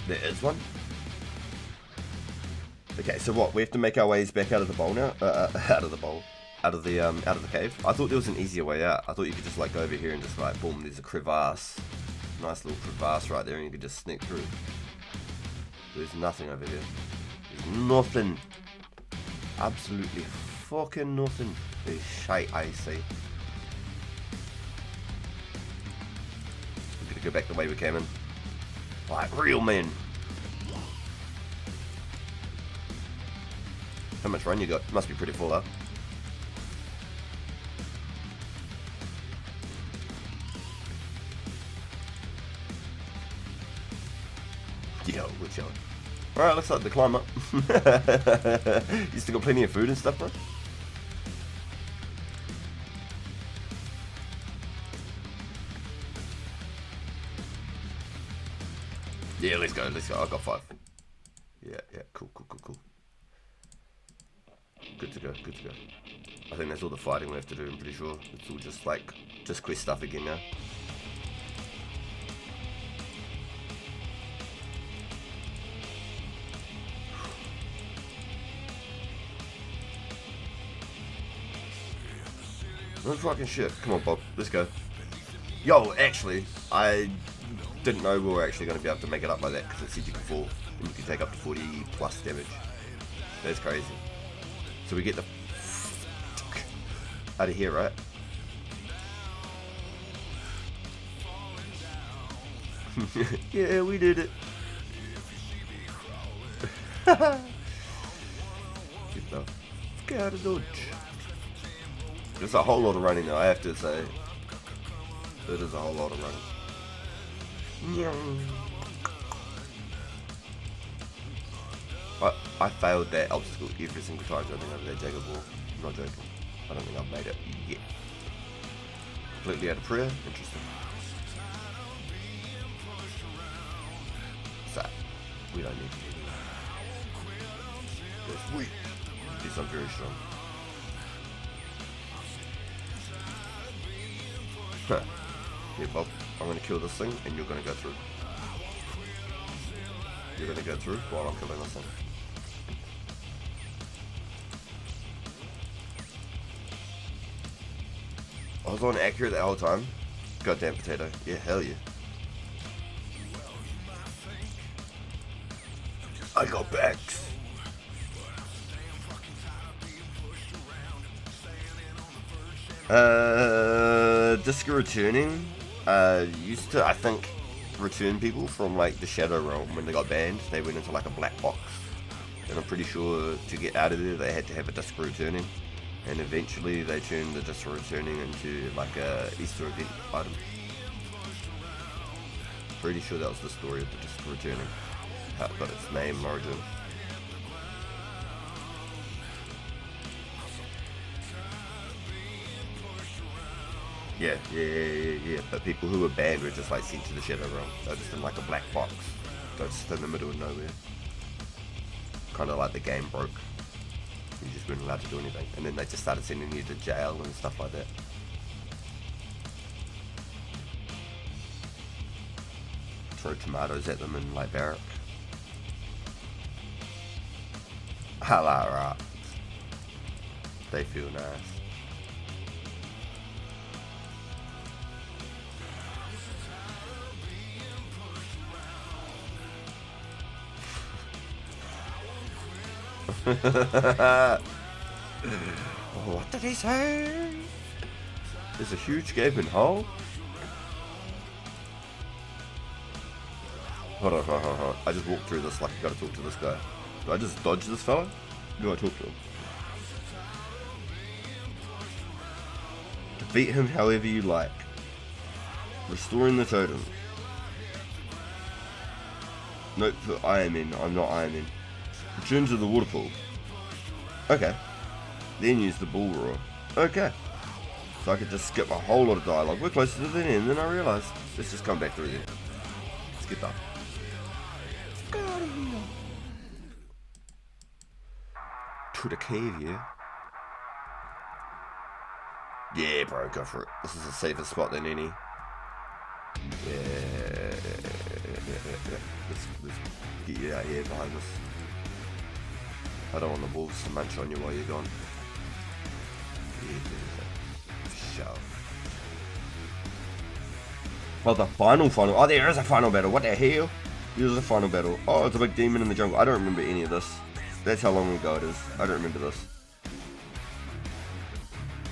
there is one? Okay, so what? We have to make our ways back out of the bowl now? Out of the cave. I thought there was an easier way out. I thought you could just like go over here and just like, boom, there's a crevasse. Nice little crevasse right there and you could just sneak through. There's nothing over here. There's nothing. Absolutely fucking nothing. There's shite I see. We're gonna go back the way we came in. Like real men. How much run you got? Must be pretty full up. Yo, we're chilling. Alright, looks like the climb up. You still got plenty of food and stuff, bro? Yeah, let's go. I got 5. Yeah, cool. Good to go. I think that's all the fighting we have to do, I'm pretty sure. It's all just quest stuff again now. No fucking shit. Come on, Bob. Let's go. Yo, actually, I didn't know we were actually going to be able to make it up like that because it said you can fall and you can take up to 40 plus damage. That's crazy. So we get the out of here, right? Yeah, we did it. Get the fuck out of Dodge. There's a whole lot of running though, I have to say. It is a whole lot of running. I failed that obstacle every single time jumping over that Jagger ball. I'm not joking. I don't think I've made it yet. Completely out of prayer. Interesting. So, we don't need to do that. That's weak. Yes, I'm very strong. Huh. Here, Bob. I'm going to kill this thing and you're going to go through. You're going to go through while I'm killing this thing. I was on accurate the whole time. Goddamn potato. Yeah, hell yeah. I got backs. Disco returning. Used to, I think, return people from like the Shadow Realm when they got banned. They went into like a black box and I'm pretty sure to get out of there they had to have a disc returning, and eventually they turned the disc returning into like a Easter event item. Pretty sure that was the story of the disc returning, how it got its name and origin. Yeah. But people who were bad were just like sent to the Shadow Realm. They were just in like a black box. They were just in the middle of nowhere. Kind of like the game broke. You just weren't allowed to do anything. And then they just started sending you to jail and stuff like that. Throw tomatoes at them in like barrack. Right. They feel nice. Oh, what did he say? There's a huge gaping hole. Hold on. I just walked through this like I gotta talk to this guy. Do I just dodge this fella? Do I talk to him? Defeat him however you like. Restoring the totem. Note for Iron Man. I'm not Iron Man. Return to the water pool. Okay. Then use the bull roar. Okay. So I could just skip a whole lot of dialogue. We're closer to the end than I realised. Let's just come back through there. Let's get done. Let's go out of here. To the cave, yeah? Yeah, bro, go for it. This is a safer spot than any. Yeah. Let's get you out here behind us. I don't want the wolves to munch on you while you're gone. Yeah, for sure. Oh, the final. Oh, there is a final battle. What the hell? There's a final battle. Oh, it's a big demon in the jungle. I don't remember any of this. That's how long ago it is. I don't remember this.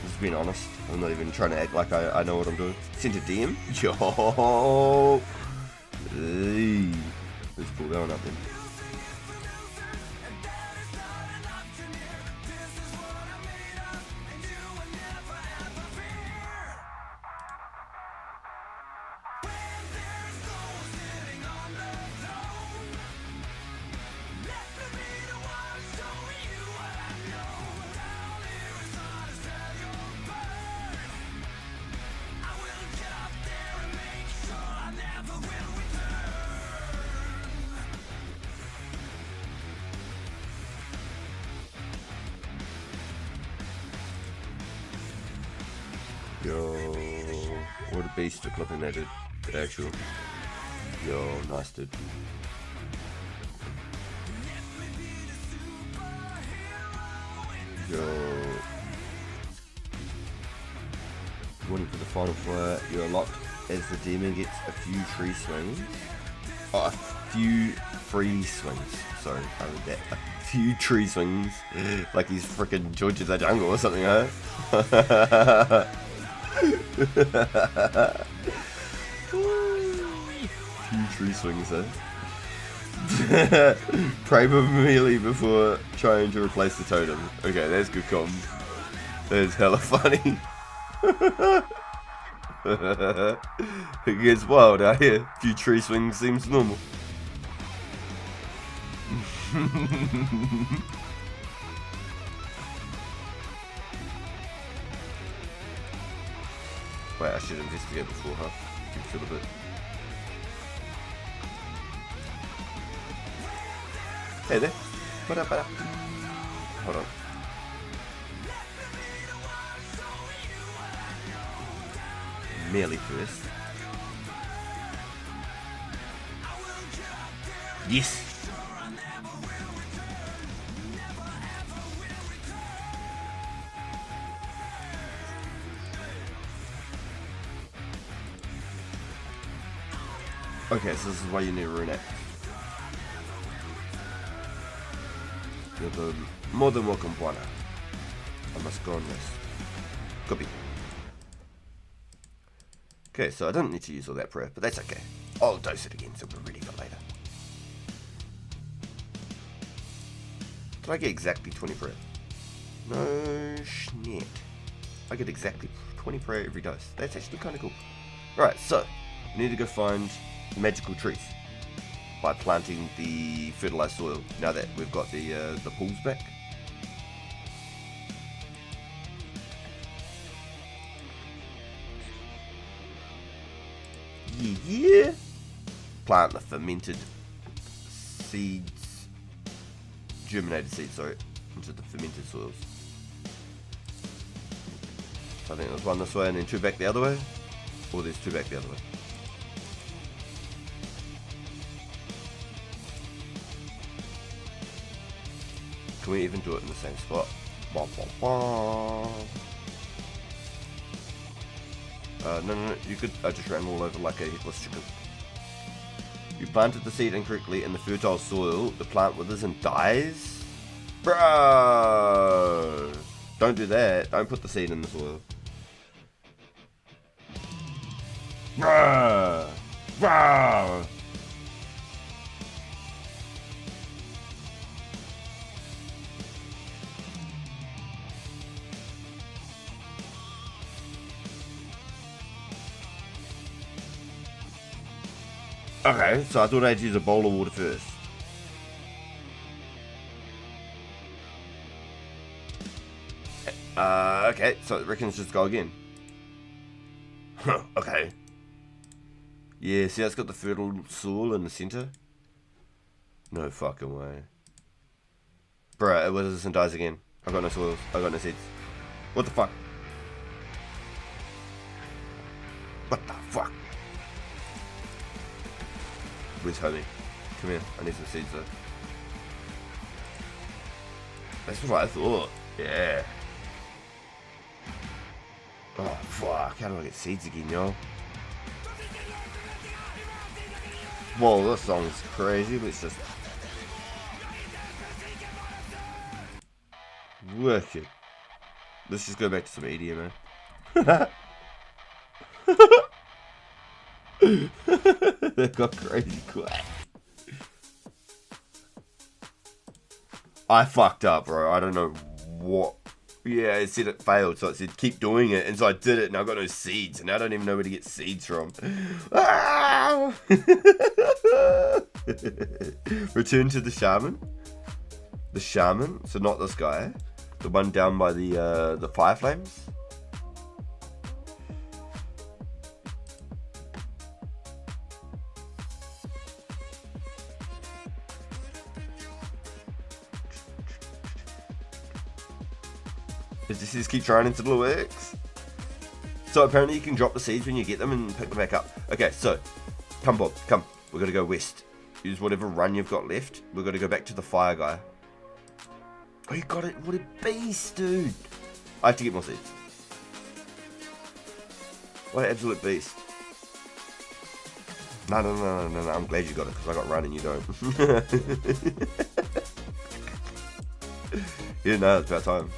Just being honest. I'm not even trying to act like I know what I'm doing. Sent a DM? Yo! Hey. Let's pull that one up then. Yo, what a beast of looking at it. Actual. Yo, nice dude. Yo. Waiting for the final fight. You're locked as the demon gets a few tree swings. Oh, a few free swings. Sorry, I read that. A few tree swings. Like he's freaking George of the Jungle or something, huh? Few tree swings, eh? Pray for melee before trying to replace the totem. Okay, that's good comms. That's hella funny. It gets wild out here. Few tree swings seems normal. Wait, I should investigate before, huh? Keep it a bit. Hey there. What up? Hold on. Melee first. Yes! Okay, so this is why you need Runescape. You're the more than welcome, Buana. I must go on this. Copy. Okay, so I don't need to use all that prayer, but that's okay. I'll dose it again so we're ready for later. Did I get exactly 20 prayer? No schnick. I get exactly 20 prayer every dose. That's actually kind of cool. Right, so we need to go find magical trees by planting the fertilized soil. Now that we've got the pools back. Yeah. Plant the fermented seeds, germinated seeds, sorry, into the fermented soils. I think there's one this way and then two back the other way, or there's two back the other way. Can we even do it in the same spot? Bah, bah, bah. No, you could, I just ran all over like a headless chicken. You planted the seed incorrectly in the fertile soil, the plant withers and dies? Bro! Don't do that, don't put the seed in the soil. Bro! Bro! Okay, so I thought I'd use a bowl of water first. Okay, so it reckons just go again. Huh, okay. Yeah, see, it's got the fertile soil in the center. No fucking way. Bruh, it withers and dies again. I got no soils, I got no seeds. What the fuck? What the fuck? Where's homie? Come here, I need some seeds though. That's what I thought. Yeah. Oh fuck, how do I get seeds again, yo? Whoa, this song's crazy. Let's just work it. Let's just go back to some EDM, man. That got crazy quick. I fucked up, bro. I don't know what. Yeah, it said it failed, so it said keep doing it, and so I did it, and I got no seeds, and I don't even know where to get seeds from. Ah! Return to the shaman. The shaman, so not this guy, the one down by the fire flames. It just says keep trying until it works. So apparently you can drop the seeds when you get them and pick them back up. Okay, so come Bob, come. We're gonna go west. Use whatever run you've got left. We're gonna go back to the fire guy. Oh, you got it. What a beast, dude. I have to get more seeds. What an absolute beast. No. I'm glad you got it because I got run and you don't. Yeah, no, it's about time.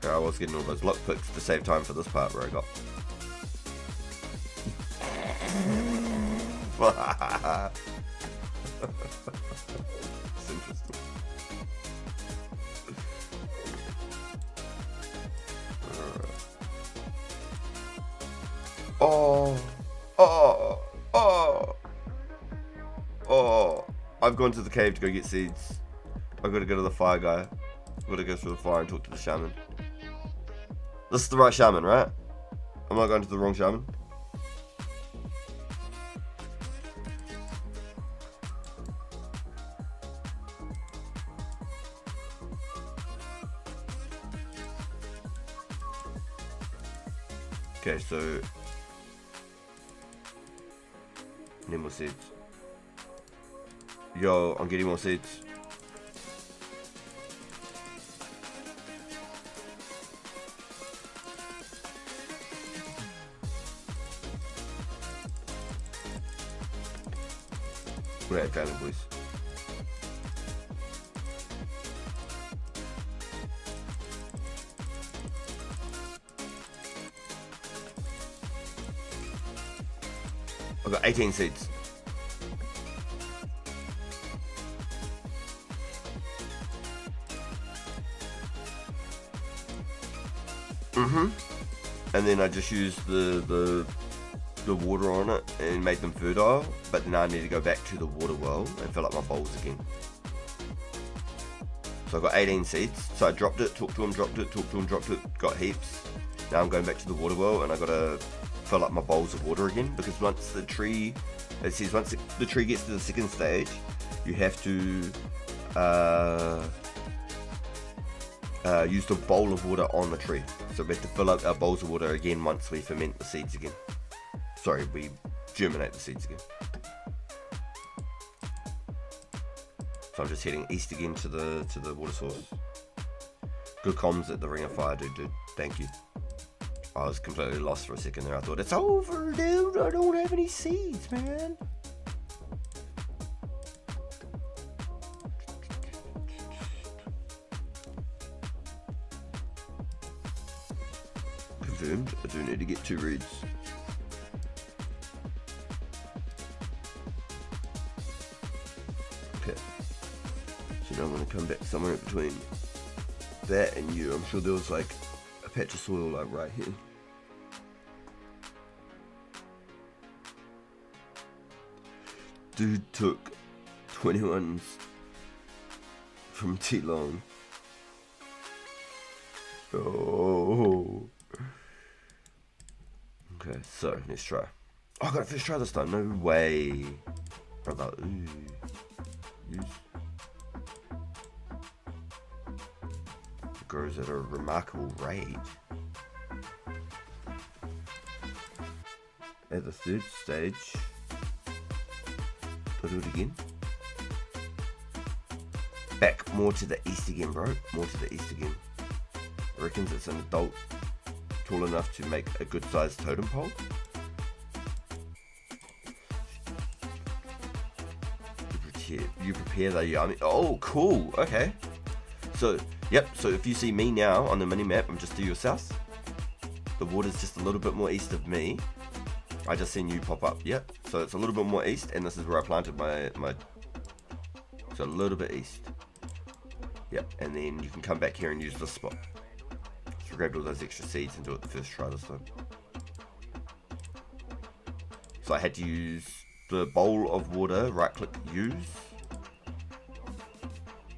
I was getting all those lockpicks to save time for this part where I got. It's interesting. Oh. I've gone to the cave to go get seeds. I've got to go to the fire guy. I've got to go through the fire and talk to the shaman. This is the right shaman, right? I'm not going to the wrong shaman. Okay, so need more seeds. Yo, I'm getting more seeds. Great, found it, boys. I've got 18 seeds. And then I just used the water on it and made them fertile, but now I need to go back to the water well and fill up my bowls again. So I got 18 seeds, so I dropped it, talked to him, dropped it, talked to him, dropped it, got heaps. Now I'm going back to the water well and I gotta fill up my bowls of water again, because once the tree, it says once the tree gets to the second stage, you have to use the bowl of water on the tree. So we have to fill up our bowls of water again once we ferment the seeds again. Sorry, we germinate the seeds again. So I'm just heading east again to the water source. Good comms at the Ring of Fire, dude. Thank you. I was completely lost for a second there. I thought, it's over, dude. I don't have any seeds, man. Confirmed. I do need to get 2 reeds. Okay. So now I'm going to come back somewhere in between that and you. I'm sure there was like a patch of soil like right here. Dude took 21s from T-Long. Oh. Okay, so let's try. Oh, I got a first try this time. No way. Brother. Ooh. Use. It grows at a remarkable rate. At the 3rd stage. I'll do it again. Back more to the east again, bro. More to the east again. Reckons it's an adult tall enough to make a good sized totem pole. You prepare the yummy. Oh, cool. Okay. So, yep. So if you see me now on the mini map, I'm just to your south. The water's just a little bit more east of me. I just seen you pop up. Yep. So it's a little bit more east, and this is where I planted my. So a little bit east. Yep. And then you can come back here and use this spot. So grab all those extra seeds and do it the first try this time. So I had to use the bowl of water, right click, use.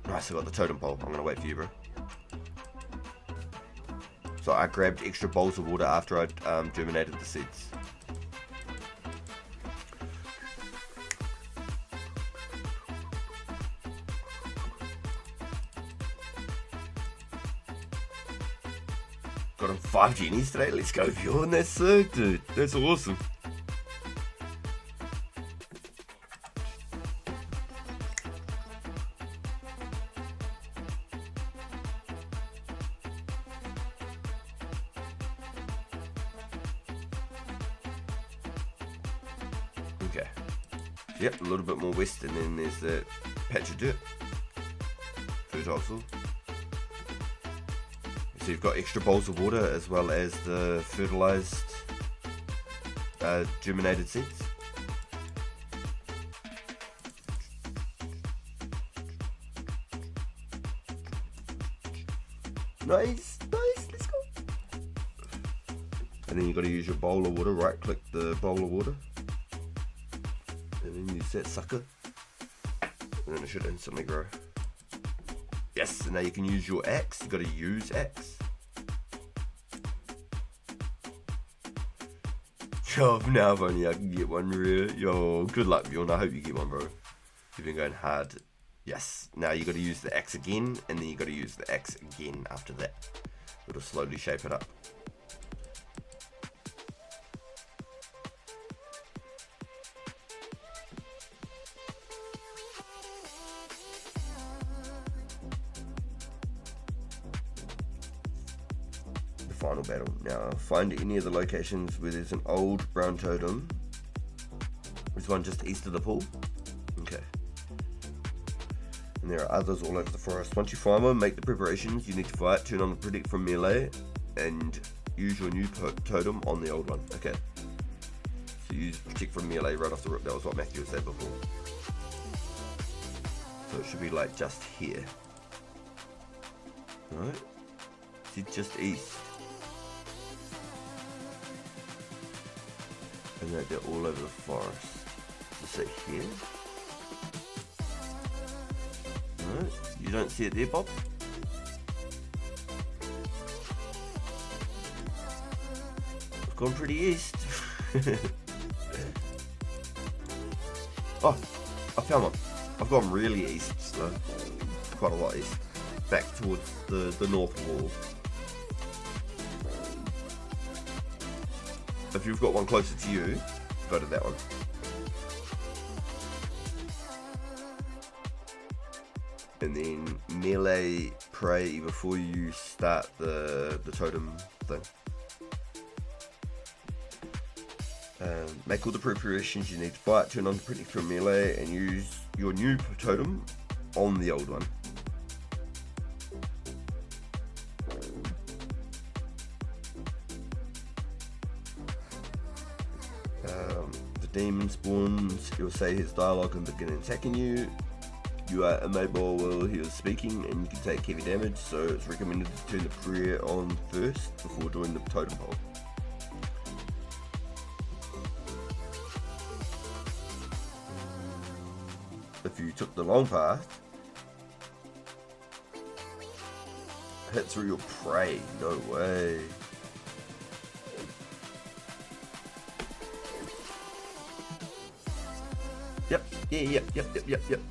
Nice, I got the totem pole. I'm gonna wait for you, bro. So I grabbed extra bowls of water after I germinated the seeds. Got him 5 genies today. Let's go, Bjorn. That's sick, dude. That's awesome. Okay. Yep, a little bit more west, and then there's that patch of dirt. Fertile soil. So you've got extra bowls of water as well as the fertilized germinated seeds. Nice, let's go. And then you've got to use your bowl of water, right click the bowl of water. And then use that sucker. And then it should instantly grow. Yes, and now you can use your axe. You've got to use axe. Yo, now if only I can get one rare. Yo, good luck, Bjorn. I hope you get one, bro. You've been going hard. Yes. Now you got to use the axe again, and then you got to use the axe again after that. It'll slowly shape it up. Final battle. Now find any of the locations where there's an old brown totem. There's one just east of the pool. Okay. And there are others all over the forest. Once you find one, make the preparations you need to fight, turn on the predict from melee, and use your new totem on the old one. Okay. So use protect from melee right off the rip. That was what Matthew said before. So it should be like just here. Alright. See, just east. and that they're all over the forest. Let's see here. No, you don't see it there, Bob? I've gone pretty east. Oh, I found one. I've gone really east, so quite a lot east. Back towards the north wall. If you've got one closer to you, go to that one. And then melee prey before you start the totem thing. Make all the preparations you need to fight, turn on the pretty through melee, and use your new totem on the old one. The demon spawns, he will say his dialogue and begin attacking you. You are immobile while he is speaking, and you can take heavy damage, so it's recommended to turn the prayer on first before doing the totem pole. If you took the long path, hit through your prey. No way. Yep. Yep.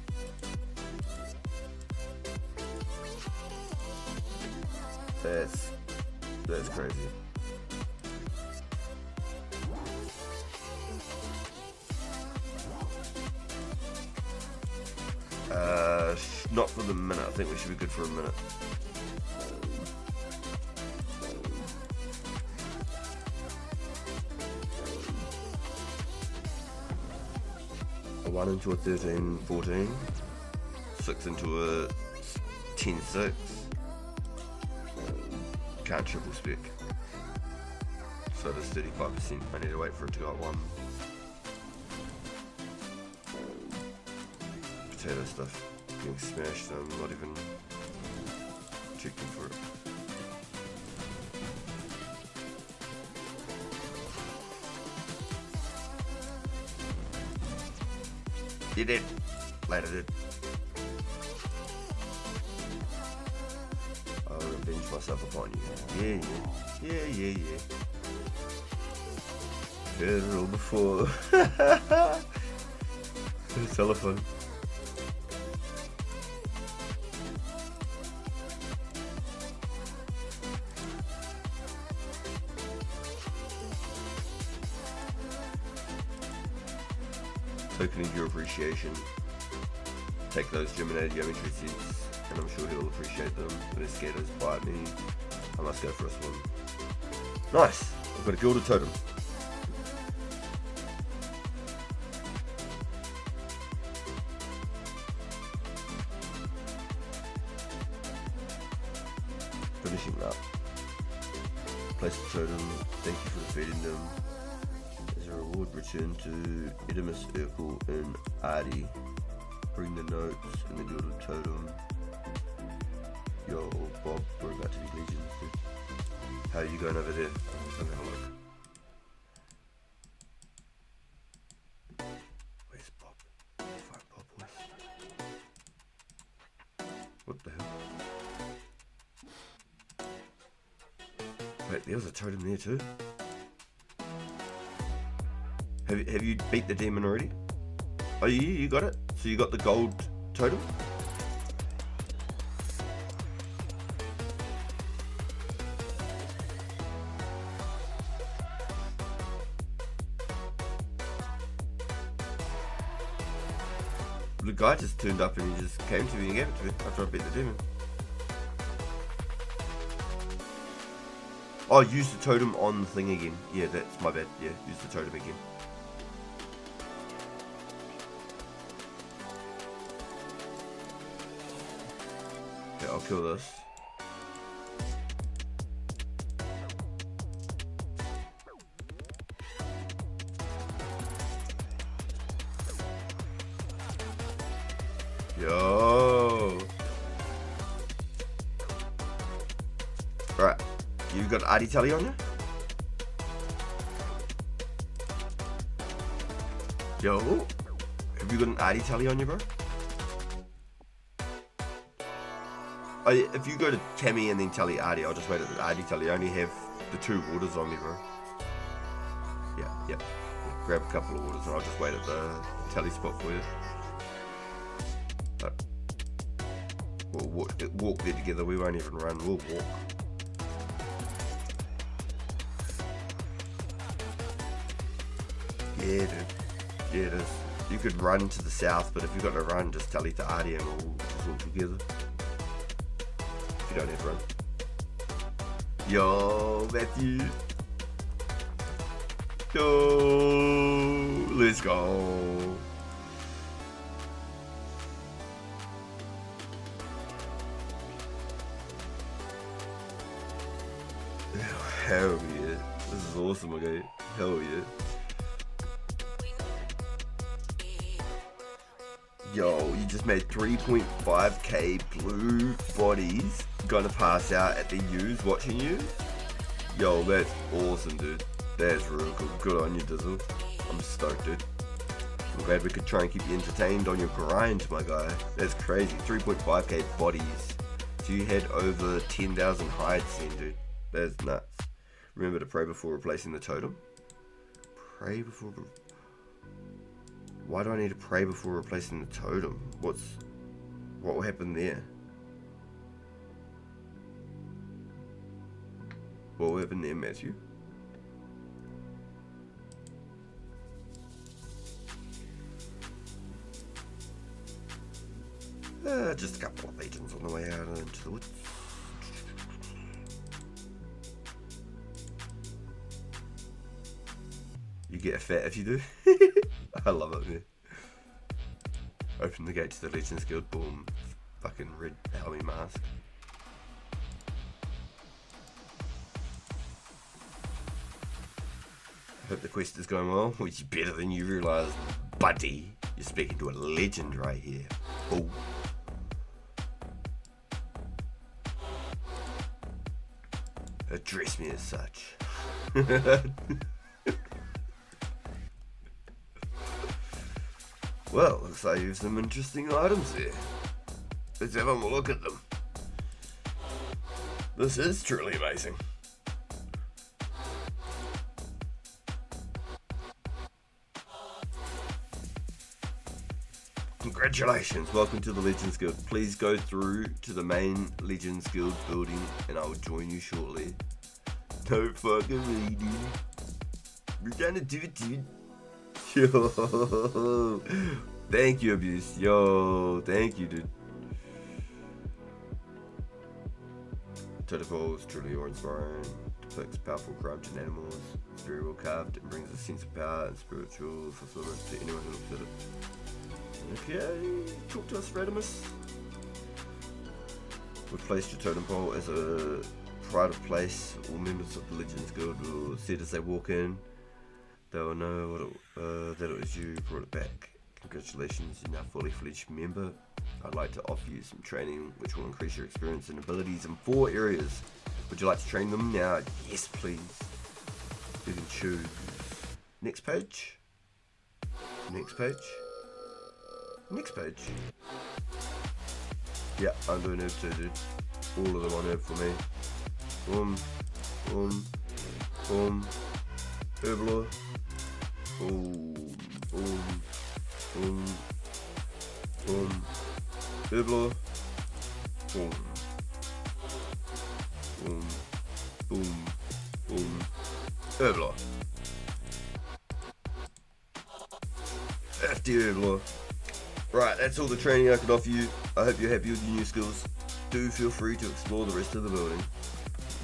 That's crazy. Not for the minute. I think we should be good for a minute. A 1 into a 13, 14. 6 into a 10, 6. Can't triple spec. So that's 35%. I need to wait for it to go up 1. Potato stuff. Getting smashed, I'm not even checking for it. You did. Later did. I'll revenge myself upon you. Yeah. Heard it all before. The telephone. Token of your appreciation. Take those germinated geometry seeds, and I'm sure he'll appreciate them. When his skaters bite me, I must go for a swim. Nice! I've got a gilded totem. Finishing up. Place the totem. Thank you for defeating them. Reward return to Edimus, Urkel, and Artie. Bring the notes and the gilded totem. Yo, Bob, we're about to be legions, dude. How are you going over there? I'm gonna have a look. Where's Bob? Find Bob, boys. What the hell? Wait, there was a totem there too? Have you beat the demon already? Oh, you got it? So you got the gold totem? The guy just turned up and he just came to me and gave it to me after I beat the demon. Oh, use the totem on the thing again. Yeah, that's my bad. Yeah, use the totem again. Okay, I'll kill this. Yo. Alright. You got Adi Telly on you? Yo, have you got an Artie Tully on you, bro? Oh, yeah, if you go to Tammy and then Tully Artie, I'll just wait at the Artie Tully. I only have the 2 orders on me, bro. Yeah. Grab a couple of orders and I'll just wait at the Tully spot for you. We'll walk there together. We won't even run. We'll walk. Yeah, dude. Yeah, it is. You could run to the south, but if you've got to run, just tell it to Artie and we'll just walk together. If you don't have to run. Yo, Matthew. Yo, let's go. Hell yeah. This is awesome, okay? Hell yeah. Yo, you just made 3.5k blue bodies gonna pass out at the U's watching you. Yo, that's awesome, dude. That's real cool. Good on you, Dizzle. I'm stoked, dude. I'm glad we could try and keep you entertained on your grind, my guy. That's crazy. 3.5k bodies. So you had over 10,000 hides then, dude. That's nuts. Remember to pray before replacing the totem? Pray before... Why do I need to pray before replacing the totem? What will happen there? What will happen there, Matthew? Just a couple of legions on the way out into the woods. You get a fat if you do. I love it, man. Open the gate to the Legends Guild, boom. Fucking red Halloween mask. I hope the quest is going well, which is better than you realise, buddy. You're speaking to a legend right here. Oh. Address me as such. Well, looks like you have some interesting items here. Let's have a look at them. This is truly amazing. Congratulations, welcome to the Legends Guild. Please go through to the main Legends Guild building and I will join you shortly. Don't fucking me, dude. We're trying to do it, dude. Yo, thank you, Abuse. Yo, thank you, dude. Totem is truly awe-inspiring. Depicts powerful corruption animals. It's very well carved and brings a sense of power and spiritual fulfillment to anyone who looks at it. Okay, talk to us, Radimus. We've placed your totem pole as a pride of place. All members of the Legends Guild will see it as they walk in. They will know that it was you who brought it back. Congratulations, you're now a fully fledged member. I'd like to offer you some training which will increase your experience and abilities in 4 areas. Would you like to train them now? Yes, please. You can choose. Next page. Next page. Next page. Yeah, I'm doing herb too, dude. All of them on herb for me. Boom, boom, boom. Herbalore. Boom, boom, boom, boom. Herbalore. Boom, boom, boom, boom. Herbalore. FD Herbalore. Right, that's all the training I could offer you. I hope you're happy with your new skills. Do feel free to explore the rest of the building.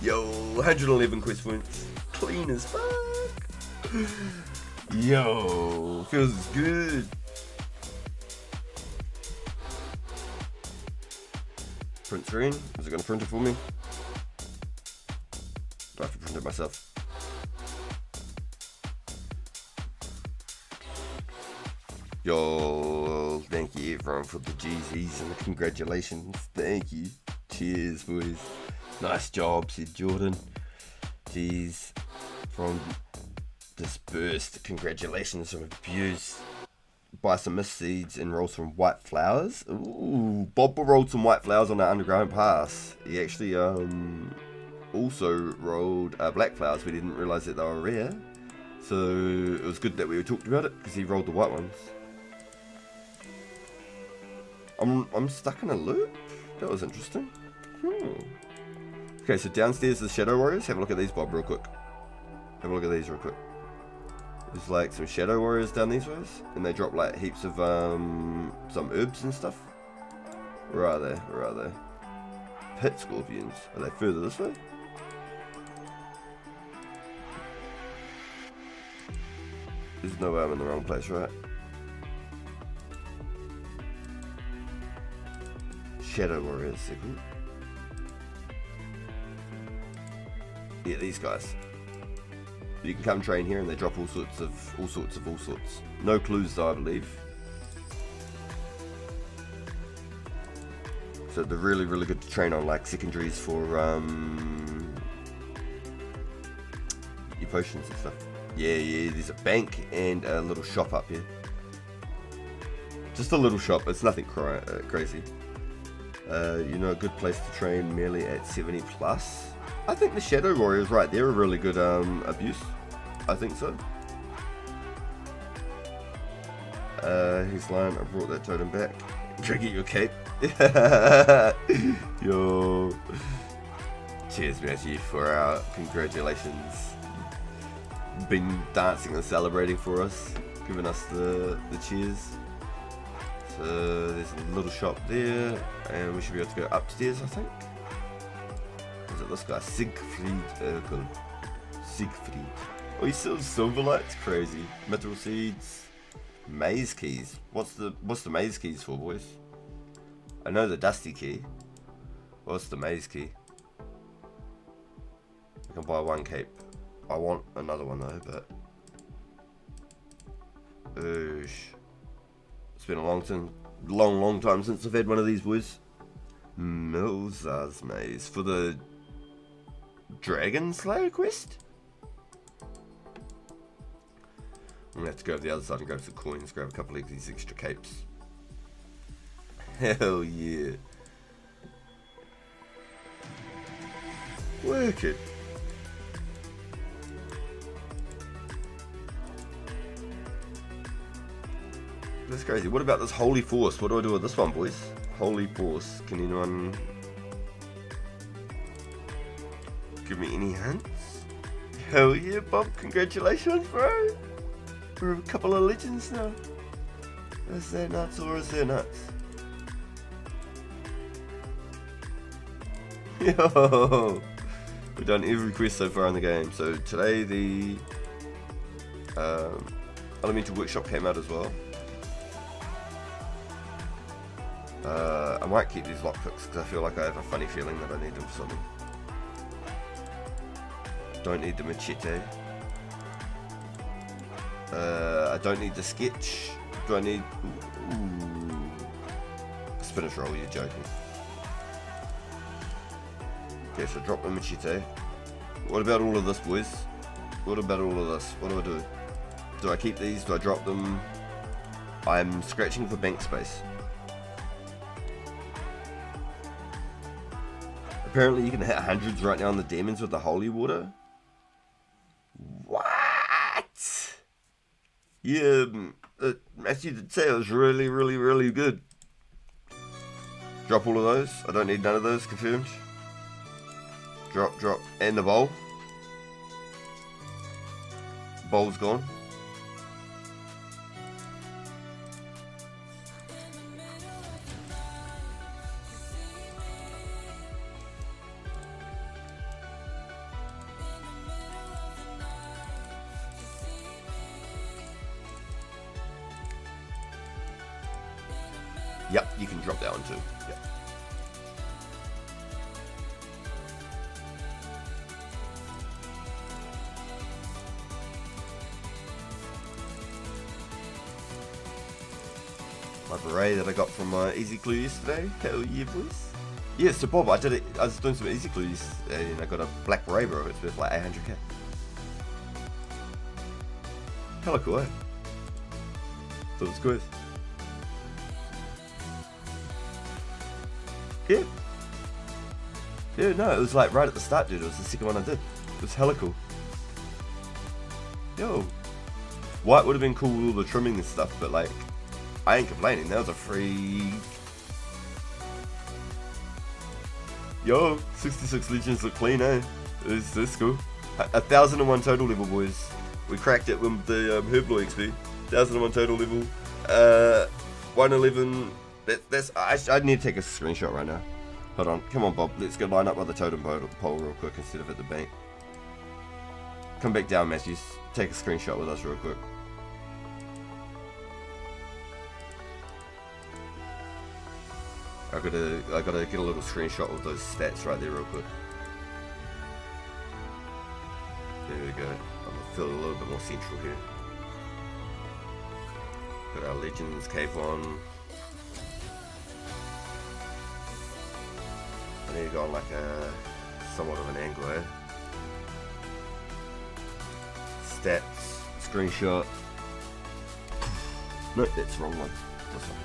Yo, 111 quest points. Clean as fuck. Yo, feels good. Print screen. Is it going to print it for me? Do I have to print it myself? Yo, thank you everyone for the GZs and the congratulations. Thank you. Cheers, boys. Nice job, said Jordan. Jeez. From Dispersed, congratulations from Abuse. buy some mist seeds and roll some white flowers. Ooh, Bob rolled some white flowers on that underground pass. He actually also rolled black flowers. We didn't realise that they were rare. So it was good that we talked about it because he rolled the white ones. I'm stuck in a loop? That was interesting. Okay, so downstairs is Shadow Warriors. Have a look at these, Bob, real quick. Have a look at these real quick. There's like some Shadow Warriors down these ways, and they drop like heaps of some herbs and stuff. Where are they? Where are they? Pit Scorpions. Are they further this way? There's no way I'm in the wrong place, right? Shadow Warriors, second. Yeah, these guys. You can come train here and they drop all sorts. No clues though, I believe. So they're really, really good to train on, like secondaries for your potions and stuff. Yeah, there's a bank and a little shop up here. Just a little shop, it's nothing crazy. You know, a good place to train merely at 70 plus. I think the Shadow Warriors right there are really good abuse. I think so. He's lying, I brought that totem back. Try to get your cape. Yo. Cheers, Matthew, for our congratulations. Been dancing and celebrating for us, giving us the cheers. So there's a little shop there, and we should be able to go upstairs, I think. Is it this guy? Siegfried Urkel. Siegfried. Oh, he sells silver lights? Crazy. Metal seeds. Maze keys. What's the maze keys for, boys? I know the dusty key. What's the maze key? I can buy one cape. I want another one though, but it's been a long time since I've had one of these, boys. Milzar's maze for the Dragon Slayer quest. I'm gonna have to go to the other side and grab some coins, grab a couple of these extra capes. Hell yeah! Work it. That's crazy. What about this Holy Force? What do I do with this one, boys? Holy Force. Can anyone give me any hints? Hell yeah, Bob. Congratulations, bro. We're a couple of legends now. Is that nuts or is that nuts? Yo! We've done every quest so far in the game. So today the Elemental Workshop came out as well. I might keep these lockpicks because I feel like I have a funny feeling that I need them for something. Don't need the machete. I don't need the sketch. Do I need... Ooh. A spinach roll, you're joking. Okay, so drop the machete. What about all of this, boys? What about all of this? What do I do? Do I keep these? Do I drop them? I'm scratching for bank space. Apparently you can hit hundreds right now on the demons with the holy water. What? Yeah, Matthew did say it was really good. Drop all of those. I don't need none of those, confirmed. Drop, and the bowl. Bowl's gone. Yep, you can drop that one too. Yep. My beret that I got from Easy Clue yesterday. Hell yeah, boys. Yeah, so Bob, I did it. I was doing some Easy Clues and I got a black beret, bro. It's worth like 800k. Hella cool, eh? So it's good. Yeah. Yeah, no, it was like right at the start, dude. It was the second one I did. It was hella cool. Yo. White would have been cool with all the trimming and stuff, but like, I ain't complaining. That was a free... Yo, 66 Legends look clean, eh? It's cool. 1001 total level, boys. We cracked it with the Herbloy XP. 1001 total level. 111. I need to take a screenshot right now. Hold on. Come on, Bob. Let's go line up by the totem pole real quick instead of at the bank. Come back down, Matthews. Take a screenshot with us real quick. I gotta get a little screenshot of those stats right there real quick. There we go. I'm gonna feel a little bit more central here. Got our Legends cape on. I need to go on like a somewhat of an angle, eh? Stats, screenshot. No, that's the wrong one. This one.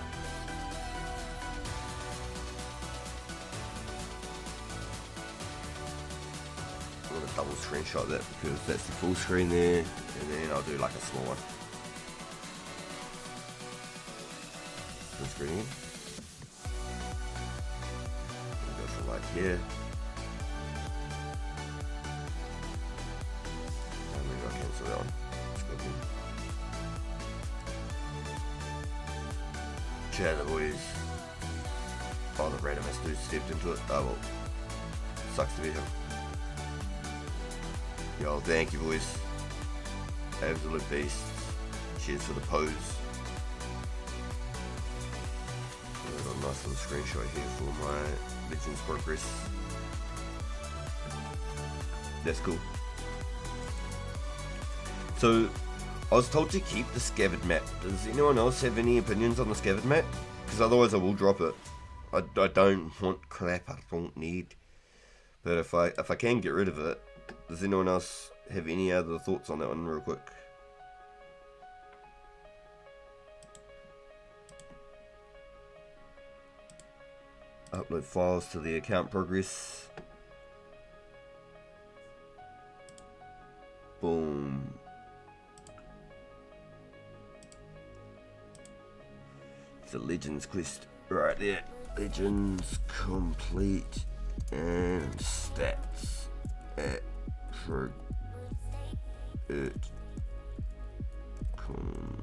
I'm gonna double screenshot that because that's the full screen there, and then I'll do like a small one. Full screen again. Go from like here. And maybe I'll cancel that one. Let's go again. Chat the boys. Oh, the random ass dude stepped into it. Oh well. Sucks to be him. Yo, thank you boys. Absolute beasts. Cheers for the pose. I've got a nice little screenshot here for my Legends progress. That's cool. So, I was told to keep the scabbard map. Does anyone else have any opinions on the scabbard map? Because otherwise I will drop it. I don't want crap I don't need. But if I can get rid of it, does anyone else have any other thoughts on that one real quick? Upload files to the account progress. Boom. It's a Legends quest right there. Legends complete and stats at completion.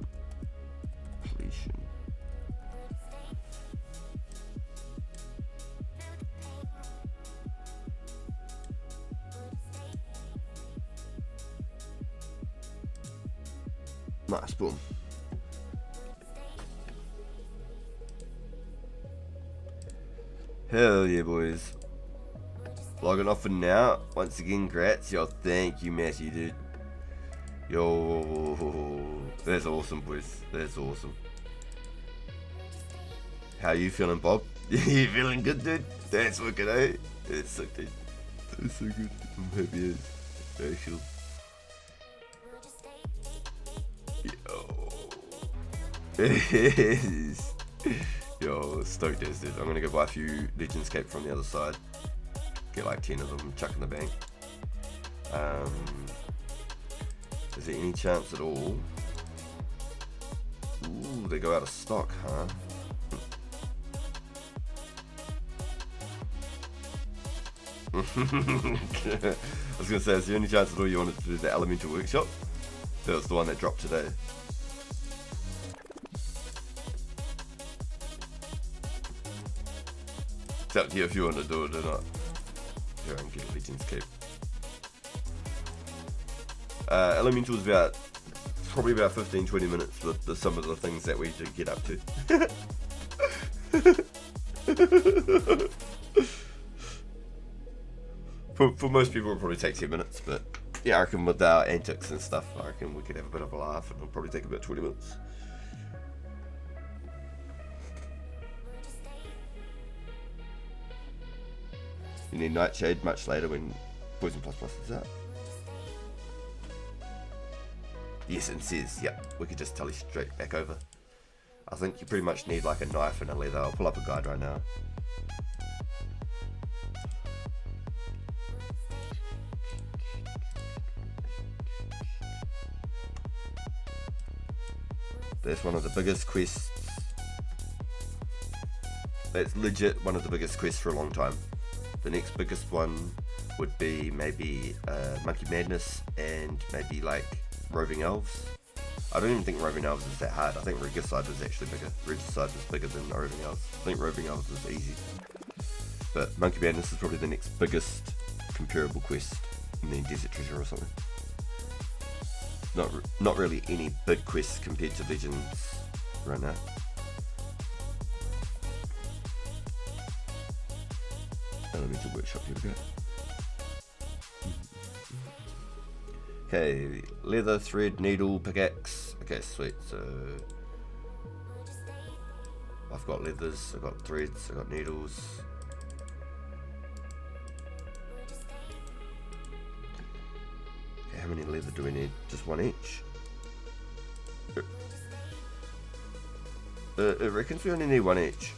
Nice, boom. Hell yeah, boys. Logging off for now. Once again, grats. Yo, thank you, Matthew, dude. Yo, that's awesome, boys. That's awesome. How you feeling, Bob? You feeling good, dude? That's wicked, eh? That's so good. That's so good. I'm happy as actual. Yes. Yo, stoked as dude. I'm gonna go buy a few Legends cape from the other side. Get like 10 of them, chuck in the bank. Is there any chance at all? Ooh, they go out of stock, huh? I was gonna say, is there any chance at all you wanted to do the Elemental Workshop? That was the one that dropped today. It's up to you if you want to do it or not. Here, I can get a Legends cape. Elemental is probably about 15-20 minutes with some of the things that we do get up to. for most people, it'll probably take 10 minutes, but yeah, I reckon with our antics and stuff, I reckon we could have a bit of a laugh, and it'll probably take about 20 minutes. You need Nightshade much later when Poison Plus Plus is out. Yes, and says, yep, we could just tele straight back over. I think you pretty much need like a knife and a leather. I'll pull up a guide right now. That's one of the biggest quests. That's legit one of the biggest quests for a long time. The next biggest one would be maybe Monkey Madness and maybe like Roving Elves. I don't even think Roving Elves is that hard. I think Regicide was actually bigger. Regicide was bigger than Roving Elves. I think Roving Elves was easy. But Monkey Madness is probably the next biggest comparable quest, and then Desert Treasure or something. Not really any big quests compared to Legends right now. Elemental Workshop, here we go. Okay, leather, thread, needle, pickaxe. Okay, sweet. So I've got leathers, I've got threads, I've got needles. Okay, how many leather do we need? Just one each? It reckons we only need one each.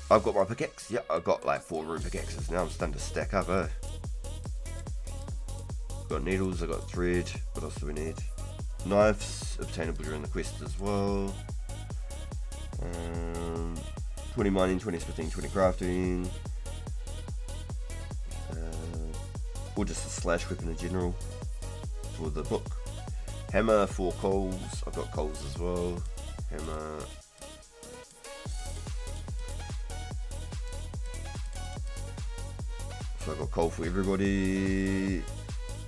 I've got my pickaxe. Yeah, I've got like 4 room pickaxes now. I'm starting to stack up, eh? I've got needles, I've got thread. What else do we need? Knives, obtainable during the quest as well. 20 mining, 20 smithing, 20 crafting. Or just a slash weapon in general for the book. Hammer, 4 coals. I've got coals as well. Hammer. So I've got coal for everybody.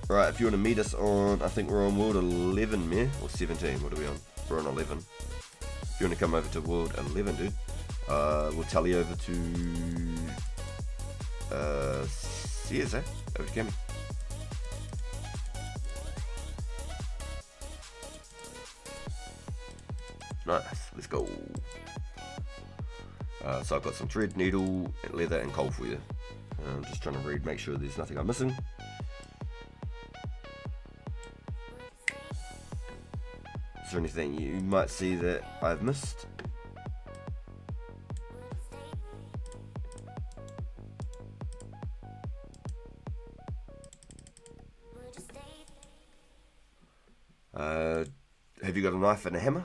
Right, if you want to meet us on, I think we're on world 11, man, or 17. What are we on? We're on 11. If you want to come over to world 11, dude, we'll tally over to Sears, eh? Over to Cammy. Nice, let's go. So I've got some thread, needle, leather, and coal for you. I'm just trying to read, make sure there's nothing I'm missing. Is there anything you might see that I've missed? Have you got a knife and a hammer?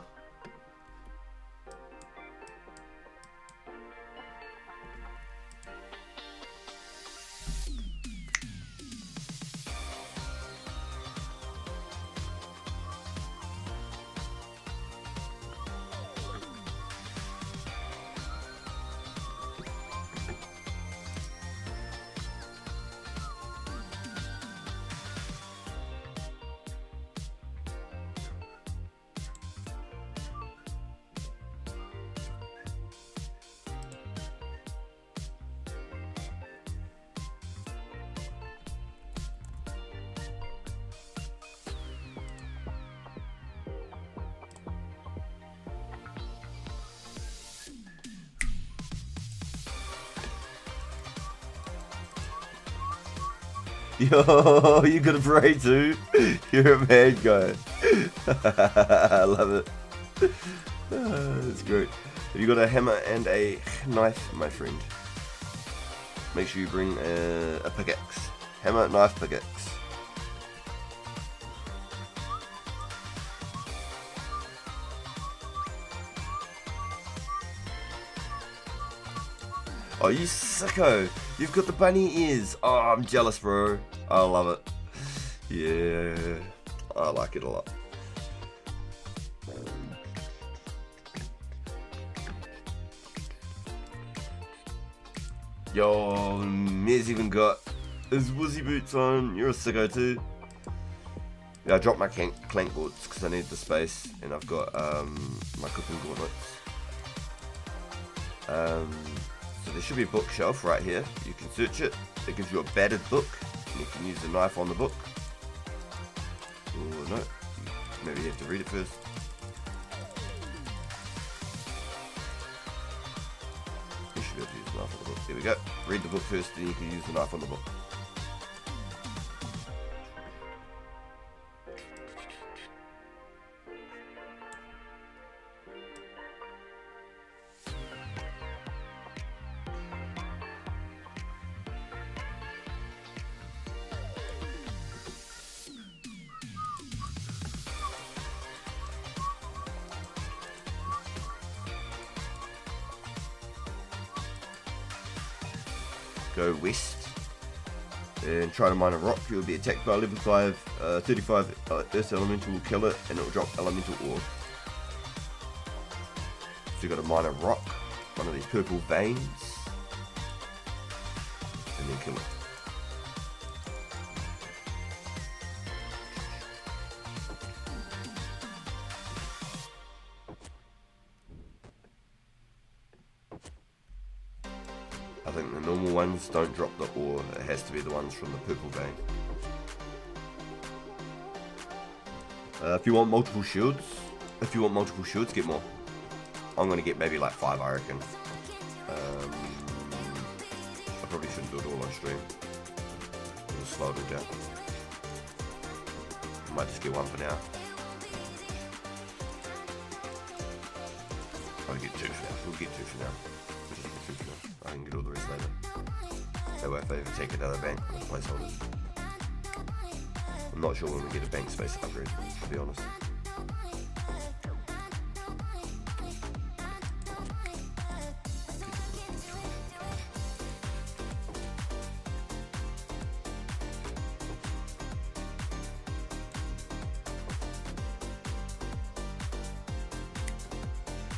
Yo, you got a parade too? You're a mad guy. I love it. That's great. Have you got a hammer and a knife, my friend? Make sure you bring a pickaxe. Hammer, knife, pickaxe. Oh, you sicko! You've got the bunny ears. Oh, I'm jealous, bro. I love it. Yeah, I like it a lot. Yo, Mez even got his woozy boots on. You're a sicko too. Yeah, I dropped my clank boards because I need the space, and I've got my cooking gauntlets. So there should be a bookshelf right here. You can search it. It gives you a battered book, and you can use the knife on the book. Or no, maybe you have to read it first. You should be able to use the knife on the book. There we go. Read the book first, then you can use the knife on the book. go west and try to mine a rock. You'll be attacked by a level 5 35 Earth Elemental, will kill it, and it will drop elemental ore. So you've got to mine a rock, one of these purple veins, and then kill it. I think the normal ones don't drop the ore, it has to be the ones from the purple vein. If you want multiple shields, get more. I'm going to get maybe like 5, I reckon. I probably shouldn't do it all on stream. I'll just slow it down. I might just get 1 for now. I'll get 2 for now. We'll get 2 for now. I can get all the rest later. That way if I ever take another bank with placeholders. I'm not sure when we get a bank space upgrade, to be honest.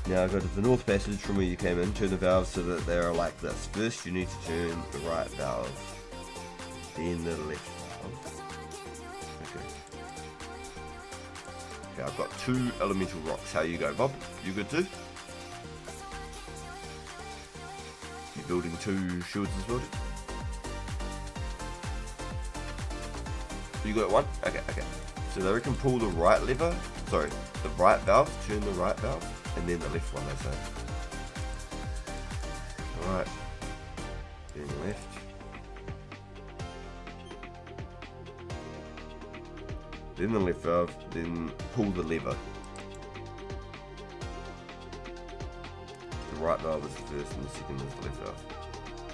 Now go to the north passage from where you came in, turn the valves so that they are like this. First you need to turn the right valve, then the left valve. Okay, I've got 2 elemental rocks. How you go, Bob? You good too? You building 2 shields as well? You got 1? Okay. So they reckon pull the right lever, sorry, the right valve, turn the right valve, and then the left one, they say. Right, then left. Then the left valve, then pull the lever. The right valve is the first and the second is the left valve.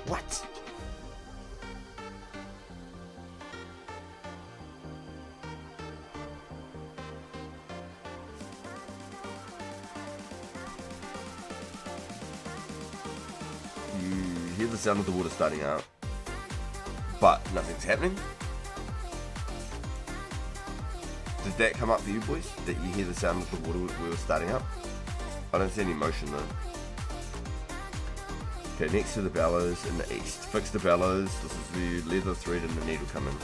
What? You hear the sound of the water starting out, but nothing's happening. Did that come up for you boys? That you hear the sound of the water wheel starting up? I don't see any motion though. Okay, next to the bellows in the east. Fix the bellows. This is the leather thread and the needle come in.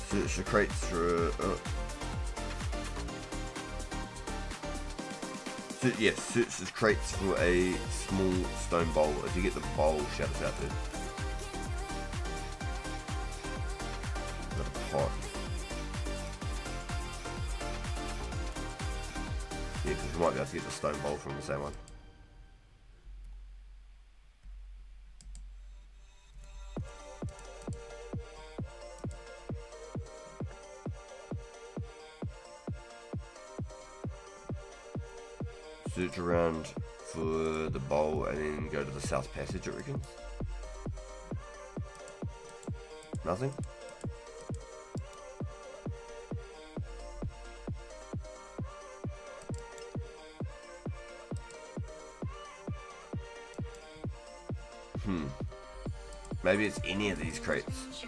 Search the crates for... search the crates for a small stone bowl. If you get the bowl, shout us out there. Got a pot. Yeah, because we might be able to get the stone bowl from the same one. Search around for the bowl and then go to the south passage, I reckon. Nothing? Maybe it's any of these crates.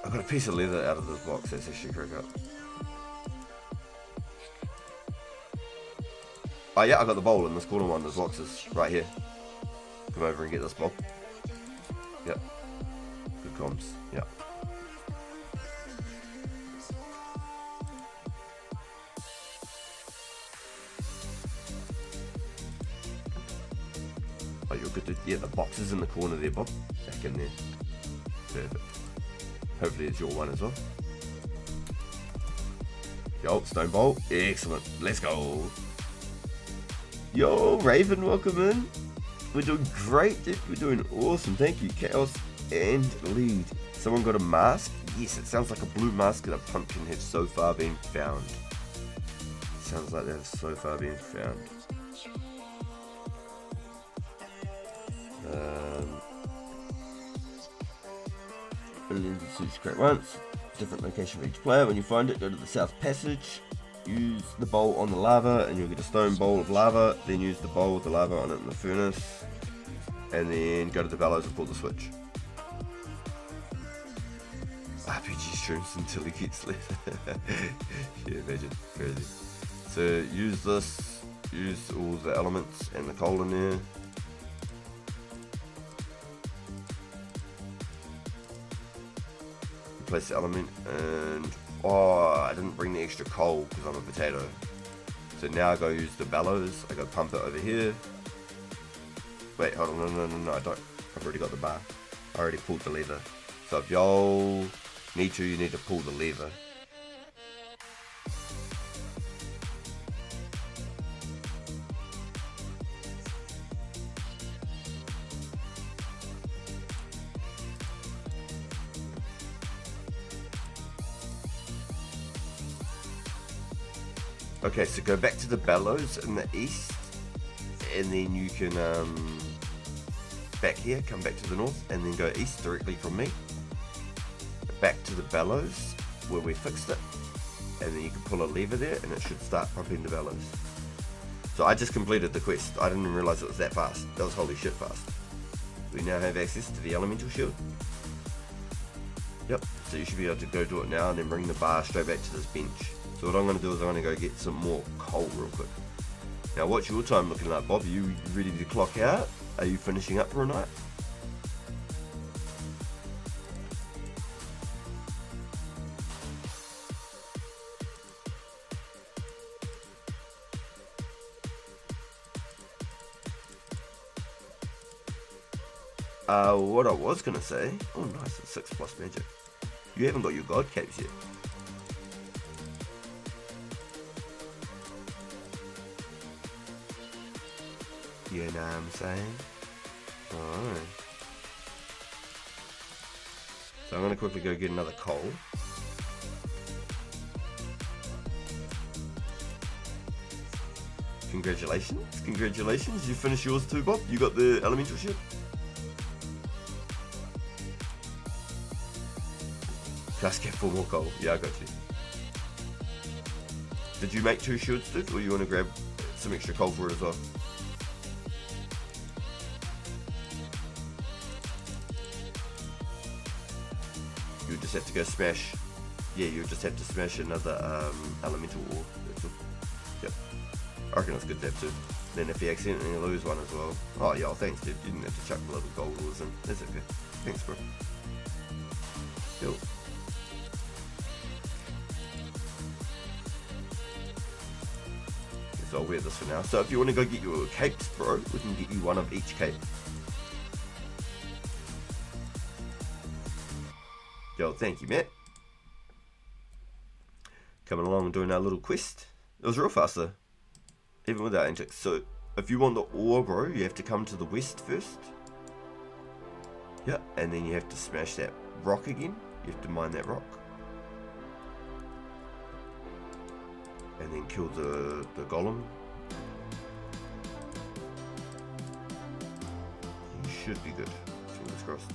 I got a piece of leather out of this box, that's actually crack up. Oh yeah, I got the bowl in this corner one, there's boxes right here. Come over and get this bowl. Yep. Good comms, yep. Oh, you're good to, yeah, the box is in the corner there, Bob. Back in there. Perfect. Hopefully it's your one as well. Yo, stone bowl. Excellent. Let's go. Yo, Raven, welcome in. We're doing great, dude. We're doing awesome. Thank you, Chaos and Lead. Someone got a mask? Yes, it sounds like a blue mask and a pumpkin have so far been found. Sounds like they've so far been found. Suits great once. different location for each player. When you find it, go to the south passage, use the bowl on the lava and you'll get a stone bowl of lava, then use the bowl with the lava on it in the furnace, and then go to the bellows and pull the switch. RPG streams until he gets left. Yeah, imagine, crazy. So use this, use all the elements and the coal in there. Replace the element and I didn't bring the extra coal because I'm a potato. So now I go use the bellows, I go pump it over here. Wait, hold on, no, I don't. I've already got the bar. I already pulled the lever. So if y'all need to, you need to pull the lever. Okay, so go back to the bellows in the east, and then you can back here, come back to the north, and then go east directly from me. Back to the bellows where we fixed it, and then you can pull a lever there, and it should start pumping the bellows. So I just completed the quest. I didn't even realize it was that fast. That was holy shit fast. We now have access to the elemental shield. Yep. So you should be able to go do it now, and then bring the bar straight back to this bench. So what I'm going to do is I'm going to go get some more coal real quick. Now what's your time looking like, Bob? Are you ready to clock out? Are you finishing up for a night? What I was going to say... Oh nice, it's 6+ magic. You haven't got your god capes yet. You know what I'm saying? Alright. So I'm going to quickly go get another coal. Congratulations, you finished yours too, Bob? You got the elemental shield? Just get 4 more coal. Yeah, I got you. Did you make 2 shields, dude? Or you want to grab some extra coal for it as well? You just have to go smash. Yeah, you just have to smash another elemental ore. That's all. Yep. I reckon it's good to have 2. Then if you accidentally lose one as well. Oh yeah, thanks dude. You didn't have to chuck the little gold ores in. That's okay. Thanks bro. Cool. So I'll wear this for now. So if you want to go get your capes, bro, we can get you one of each cape. Yo, thank you, Matt. Coming along and doing our little quest. It was real fast though, even without antics. So if you want the ore, bro, you have to come to the west first. Yeah, and then you have to smash that rock again. You have to mine that rock. And then kill the golem. You should be good. Fingers crossed.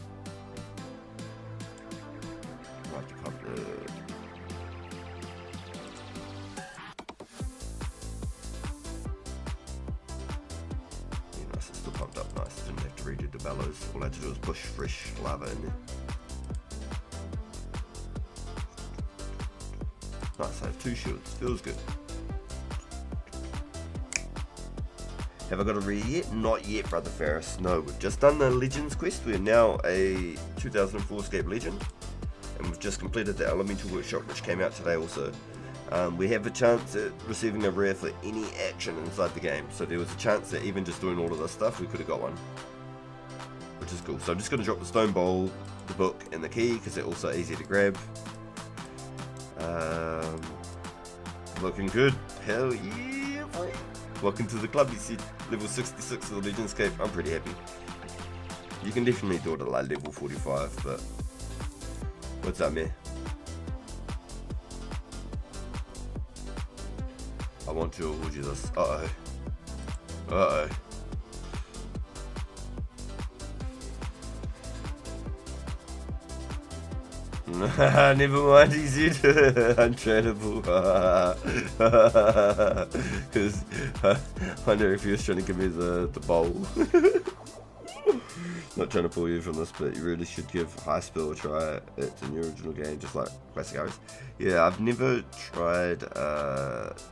Right to pump the... Yeah, nice, it's still pumped up nice. Didn't have to redo the bellows. All I had to do was push fresh lava in there. Nice, I have 2 shields. Feels good. Have I got a rare yet? Not yet, Brother Ferris. No, we've just done the Legends quest. We're now a 2004 Scape Legend. And we've just completed the Elemental Workshop, which came out today also. We have a chance at receiving a rare for any action inside the game. So there was a chance that even just doing all of this stuff, we could have got one. Which is cool. So I'm just going to drop the stone bowl, the book, and the key, because they're also easy to grab. Looking good. Hell yeah, boy. Welcome to the club, you see. Level 66 of the Runescape. I'm pretty happy. You can definitely do it at like level 45, but... What's up, man? I want to award you this. Uh-oh. Uh-oh. Never mind, he said. Untrainable. Because I wonder if he was trying to give me the bowl. Not trying to pull you from this, but you really should give High Spell a try. It's a new original game, just like Classic Ares. Yeah, I've never tried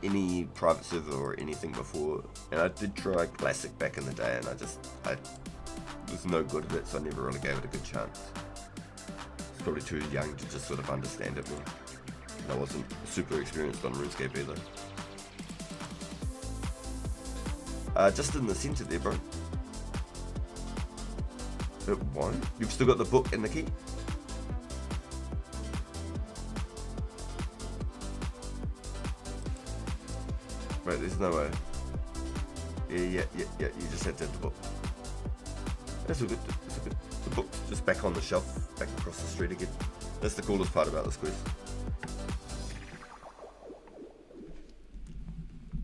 any private server or anything before, and I did try Classic back in the day, and I was no good at it, so I never really gave it a good chance. I was probably too young to just sort of understand it more. And I wasn't super experienced on Runescape either. Just in the center there, bro. It won't. You've still got the book and the key. Wait, there's no way. Yeah. You just had to have the book. That's all good. That's all good. The book's just back on the shelf, back across the street again. That's the coolest part about this quest.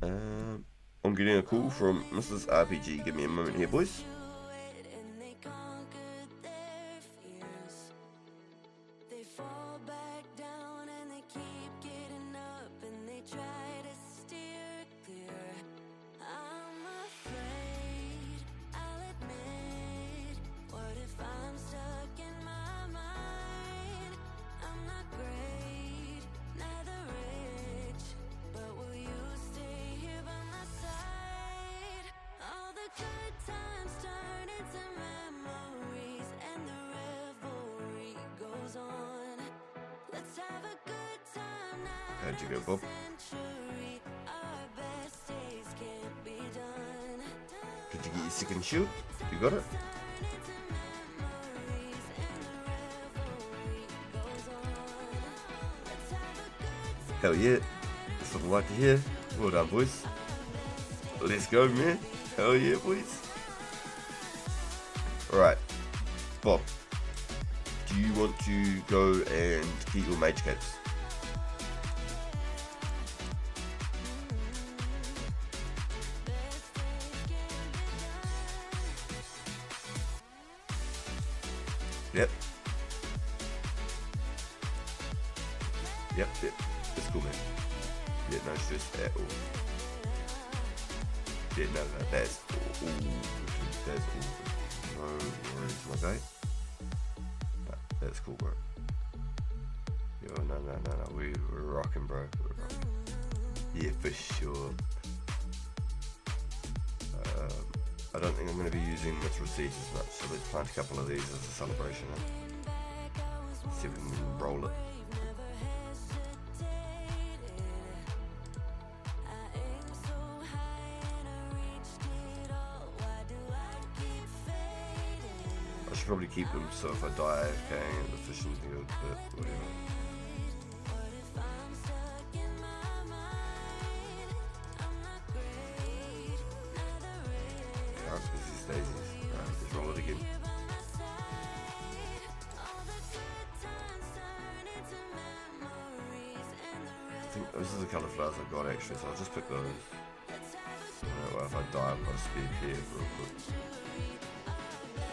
I'm getting a call from Mrs. RPG. Give me a moment here, boys. How'd you go, Bob? Did you get your second shield? You got it? Hell yeah. That's what I like to hear. Well done, boys. Let's go, man. Hell yeah, boys. Alright. Bob. Do you want to go and get your mage capes? Yep. That's cool, man. Yeah, no stress at all. Yeah, no, that's all. That's all. No worries, my guy. No, that's cool, bro. Yo, no. We're rocking, bro. We're rocking. Yeah, for sure. I don't think I'm going to be using Mithril Seeds as much, so let's plant a couple of these as a celebration. See if we can roll it. I should probably keep them, so if I die, okay, the fish isn't good, but whatever. Let's roll it again. I think this is the colour flowers I got actually, so I'll just pick those. Well, if I die, I've got a speed here real quick.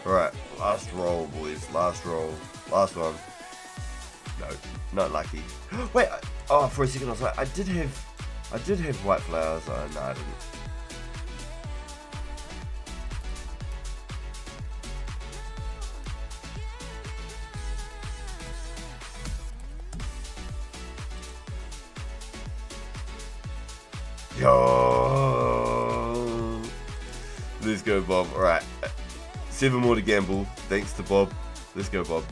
Alright, last roll, boys. Last roll. Last one. No, not lucky. Wait, for a second I was like, I did have white flowers. No, I didn't. Yo, let's go, Bob. All right, 7 more to gamble. Thanks to Bob. Let's go, Bob.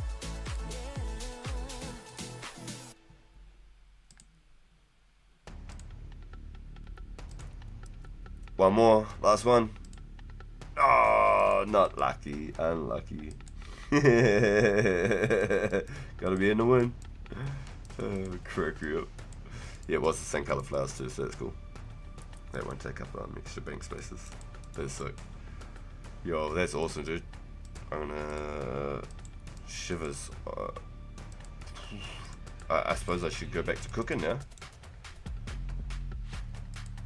One more, last one. Oh, not lucky, unlucky. Gotta be in the win. Crack me up. Yeah, it was the same colour flowers too, so that's cool. That won't take up extra bank spaces. That's sick. Yo, that's awesome, dude. I'm gonna shivers. I suppose I should go back to cooking now.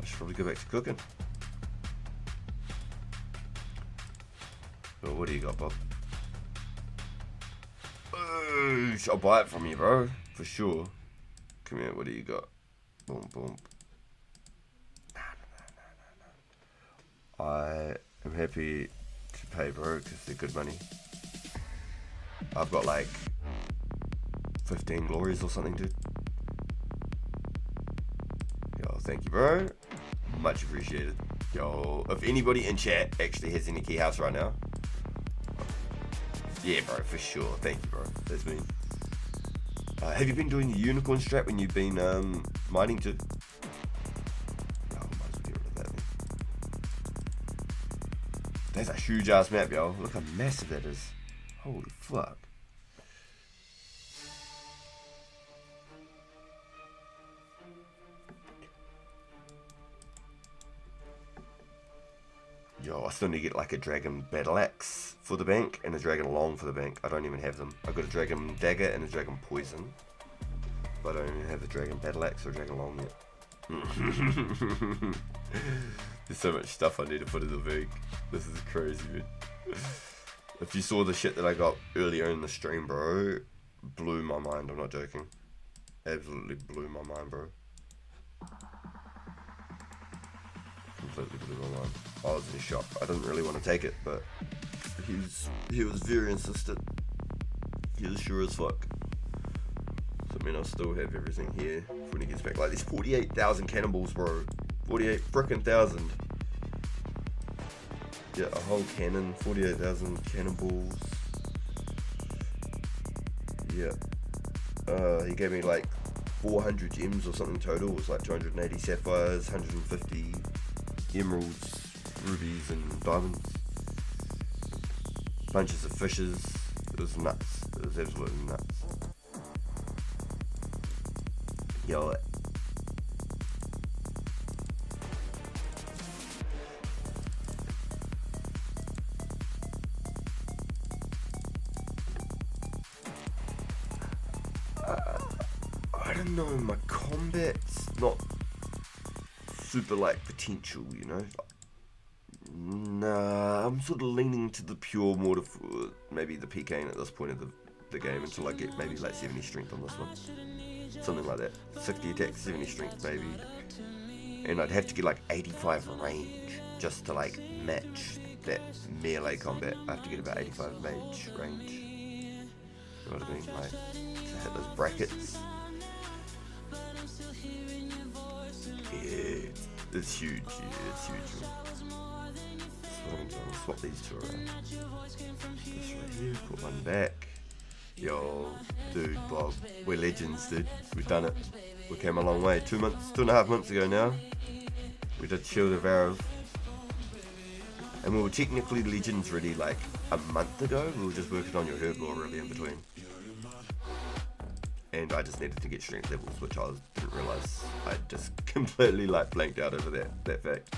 I should probably go back to cooking. Well, what do you got, Bob? Oh, Dude, I'll buy it from you, bro. For sure. Come here, what do you got? Boom, boom. I am happy to pay, bro, because they're good money. I've got like 15 glories or something, dude. Yo, thank you, bro. Much appreciated. Yo, if anybody in chat actually has any key house right now, yeah, bro, for sure. Thank you, bro. That's me. Have you been doing the unicorn strap when you've been mining too? Oh, might as well get rid of that, man. That's a huge ass map, yo. Look how massive that is. Holy fuck. Yo, I still need to get like a dragon battle axe for the bank and a dragon long for the bank. I don't even have them. I've got a dragon dagger and a dragon poison, but I don't even have a dragon battle axe or a dragon long yet. There's so much stuff I need to put in the bank. This is crazy, man. If you saw the shit that I got earlier in the stream, bro, blew my mind. I'm not joking. Absolutely blew my mind, bro. Completely blew my mind. I was in shock. I didn't really want to take it, but he was very insistent. He was sure as fuck. So I mean, I'll still have everything here when he gets back. Like, there's 48,000 cannonballs, bro. 48 frickin' thousand. Yeah, a whole cannon. 48,000 cannonballs. Yeah. He gave me like 400 gems or something total. It was like 280 sapphires, 150 emeralds, rubies and diamonds, bunches of fishes. It was nuts. It was absolutely nuts. Yo, I don't know, my combat's not super like potential, you know. Nah, I'm sort of leaning to the pure mortar for maybe the PKing at this point of the game until I get maybe like 70 strength on this one. Something like that. 60 attack, 70 strength maybe. And I'd have to get like 85 range just to like match that melee combat. I have to get about 85 mage range. You know what I mean? Like, to hit those brackets. Yeah, it's huge. Yeah, it's huge, man. I'll swap these two around. This right here, put one back. Yo, dude, Bob, we're legends, dude. We've done it. We came a long way. 2.5 months ago now, we did Shield of Arrow. And we were technically legends ready like a month ago. We were just working on your herb lore really in between. And I just needed to get strength levels, which I didn't realise. I just completely like blanked out over that fact.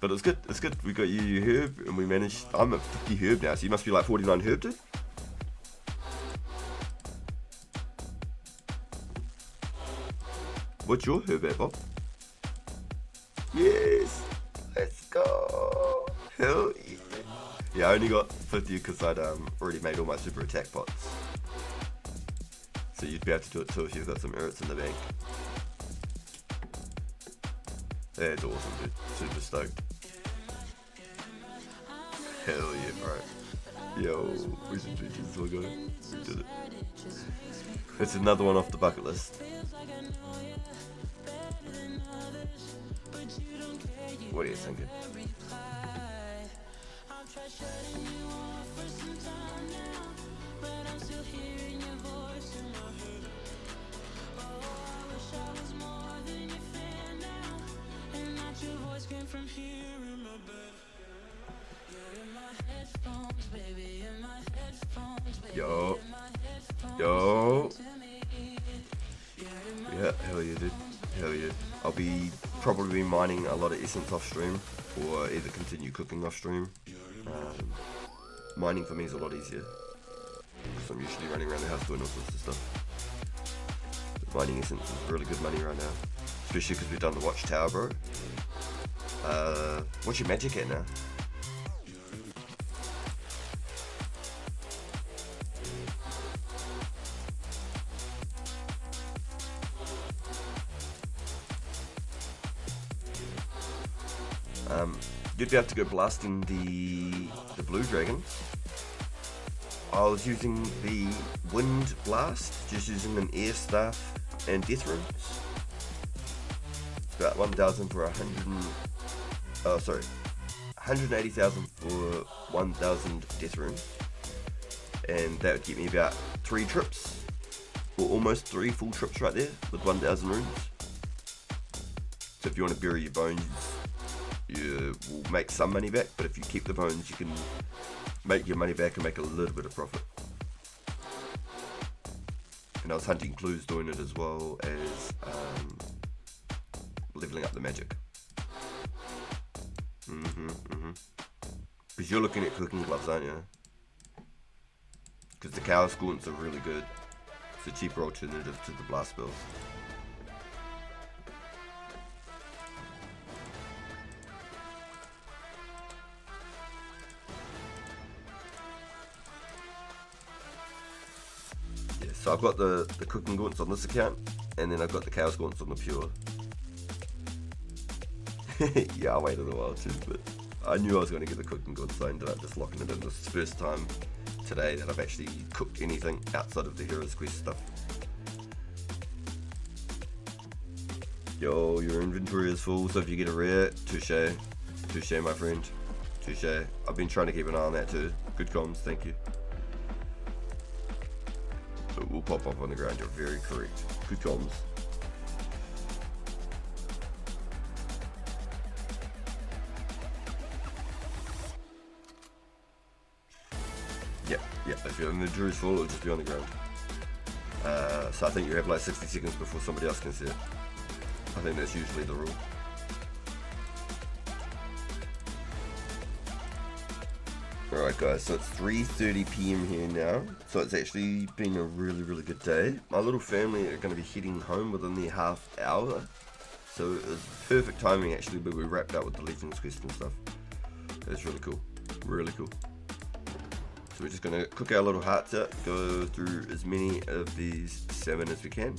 But it's good. We got you your herb, and we managed. I'm at 50 herb now, so you must be like 49 herb, dude. What's your herb at, Bob? Yes, let's go. Hell yeah. Yeah, I only got 50 because I'd already made all my super attack pots. So you'd be able to do it too if you've got some errors in the bank. That's awesome, dude. Super stoked. Hell yeah, bro. Yo, we should do this. We did it. It's another one off the bucket list. What are you thinking? Yo. Yeah, hell yeah, dude. Hell yeah. I'll be probably mining a lot of essence off stream, or either continue cooking off stream. Mining for me is a lot easier, because I'm usually running around the house doing all sorts of stuff. But mining essence is really good money right now, especially because we've done the watchtower, bro. What's your magic at now? Get about to go blasting the blue dragon. I was using the wind blast, just using an air staff and death runes. About 1,000 for 180,000 for 1,000 death runes, and that would get me about 3 trips, or almost 3 full trips right there with 1,000 runes. So if you want to bury your bones, you will make some money back, but if you keep the bones, you can make your money back and make a little bit of profit. And I was hunting clues doing it as well as leveling up the magic. Because you're looking at cooking gloves, aren't you? Because the cow scorns are really good. It's a cheaper alternative to the blast spells. Yeah, so I've got the cooking gaunts on this account, and then I've got the cow gaunts on the pure. Yeah, I waited a while too, but I knew I was going to get the cooking gaunts, so I ended up just locking it in. This is the first time today that I've actually cooked anything outside of the Heroes Quest stuff. Yo, your inventory is full, so if you get a rare, touche, my friend, touche. I've been trying to keep an eye on that too. Good comms, thank you. It will pop up on the ground, you're very correct. Good comms. Yeah, if your inventory is full, it'll just be on the ground. So I think you have like 60 seconds before somebody else can see it. I think that's usually the rule. Alright guys, so it's 3:30 PM here now. So it's actually been a really good day. My little family are going to be heading home within the half hour. So it was perfect timing actually, but we wrapped up with the Legends quest and stuff. That's really cool. Really cool. So we're just going to cook our little hearts out, go through as many of these salmon as we can.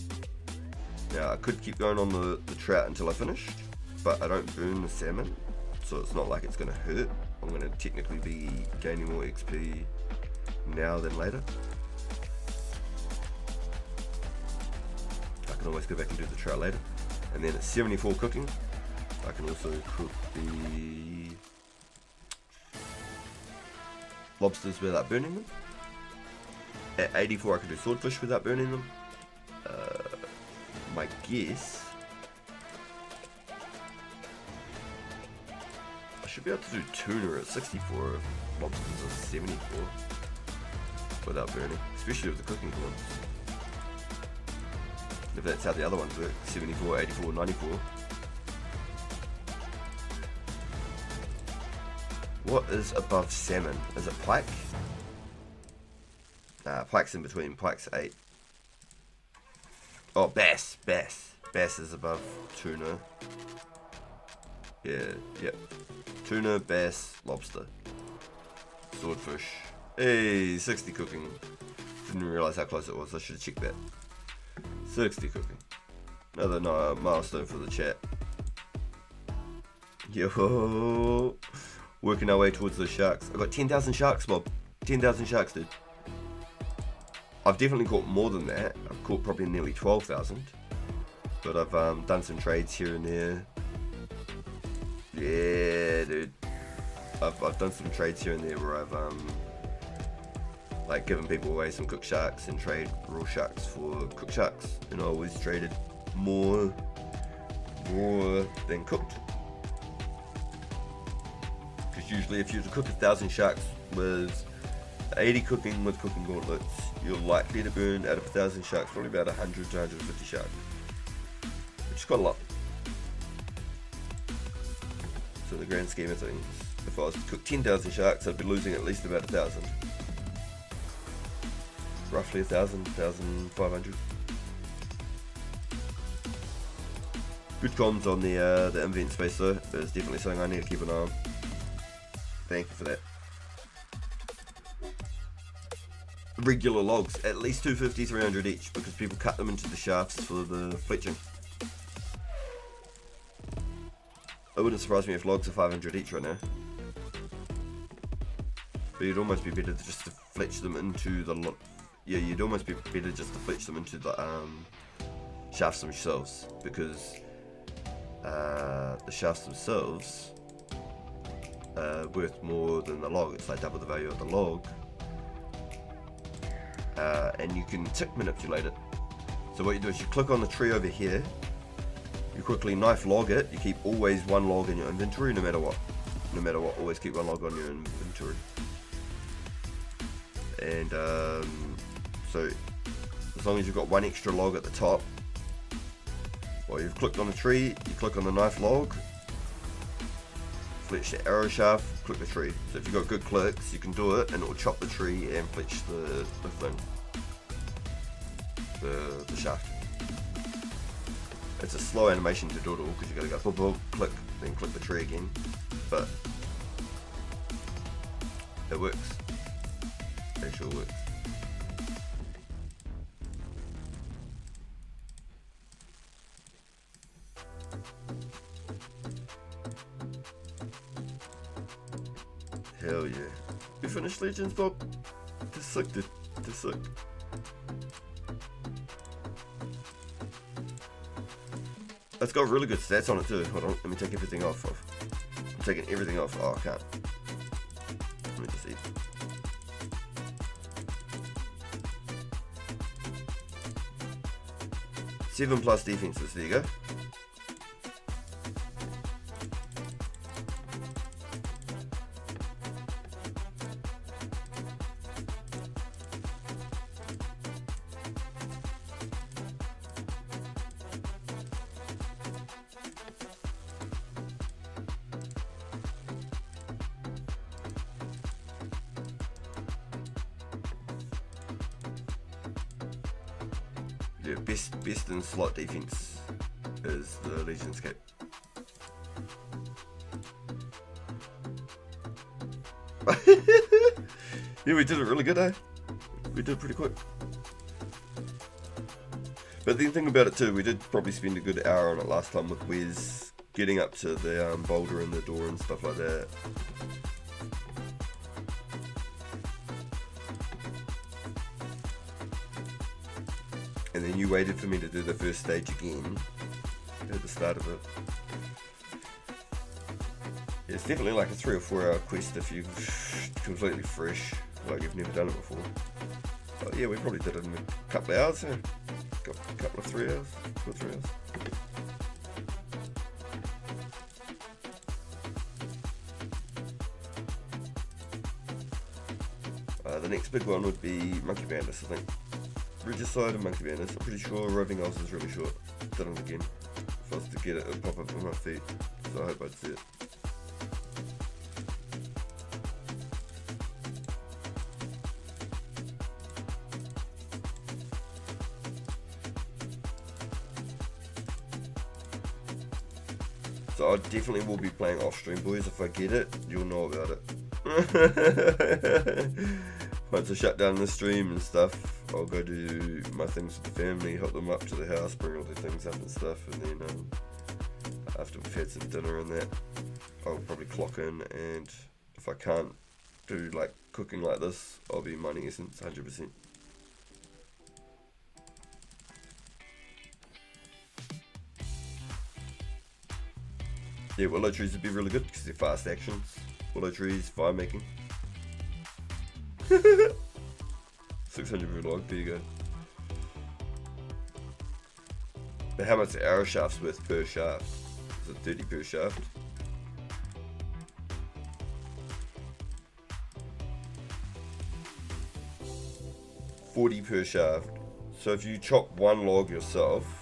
Now I could keep going on the trout until I finished, but I don't burn the salmon, so it's not like it's going to hurt. I'm going to technically be gaining more XP now than later. I can always go back and do the trout later. And then at 74 cooking, I can also cook the lobsters without burning them. At 84 I can do swordfish without burning them. My guess, I should be able to do tuna at 64 if lobsters are 74 without burning, especially with the cooking ones. If that's how the other ones work, 74, 84, 94. What is above salmon? Is it pike? Nah, pike's in between. Pike's 8. Oh, bass. Bass is above tuna. Yeah, yep. Tuna, bass, lobster. Swordfish. Hey, 60 cooking. Didn't realise how close it was. I should have checked that. 60 cooking. Another milestone for the chat. Yo. Working our way towards those sharks. I got 10,000 sharks, Bob. 10,000 sharks, dude. I've definitely caught more than that. I've caught probably nearly 12,000. But I've done some trades here and there. Yeah, dude. I've done some trades here and there where I've like given people away some cooked sharks and trade raw sharks for cooked sharks. And I always traded more raw than cooked. Because usually if you were to cook 1,000 sharks with 80 cooking with cooking gauntlets, you're likely to burn out of 1,000 sharks probably about 100 to 150 sharks, which is quite a lot. So in the grand scheme of things, if I was to cook 10,000 sharks, I'd be losing at least about 1,000. Roughly 1,000, 1,500. Good comms on the invent space though. It's definitely something I need to keep an eye on. Thank you for that. Regular logs, at least 250, 300 each, because people cut them into the shafts for the fletching. It wouldn't surprise me if logs are 500 each right now. But you'd almost be better just to fletch them into the yeah, you'd almost be better just to fletch them into the shafts themselves, because the shafts themselves are worth more than the log. It's like double the value of the log, and you can tick manipulate it. So what you do is you click on the tree over here, you quickly knife log it, you keep always one log in your inventory no matter what. No matter what, always keep one log on your inventory. And so as long as you've got one extra log at the top, while you've clicked on the tree, you click on the knife log, fletch the arrow shaft, click the tree. So if you've got good clicks, you can do it and it will chop the tree and fletch the thing. The shaft. It's a slow animation to do it all because you gotta go boom, boom, click, then click the tree again. But it works. It sure works. Hell yeah. You finished Legends, Bob? This sick, dude. This sick. It's got really good stats on it too. Hold on, let me take everything off. I'm taking everything off. Oh, I can't. Let me just see. Seven plus defenses, there you go. Yeah, best in slot defense is the Runescape. Yeah, we did it really good, eh? We did it pretty quick. But the thing about it too, we did probably spend a good hour on it last time with Wes getting up to the boulder in the door and stuff like that. And then you waited for me to do the first stage again at the start of it. Yeah, it's definitely like a 3 or 4 hour quest if you're completely fresh, like you've never done it before. But yeah, we probably did it in a couple of hours, yeah. A couple of 3 hours, 2 or 3 hours. The next big one would be Monkey Bandits, I think. Regicide and Monkey Bandits. I'm pretty sure Roving Elves is really short. Done it again. If I was to get it, it would pop up on my feet. So I hope I'd see it. So I definitely will be playing off stream, boys. If I get it, you'll know about it. Once I shut down the stream and stuff, I'll go do my things with the family, help them up to the house, bring all their things up and stuff, and then after we've had some dinner and that, I'll probably clock in, and if I can't do like cooking like this, I'll be mining essence 100%. Yeah, willow trees would be really good because they're fast actions. Willow trees, fire making. 600 per log, there you go. But how much the arrow shaft's worth per shaft? Is it 30 per shaft? $40 per shaft. So if you chop one log yourself,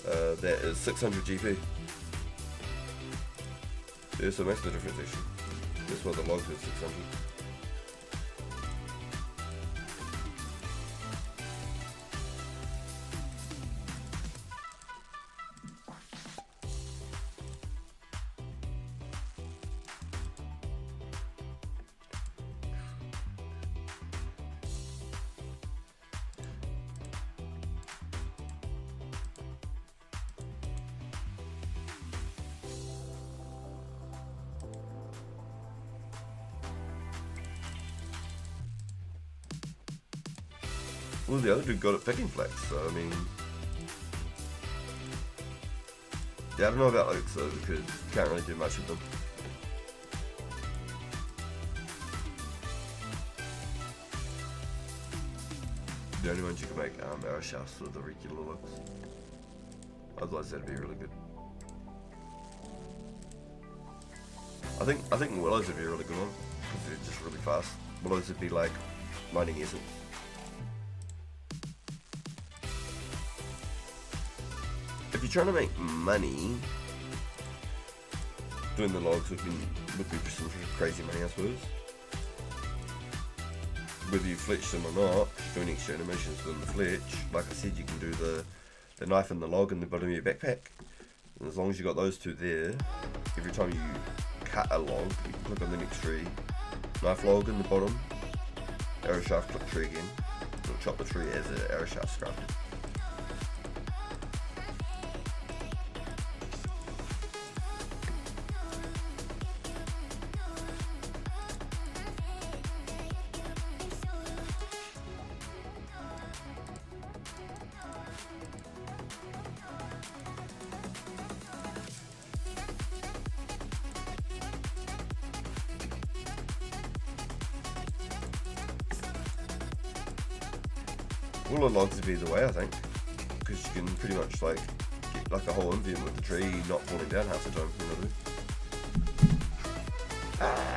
that is 600 GP. Yeah, so it makes no difference actually. That's why the logs are 600. Well, the other dude got it picking flax, so I mean... Yeah, I don't know about oaks though, because you can't really do much with them. The only ones you can make arrow shafts are the regular looks. Otherwise that'd be really good. I think willows would be a really good one, because they're just really fast. Willows would be like mining essence. If you're trying to make money, doing the logs would be some crazy money, I suppose. Whether you fletch them or not, if you're doing extra animations within the fletch, like I said, you can do the knife and the log in the bottom of your backpack. And as long as you got those two there, every time you cut a log, you can click on the next tree, knife log in the bottom, arrow shaft, click tree again, it'll chop the tree as an arrow shaft crafted. All the logs would be the way, I think, because you can pretty much like get like a whole invent with the tree not falling down half the time. You know.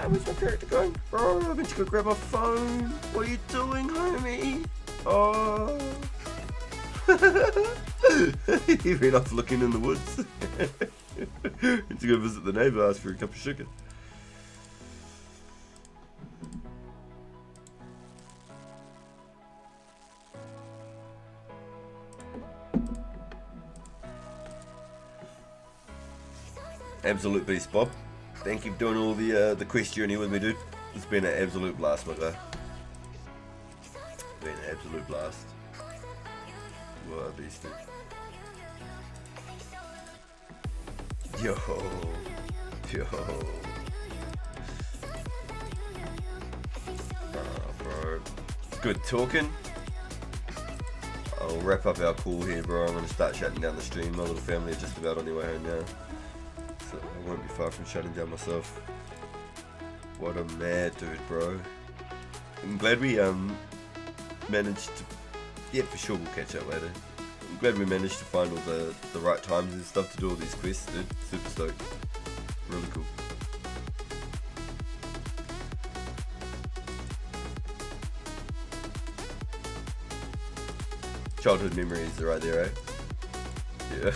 Where's my character going? Bro, I meant to go grab my phone. What are you doing, homie? Oh. He ran off looking in the woods. Went to go visit the neighbour, ask for a cup of sugar. Absolute beast, Bob. Thank you for doing all the quest journey with me, dude. It's been an absolute blast, my guy. Been an absolute blast. What a beast, dude. Yo. Oh, bro. Good talking. I'll wrap up our call here, bro. I'm gonna start shutting down the stream. My little family are just about on their way home now. So I won't be far from shutting down myself. What a mad dude, bro. I'm glad we managed to... Yeah, for sure we'll catch up later. I'm glad we managed to find all the right times and stuff to do all these quests, dude. Super stoked. Really cool. Childhood memories are right there, eh? Yeah.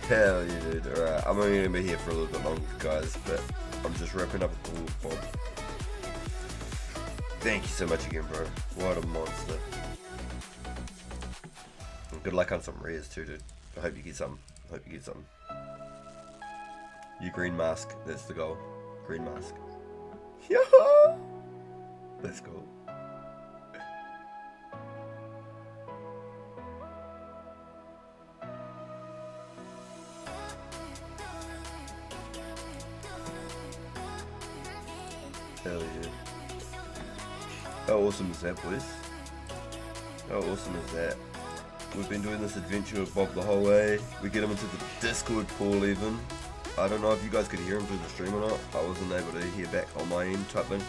Hell yeah, dude. Alright, I'm only gonna be here for a little bit longer, guys, but I'm just wrapping up a call with Bob. Thank you so much again, bro. What a monster. And good luck on some rares too, dude. I hope you get some. You green mask, that's the goal. Green mask. Yeah. Let's go. Hell yeah. How awesome is that, boys? How awesome is that? We've been doing this adventure with Bob the whole way. We get him into the Discord call even. I don't know if you guys could hear him through the stream or not. I wasn't able to hear back on my end type thing.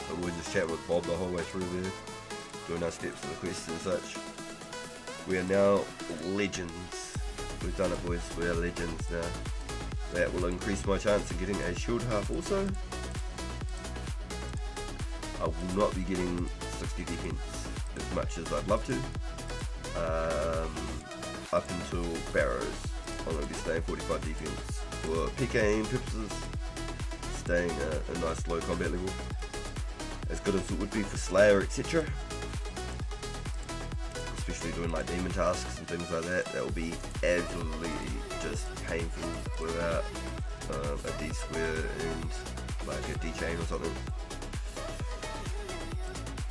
But we're just chatting with Bob the whole way through there. Doing our steps to the quest and such. We are now legends. We've done it, boys. We are legends now. That will increase my chance of getting a shield half also. I will not be getting 60 defense as much as I'd love to. Up until barrows, I'm going to be staying 45 defense for pick aim purposes, staying a nice low combat level, as good as it would be for Slayer, etc. Especially doing like demon tasks and things like that. That will be absolutely just painful without a D square and like a D chain or something.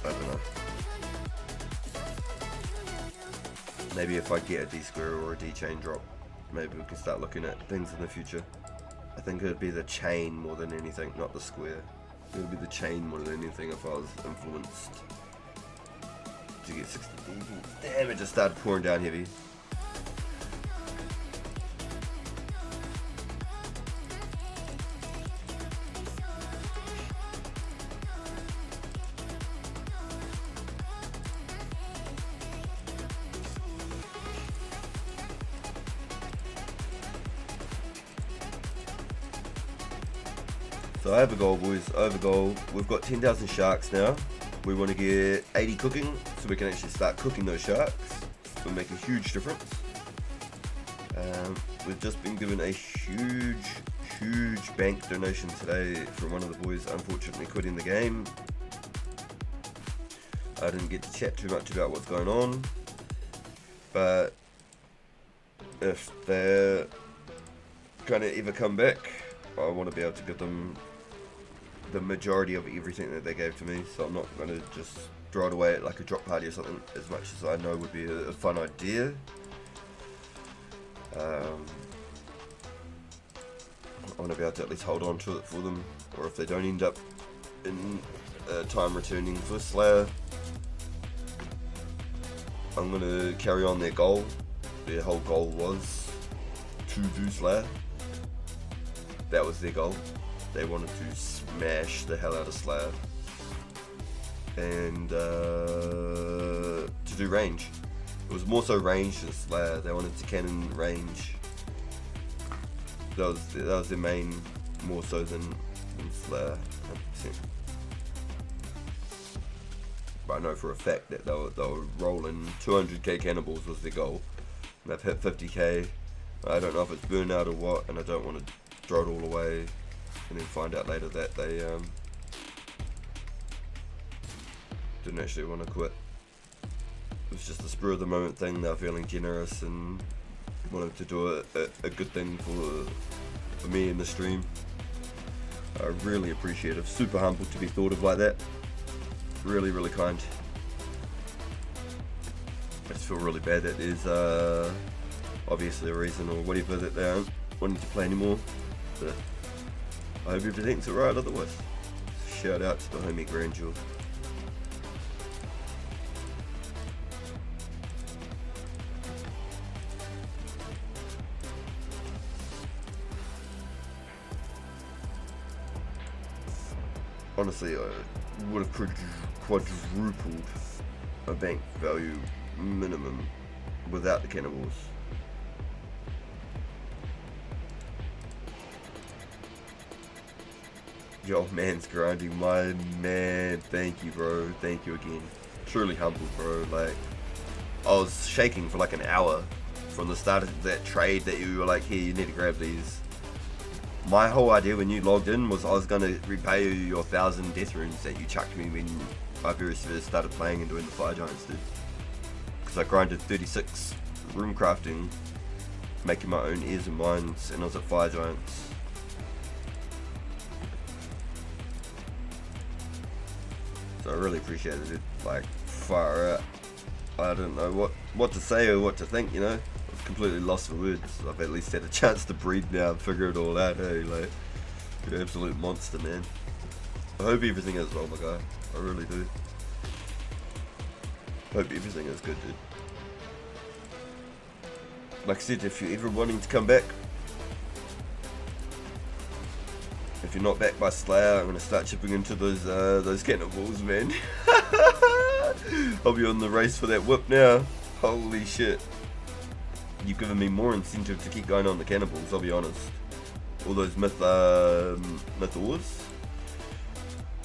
I don't know. Maybe if I get a D square or a D chain drop, maybe we can start looking at things in the future. I think it would be the chain more than anything, not the square. It'll be the chain more than anything if I was influenced to get 60 defense. Damn, it just started pouring down heavy. So I have a goal, boys. I have a goal. We've got 10,000 sharks now. We want to get 80 cooking, so we can actually start cooking those sharks. It'll make a huge difference. We've just been given a huge bank donation today from one of the boys, unfortunately quitting the game. I didn't get to chat too much about what's going on, but if they're gonna ever come back, I want to be able to give them the majority of everything that they gave to me, so I'm not going to just throw it away at like a drop party or something, as much as I know would be a fun idea. I want to be able to at least hold on to it for them, or if they don't end up in time returning for Slayer, I'm going to carry on their goal. Their whole goal was to do Slayer. That was their goal. They wanted to smash the hell out of Slayer and to do range. It was more so range than Slayer. They wanted to cannon range. That was their main, more so than Slayer, 100%. But I know for a fact that they were rolling 200k cannibals was their goal. And they've hit 50k. I don't know if it's burnout or what, and I don't want to throw it all away and then find out later that they didn't actually want to quit. It was just a spur of the moment thing. They were feeling generous and wanted to do a good thing for me in the stream. I really appreciate it. Super humble to be thought of like that. Really kind. I just feel really bad that there's obviously a reason or whatever that they aren't wanting to play anymore. But I hope everything's alright otherwise. Shout out to the homie Grandeur. Honestly, I would have quadrupled a bank value minimum without the cannibals. Yo, man's grinding, my man. Thank you, bro. Thank you again. Truly humbled, bro. Like, I was shaking for like an hour from the start of that trade that you were like, here, you need to grab these. My whole idea when you logged in was I was going to repay you your 1,000 death runes that you chucked me when I first started playing and doing the Fire Giants, dude. Because I grinded 36 rune crafting, making my own ears and minds, and I was at Fire Giants. So I really appreciated it, like, far out. I don't know what to say or what to think, you know. I was completely lost for words. I've at least had a chance to breathe now and figure it all out, hey, like, you're an absolute monster, man. I hope everything is well, my guy. I really do. Hope everything is good, dude. Like I said, if you're ever wanting to come back, if you're not back by Slayer, I'm gonna start chipping into those cannibals, man. I'll be on the race for that whip now. Holy shit. You've given me more incentive to keep going on the cannibals, I'll be honest. All those myth ores.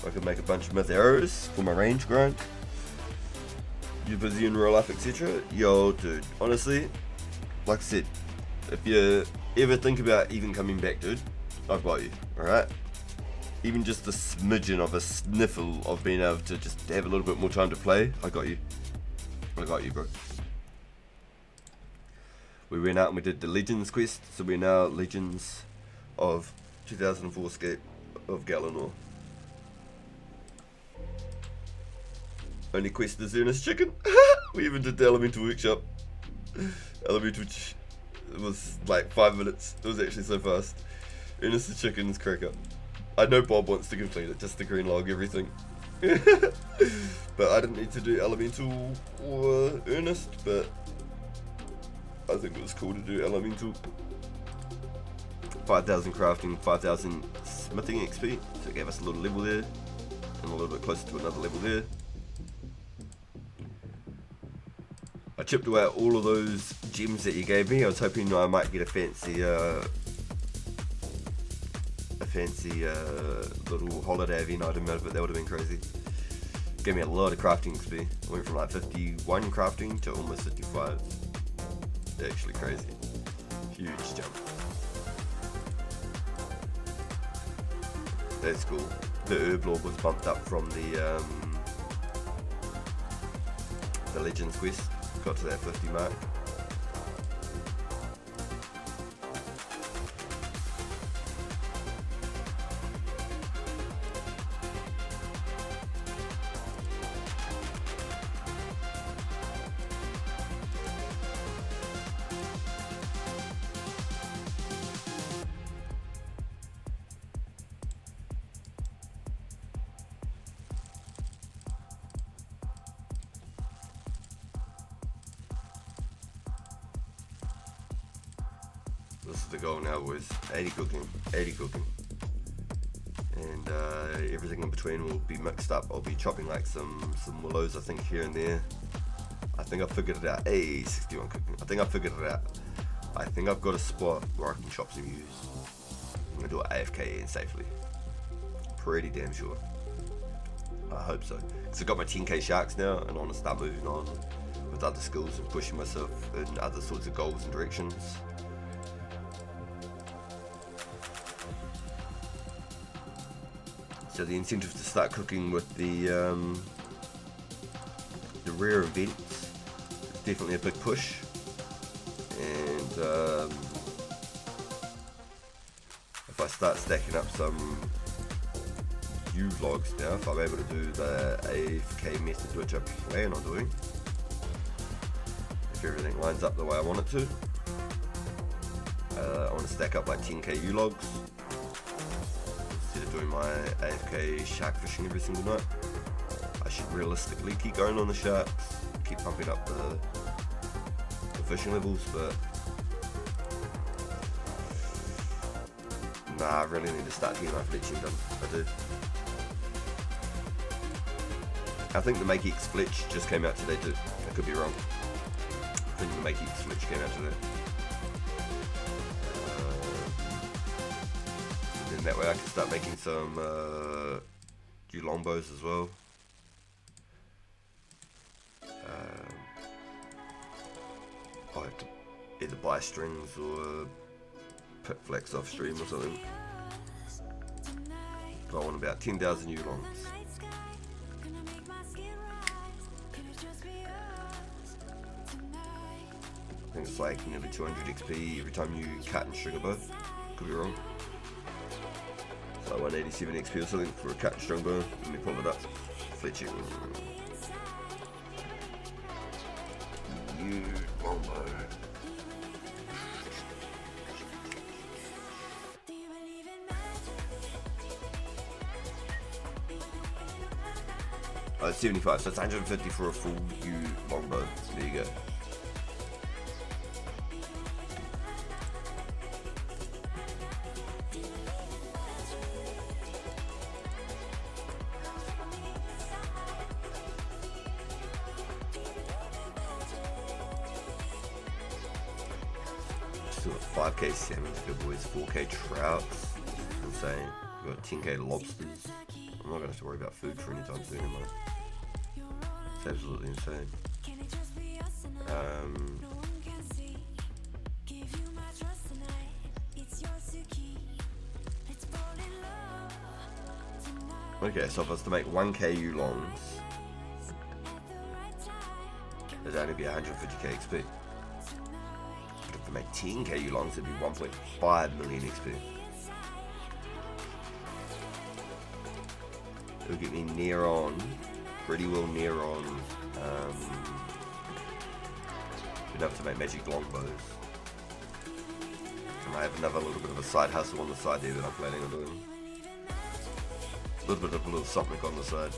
I could make a bunch of myth arrows for my range grind. You're busy in real life, etc. Yo, dude, honestly, like I said, if you ever think about even coming back, dude, I've got you, alright? Even just a smidgen of a sniffle of being able to just have a little bit more time to play, I got you. I got you, bro. We went out and we did the Legends quest, so we're now Legends of 2004 Scape of Galanor. Only quest is Ernest Chicken. We even did the Elemental Workshop. Elemental, it was like 5 minutes. It was actually so fast. Ernest the Chicken's crack up. I know Bob wants to complete it just to green log everything. But I didn't need to do elemental or earnest, but I think it was cool to do elemental. 5,000 crafting, 5,000 smithing XP, so it gave us a little level there, and a little bit closer to another level there. I chipped away at all of those gems that you gave me. I was hoping I might get a fancy little holiday event item out of it. That would have been crazy. Gave me a lot of crafting XP. I went from like 51 crafting to almost 55. Actually crazy. Huge jump. That's cool. The herb lore was bumped up from the Legends quest. Got to that 50 mark. This is the goal now, boys. 80 cooking, 80 cooking. And everything in between will be mixed up. I'll be chopping like some willows, I think, here and there. I think I've figured it out. Hey, 61 cooking. I think I've figured it out. I think I've got a spot where I can chop some ewes. I'm gonna do it AFK and safely. Pretty damn sure. I hope so. Because I've got my 10k sharks now, and I want to start moving on with other skills and pushing myself in other sorts of goals and directions. So the incentive to start cooking with the rare events is definitely a big push, and if I start stacking up some U logs now, if I'm able to do the AFK method, which I plan on doing, if everything lines up the way I want it to, I want to stack up like 10k U logs. Doing my AFK shark fishing every single night. I should realistically keep going on the sharks, keep pumping up the fishing levels, but nah, I really need to start getting my fletching done. I do. I think the Make X Fletch just came out today too. I could be wrong. I think the Make X Fletch came out today. And that way I can start making some new longbows as well. I'll have to either buy strings or pick flax off stream or something. But I want about 10,000 new longs. I think it's like nearly 200 XP every time you cut and string a bow. Could be wrong. So 187 XP or something for a cut and string bow. Let me pull it up. Fletching. New longbow. Oh, it's 75, so it's 150 for a full U longbow. There you go. Still got 5k salmons, good boys, 4k trouts. Insane. We've got 10k lobsters. I'm not going to have to worry about food for any time soon, am I? It's absolutely insane. Okay, so if I was to make 1k U longs, it'd only be 150k XP. But if I make 10k U longs, it'd be 1.5 million XP. It'll get me near on, pretty well near on, enough to make magic longbows. And I have another little bit of a side hustle on the side there that I'm planning on doing. little bit of a little something on the side.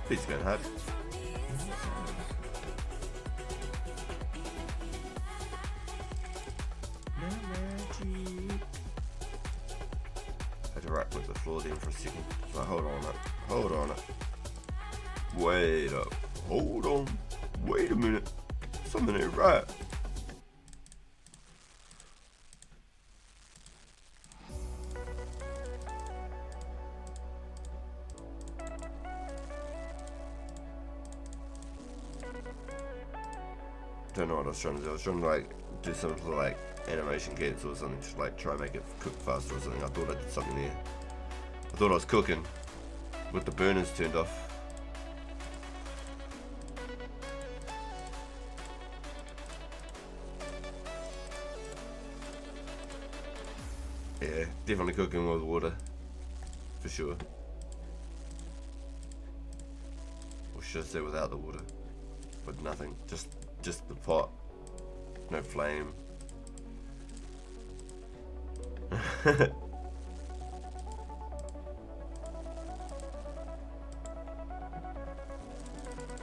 He's going hard. I had to right click the floor then for a second. So hold on up. Hold on up. Wait up. Hold on. Wait a minute. Something ain't right. Don't know what I was trying to do. I was trying to like do something like animation cancel or something, just like try and make it cook faster or something. I thought I did something there. I thought I was cooking with the burners turned off. Yeah, definitely cooking with water, for sure. Or should I say without the water? With nothing, just the pot, no flame. Yeah,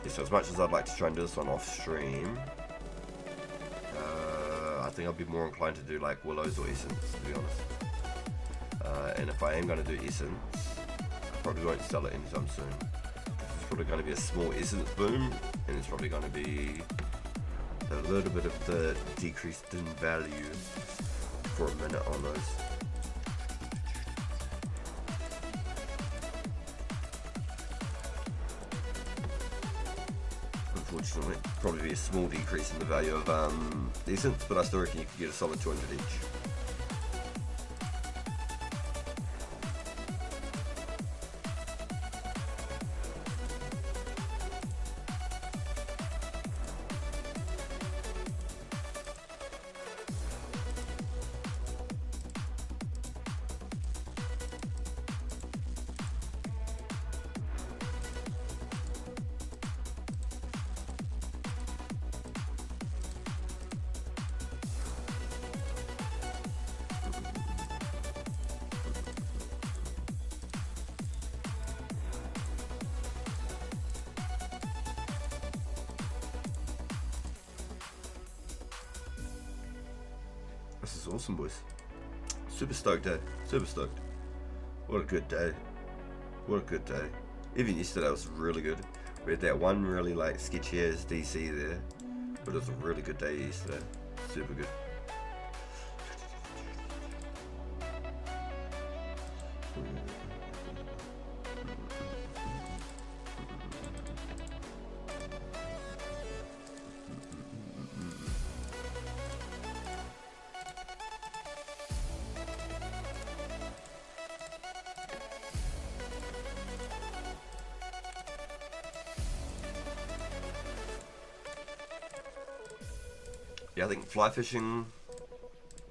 so as much as I'd like to try and do this one off stream, I think I'll be more inclined to do like willows or essence, to be honest. And if I am going to do essence, I probably won't sell it anytime soon. It's probably going to be a small essence boom, and it's probably going to be a little bit of the decreased in value for a minute on those. Unfortunately, probably be a small decrease in the value of essence, but I still reckon you could get a solid 200 each. This is awesome, boys. Super stoked, eh? Super stoked. What a good day. What a good day. Even yesterday was really good. We had that one really like sketchy ass DC there, but it was a really good day yesterday. Super good. Yeah, I think fly fishing,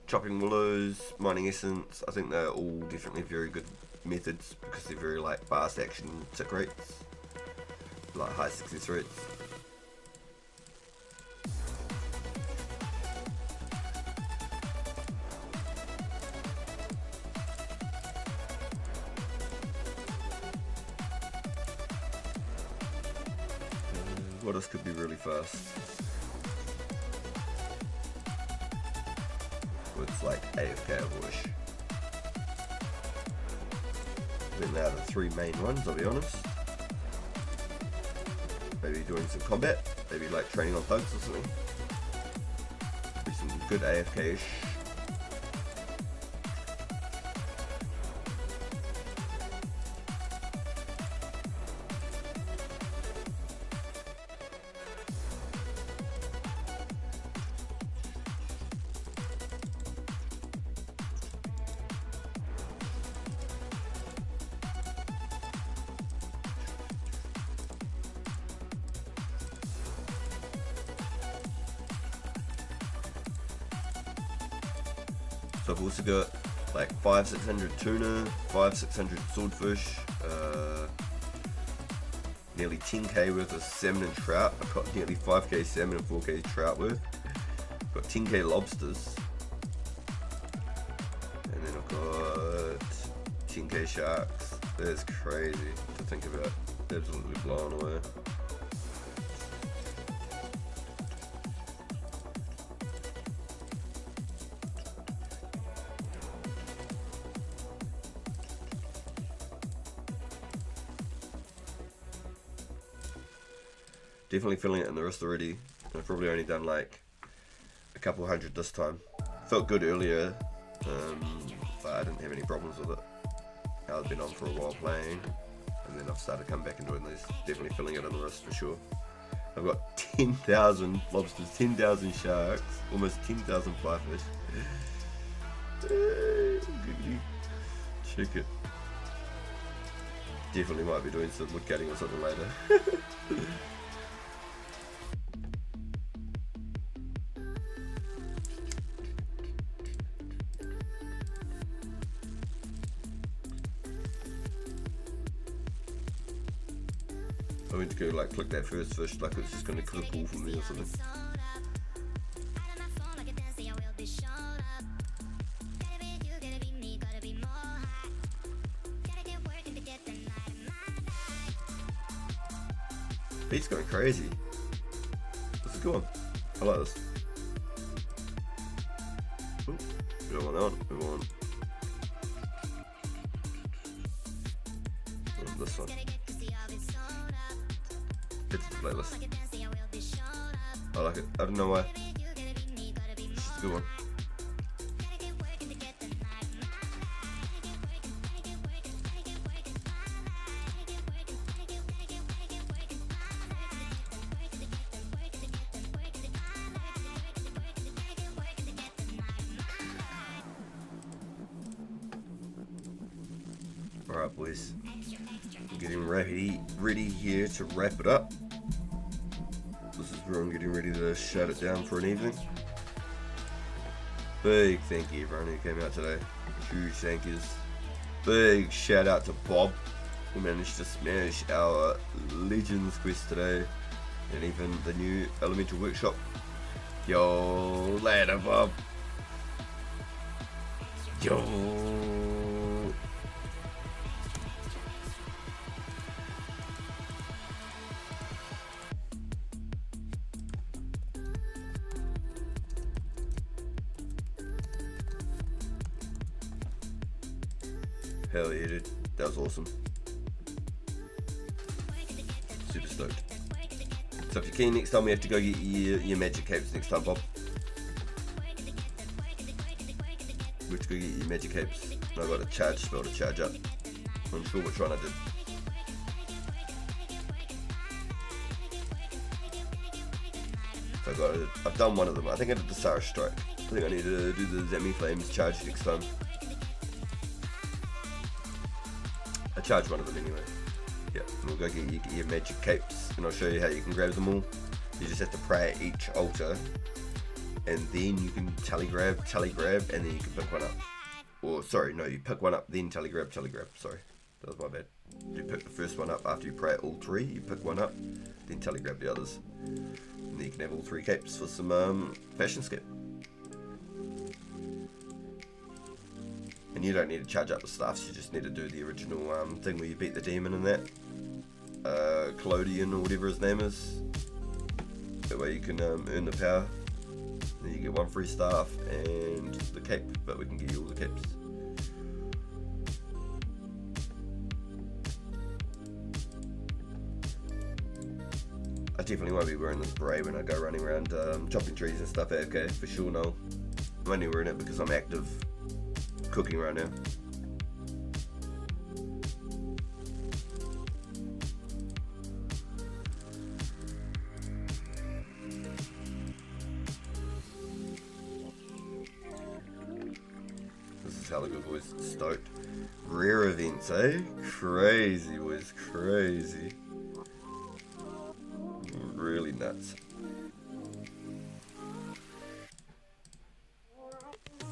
chopping willows, mining essence, I think they're all definitely very good methods because they're very like fast action tick rates, like high success rates. What else could be really fast? It's like AFK or bush. I think they are the three main ones, I'll be honest. Maybe doing some combat, maybe like training on thugs or something. Be some good AFK-ish. So I've also got like 500-600 tuna, 500-600 swordfish, nearly 10k worth of salmon and trout. I've got nearly 5k salmon and 4k trout worth. I've got 10k lobsters. And then I've got 10k sharks. That's crazy to think about. Absolutely blown away. Definitely feeling it in the wrist already. I've probably only done like a couple hundred this time. Felt good earlier, but I didn't have any problems with it. I've been on for a while playing, and then I've started coming back and doing these. Definitely feeling it in the wrist for sure. I've got 10,000 lobsters, 10,000 sharks, almost 10,000 flyfish. Check it. Definitely might be doing some wood cutting or something later. I went to go like click that first fish like it's just gonna click all from me or something. Beat's going crazy. This is a good one. I like this. Ooh, we don't want that one. We want this one. It's the playlist. I like it. I don't know why. It's a good one. Alright boys, I'm getting ready here to wrap it up. This is where I'm getting ready to shut it down for an evening. Big thank you everyone who came out today. Huge thank yous. Big shout out to Bob who managed to smash our Legends quest today, and even the new Elemental Workshop. Yo, later Bob. Yo. Hell yeah, dude. That was awesome. Super stoked. So if you're keen, next time we have to go get your magic capes next time, Bob. We have to go get your magic capes. And I got a charge spell to charge up. I'm sure which one I did. So I've done one of them. I think I did the Sarah Strike. I think I need to do the Zemi Flames charge next time. I charge one of them anyway. Yeah, we'll go get your magic capes, and I'll show you how you can grab them all. You just have to pray at each altar, and then you can tally grab, and then you can pick one up. Or sorry, no, you pick one up, then tally grab. Sorry, that was my bad. You pick the first one up after you pray at all three. You pick one up, then tally grab the others, and then you can have all three capes for some fashion skip. And you don't need to charge up the stuffs, you just need to do the original thing where you beat the demon in that. Clodion or whatever his name is. That way you can earn the power. Then you get one free staff and the cape, but we can give you all the capes. I definitely won't be wearing this beret when I go running around chopping trees and stuff AFK, for sure no. I'm only wearing it because I'm active cooking right now. This is hella good boys, stoked. Rare events, eh? Crazy boys, crazy. Really nuts.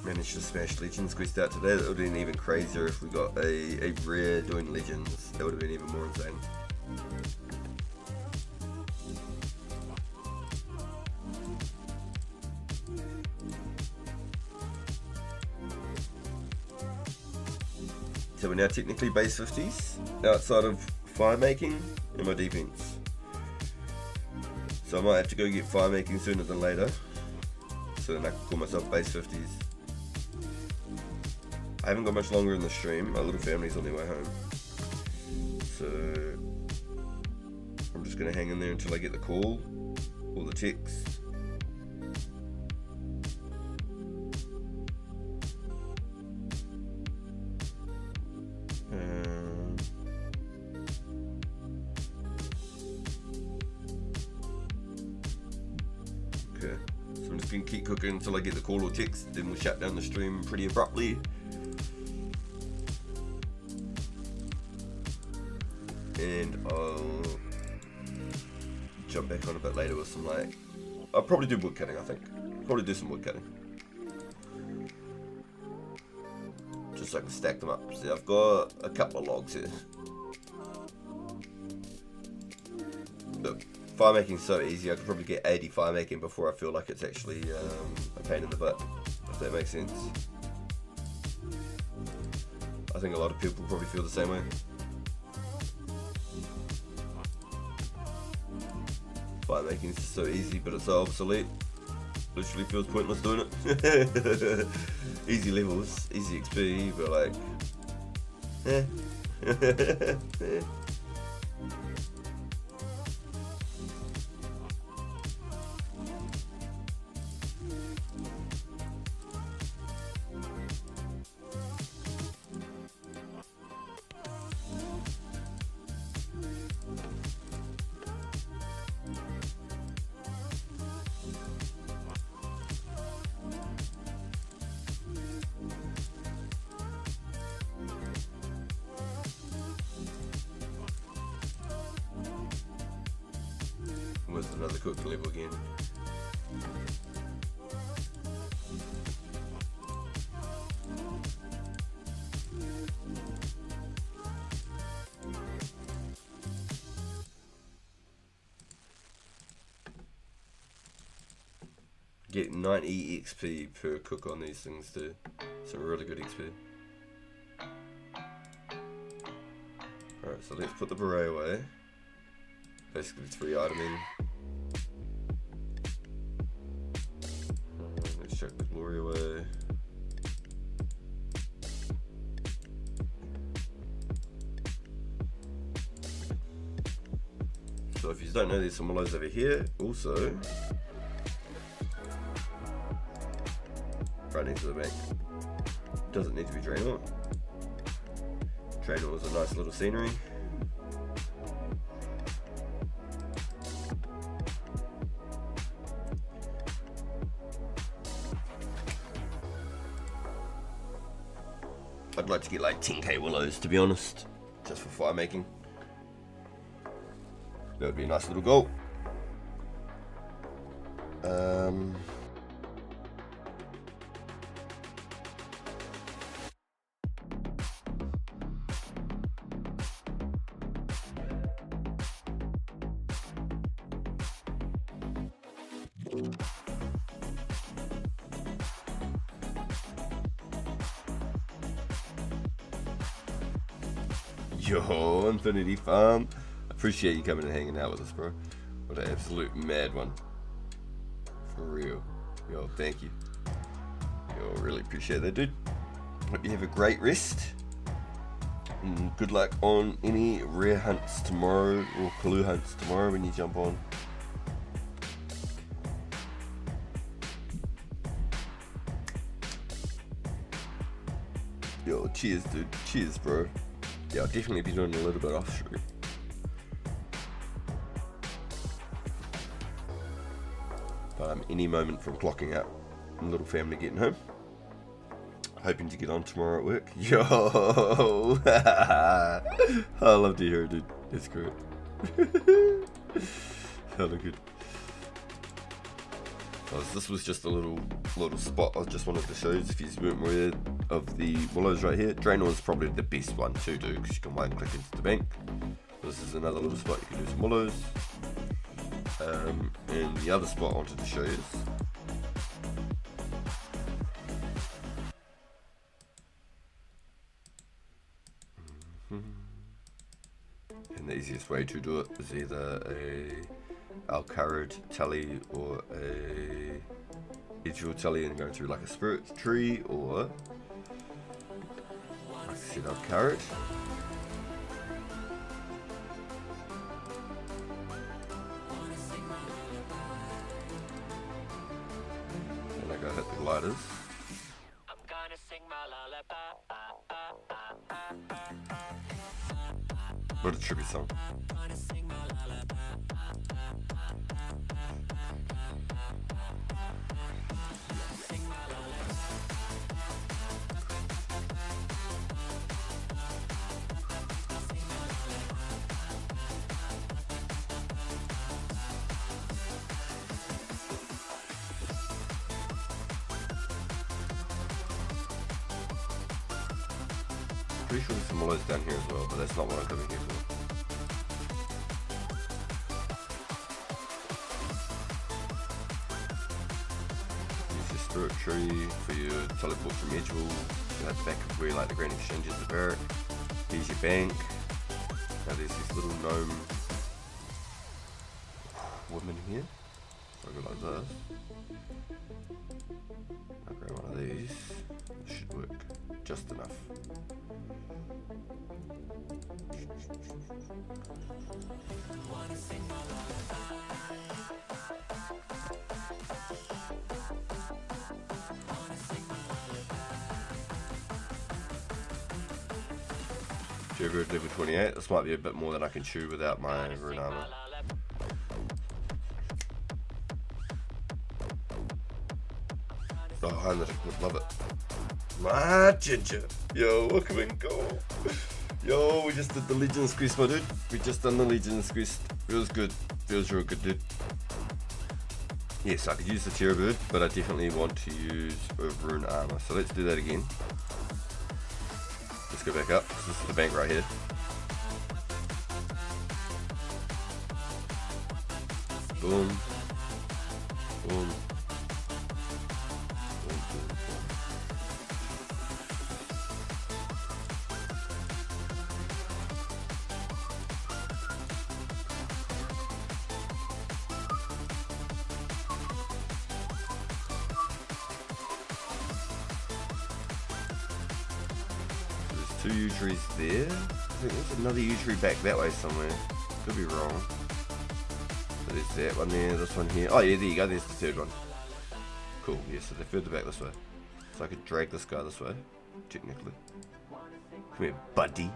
Managed managed to smash Legends quest out today. That would have been even crazier if we got a rare doing Legends. That would have been even more insane. So we're now technically base 50s outside of fire making and my defense. So I might have to go get fire making sooner than later, so then I can call myself base 50s. I haven't got much longer in the stream. My little family's on their way home, so I'm just gonna hang in there until I get the call or the text. Okay, so I'm just gonna keep cooking until I get the call or text, then we'll shut down the stream pretty abruptly. And I'll jump back on a bit later with some I'll probably do wood cutting, I think. Probably do some wood cutting. Just so I can stack them up. See, I've got a couple of logs here. Look, fire making is so easy, I could probably get 80 fire making before I feel like it's actually a pain in the butt, if that makes sense. I think a lot of people probably feel the same way. Fire making is so easy, but it's so obsolete. Literally feels pointless doing it. Easy levels, easy XP, but Almost another cooked level again. Get 90 XP per cook on these things too. So really good XP. Alright, so let's put the beret away. Basically 3 iteming. Let's chuck the glory away. So if you don't know, there's some willows over here also. Right next to the bank. Doesn't need to be drain oil. Drain oil is a nice little scenery. I'd like to get like 10k willows, to be honest, just for fire making. That would be a nice little goal. Yo, Infinity Farm. Appreciate you coming and hanging out with us, bro. What an absolute mad one. For real. Yo, thank you. Yo, really appreciate that, dude. Hope you have a great rest. And good luck on any rare hunts tomorrow or clue hunts tomorrow when you jump on. Yo, cheers, dude. Cheers, bro. Yeah, I'll definitely be doing a little bit offshore. But I'm any moment from clocking out. Little family getting home. Hoping to get on tomorrow at work. Yo! I love to hear it, dude. It's great. Hella good. This was just a little spot I just wanted to show you if you weren't aware of the willows right here. Draenor is probably the best one to do because you can one click into the bank. This is another little spot you can do some willows. And the other spot I wanted to show you is and the easiest way to do it is either a Alcarid tally or a Edgefield tally and going through like a spirit tree, or like I said, Alcarid. And I go hit the gliders. What a tribute song. Pretty sure there's some willows down here as well, but that's not what I'm coming here for. Use your spirit tree for your teleport from Edgefield. At the back of where like the Grand Exchange is the barrack. Here's your bank. Now there's this little gnome woman here. So I go like this. I'll grab one of these. This should work just enough. Jaybird level 28. This might be a bit more than I can chew without my rune armor. Oh, I would love it. My ginger. Yo, welcome in, go. Yo, we just did the Legends quest, my dude. We just done the Legends quest. Feels good. Feels real good, dude. Yes, I could use the Terror Bird, but I definitely want to use a rune armor. So let's do that again. Let's go back up. This is the bank right here. Boom. Boom. Two yew trees there. I think there's another yew tree back that way somewhere. Could be wrong. So there's that one there, this one here. Oh yeah, there you go, there's the third one. Cool, yeah, so they're further back this way. So I could drag this guy this way, technically. Come here, buddy.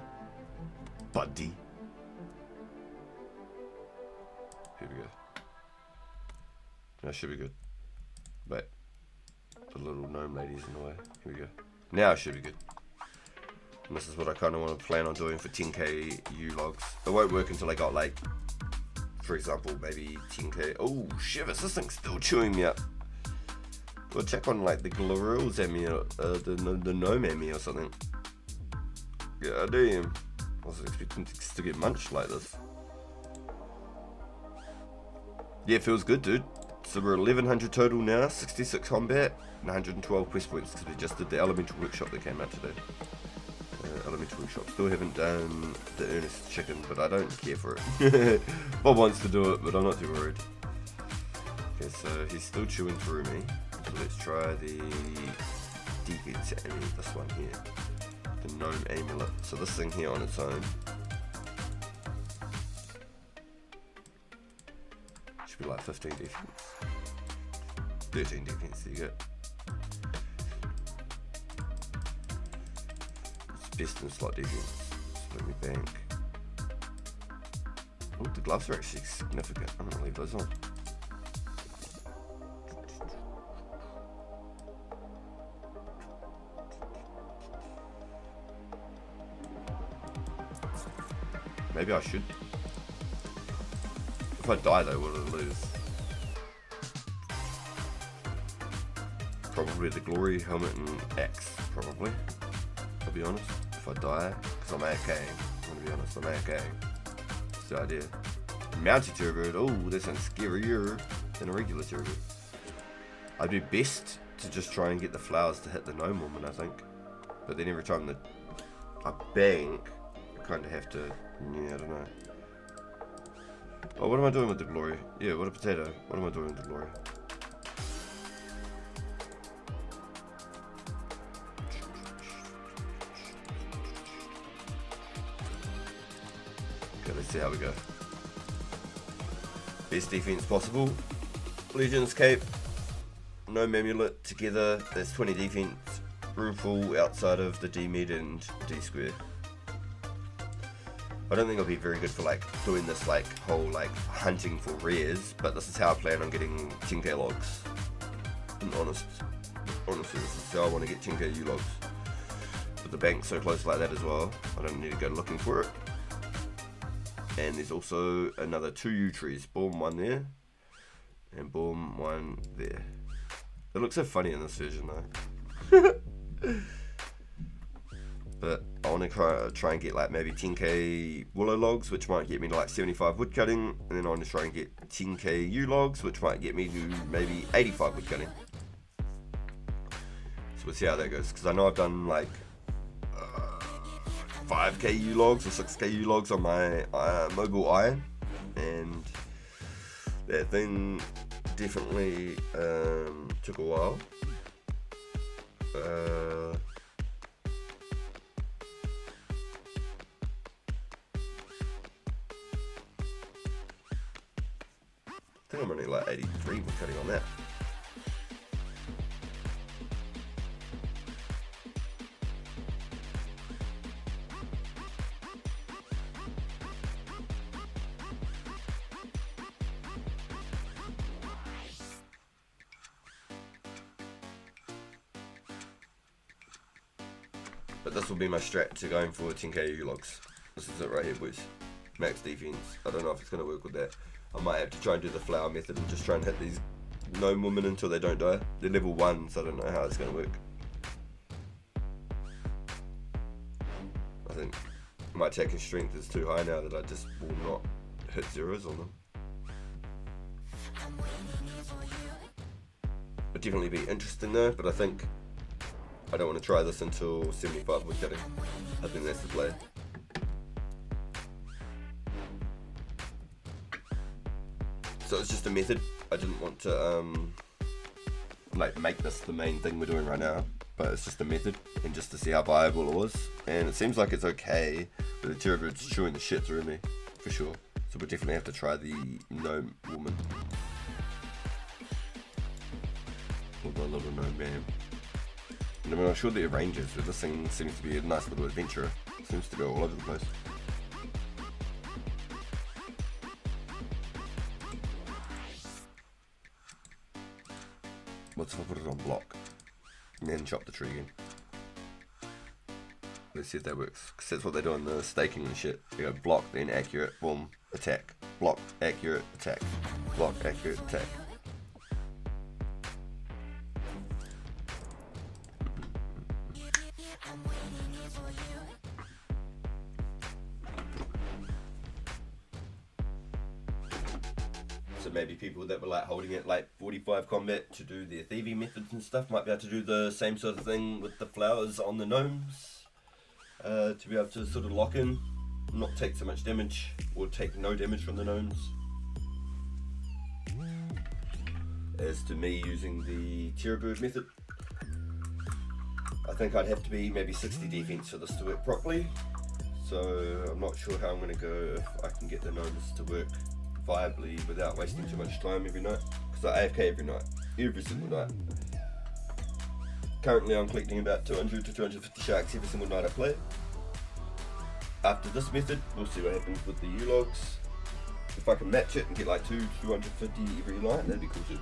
Buddy. Here we go. That should be good. Wait. The little gnome lady's in the way. Here we go. Now it should be good. And this is what I kind of want to plan on doing for 10k U logs. It won't work until I got like, for example, maybe 10k. Oh, shivers, this thing's still chewing me up. We'll check on like the Glorils at me, or the gnome at me or something. Yeah, damn. I was expecting to get munched like this. Yeah, it feels good, dude. So we're 1100 total now, 66 combat, and 112 quest points because we just did the Elemental Workshop that came out today. Elemental Workshop. Still haven't done the Earnest Chicken, but I don't care for it. Bob wants to do it, but I'm not too worried. Okay, so he's still chewing through me. So let's try the Defense Amulet, this one here. The Gnome Amulet. So this thing here on its own should be like 15 defense. 13 defense, there you go. Best in slot defense. So let me bank. Oh, the gloves are actually significant. I'm gonna leave those on. Maybe I should. If I die though, what do I lose? probably the glory helmet and axe, probably. I'll be honest, if I die, because I'm AFK. I'm gonna be honest, I'm AFK. That's the idea. Mounted turbo, oh, that sounds scarier than a regular turbo. I'd do best to just try and get the flowers to hit the gnome woman, I think. But then every time that I bank, I kind of have to, yeah, I don't know. Oh, what am I doing with the glory? Yeah, what a potato. What am I doing with the glory? Okay, let's see how we go. Best defense possible. Legion's Cape. No amulet together. That's 20 defense. Room full outside of the D mid and D square. I don't think I'll be very good for like doing this like whole like hunting for rares, but this is how I plan on getting 10k logs. And honestly, this is how I want to get 10k U logs. With the bank so close like that as well, I don't need to go looking for it. And there's also another 2 U trees. Boom, one there. And boom, one there. It looks so funny in this version though. But I want to try and get like maybe 10k willow logs, which might get me to like 75 wood cutting. And then I want to try and get 10k U logs, which might get me to maybe 85 wood cutting. So we'll see how that goes. Because I know I've done like 5k U logs or 6k U logs on my mobile iron, and that thing definitely took a while. I think I'm only like 83 wood cutting on that. But this will be my strat to going for 10k U logs. This is it right here, boys. Max defense. I don't know if it's going to work with that. I might have to try and do the flower method and just try and hit these gnome women until they don't die. They're level 1, so I don't know how it's going to work. I think my attacking strength is too high now that I just will not hit zeros on them. It'd definitely be interesting though, but I think I don't want to try this until 75 wood cutting. I think that's the play. So it's just a method. I didn't want to like make this the main thing we're doing right now, but it's just a method and just to see how viable it was. And it seems like it's okay, but the terror bird's chewing the shit through me for sure. So we'll definitely have to try the gnome woman. Or the little gnome man. And I'm not sure the ranges, but this thing seems to be a nice little adventurer. It seems to go all over the place. What's if I put it on block and then chop the tree again? Let's see if that works, because that's what they do in the staking and shit. You go block, then accurate, boom, attack. Block, accurate, attack. Block, accurate, attack. So maybe people that were like holding it like 45 combat to do their thieving methods and stuff might be able to do the same sort of thing with the flowers on the gnomes, to be able to sort of lock in, not take so much damage or take no damage from the gnomes. As to me using the terror bird method, I think I'd have to be maybe 60 defense for this to work properly. So I'm not sure how I'm going to go if I can get the gnomes to work viably without wasting too much time every night, because I AFK every night, every single night. Currently I'm collecting about 200 to 250 sharks every single night I play. After this method, we'll see what happens with the U-logs. If I can match it and get like 250 every night, that'd be cool too.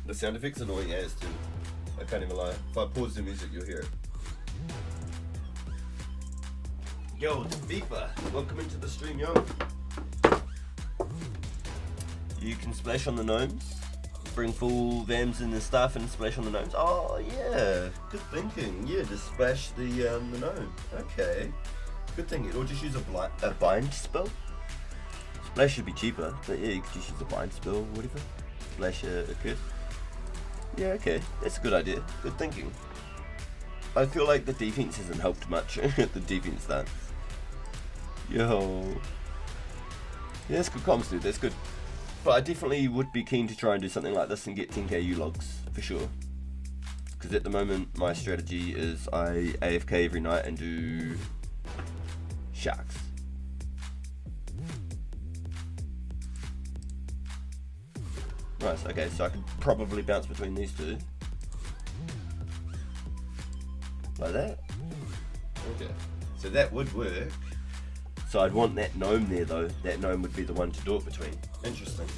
The sound effect's annoying as too. I can't even lie. If I pause the music, you'll hear it. Yo, Viva! Welcome into the stream, yo. You can splash on the gnomes. Bring full VAMs and the stuff and splash on the gnomes. Oh yeah, good thinking. Yeah, just splash the gnome. Okay, good thinking. Or just use a bind spell. Splash should be cheaper, but yeah, you could just use a bind spell or whatever. Splash a curse. Yeah, okay, that's a good idea. Good thinking. I feel like the defense hasn't helped much. The defense stance. Yo. Yeah, that's good comms, dude. That's good. But I definitely would be keen to try and do something like this and get 10k U-logs, for sure. Because at the moment, my strategy is I AFK every night and do sharks. Nice, okay, so I could probably bounce between these two. Like that? Okay. So that would work. So I'd want that gnome there though. That gnome would be the one to do it between. Interesting.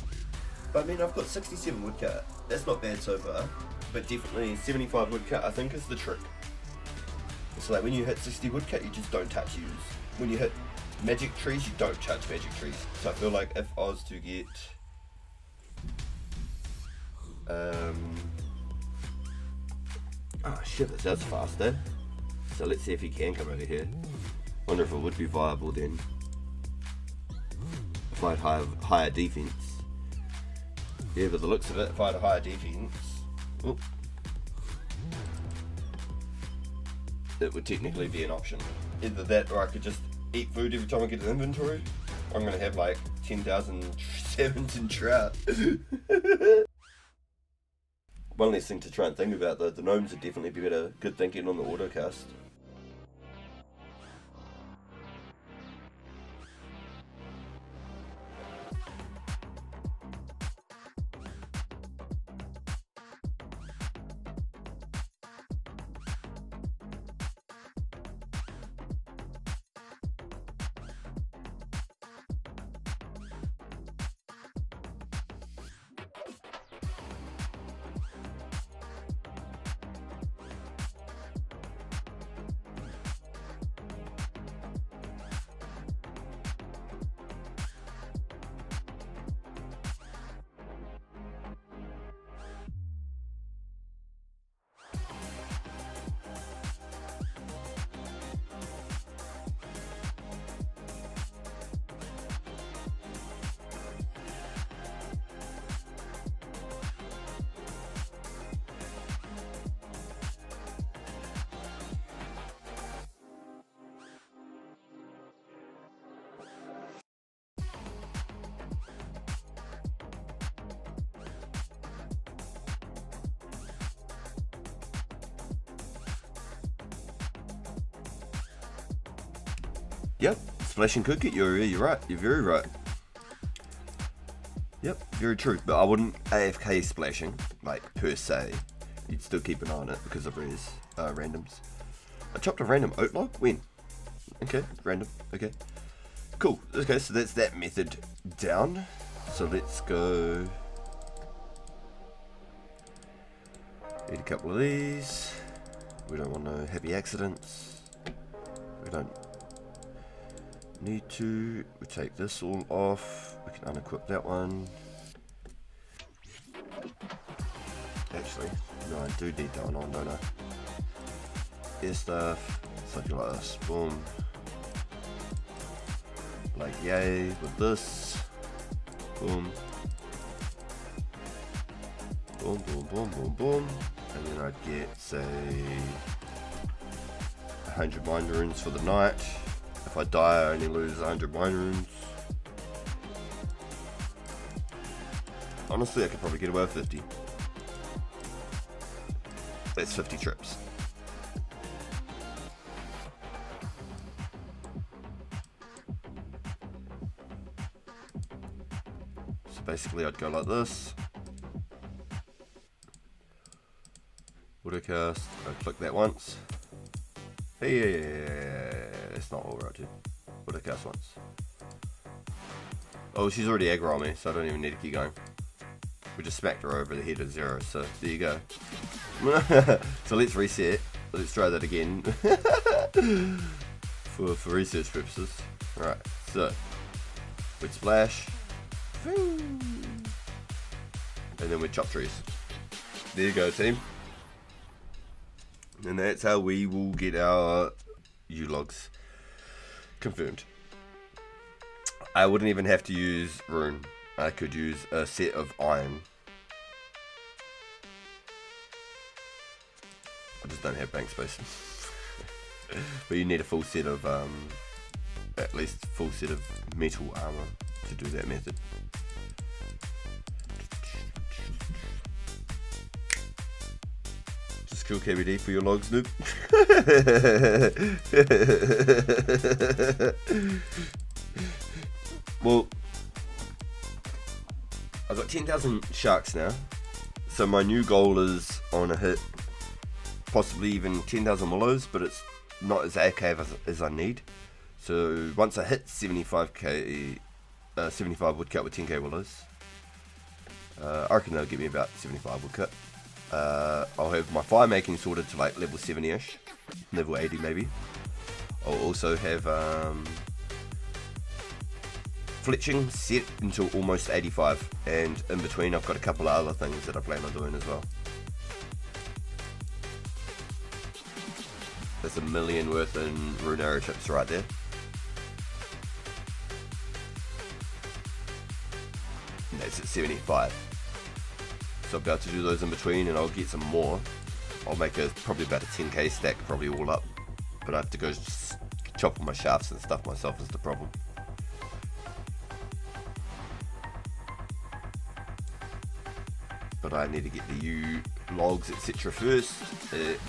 But I mean, I've got 67 woodcut. That's not bad so far. But definitely 75 woodcut I think is the trick. So like when you hit 60 woodcut, you just don't touch use. When you hit magic trees, you don't touch magic trees. So I feel like if I was to get oh shit, that's faster. So let's see if he can come over here. Wonder if it would be viable then. If I had higher defense. Yeah, but the looks of it, if I had a higher defense, it would technically be an option. Either that or I could just eat food every time I get an inventory. I'm gonna have like 10,000 sevens in trout. One less thing to try and think about though, the gnomes would definitely be better. Good thinking on the autocast. Yep, splashing could get you, you're right, you're very right. Yep, very true, but I wouldn't AFK splashing, like, per se. You'd still keep an eye on it because of randoms. I chopped a random oat log? When? Okay, random, okay. Cool, okay, so that's that method down. So let's go... Eat a couple of these. We don't want no happy accidents. We don't need to. We take this all off. We can unequip that one. Actually, no, I do need that one on, don't I? Air stuff, something like this. Boom. Like yay with this. Boom. Boom, boom, boom, boom, boom. And then I'd get, say, 100 mind runes for the night. If I die, I only lose 100 mind runes. Honestly, I could probably get away with 50. That's 50 trips. So basically, I'd go like this. Autocast, I click that once. Hey, that's not what we're up to. Autocast once. Oh, she's already aggro on me, so I don't even need to keep going. We just smacked her over the head of 0, so there you go. So let's reset. Let's try that again. for research purposes. Alright, so we'd splash. And then we'd chop trees. There you go, team. And that's how we will get our U-logs confirmed. I wouldn't even have to use rune. I could use a set of iron. I just don't have bank space. But you need a full set of, at least full set of metal armor to do that method. Just kill KBD for your logs, noob. Well, I've got 10,000 sharks now, so my new goal is on a hit, possibly even 10,000 willows, but it's not as active as I need. So once I hit 75 woodcut with 10k willows, I reckon that'll give me about 75 woodcut. I'll have my fire making sorted to like level 70ish, level 80 maybe. I'll also have fletching set until almost 85, and in between I've got a couple of other things that I plan on doing as well. That's $1 million worth in rune arrow chips right there. And that's at 75. So I'll be able to do those in between, and I'll get some more. I'll make probably about a 10k stack, probably all up. But I have to go chop all my shafts and stuff myself is the problem. But I need to get the U logs, etc. first.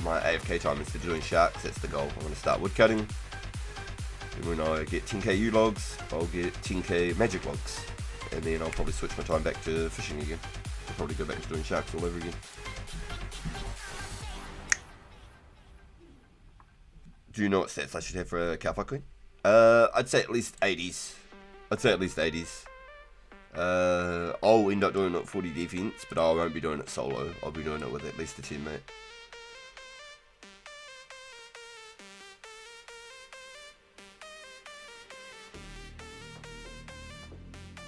My AFK time instead of doing sharks, that's the goal. I'm going to start woodcutting. Then when I get 10k U logs, I'll get 10k magic logs. And then I'll probably switch my time back to fishing again. I'll probably go back to doing sharks all over again. Do you know what stats I should have for a Cow Queen? I'd say at least 80s. I'll end up doing it 40 defense, but I won't be doing it solo. I'll be doing it with at least a teammate.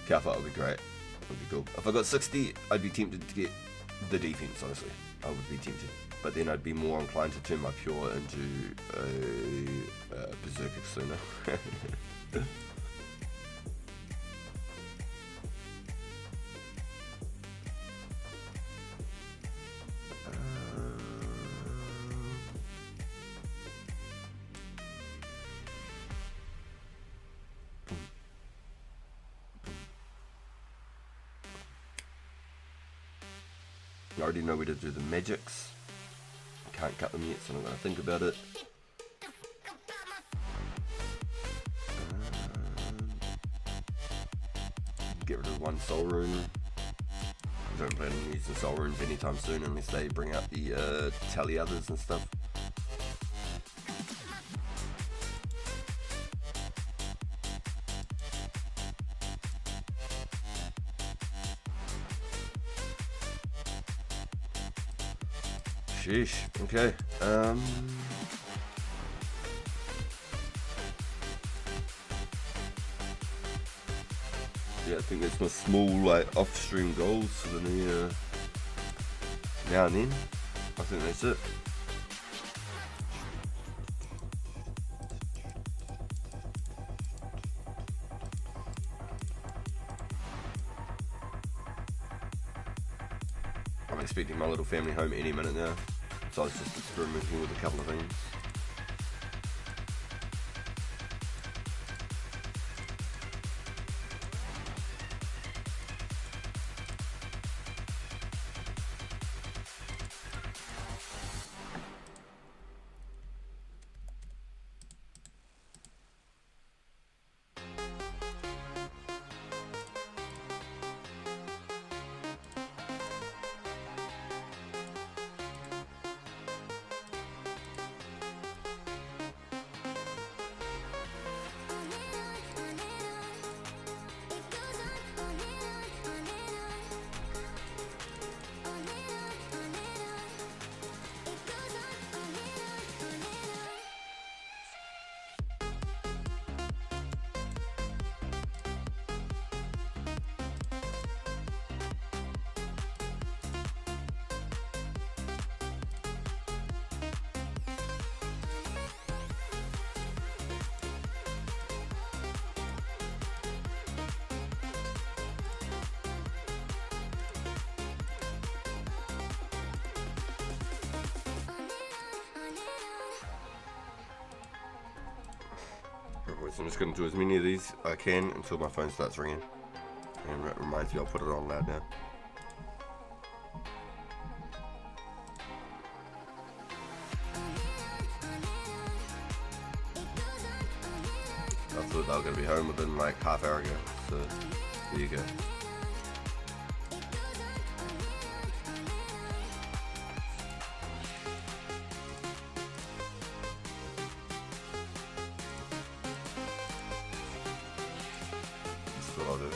Cow fight would be great. Would be cool. If I got 60, I'd be tempted to get the defense, honestly. I would be tempted. But then I'd be more inclined to turn my pure into a berserker sooner. I already know where to do the magics. Can't cut them yet, so I'm not going to think about it. Get rid of one soul rune. I don't plan on using soul runes anytime soon unless they bring out the tally others and stuff. Sheesh, okay. Yeah, I think that's my small, like, off-stream goals for the new, now and then. I think that's it. I'm expecting my little family home any minute now. So I was just experimenting with a couple of things. boys, I'm just going to do as many of these I can until my phone starts ringing. And it reminds me I'll put it on loud now. I thought they were going to be home within like half hour ago, so there you go. That's what I'll do.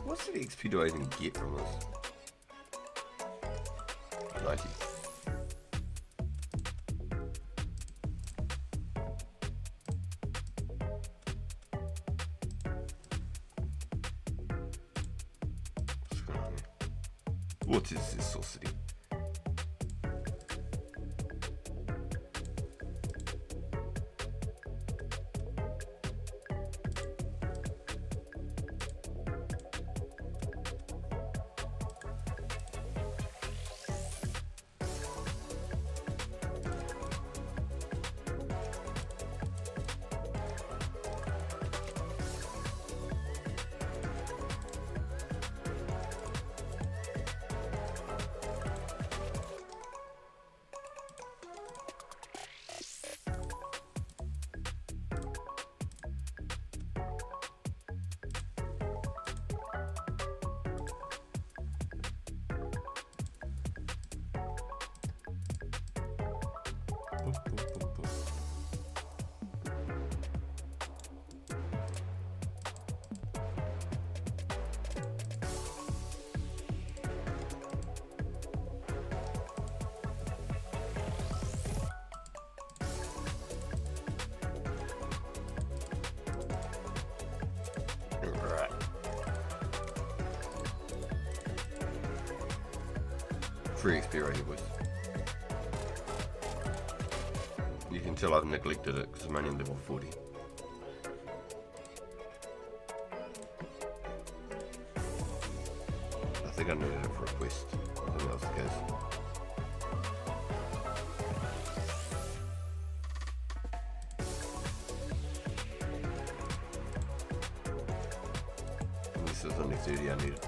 What sort of XP do I even get from this? 90. What's going on here? What is this saucity? Right. 3 XP right here, boys. You can tell I've neglected it because I'm only level 40. I think I needed it for a quest. I think that was the case. This is only 30 I needed.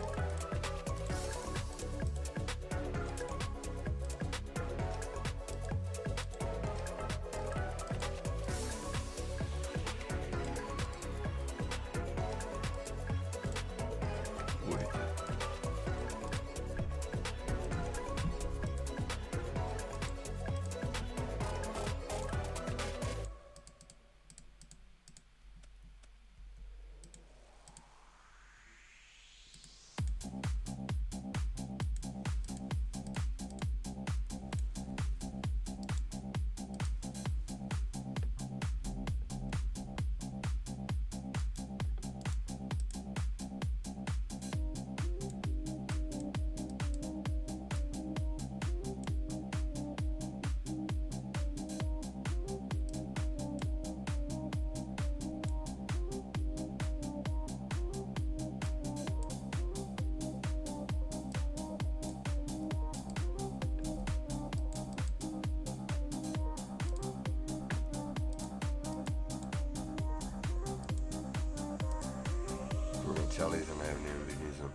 Charlie's and I haven't even been using them.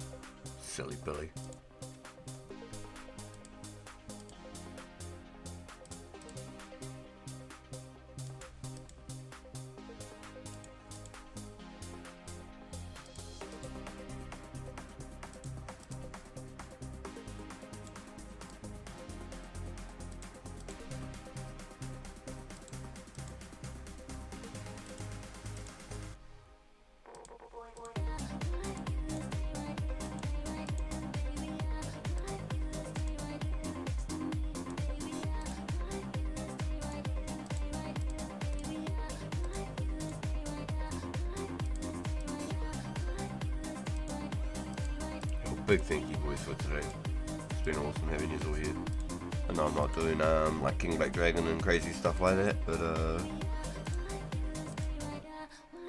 Silly Billy. big thank you boys for today. It's been awesome having you all here. I know I'm not doing like King Black Dragon and crazy stuff like that, but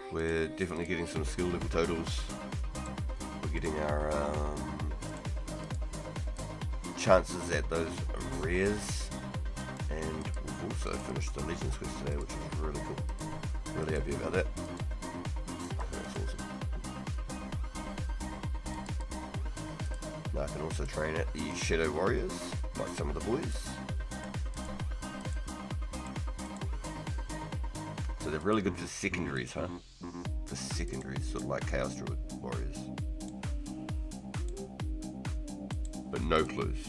we're definitely getting some skill level totals. We're getting our chances at those rares, and we've also finished the Legends quest today, which is really cool. Really happy about that. That's awesome. Now I can also train at the Shadow Warriors, like some of the boys. So they're really good for secondaries, huh? For secondaries, sort of like Chaos Druid Warriors. But no clues.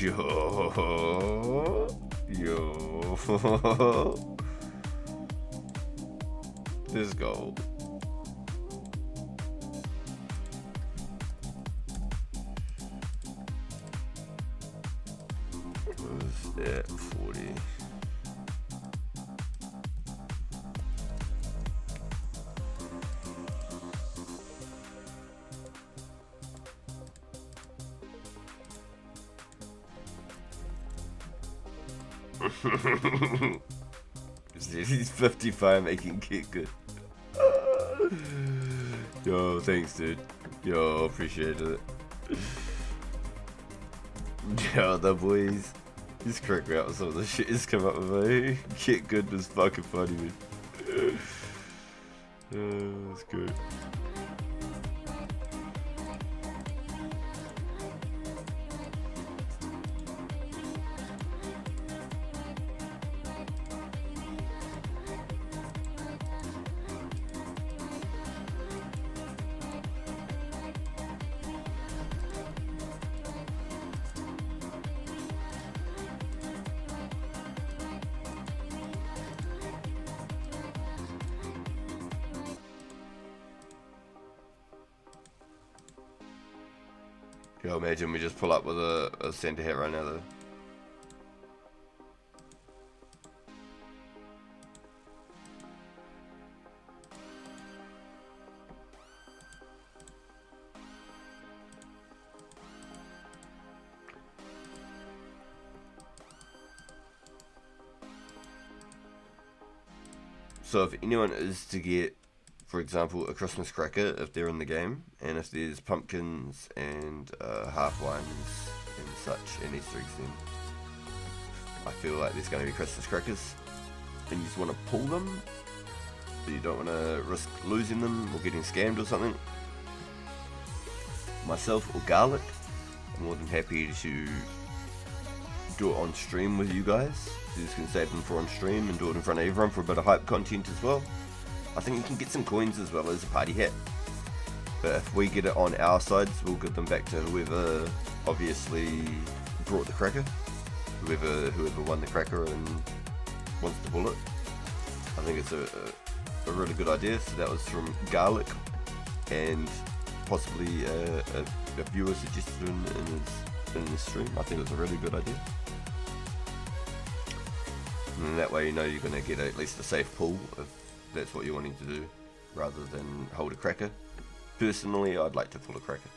Yo. This gold. Was that 40? He's 55 making Get good. Yo, thanks dude. Yo, appreciate it. Yo, the boys. He's cracked me out with some of the shit he's come up with, eh? Get good was fucking funny, man. That's good. Yo, imagine we just pull up with a center hit right now though. So if anyone is to get, for example, a Christmas cracker, if they're in the game, and if there's pumpkins and half wines and such and Easter eggs, then I feel like there's going to be Christmas crackers, and you just want to pull them, but you don't want to risk losing them or getting scammed or something. Myself or Garlic, I'm more than happy to do it on stream with you guys. You just can save them for on stream and do it in front of everyone for a bit of hype content as well. I think you can get some coins as well as a party hat. But if we get it on our sides, we'll give them back to whoever obviously brought the cracker. Whoever won the cracker and wants to pull it. I think it's a really good idea. So that was from Garlic, and possibly a viewer suggested in his stream. I think it's a really good idea. And that way you know you're going to get at least a safe pull if that's what you're wanting to do, rather than hold a cracker. Personally, I'd like to pull a cracker.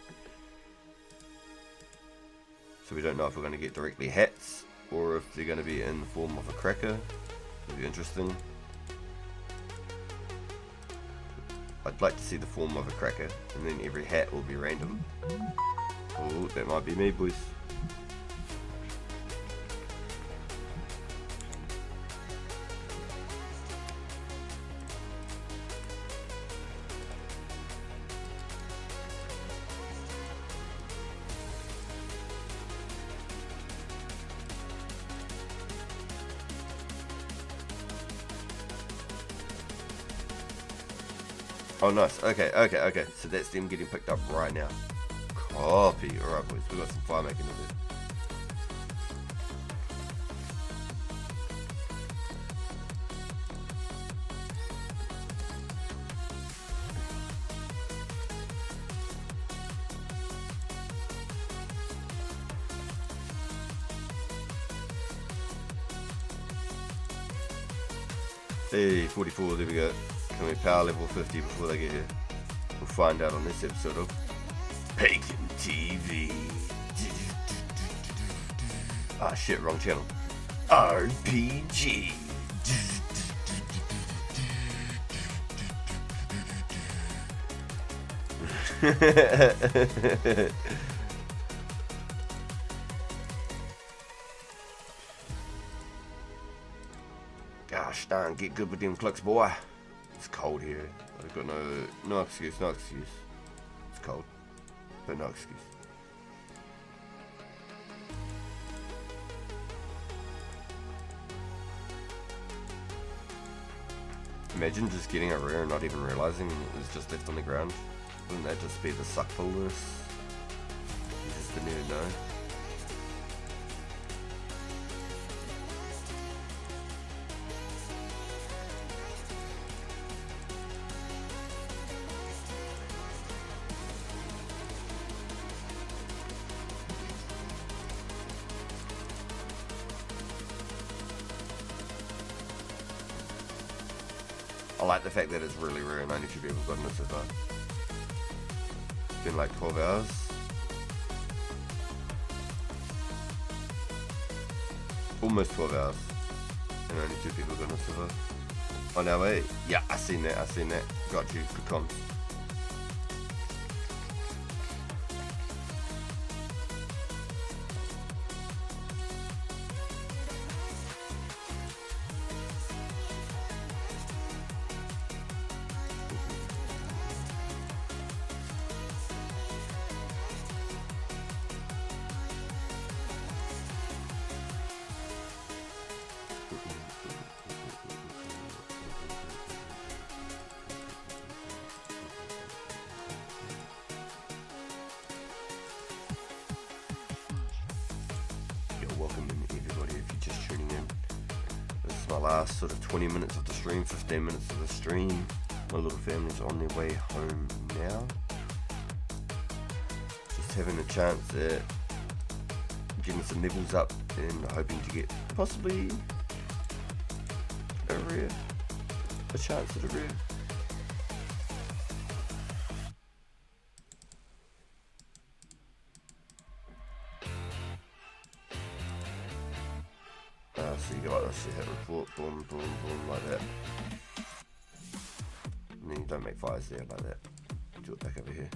So we don't know if we're going to get directly hats, or if they're going to be in the form of a cracker. It'll be interesting. I'd like to see the form of a cracker, and then every hat will be random. Oh, that might be me, boys. Oh, nice. Okay. So that's them getting picked up right now. Copy. Alright, boys. We got some fire making in there. Hey, 44, there we go. Can we power level 50 before they get here? We'll find out on this episode of Pagan TV. Ah shit, wrong channel. RPG. Gosh darn, get good with them clicks, boy. It's cold here. I've got no excuse. It's cold, but no excuse. Imagine just getting a rare and not even realizing it was just left on the ground. Wouldn't that just be the suckfulness? You just didn't even know. I like the fact that it's really rare and only 2 people got in it so far. It's been like 12 hours. Almost 12 hours. And only 2 people got in it so far. Oh no, wait. Yeah, I seen that. Got you. Good comms. Welcome in everybody if you're just tuning in. This is my last sort of 20 minutes of the stream, 15 minutes of the stream. My little family's on their way home now. Just having a chance at getting some levels up and hoping to get possibly a chance at a rare. So you go like this, you hit report, boom, boom, boom, like that. And then you don't make fires there like that. Do it back over here.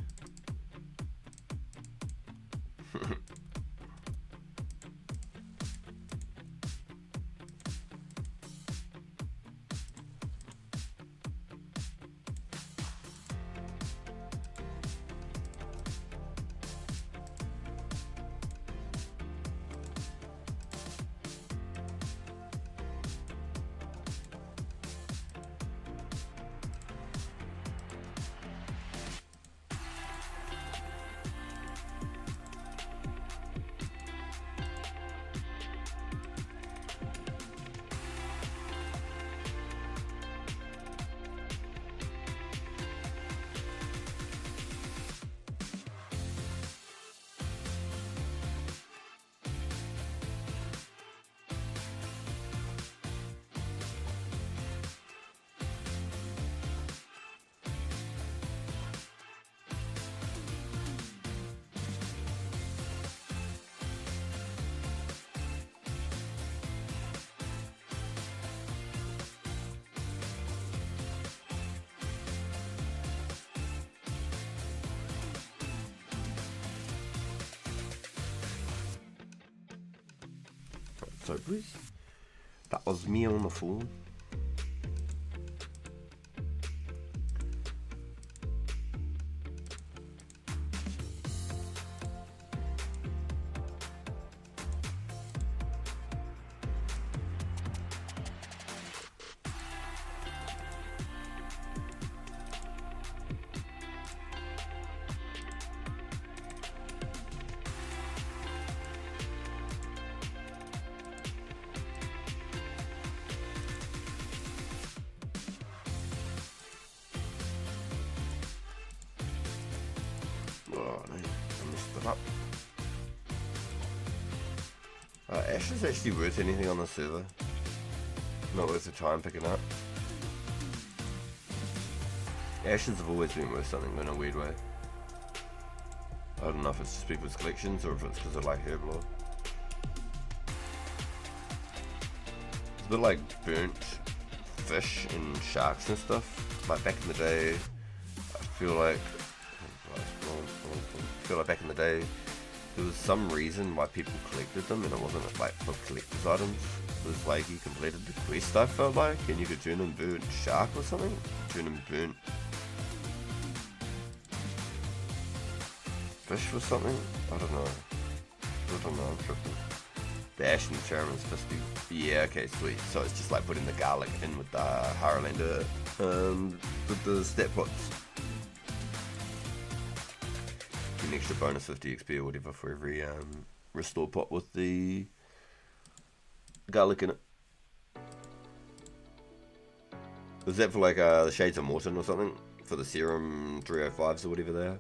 So please, that was me on the phone. Oh no, I messed it up. Ash is actually worth anything on the server. Not worth the time picking up. Ashes have always been worth something in a weird way. I don't know if it's just people's collections or if it's because I like herblore. It's a bit like burnt fish and sharks and stuff. Like back in the day, I feel like back in the day there was some reason why people collected them, and it wasn't like for collector's items. It was like you completed the quest, I felt like, and you could turn in burnt shark or something. Turn in burnt fish or something. I don't know. I'm tripping. The Ashen Chairman's 50. Yeah, okay, sweet. So it's just like putting the garlic in with the Haralander, with the stat pots. An extra bonus 50 XP or whatever for every restore pot with the garlic in it. Is that for like the Shades of Morton or something? For the serum 305s or whatever they are?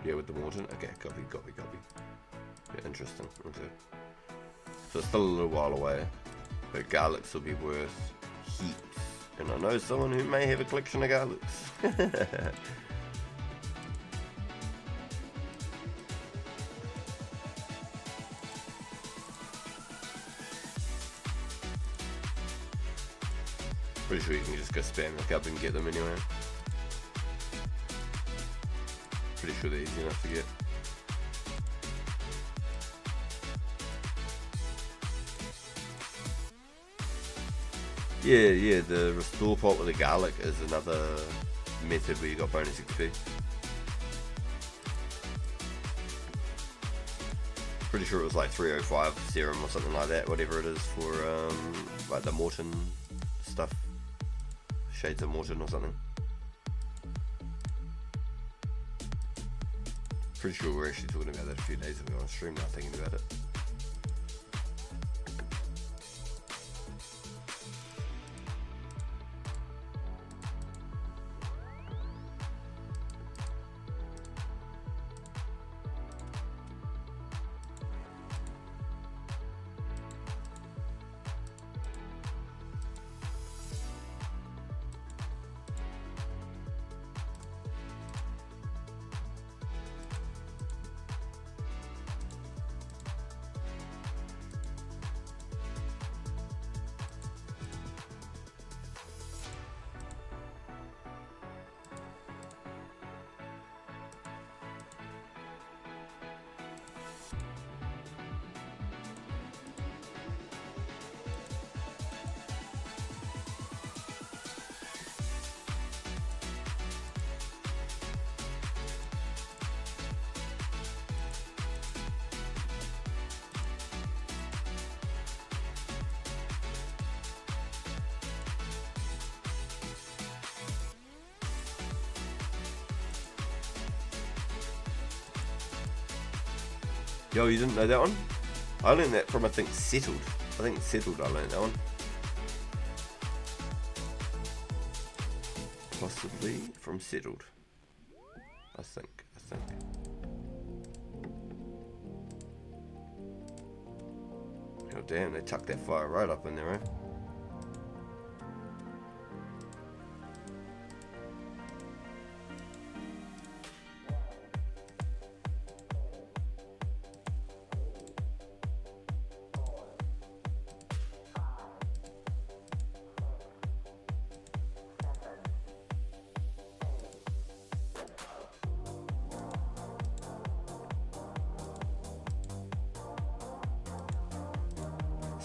Yeah, with the Morton. Okay, copy. Yeah, interesting. Okay. So it's still a little while away, but garlics will be worth heaps. And I know someone who may have a collection of garlics. Pretty sure you can just go spam the cup and get them anyway. Pretty sure they're easy enough to get. Yeah, the restore pot with the garlic is another method where you got bonus XP. Pretty sure it was like 305 serum or something like that, whatever it is for like the Morton stuff. Shades of Morton or something. Pretty sure we were actually talking about that a few days ago on stream now, thinking about it. Yo, you didn't know that one? I learned that from, I think, Settled. I think Settled I learned that one. Possibly from Settled. I think. Oh damn, they tucked that fire right up in there, eh?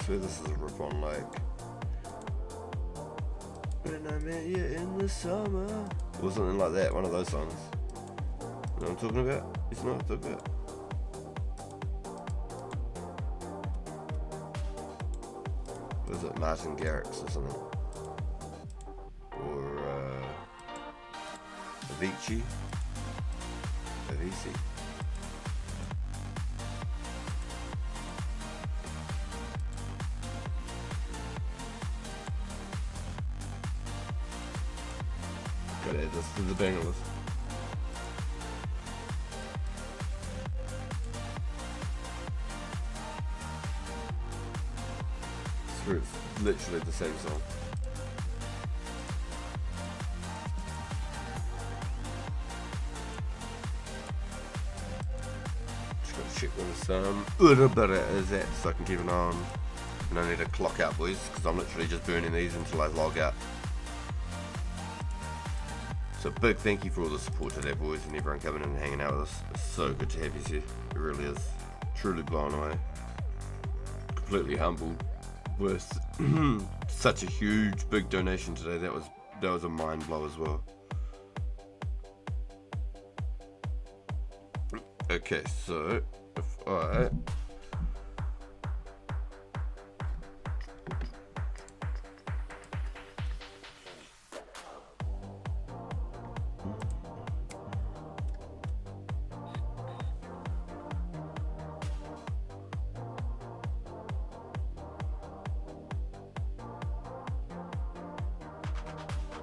So this is a rip on like When I Met You in the Summer or something like that, one of those songs. You know what I'm talking about? It's not what I'm talking about. Was it Martin Garrix or something? Or Avicii? Avicii. Gotta add this to the banger list. It's literally the same song. Just gotta check when some little bit is at so I can keep an eye on. And I need to clock out, boys, because I'm literally just burning these until I log out. So big thank you for all the support today, boys, and everyone coming in and hanging out with us. It's so good to have you here. It really is. Truly blown away. Completely humbled with such a huge, big donation today. That was a mind blow as well. Okay, so if I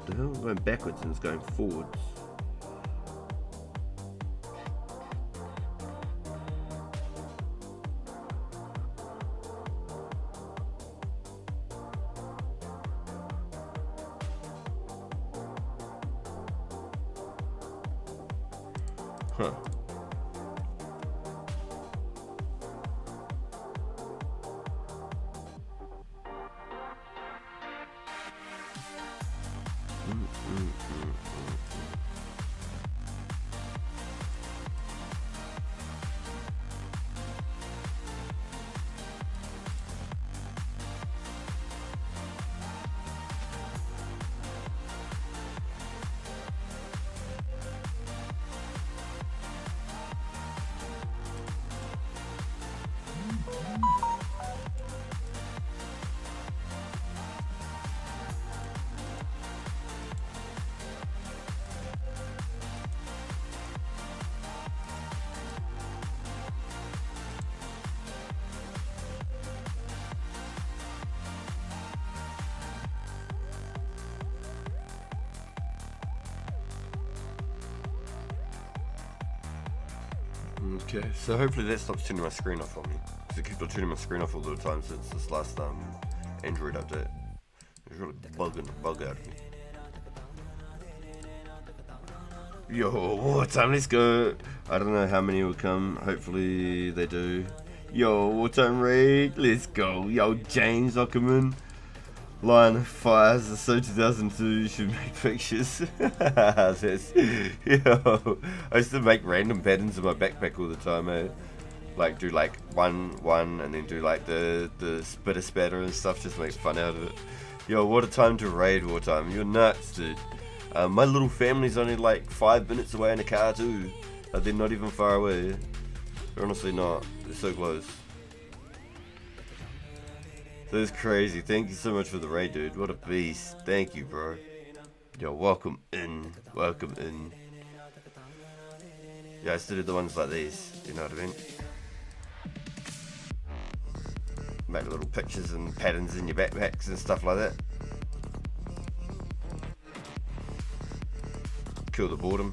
the hell going backwards and it's going forwards. Huh. Okay, so hopefully that stops turning my screen off on me. Because it keeps on turning my screen off all the time since this last Android update. It's really bugging the bug out of me. Yo, what time? Let's go. I don't know how many will come. Hopefully they do. Yo, what time raid? Let's go. Yo, James Ockerman. Line of Fires, so 2002 should make pictures. Yo, I used to make random patterns in my backpack all the time, eh? Like do like one and then do like the spitter spatter and stuff, just make fun out of it. Yo, what a time to raid, Wartime. You're nuts, dude. My little family's only like 5 minutes away in a car too. Like, they're not even far away. They're honestly not. They're so close. That's crazy. Thank you so much for the raid, dude. What a beast. Thank you, bro. Yo, welcome in. Welcome in. Yeah, I used to do the ones like these. You know what I mean? Make little pictures and patterns in your backpacks and stuff like that. Kill the boredom.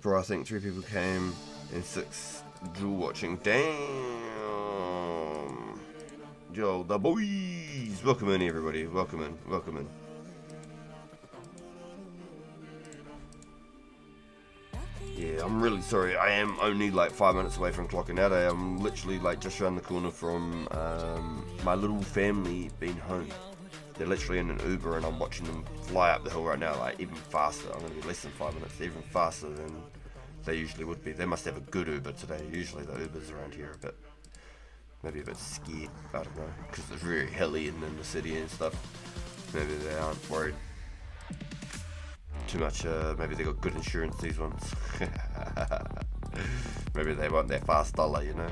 Bro, I think 3 people came and 6 jewel watching. Damn. Yo, the boys. Welcome in, everybody. Welcome in. Welcome in. Yeah, I'm really sorry. I am only like 5 minutes away from clocking out. I am literally like just around the corner from my little family being home. They're literally in an Uber and I'm watching them fly up the hill right now, like even faster. I'm going to be less than 5 minutes, even faster than They usually would be. They must have a good Uber today. Usually the Ubers around here are maybe a bit scared. I don't know, because it's very hilly and in the city and stuff. Maybe they aren't worried too much. Maybe they got good insurance, these ones. Maybe they want that fast dollar, you know.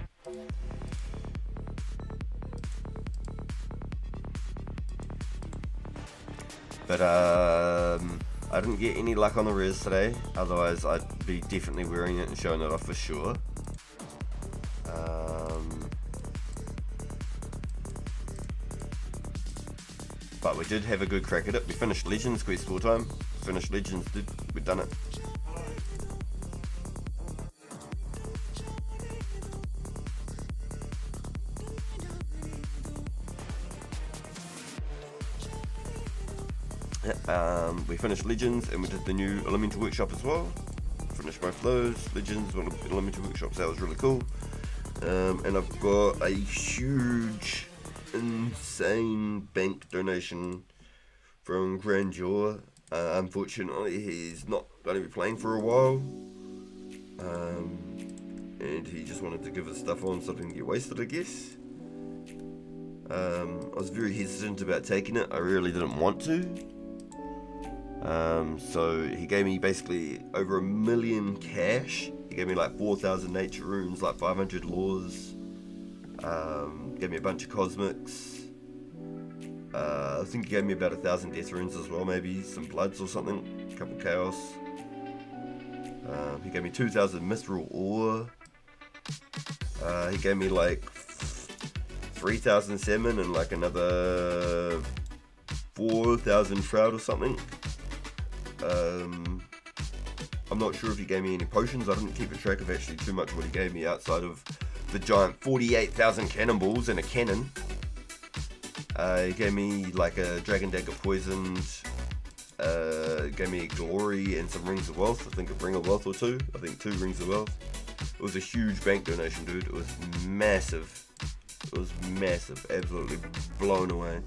But I didn't get any luck on the res today, otherwise I'd be definitely wearing it and showing it off for sure. But we did have a good crack at it. We finished Legends quest full time. Finished Legends, we've done it. We finished Legends and we did the new Elemental Workshop as well. Finished both those, Legends, Elemental Workshops, that was really cool. And I've got a huge, insane bank donation from Grandeur. Unfortunately, he's not going to be playing for a while. And he just wanted to give his stuff on so it didn't get wasted, I guess. I was very hesitant about taking it. I really didn't want to. So he gave me basically over 1 million cash. He gave me like 4,000 nature runes, like 500 laws. Gave me a bunch of cosmics. I think he gave me about 1,000 death runes as well, maybe some bloods or something. A couple chaos. He gave me 2,000 mithril ore. He gave me like 3,000 salmon and like another 4,000 shroud or something. I'm not sure if he gave me any potions. I didn't keep a track of actually too much what he gave me outside of the giant 48,000 cannonballs and a cannon. He gave me like a dragon dagger poisoned. Gave me glory and some rings of wealth. I think a ring of wealth or two. I think 2 rings of wealth. It was a huge bank donation, dude. It was massive. It was massive. Absolutely blown away.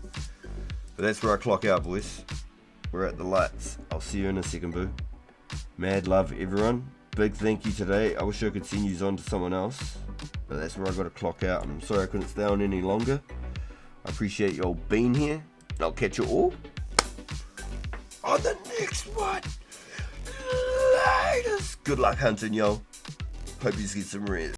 But that's where I clock out, boys. We're at the lights. I'll see you in a second, boo. Mad love, everyone. Big thank you today. I wish I could send you on to someone else, but that's where I got to clock out. I'm sorry I couldn't stay on any longer. I appreciate y'all being here. I'll catch you all on the next one. Latest. Good luck hunting, y'all. Hope you get some rest.